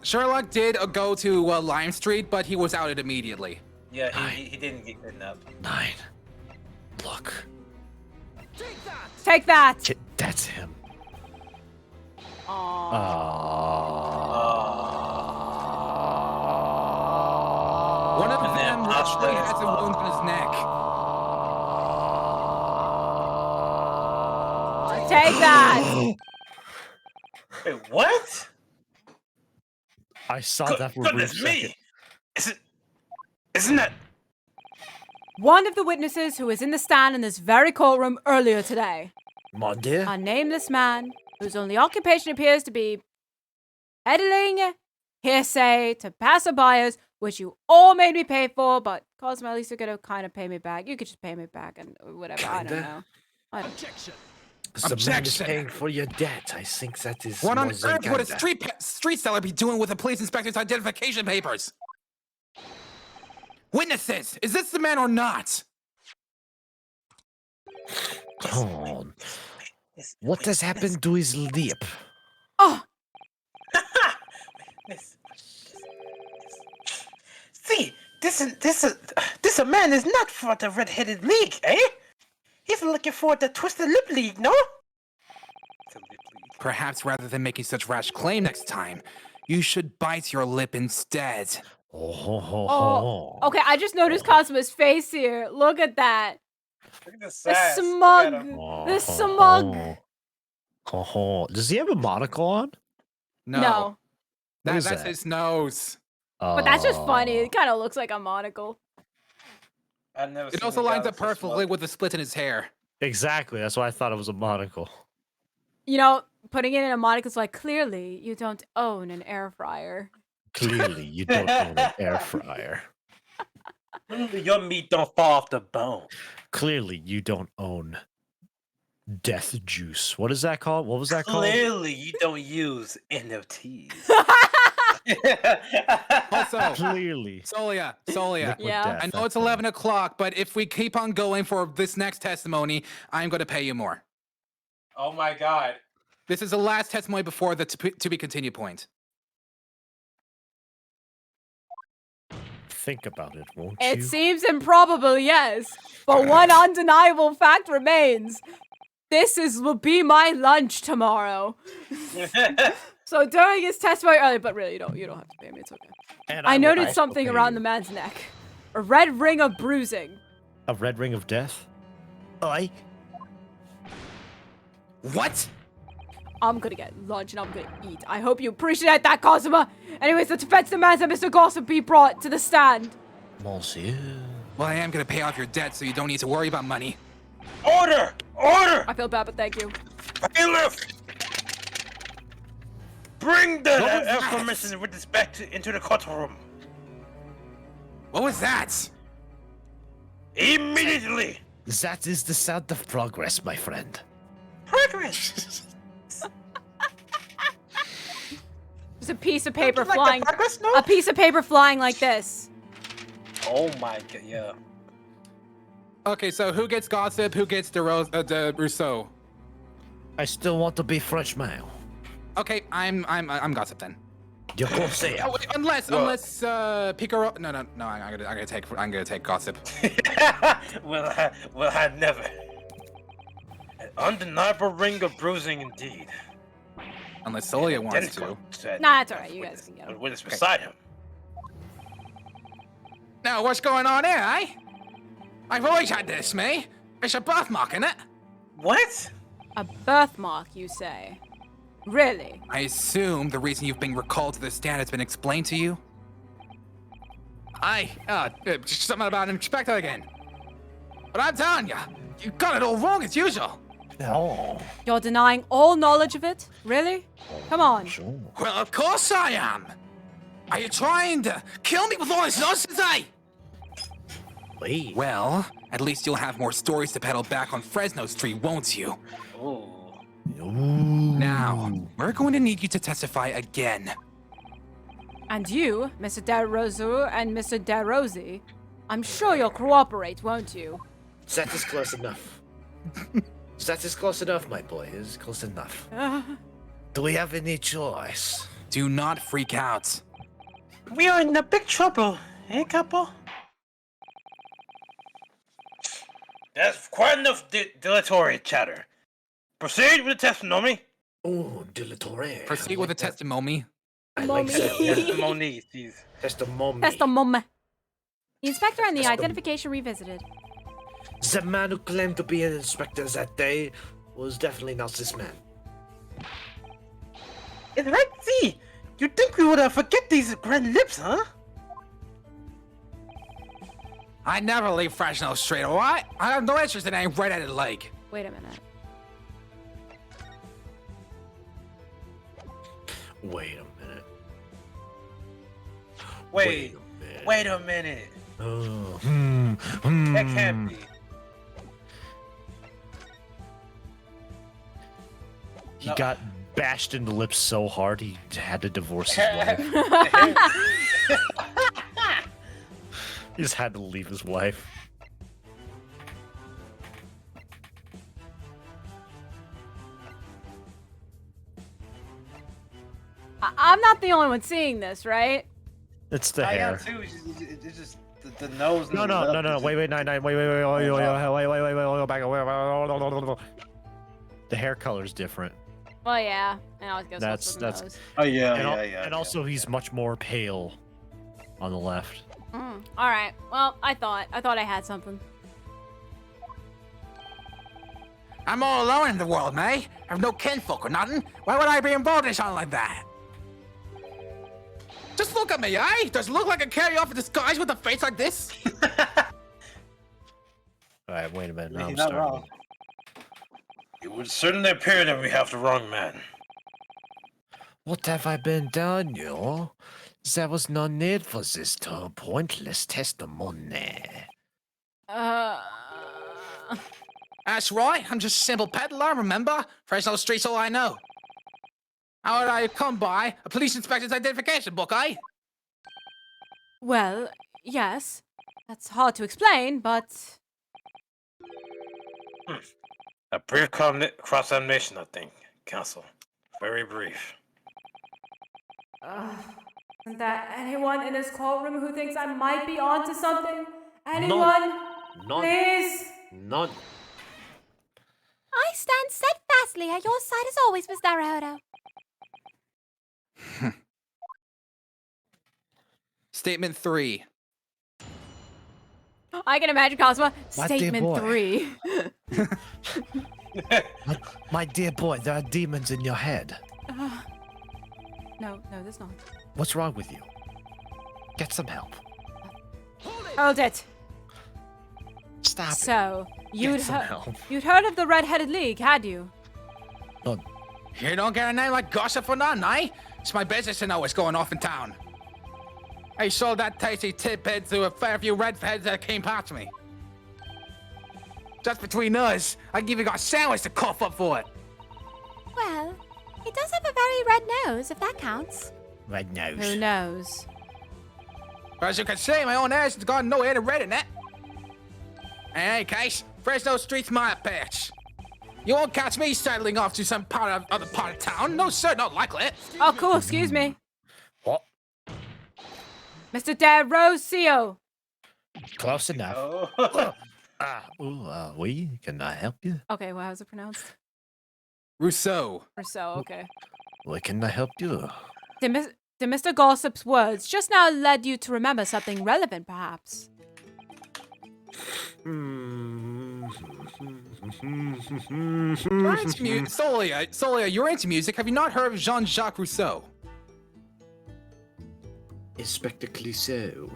Sherlock did go to Lime Street, but he was outed immediately. Yeah, he didn't get kidnapped. 9. Look. Take that. That's him. One of them actually has a wound on his neck. Take that. Wait, what? I saw that for a brief Goodness second. me! Isn't that? One of the witnesses who was in the stand in this very courtroom earlier today. Mon Dieu. A nameless man whose only occupation appears to be peddling hearsay to passerbyers, which you all made me pay for, but Cosmo, at least you're gonna kind of pay me back. You could just pay me back and whatever. I don't know. Objection. The man is paying for your debt. I think that is. What on more than earth would a kinda. street seller be doing with a police inspector's identification papers? Witnesses, is this the man or not? Oh. What has happened to his lip? Oh, See, this man is not for the Red-Headed League, eh? He's looking for the Twisted Lip League, no? Perhaps rather than making such rash claim next time, you should bite your lip instead. oh. Okay, I just noticed Cosmo's face here. Look at that. Look at this The sass. smug. Look at him. The smug. Does he have a monocle on? No. What is That's that? his nose. But that's just funny. It kind of looks like a monocle. I've never It seen also a guy lines with up such perfectly smug- with the split in his hair. Exactly. That's why I thought it was a monocle. You know, putting it in a monocle is like, clearly, you don't own an air fryer. Clearly, you don't own an air fryer. Your meat don't fall off the bone. Clearly, you don't own death juice. What is that called? What was that called? Clearly, you don't use NFTs. Also, Clearly. Solia. Liquid Yeah. death, I know that's it's the one. 11 o'clock, but if we keep on going for this next testimony, I'm going to pay you more. Oh my god. This is the last testimony before the to be continued point. Think about it, won't It you? seems improbable, yes. But one undeniable fact remains. Will be my lunch tomorrow. So during his testimony earlier, but really, you don't have to pay me. It's okay. And I will noted also something pay around you. the man's neck. A red ring of bruising. A red ring of death? Oi. What? I'm gonna get lunch and I'm gonna eat. I hope you appreciate that, Cosima. Anyways, the defense demands that Mr. Gossip be brought to the stand. Monsieur. Well, I am going to pay off your debt, so you don't need to worry about money. Order! Order! I feel bad, but thank you. Bailiff! Bring the What was that? aforementioned witness back into the courtroom. What was that? Immediately! That is the sound of progress, my friend. Progress! There's a piece of paper you like the flying. progress note? A piece of paper flying like this. Oh my god, yeah. Okay, so who gets gossip? Who gets de Rousseau? I still want to be French male. Okay, I'm gossip then. You can't say Oh, wait, unless Picaro. No, I'm gonna take gossip. Well, I never. An undeniable ring of bruising indeed. Unless Solia wants Identical to. Nah, it's alright. You guys can get The him. witness beside him. Now, what's going on here, eh? I've always had this, me. It's a birthmark, innit? What? A birthmark, you say? Really? I assume the reason you've been recalled to the stand has been explained to you? Just something about an inspector again. But I'm telling you got it all wrong as usual. No. You're denying all knowledge of it? Really? Come on. Well, of course I am. Are you trying to kill me with all this nonsense, eh? Wait. Well, at least you'll have more stories to peddle back on Fresno Street, won't you? Ooh. Now, we're going to need you to testify again. And you, Mr. DeRosu and Mr. DeRosi, I'm sure you'll cooperate, won't you? That is close enough. That is close enough, my boy. It is close enough. Do we have any choice? Do not freak out. We are in a big trouble, eh, couple? That's quite enough dilatory chatter. Proceed with the testimony. Oh, dilatory. Proceed with the testimony. I like that. Testimony, jeez. Testimony. That's the moment. The inspector and the identification revisited. The man who claimed to be an inspector that day was definitely not this man. It's right, see. You'd think we would forget these grand lips, huh? I never leave Fresno Street, alright? I have no interest in any red-headed leg. Wait a minute. Wait a minute. Wait a minute. That can't be. He got bashed in the lips so hard he had to divorce his wife. He just had to leave his wife. I'm not the only one seeing this, right? It's the I hair. am too. It's just the nose. And No, the lip no. is Wait, back. The hair color's different. Well, yeah. I always guess That's. Oh yeah, And also, he's much more pale on the left. All right. Well, I thought I had something. I'm all alone in the world, May. I have no kinfolk or nothing. Why would I be involved in something like that? Just look at me, eh? Does it look like I carry off a disguise with a face like this? Alright, wait a minute. Now I'm He's not starting. wrong. It would certainly appear that we have the wrong man. What have I been done, you? There was no need for this pointless testimony. That's right. I'm just a simple peddler, remember? Fresno Street's all I know. How would I come by a police inspector's identification book, eh? Well, yes. That's hard to explain, but... A brief cross-examination, I think, Counsel. Very brief. Isn't there anyone in this courtroom who thinks I might be onto something? Anyone? None. Please? None. I stand steadfastly at your side as always, Miss Naruto. Statement 3. I can imagine Cosmo. My dear Statement boy. 3. My dear boy, there are demons in your head. No, there's not. What's wrong with you? Get some help. Hold it. Stop. So, you'd some help. you'd heard of the Red-Headed League, had you? You don't get a name like gossip for nothing, eh? It's my business to know what's going off in town. I sold that tasty tidbit to a fair few redheads that came past me. Just between us, I give you a sandwich to cough up for it. Well, he does have a very red nose, if that counts. Red nose. Who knows? As you can see, my own ass has got no air to red in it. In any case, Fresno Street's my patch. You won't catch me settling off to some other part of town. No, sir, not likely. Oh, cool. Excuse me. What? Mr. DeRosio. Close enough. Oh. Oui, can I help you? Okay, well, how's it pronounced? Rousseau. Rousseau, okay. Well, can I help you? Did Mr. Gossip's words just now led you to remember something relevant, perhaps? You're into music. Solia, you're into music. Have you not heard of Jean-Jacques Rousseau? Inspector Clouseau.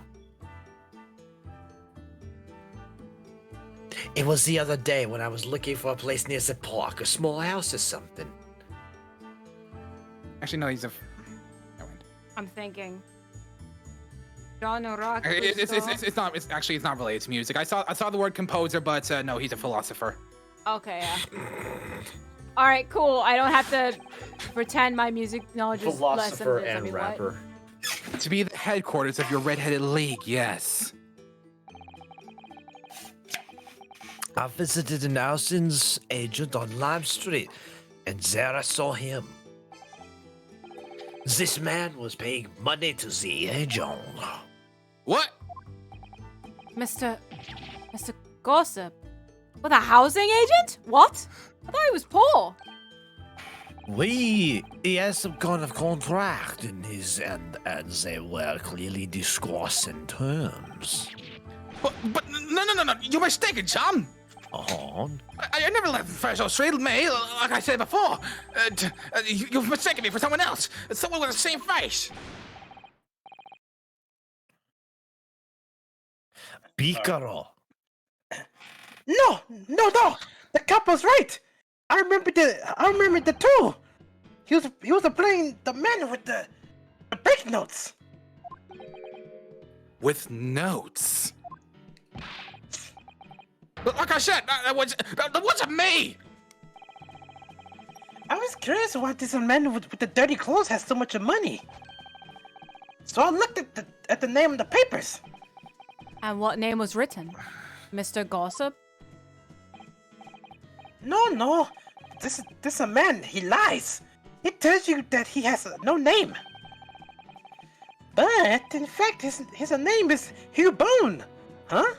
It was the other day when I was looking for a place near the park, a small house or something. Actually, no, he's a... I'm thinking. John Rock. It's not related to music. I saw the word composer, but no, he's a philosopher. Okay, yeah. All right, cool. I don't have to pretend my music knowledge is less than Philosopher it is. I and mean, rapper. To be the headquarters of your red-headed league, yes. I visited an Alston's agent on Lime Street, and there I saw him. This man was paying money to the agent. What? Mr. Gossip. With a housing agent? What? I thought he was poor. He has some kind of contract in his end, and they were clearly discussing terms. But no, you're mistaken, John. I never left Fresno Street, me, like I said before. You've mistaken me for someone else. Someone with the same face. Picaro. No! The cop was right. I remember the two. He was playing the man with the banknotes. With notes. But like I said, that wasn't me. I was curious why this man with the dirty clothes has so much money. So I looked at the name of the papers. And what name was written? Mr. Gossip? No. This a man. He lies. He tells you that he has no name. But in fact, his name is Hugh Bone. Huh?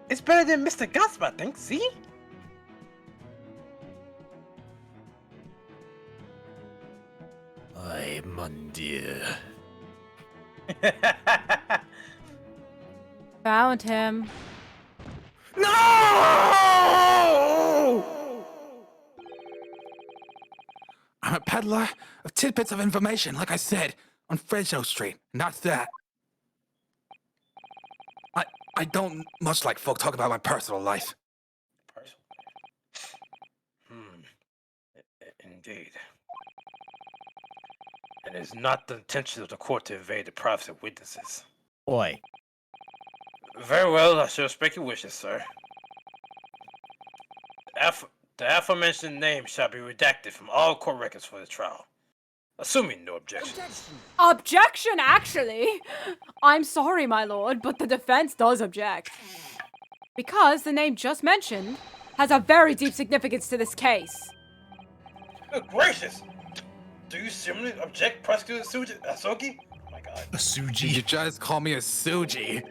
It's better than Mr. Gossip, I think. See? Aye, mon Dieu. Found him. No! I'm a peddler of tidbits of information, like I said, on Fresno Street, and that's that. I don't much like folk talk about my personal life. Indeed. It is not the intention of the court to invade the privacy of witnesses. Oi. Very well, I shall respect your wishes, sir. The aforementioned name shall be redacted from all court records for the trial. Assuming no objection. Objection, actually? I'm sorry, my lord, but the defense does object. Because the name just mentioned has a very deep significance to this case. Good gracious! Do you seriously object, Prosecutor Asogi? Oh my god. A Suji. You just call me a Suji.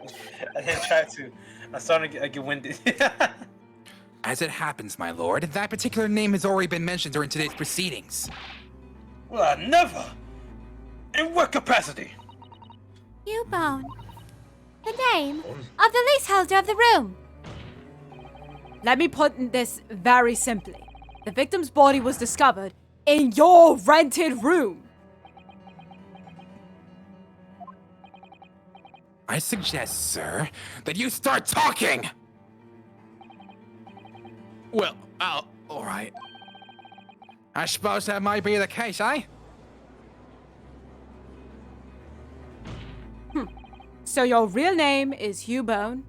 I didn't try to. I'm starting to get winded. As it happens, my lord, that particular name has already been mentioned during today's proceedings. Well, I never! In what capacity? Bone. The name of the leaseholder of the room. Let me put this very simply. The victim's body was discovered in your rented room. I suggest, sir, that you start talking! Well, all right. I suppose that might be the case, eh? So your real name is Hugh Bone?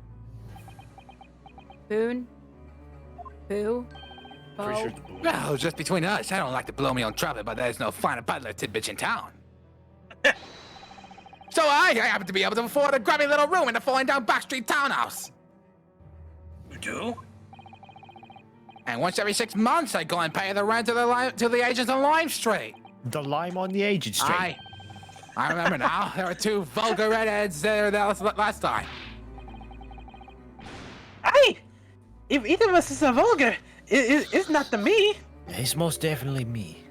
Boone? Boo? Bo? Well, just between us, I don't like to blow me on trumpet, but there's no finer peddler tidbits in town. So I happen to be able to afford a grubby little room in the falling down backstreet townhouse. You do? And once every 6 months, I go and pay the rent to the agents on Lime Street. The lime on the agent street. I remember now. There were 2 vulgar redheads there last time. Aye! If either of us is a vulgar, it's not the me. It's most definitely me.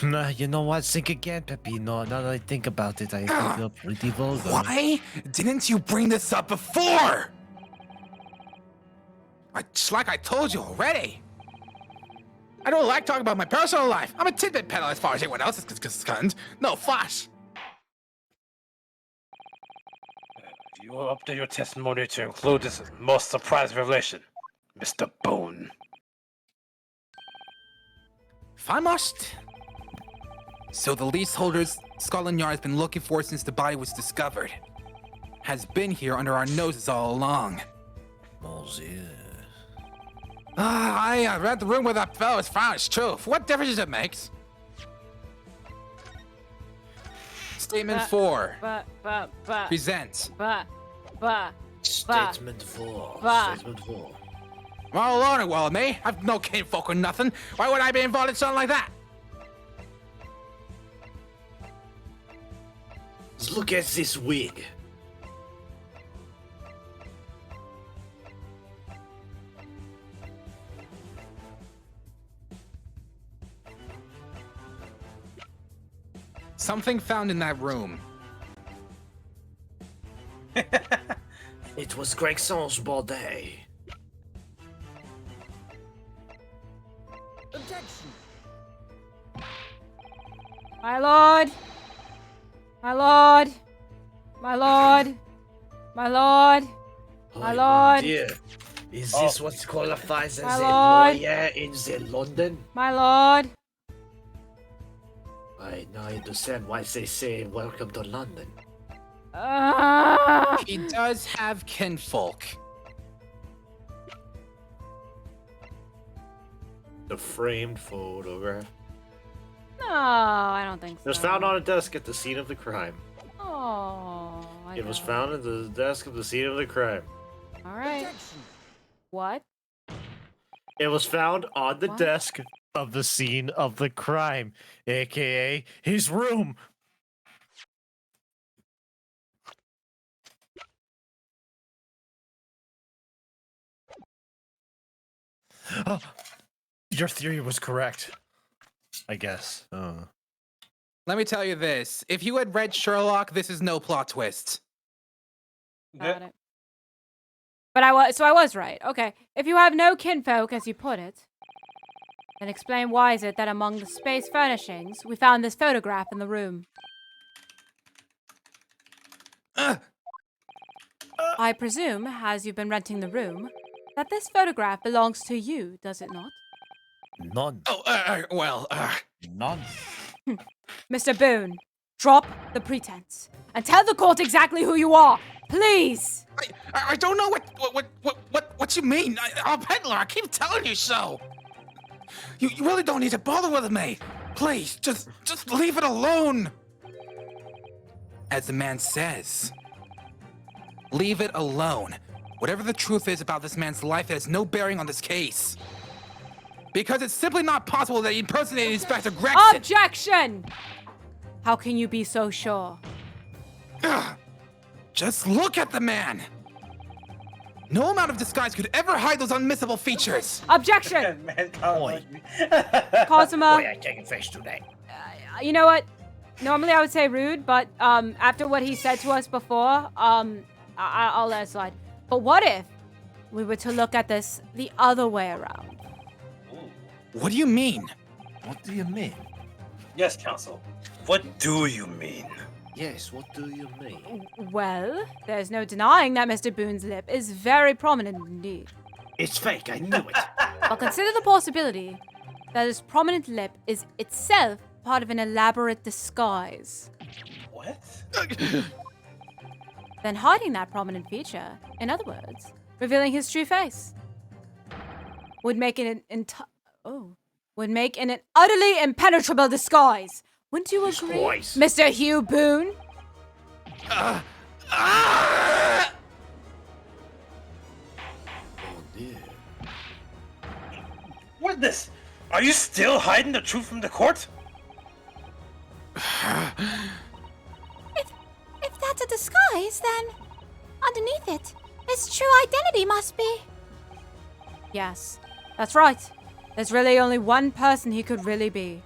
Nah, you know what? Think again, Peppino. Now that I think about it, I think you're pretty vulgar. Why didn't you bring this up before? Just like I told you already. I don't like talking about my personal life. I'm a tidbit peddler as far as anyone else is concerned. No fuss. You will update your testimony to include this most surprising revelation, Mr. Bone. If I must. So the leaseholder's Scotland Yard has been looking for since the body was discovered. Has been here under our noses all along. I read the room where that fellow was found. It's true. What difference does it make? Statement 4. Present. Statement 4. Statement 4. Well, alone it well, me. I've no kinfolk or nothing. Why would I be involved in something like that? Look at this wig. Something found in that room. It was Gregson's body. Objection. My lord. My lord. My lord. My lord. My lord. Dear, is this what qualifies as My a lord. lawyer in the London? My lord. I now understand why they say welcome to London. He does have kinfolk. The framed photograph. No, I don't think so. It was found on a desk at the scene of the crime. Oh. It was found at the desk of the scene of the crime. All right. What? It was found on the What? desk of the scene of the crime, aka his room. Oh, your theory was correct, I guess. Let me tell you this. If you had read Sherlock, this is no plot twist. Got it. But I was right. Okay. If you have no kinfolk, as you put it, then explain why is it that among the space furnishings, we found this photograph in the room. I presume, as you've been renting the room, that this photograph belongs to you, does it not? None. Oh, None. Mr. Boone, drop the pretense and tell the court exactly who you are, please. I don't know what you mean. I'm a peddler. I keep telling you so. You really don't need to bother with me. Please, just leave it alone. As the man says, leave it alone. Whatever the truth is about this man's life, it has no bearing on this case. Because it's simply not possible that he impersonated Inspector Gregson. Objection! How can you be so sure? Just look at the man. No amount of disguise could ever hide those unmissable features. Objection! Boy. Cosima. Boy, I take offense to that. You know what? Normally I would say rude, but after what he said to us before, I'll let it slide. But what if we were to look at this the other way around? What do you mean? What do you mean? Yes, Counsel. What do you mean? Yes, what do you mean? Well, there's no denying that Mr. Boone's lip is very prominent indeed. It's fake, I knew it. But consider the possibility that his prominent lip is itself part of an elaborate disguise. What? Then hiding that prominent feature, in other words, revealing his true face, would make it an utterly impenetrable disguise. Wouldn't you agree, Voice. Mr. Hugh Boone? Oh dear. Witness, are you still hiding the truth from the court? If that's a disguise, then underneath it, his true identity must be. Yes, that's right. There's really only one person he could really be.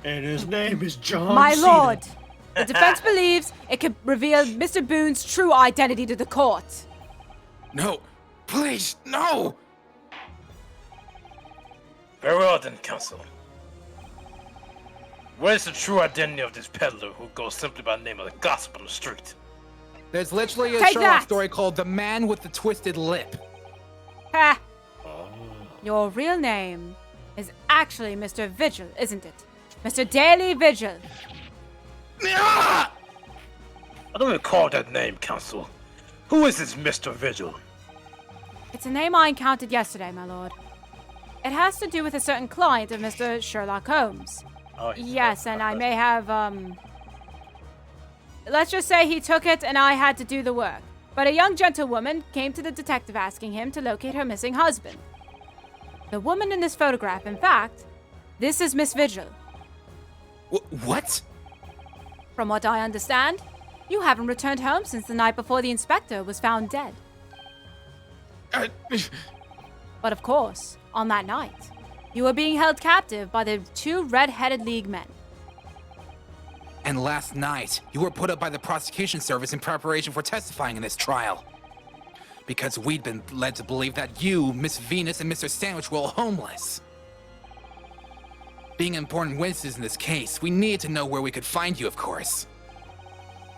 And his name is John My Cena. lord, the defense believes it could reveal Mr. Boone's true identity to the court. No, please, no. Very well then, Counsel. Where's the true identity of this peddler who goes simply by the name of the gossip on the street? There's literally a Take Sherlock that! story called The Man with the Twisted Lip. Ha! Your real name is actually Mr. Vigil, isn't it? Mr. Daily Vigil. I don't recall that name, Counsel. Who is this Mr. Vigil? It's a name I encountered yesterday, my lord. It has to do with a certain client of Mr. Sherlock Holmes. Oh, Yes, and I may have, let's just say he took it and I had to do the work. But a young gentlewoman came to the detective asking him to locate her missing husband. The woman in this photograph, in fact, this is Miss Vigil. What? From what I understand, you haven't returned home since the night before the inspector was found dead. But of course, on that night, you were being held captive by the 2 red-headed League men. And last night, you were put up by the prosecution service in preparation for testifying in this trial. Because we'd been led to believe that you, Miss Venus, and Mr. Sandwich were all homeless. Being important witnesses in this case, we needed to know where we could find you, of course.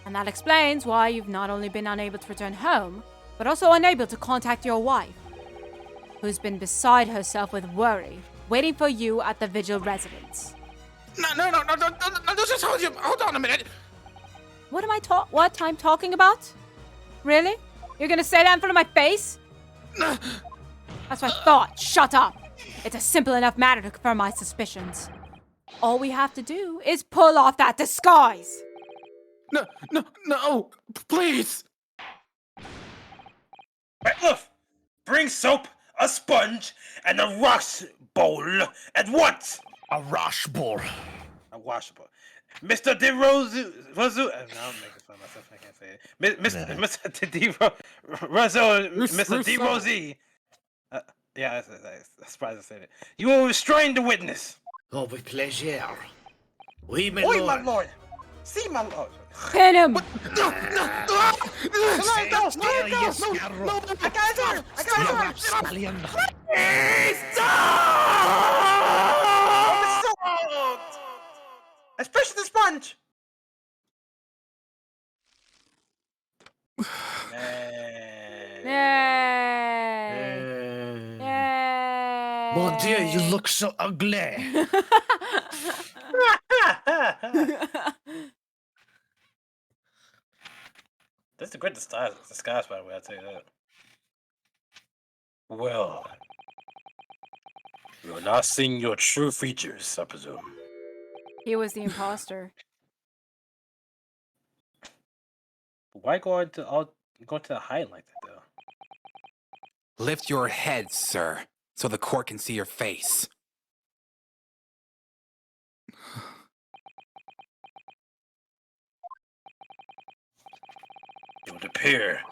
And that explains why you've not only been unable to return home, but also unable to contact your wife, who's been beside herself with worry, waiting for you at the Vigil residence. No, just hold on a minute. What I'm talking about? Really? You're gonna say that in front of my face? That's what I thought. Shut up. It's a simple enough matter to confirm my suspicions. All we have to do is pull off that disguise. No, please. Right, look, bring soap, a sponge, and a wash bowl at once. A wash bowl. A wash bowl. Mr. DeRosu. I'm making fun of myself. I can't say it. Mr. Mr. DeRosi. Yeah, I'm surprised I said it. You will restrain the witness. Oh, with pleasure. Oui, my Oi, lord. my lord. See, my lord. Pin him! No! I got it! Stallion. Especially the sponge! Yay! Yay! Mon Dieu, you look so ugly. That's a great disguise, by the way, I'll tell you that. Well, you're not seeing your true features, I presume. He was the imposter. Why go into the height like that, though? Lift your head, sir, so the court can see your face. It would appear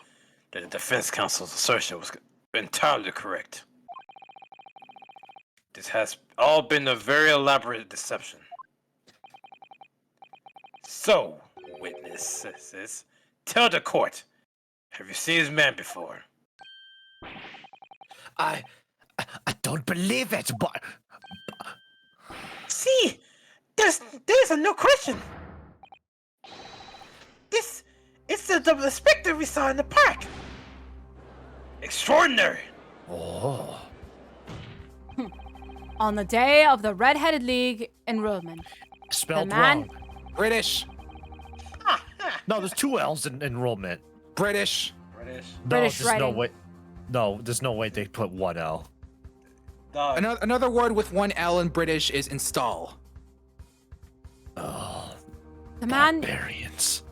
that the defense counsel's assertion was entirely correct. This has all been a very elaborate deception. So, witnesses, tell the court, have you seen this man before? I don't believe it, but... See, there's a no question. It's the inspector we saw in the park. Extraordinary. Oh. On the day of the Red-Headed League enrollment. Spelled the man... wrong. British. No, there's 2 L's in enrollment. British. No, British there's no writing. way. No, there's no way they put 1 L. Another word with 1 L in British is install. Oh, The man... barbarians.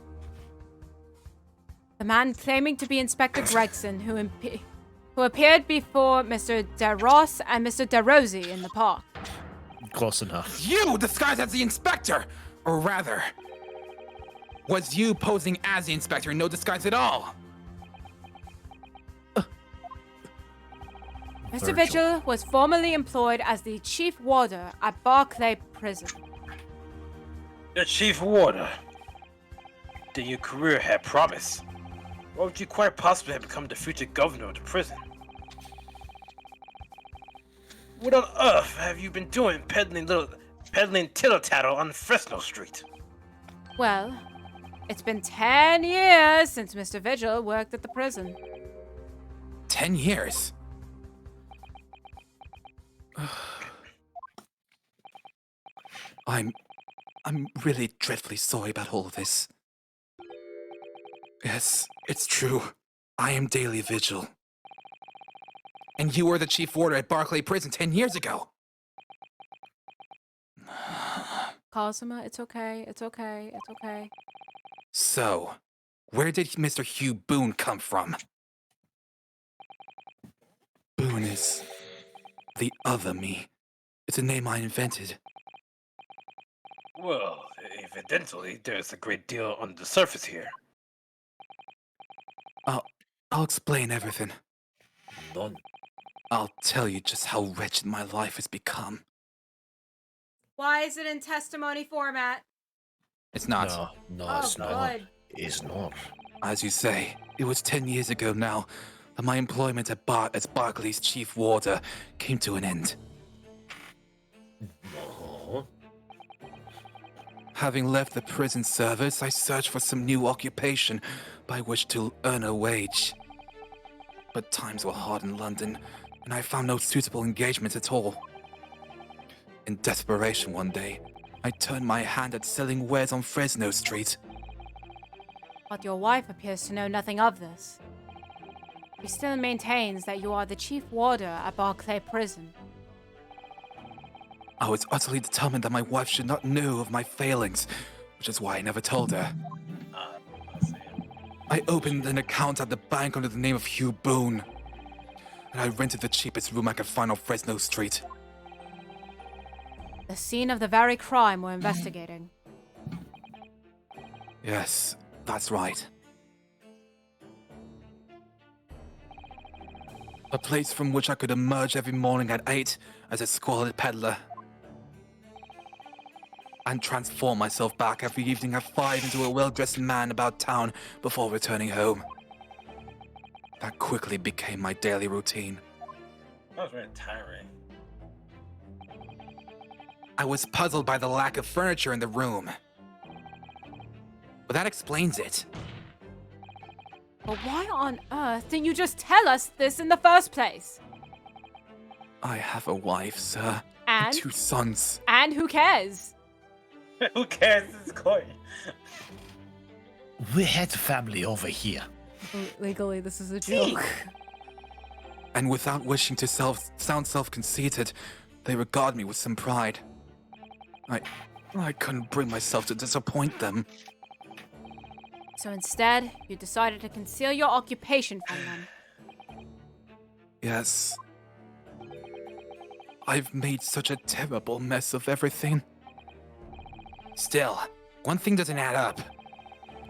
The man claiming to be Inspector Gregson, who appeared before Mr. DeRoss and Mr. DeRosi in the park. Close enough. You disguised as the inspector! Or rather, was you posing as the inspector in no disguise at all? Mr. Vigil was formerly employed as the chief warder at Barclay Prison. The chief warder. Then your career had promise. Why would you quite possibly have become the future governor of the prison? What on earth have you been doing peddling tittle-tattle on Fresno Street? Well, it's been 10 years since Mr. Vigil worked at the prison. 10 years? I'm really dreadfully sorry about all of this. Yes, it's true. I am Daily Vigil. And you were the chief warder at Barclay Prison 10 years ago. Cosima, it's okay, it's okay, it's okay. So, where did Mr. Hugh Boone come from? Boone is The other me. It's a name I invented. Well, evidently, there's a great deal on the surface here. I'll explain everything. None. I'll tell you just how wretched my life has become. Why is it in testimony format? It's not. No, Oh, it's not. good. It's not. As you say, it was 10 years ago now that my employment as Barclay's chief warder came to an end. No. Having left the prison service, I searched for some new occupation by which to earn a wage. But times were hard in London, and I found no suitable engagement at all. In desperation one day, I turned my hand at selling wares on Fresno Street. But your wife appears to know nothing of this. She still maintains that you are the chief warder at Barclay Prison. I was utterly determined that my wife should not know of my failings, which is why I never told her. I opened an account at the bank under the name of Hugh Boone, and I rented the cheapest room I could find on Fresno Street. The scene of the very crime we're investigating. Yes, that's right. A place from which I could emerge every morning at 8 as a squalid peddler, and transform myself back every evening at 5 into a well-dressed man about town before returning home. That quickly became my daily routine. That was very tiring. I was puzzled by the lack of furniture in the room. But that explains it. But why on earth didn't you just tell us this in the first place? I have a wife, sir. And? 2 sons. And who cares? Who cares? It's Chloe. We had family over here. Legally, this is a joke. And without wishing to sound self-conceited, they regard me with some pride. I couldn't bring myself to disappoint them. So instead, you decided to conceal your occupation from them. Yes. I've made such a terrible mess of everything. Still, one thing doesn't add up.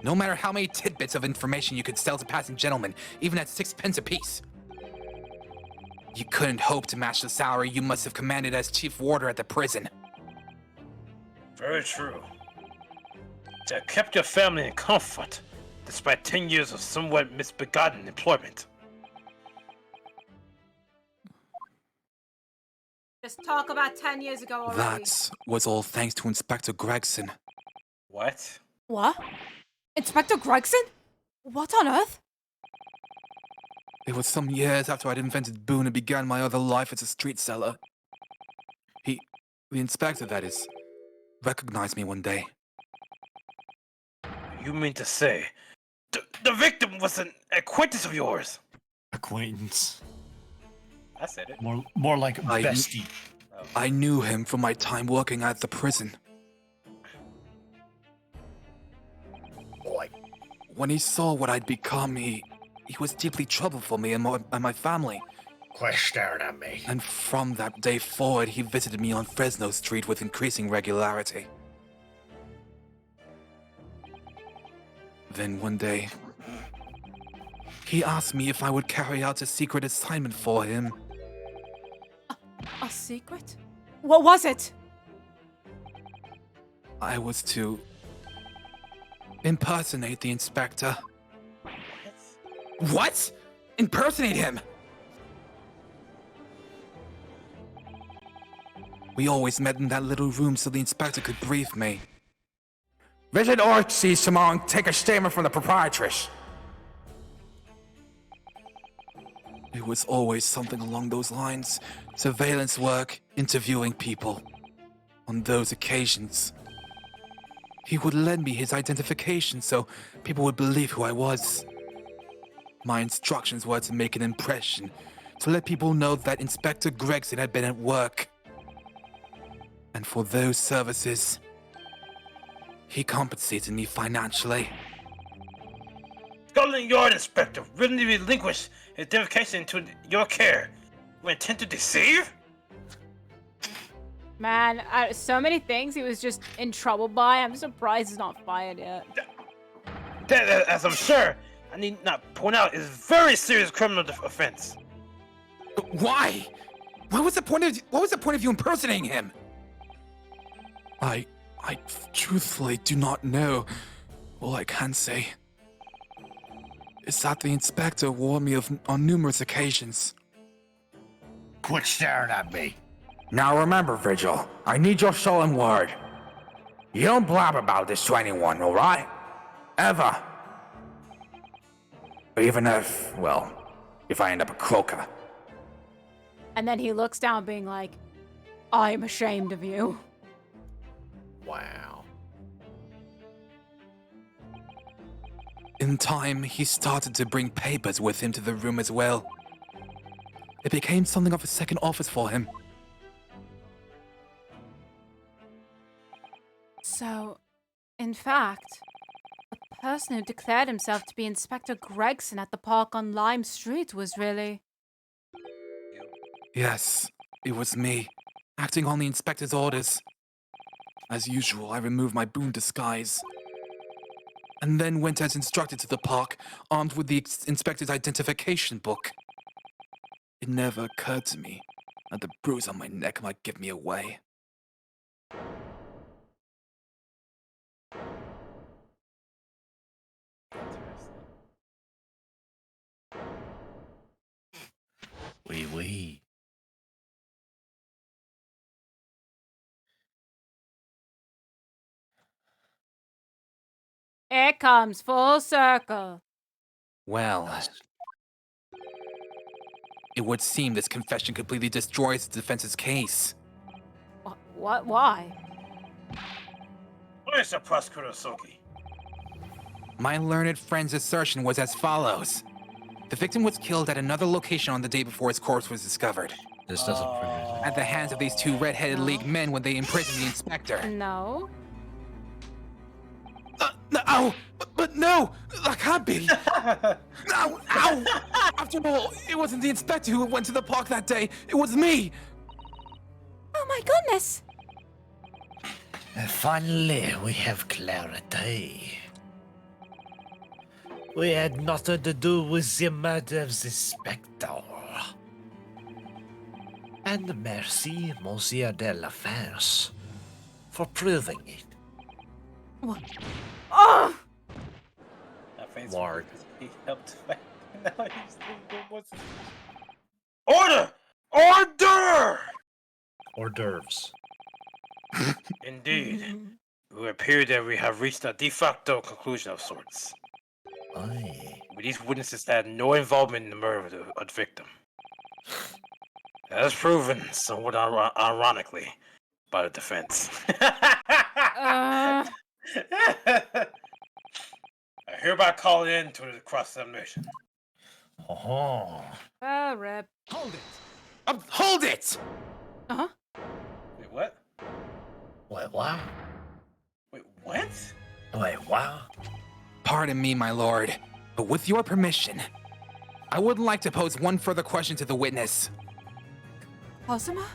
No matter how many tidbits of information you could sell to passing gentlemen, even at 6 pence apiece, you couldn't hope to match the salary you must have commanded as chief warder at the prison. Very true. To have kept your family in comfort, despite 10 years of somewhat misbegotten employment. Just talk about 10 years ago already. That was all thanks to Inspector Gregson. What? What? Inspector Gregson? What on earth? It was some years after I'd invented Boone and began my other life as a street seller. The inspector, that is, recognized me one day. You mean to say, the victim was an acquaintance of yours? Acquaintance. I said it. More like bestie. I knew him from my time working at the prison. When he saw what I'd become, he was deeply troubled for me and my family. Quit staring at me. And from that day forward, he visited me on Fresno Street with increasing regularity. Then one day, he asked me if I would carry out a secret assignment for him. A secret? What was it? I was to impersonate the inspector. What? Impersonate him? We always met in that little room so the inspector could brief me. Visit Orchie, Simone. Take a statement from the proprietress. It was always something along those lines. Surveillance work, interviewing people. On those occasions, he would lend me his identification so people would believe who I was. My instructions were to make an impression, to let people know that Inspector Gregson had been at work. And for those services, he compensated me financially. Scotland Yard Inspector willingly relinquished his dedication to your care. You intend to deceive? Man, so many things he was just in trouble by. I'm surprised he's not fired yet. That, as I'm sure, I need not point out, is a very serious criminal offense. Why? What was the point of you impersonating him? I truthfully do not know. All I can say is that the inspector warned me on numerous occasions. Quit staring at me. Now remember, Vigil, I need your solemn word. You don't blab about this to anyone, alright? Ever. Even if, well, if I end up a croaker. And then he looks down being like, I'm ashamed of you. Wow. In time, he started to bring papers with him to the room as well. It became something of a second office for him. So, in fact, the person who declared himself to be Inspector Gregson at the park on Lime Street was really... Yes, it was me, acting on the inspector's orders. As usual, I removed my boon disguise, and then went as instructed to the park, armed with the inspector's identification book. It never occurred to me that the bruise on my neck might give me away. Oui, oui. It comes full circle. Well, it would seem this confession completely destroys the defense's case. What? Why? Where's the prosecutor, Soki? My learned friend's assertion was as follows. The victim was killed at another location on the day before his corpse was discovered. This doesn't prove it. At the hands of these two red-headed League men when they imprisoned the inspector. No. No, but no, that can't be. Ow, ow! After all, it wasn't the inspector who went to the park that day. It was me. Oh my goodness! Finally, we have clarity. We had nothing to do with the murder of the Spectre. And merci, Monsieur de la Farce, for proving it. What? Oh! Mark. He helped. Now he's what's Order! Order! Hors d'oeuvres. Indeed. It would appear that we have reached a de facto conclusion of sorts. Aye. These witnesses had no involvement in the murder of the victim. As proven, somewhat ironically, by the defense. I hereby call it in to the cross-examination. Oh. Rip. Hold it! Hold it! Uh-huh. Wait, what? Wait, what? Wait, what? Wait, what? Pardon me, my lord, but with your permission, I would like to pose one further question to the witness. Cosima?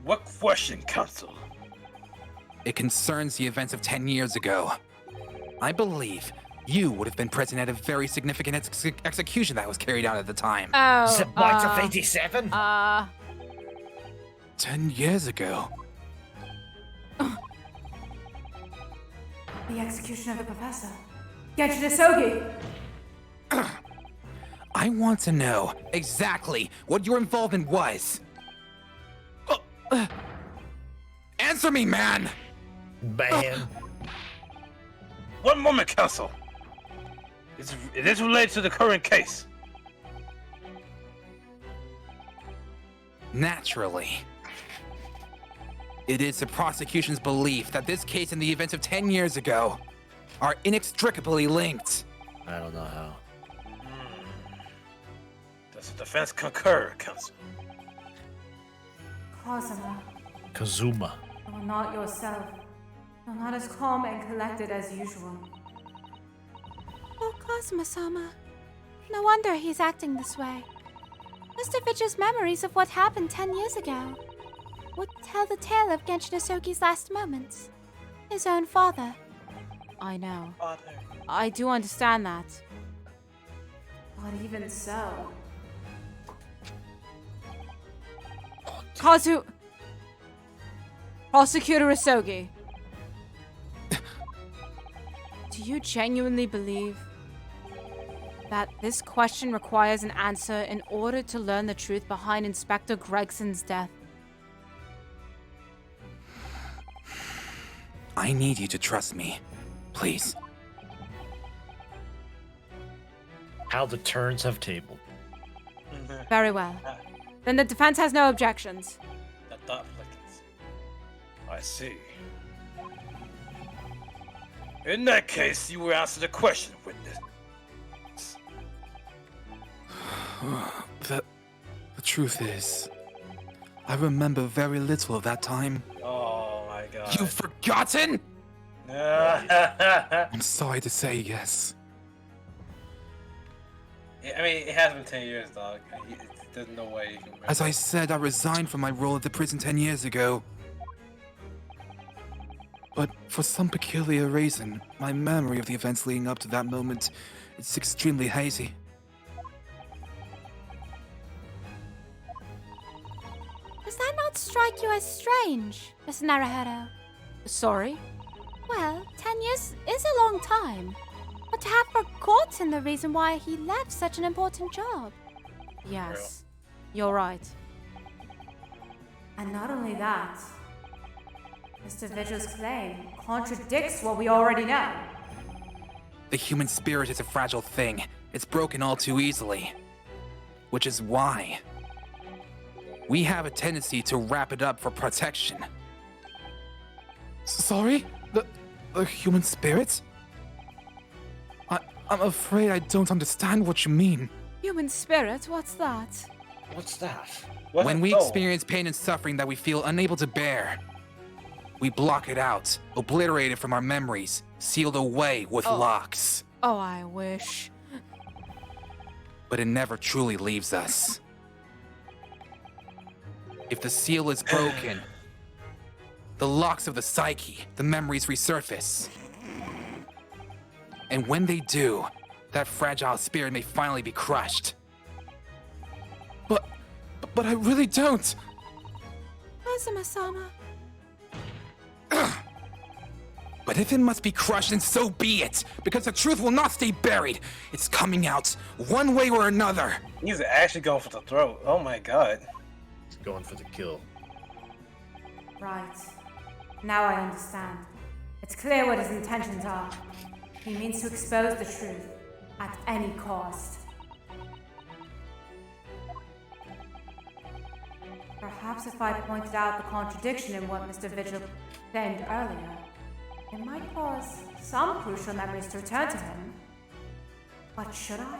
What question, counsel? It concerns the events of 10 years ago. I believe you would have been present at a very significant execution that was carried out at the time. Oh, The Bites of 87? 10 years ago? The execution of the professor. Get you to Sogi! I want to know exactly what your involvement was. Answer me, man! Man. One moment, counsel. It is related to the current case. Naturally. It is the prosecution's belief that this case and the events of 10 years ago are inextricably linked. I don't know how. Does the defense concur, counsel? Cosima, Kazuma. you are not yourself. You're not as calm and collected as usual. Oh, Cosima-sama. No wonder he's acting this way. Mr. Fitch's memories of what happened 10 years ago. would tell the tale of Genshin Asogi's last moments. His own father. I know. Father. I do understand that. But even so... Prosecutor Asogi. Do you genuinely believe that this question requires an answer in order to learn the truth behind Inspector Gregson's death? I need you to trust me. Please. How the turns have tabled. Very well. Then the defense has no objections. The thought flickers. I see. In that case, you will answer the question, witness. The truth is, I remember very little of that time. Oh my god. You've forgotten? I'm sorry to say yes. I mean, it has been 10 years, dog. There's no way you can remember. As I said, I resigned from my role at the prison 10 years ago. But for some peculiar reason, my memory of the events leading up to that moment is extremely hazy. Does that not strike you as strange, Miss Naruhodo? Sorry? Well, 10 years is a long time. But to have forgotten the reason why he left such an important job. Yes, you're right. And not only that, Mr. Vigil's claim contradicts what we already know. The human spirit is a fragile thing. It's broken all too easily. Which is why we have a tendency to wrap it up for protection. Sorry? The human spirit? I'm afraid I don't understand what you mean. Human spirit? What's that? What's that? When we experience pain and suffering that we feel unable to bear, we block it out, obliterate it from our memories, sealed away with locks. Oh, I wish. But it never truly leaves us. If the seal is broken, the locks of the psyche, the memories resurface. And when they do, that fragile spirit may finally be crushed. But I really don't. Kazuma-sama. But if it must be crushed, then so be it. Because the truth will not stay buried. It's coming out, one way or another. He's actually going for the throat. Oh my god. He's going for the kill. Right. Now I understand. It's clear what his intentions are. He means to expose the truth at any cost. Perhaps if I pointed out the contradiction in what Mr. Vigil claimed earlier, it might cause some crucial memories to return to him. But should I?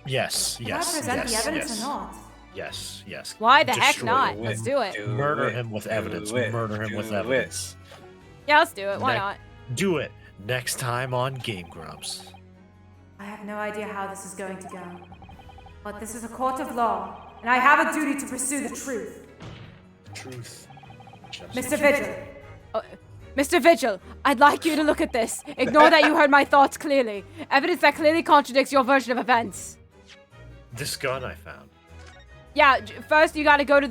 Yes, Should I present the evidence or not? Yes. Why the heck Destroy not? it. Let's do it. Murder him with evidence. Murder him with evidence. Yeah, let's do it. Why not? Do it. Next time on Game Grumps. I have no idea how this is going to go. But this is a court of law, and I have a duty to pursue the truth. Truth. Mr. Vigil. Mr. Vigil, I'd like you to look at this. Ignore that you heard my thoughts clearly. Evidence that clearly contradicts your version of events. This gun I found. Yeah, first you gotta go to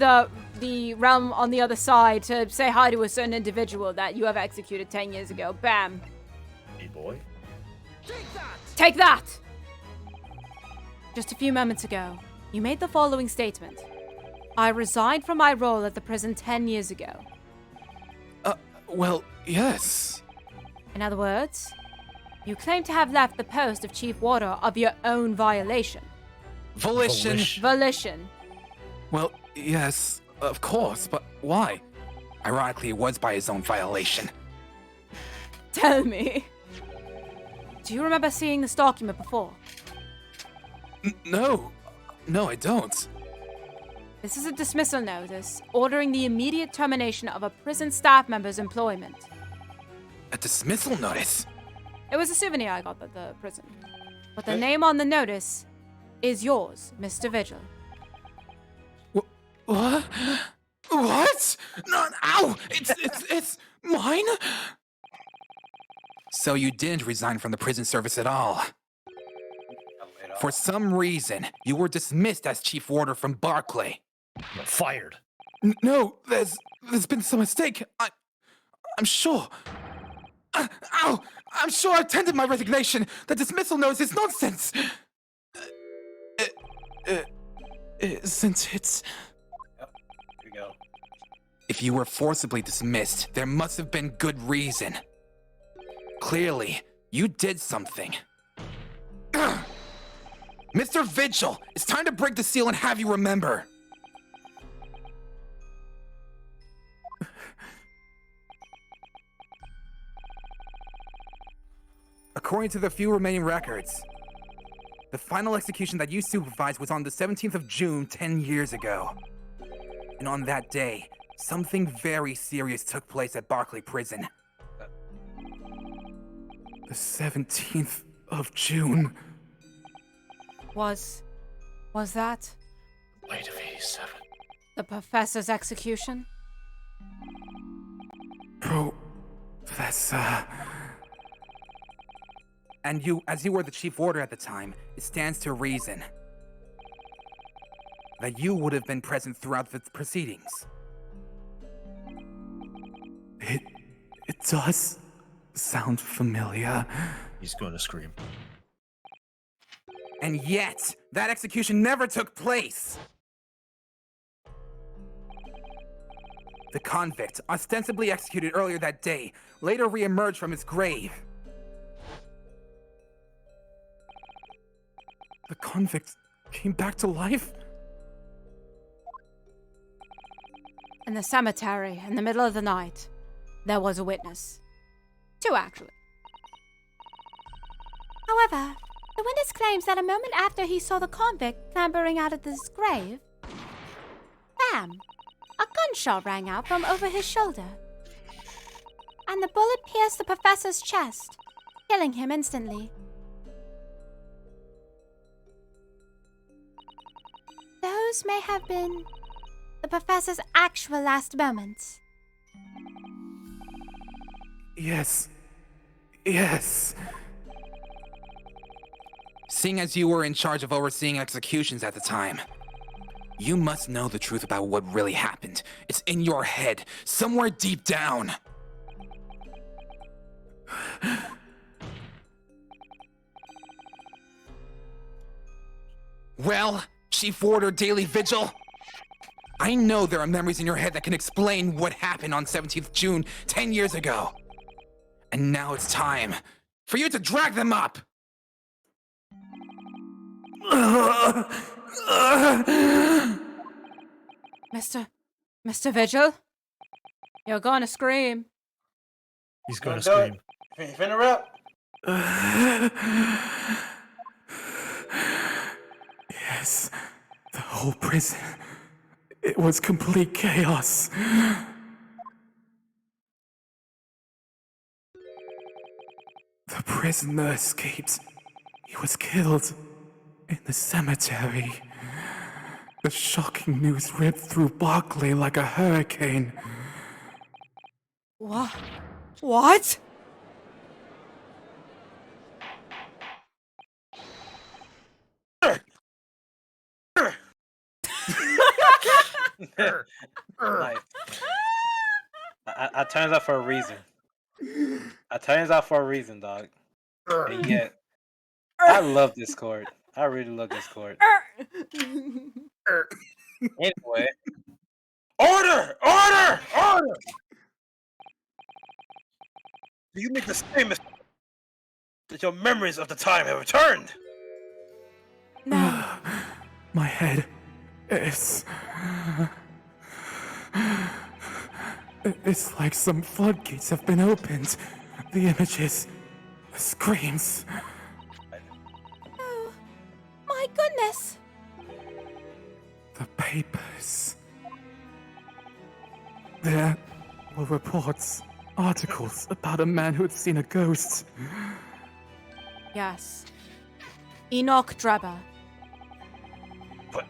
the realm on the other side to say hi to a certain individual that you have executed 10 years ago. Bam. Hey, boy. Take that! Just a few moments ago, you made the following statement. I resigned from my role at the prison 10 years ago. Well, yes. In other words, you claim to have left the post of chief warder of your own violation. Volition. Well, yes, of course, but why? Ironically, it was by his own violation. Tell me. Do you remember seeing this document before? No, I don't. This is a dismissal notice ordering the immediate termination of a prison staff member's employment. A dismissal notice? It was a souvenir I got at the prison. But the name on the notice is yours, Mr. Vigil. What? What? No, ow! It's mine? So you didn't resign from the prison service at all. For some reason, you were dismissed as chief warder from Barclay. Fired. No, there's been some mistake. I'm sure. Ow! I'm sure I tendered my resignation. The dismissal notice is nonsense. Since it's... Here we go. If you were forcibly dismissed, there must have been good reason. Clearly, you did something. Mr. Vigil, it's time to break the seal and have you remember. According to the few remaining records, the final execution that you supervised was on the 17th of June 10 years ago. And on that day, something very serious took place at Barclay Prison. The 17th of June. Was that Wait of 87. the professor's execution? Professor. And you, as you were the chief warder at the time, it stands to reason that you would have been present throughout the proceedings. It does sound familiar. He's going to scream. And yet, that execution never took place! The convict, ostensibly executed earlier that day, later re-emerged from his grave. The convict came back to life? In the cemetery, in the middle of the night, there was a witness. Two, actually. However, the witness claims that a moment after he saw the convict clambering out of his grave, bam! A gunshot rang out from over his shoulder. And the bullet pierced the professor's chest, killing him instantly. Those may have been the professor's actual last moments. Yes. Seeing as you were in charge of overseeing executions at the time, you must know the truth about what really happened. It's in your head, somewhere deep down. Well, Chief Warder Daily Vigil, I know there are memories in your head that can explain what happened on 17th June 10 years ago. And now it's time for you to drag them up! Mr. Vigil? You're gonna scream. He's gonna scream. You finna rap? Yes, the whole prison. It was complete chaos. The prisoner escaped. He was killed in the cemetery. The shocking news ripped through Barclay like a hurricane. What? I turns out for a reason. I turns out for a reason, dog. And yet, I love this court. I really love this court. Anyway. Order! Order! Order! Do you make the same mistake that your memories of the time have returned? No. My head is... It's like some floodgates have been opened. The images, the screams. Oh, my goodness! The papers. There were reports, articles about a man who had seen a ghost. Yes. Enoch Drebber. But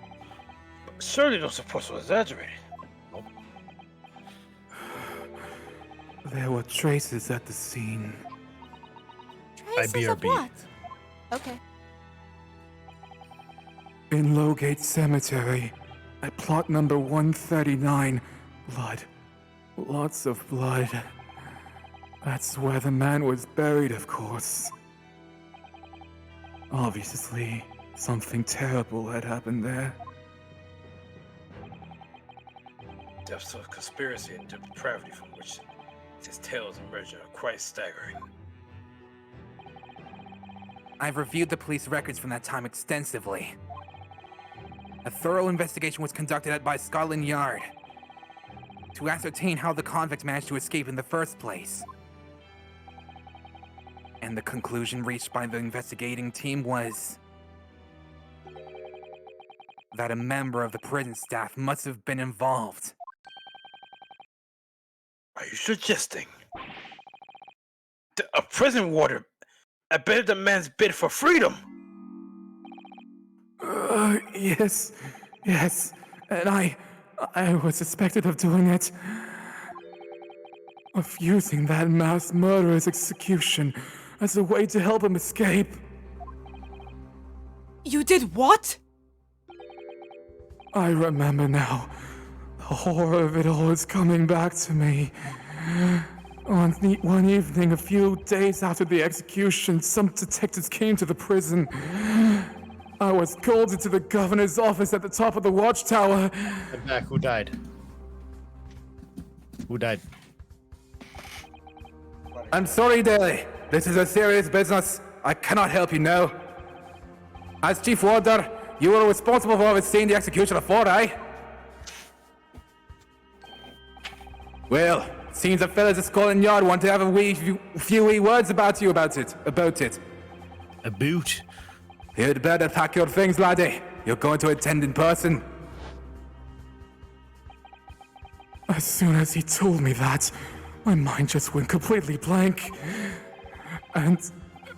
surely those reports were exaggerated. There were traces at the scene. Traces of BRB. what? Okay. In Lowgate Cemetery, at plot number 139, blood. Lots of blood. That's where the man was buried, of course. Obviously, something terrible had happened there. Depths of conspiracy and depravity from which his tales emerge are quite staggering. I've reviewed the police records from that time extensively. A thorough investigation was conducted by Scotland Yard to ascertain how the convict managed to escape in the first place. And the conclusion reached by the investigating team was that a member of the prison staff must have been involved. Are you suggesting a prison warder abetted the man's bid for freedom? Yes. And I was suspected of doing it. Of using that mass murderer's execution as a way to help him escape. You did what? I remember now. The horror of it all is coming back to me. One evening, a few days after the execution, some detectives came to the prison. I was called into the governor's office at the top of the watchtower. I'm back. Who died? Who died? I'm sorry, Daly. This is a serious business. I cannot help you now. As Chief Warder, you were responsible for overseeing the execution of four, eh? Well, seems the fellas at Scotland Yard want to have a few wee words about it. A boot? You'd better pack your things, laddie. You're going to attend in person. As soon as he told me that, my mind just went completely blank. And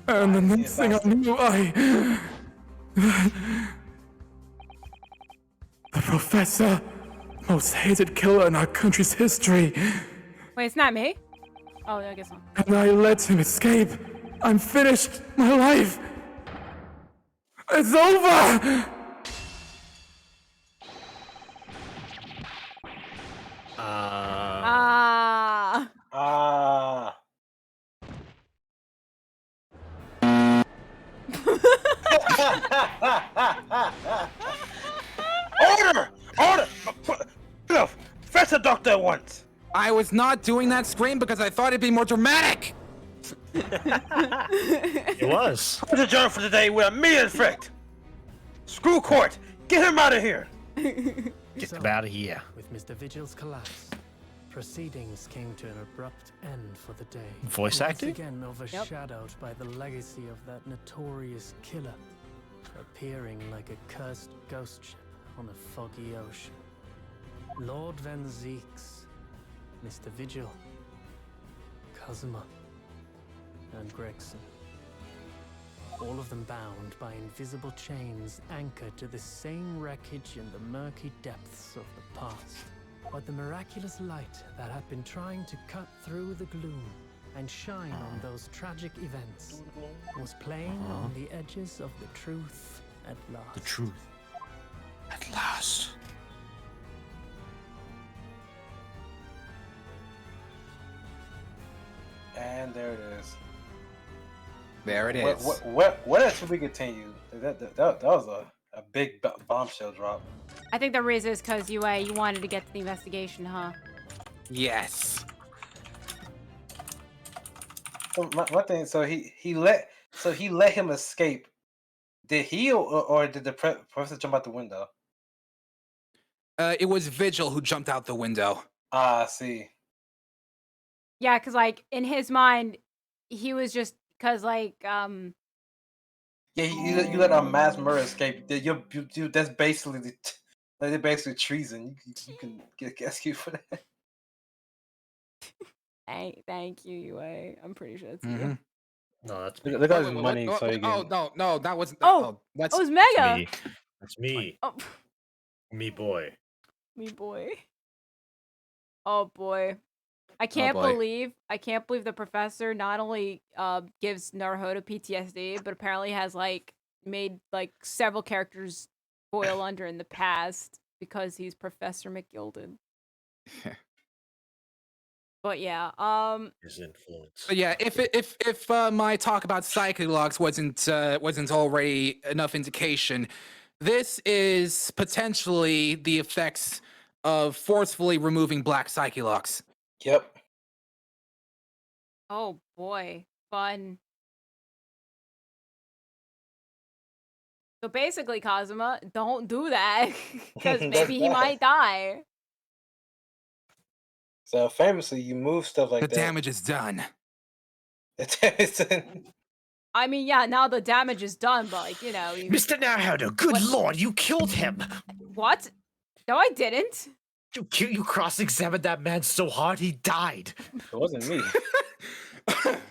the next thing I knew, the professor, most hated killer in our country's history. Wait, it's not me? Oh, I guess not. And I let him escape. I'm finished. My life. It's over! Order! Order! Fetch the doctor at once! I was not doing that scream because I thought it'd be more dramatic! It was. Put the adjourned for today with immediate effect! Screw court! Get him out of here! Get him out of here. With Mr. Vigil's collapse, proceedings came to an abrupt end for the day. Voice acting? Once again overshadowed by the legacy of that notorious killer, appearing like a cursed ghost ship on a foggy ocean. Lord Van Zeeks, Mr. Vigil, Kazuma, and Gregson. All of them bound by invisible chains anchored to the same wreckage in the murky depths of the past. But the miraculous light that had been trying to cut through the gloom and shine on those tragic events was playing on the edges of the truth at last. The truth. At last. And there it is. There it is. What else should we continue? That was a big bombshell drop. I think the reason is because you wanted to get to the investigation, huh? Yes. So my thing. So he let him escape. Did he or did the professor jump out the window? It was Vigil who jumped out the window. Ah, I see. Yeah, because, like, in his mind, he was just, because, like, Yeah, you let a mass murder escape. That's basically basically treason. You can get executed for that. Thank you, UA. I'm pretty sure it's you. No, that's me. Look at his money, so you Oh, can... no, that wasn't... That's... Oh, it's Mega! Me. That's me. Oh. Me boy. Me boy. Oh, boy. I can't boy. believe the professor not only gives Naruhodo PTSD, but apparently has like made like several characters boil under in the past because he's Professor McGilden. But yeah, His influence. But yeah, if my talk about psychic locks wasn't already enough indication, this is potentially the effects of forcefully removing black psychic locks. Yep. oh boy, fun. So basically, Kazuma, don't do that because maybe he might die. So famously, you move stuff like The that. damage is done. The damage is done. I mean, yeah, now the damage is done, but like, you know, you... Mr. Naruhodo, good lord, you killed him! What? No, I didn't. You cross-examined that man so hard he died. It wasn't me. Technically,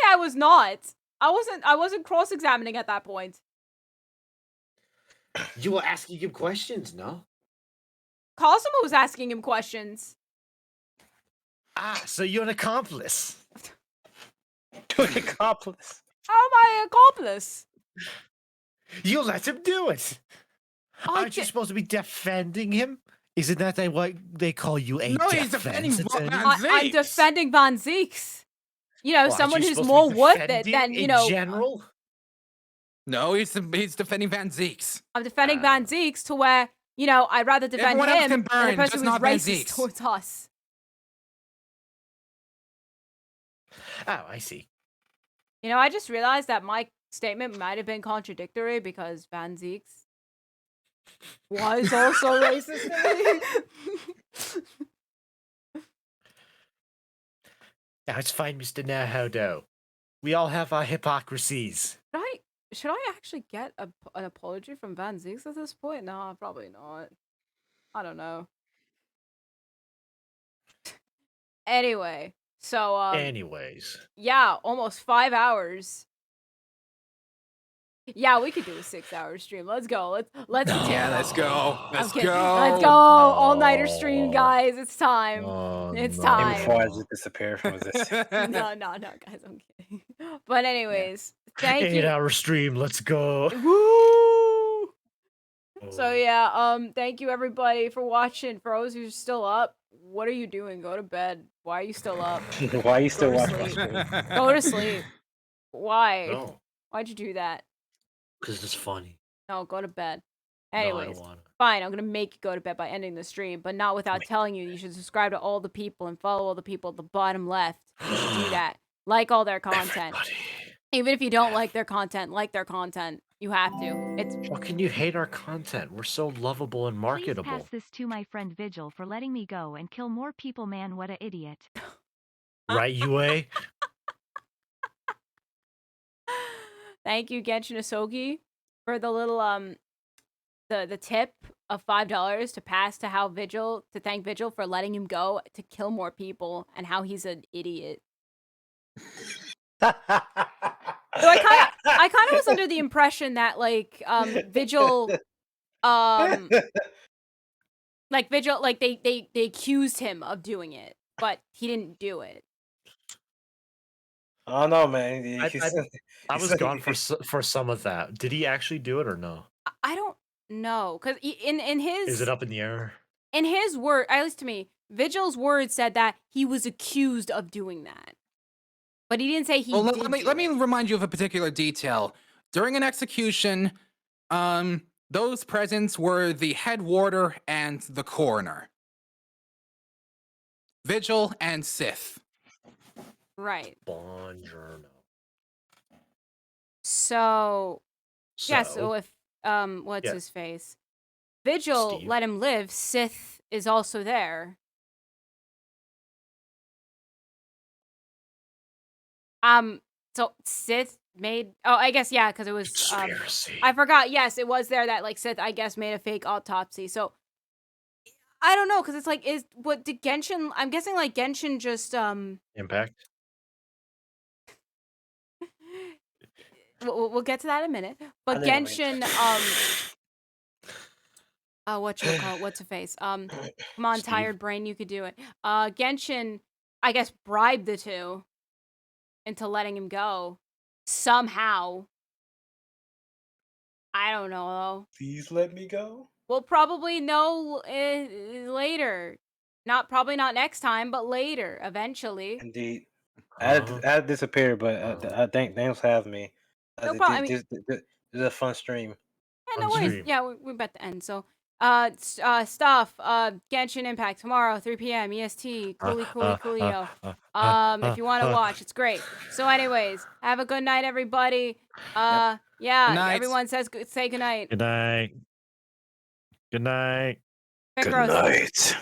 I was not. I wasn't cross-examining at that point. You were asking him questions, no? Kazuma was asking him questions. Ah, so you're an accomplice. You're an accomplice. How am I an accomplice? You let him do it. Aren't you supposed to be defending him? Isn't that what they call you, a No, he's defending defense attorney? I'm defending Van Zeeks. You know, Well, someone aren't you who's supposed more to be worth it defending than, you in know... general? No, he's defending Van Zeeks. I'm defending Van Zeeks to where, you know, I'd rather defend Everyone else him can than burn, the person just who's not Van racist Zeeks. towards us. Oh, I see. You know, I just realized that my statement might have been contradictory because Van Zeeks was also racist to me. Now it's fine, Mr. Naruhodo. We all have our hypocrisies. Should I actually get an apology from Van Zeeks at this point? No, probably not. I don't know. Anyway, so Anyways. yeah, almost 5 hours. Yeah, we could do a 6-hour stream. Let's go. Let's Yeah, let's go. Let's kidding. go. Let's go. All-nighter stream, guys. It's time. It's And time. before I just disappear from this. No, guys, I'm kidding. But anyways, thank you. 8-hour stream, let's go. Woo! So yeah, thank you everybody for watching. For those who's still up, what are you doing? Go to bed. Why are you still up? Why are you still Go to watching? sleep. Go to sleep. Why? No. Why'd you do that? Because it's funny. No, go to bed. No, I Anyways, don't want to. fine. I'm gonna make you go to bed by ending the stream, but not without telling you. You should subscribe to all the people and follow all the people at the bottom left. You should do that. Like all their content. Even if you don't like their content, like their content. You have to. It's. How can you hate our content? We're so lovable and Please marketable. pass this to my friend Vigil for letting me go and kill more people, man. What a idiot. Right, UA? Thank you, Genshin Asogi, for the little the tip of $5 to pass to to thank Vigil for letting him go to kill more people and how he's an idiot. So I kind of was under the impression that like Vigil they accused him of doing it, but he didn't do it. I don't know, man. I was gone for some of that. Did he actually do it or no? I don't know, because in his... Is it up in the air? In his word, at least to me, Vigil's word said that he was accused of doing that. But he didn't say he did let me remind you of a particular detail. During an execution, those present were the head warder and the coroner. Vigil and Sith. Right. Buongiorno. So yeah, so if what's his face? Vigil Steve. let him live, Sith is also there. So Sith made I guess yeah, because it was Conspiracy. I forgot, yes, it was there that like Sith I guess made a fake autopsy. So I don't know, because it's like did Genshin, I'm guessing like Genshin just Impact? we'll get to that in a minute. But Genshin What's a face? Come on, tired brain, you could do it. Genshin, I guess, bribed the two into letting him go somehow. I don't know though. Please let me go. We'll probably know later. Probably not next time, but later, eventually. Indeed. I had disappeared, but I think thanks for having me. No problem. I mean, This is a fun stream. yeah, no worries. Yeah, we're about to end. So, stuff. Genshin Impact tomorrow, 3 p.m. EST. Coolio. If you want to watch, it's great. So, anyways, have a good night, everybody. Yeah. Good night. Everyone say good night. Good night. Good night. Picaro. Good night.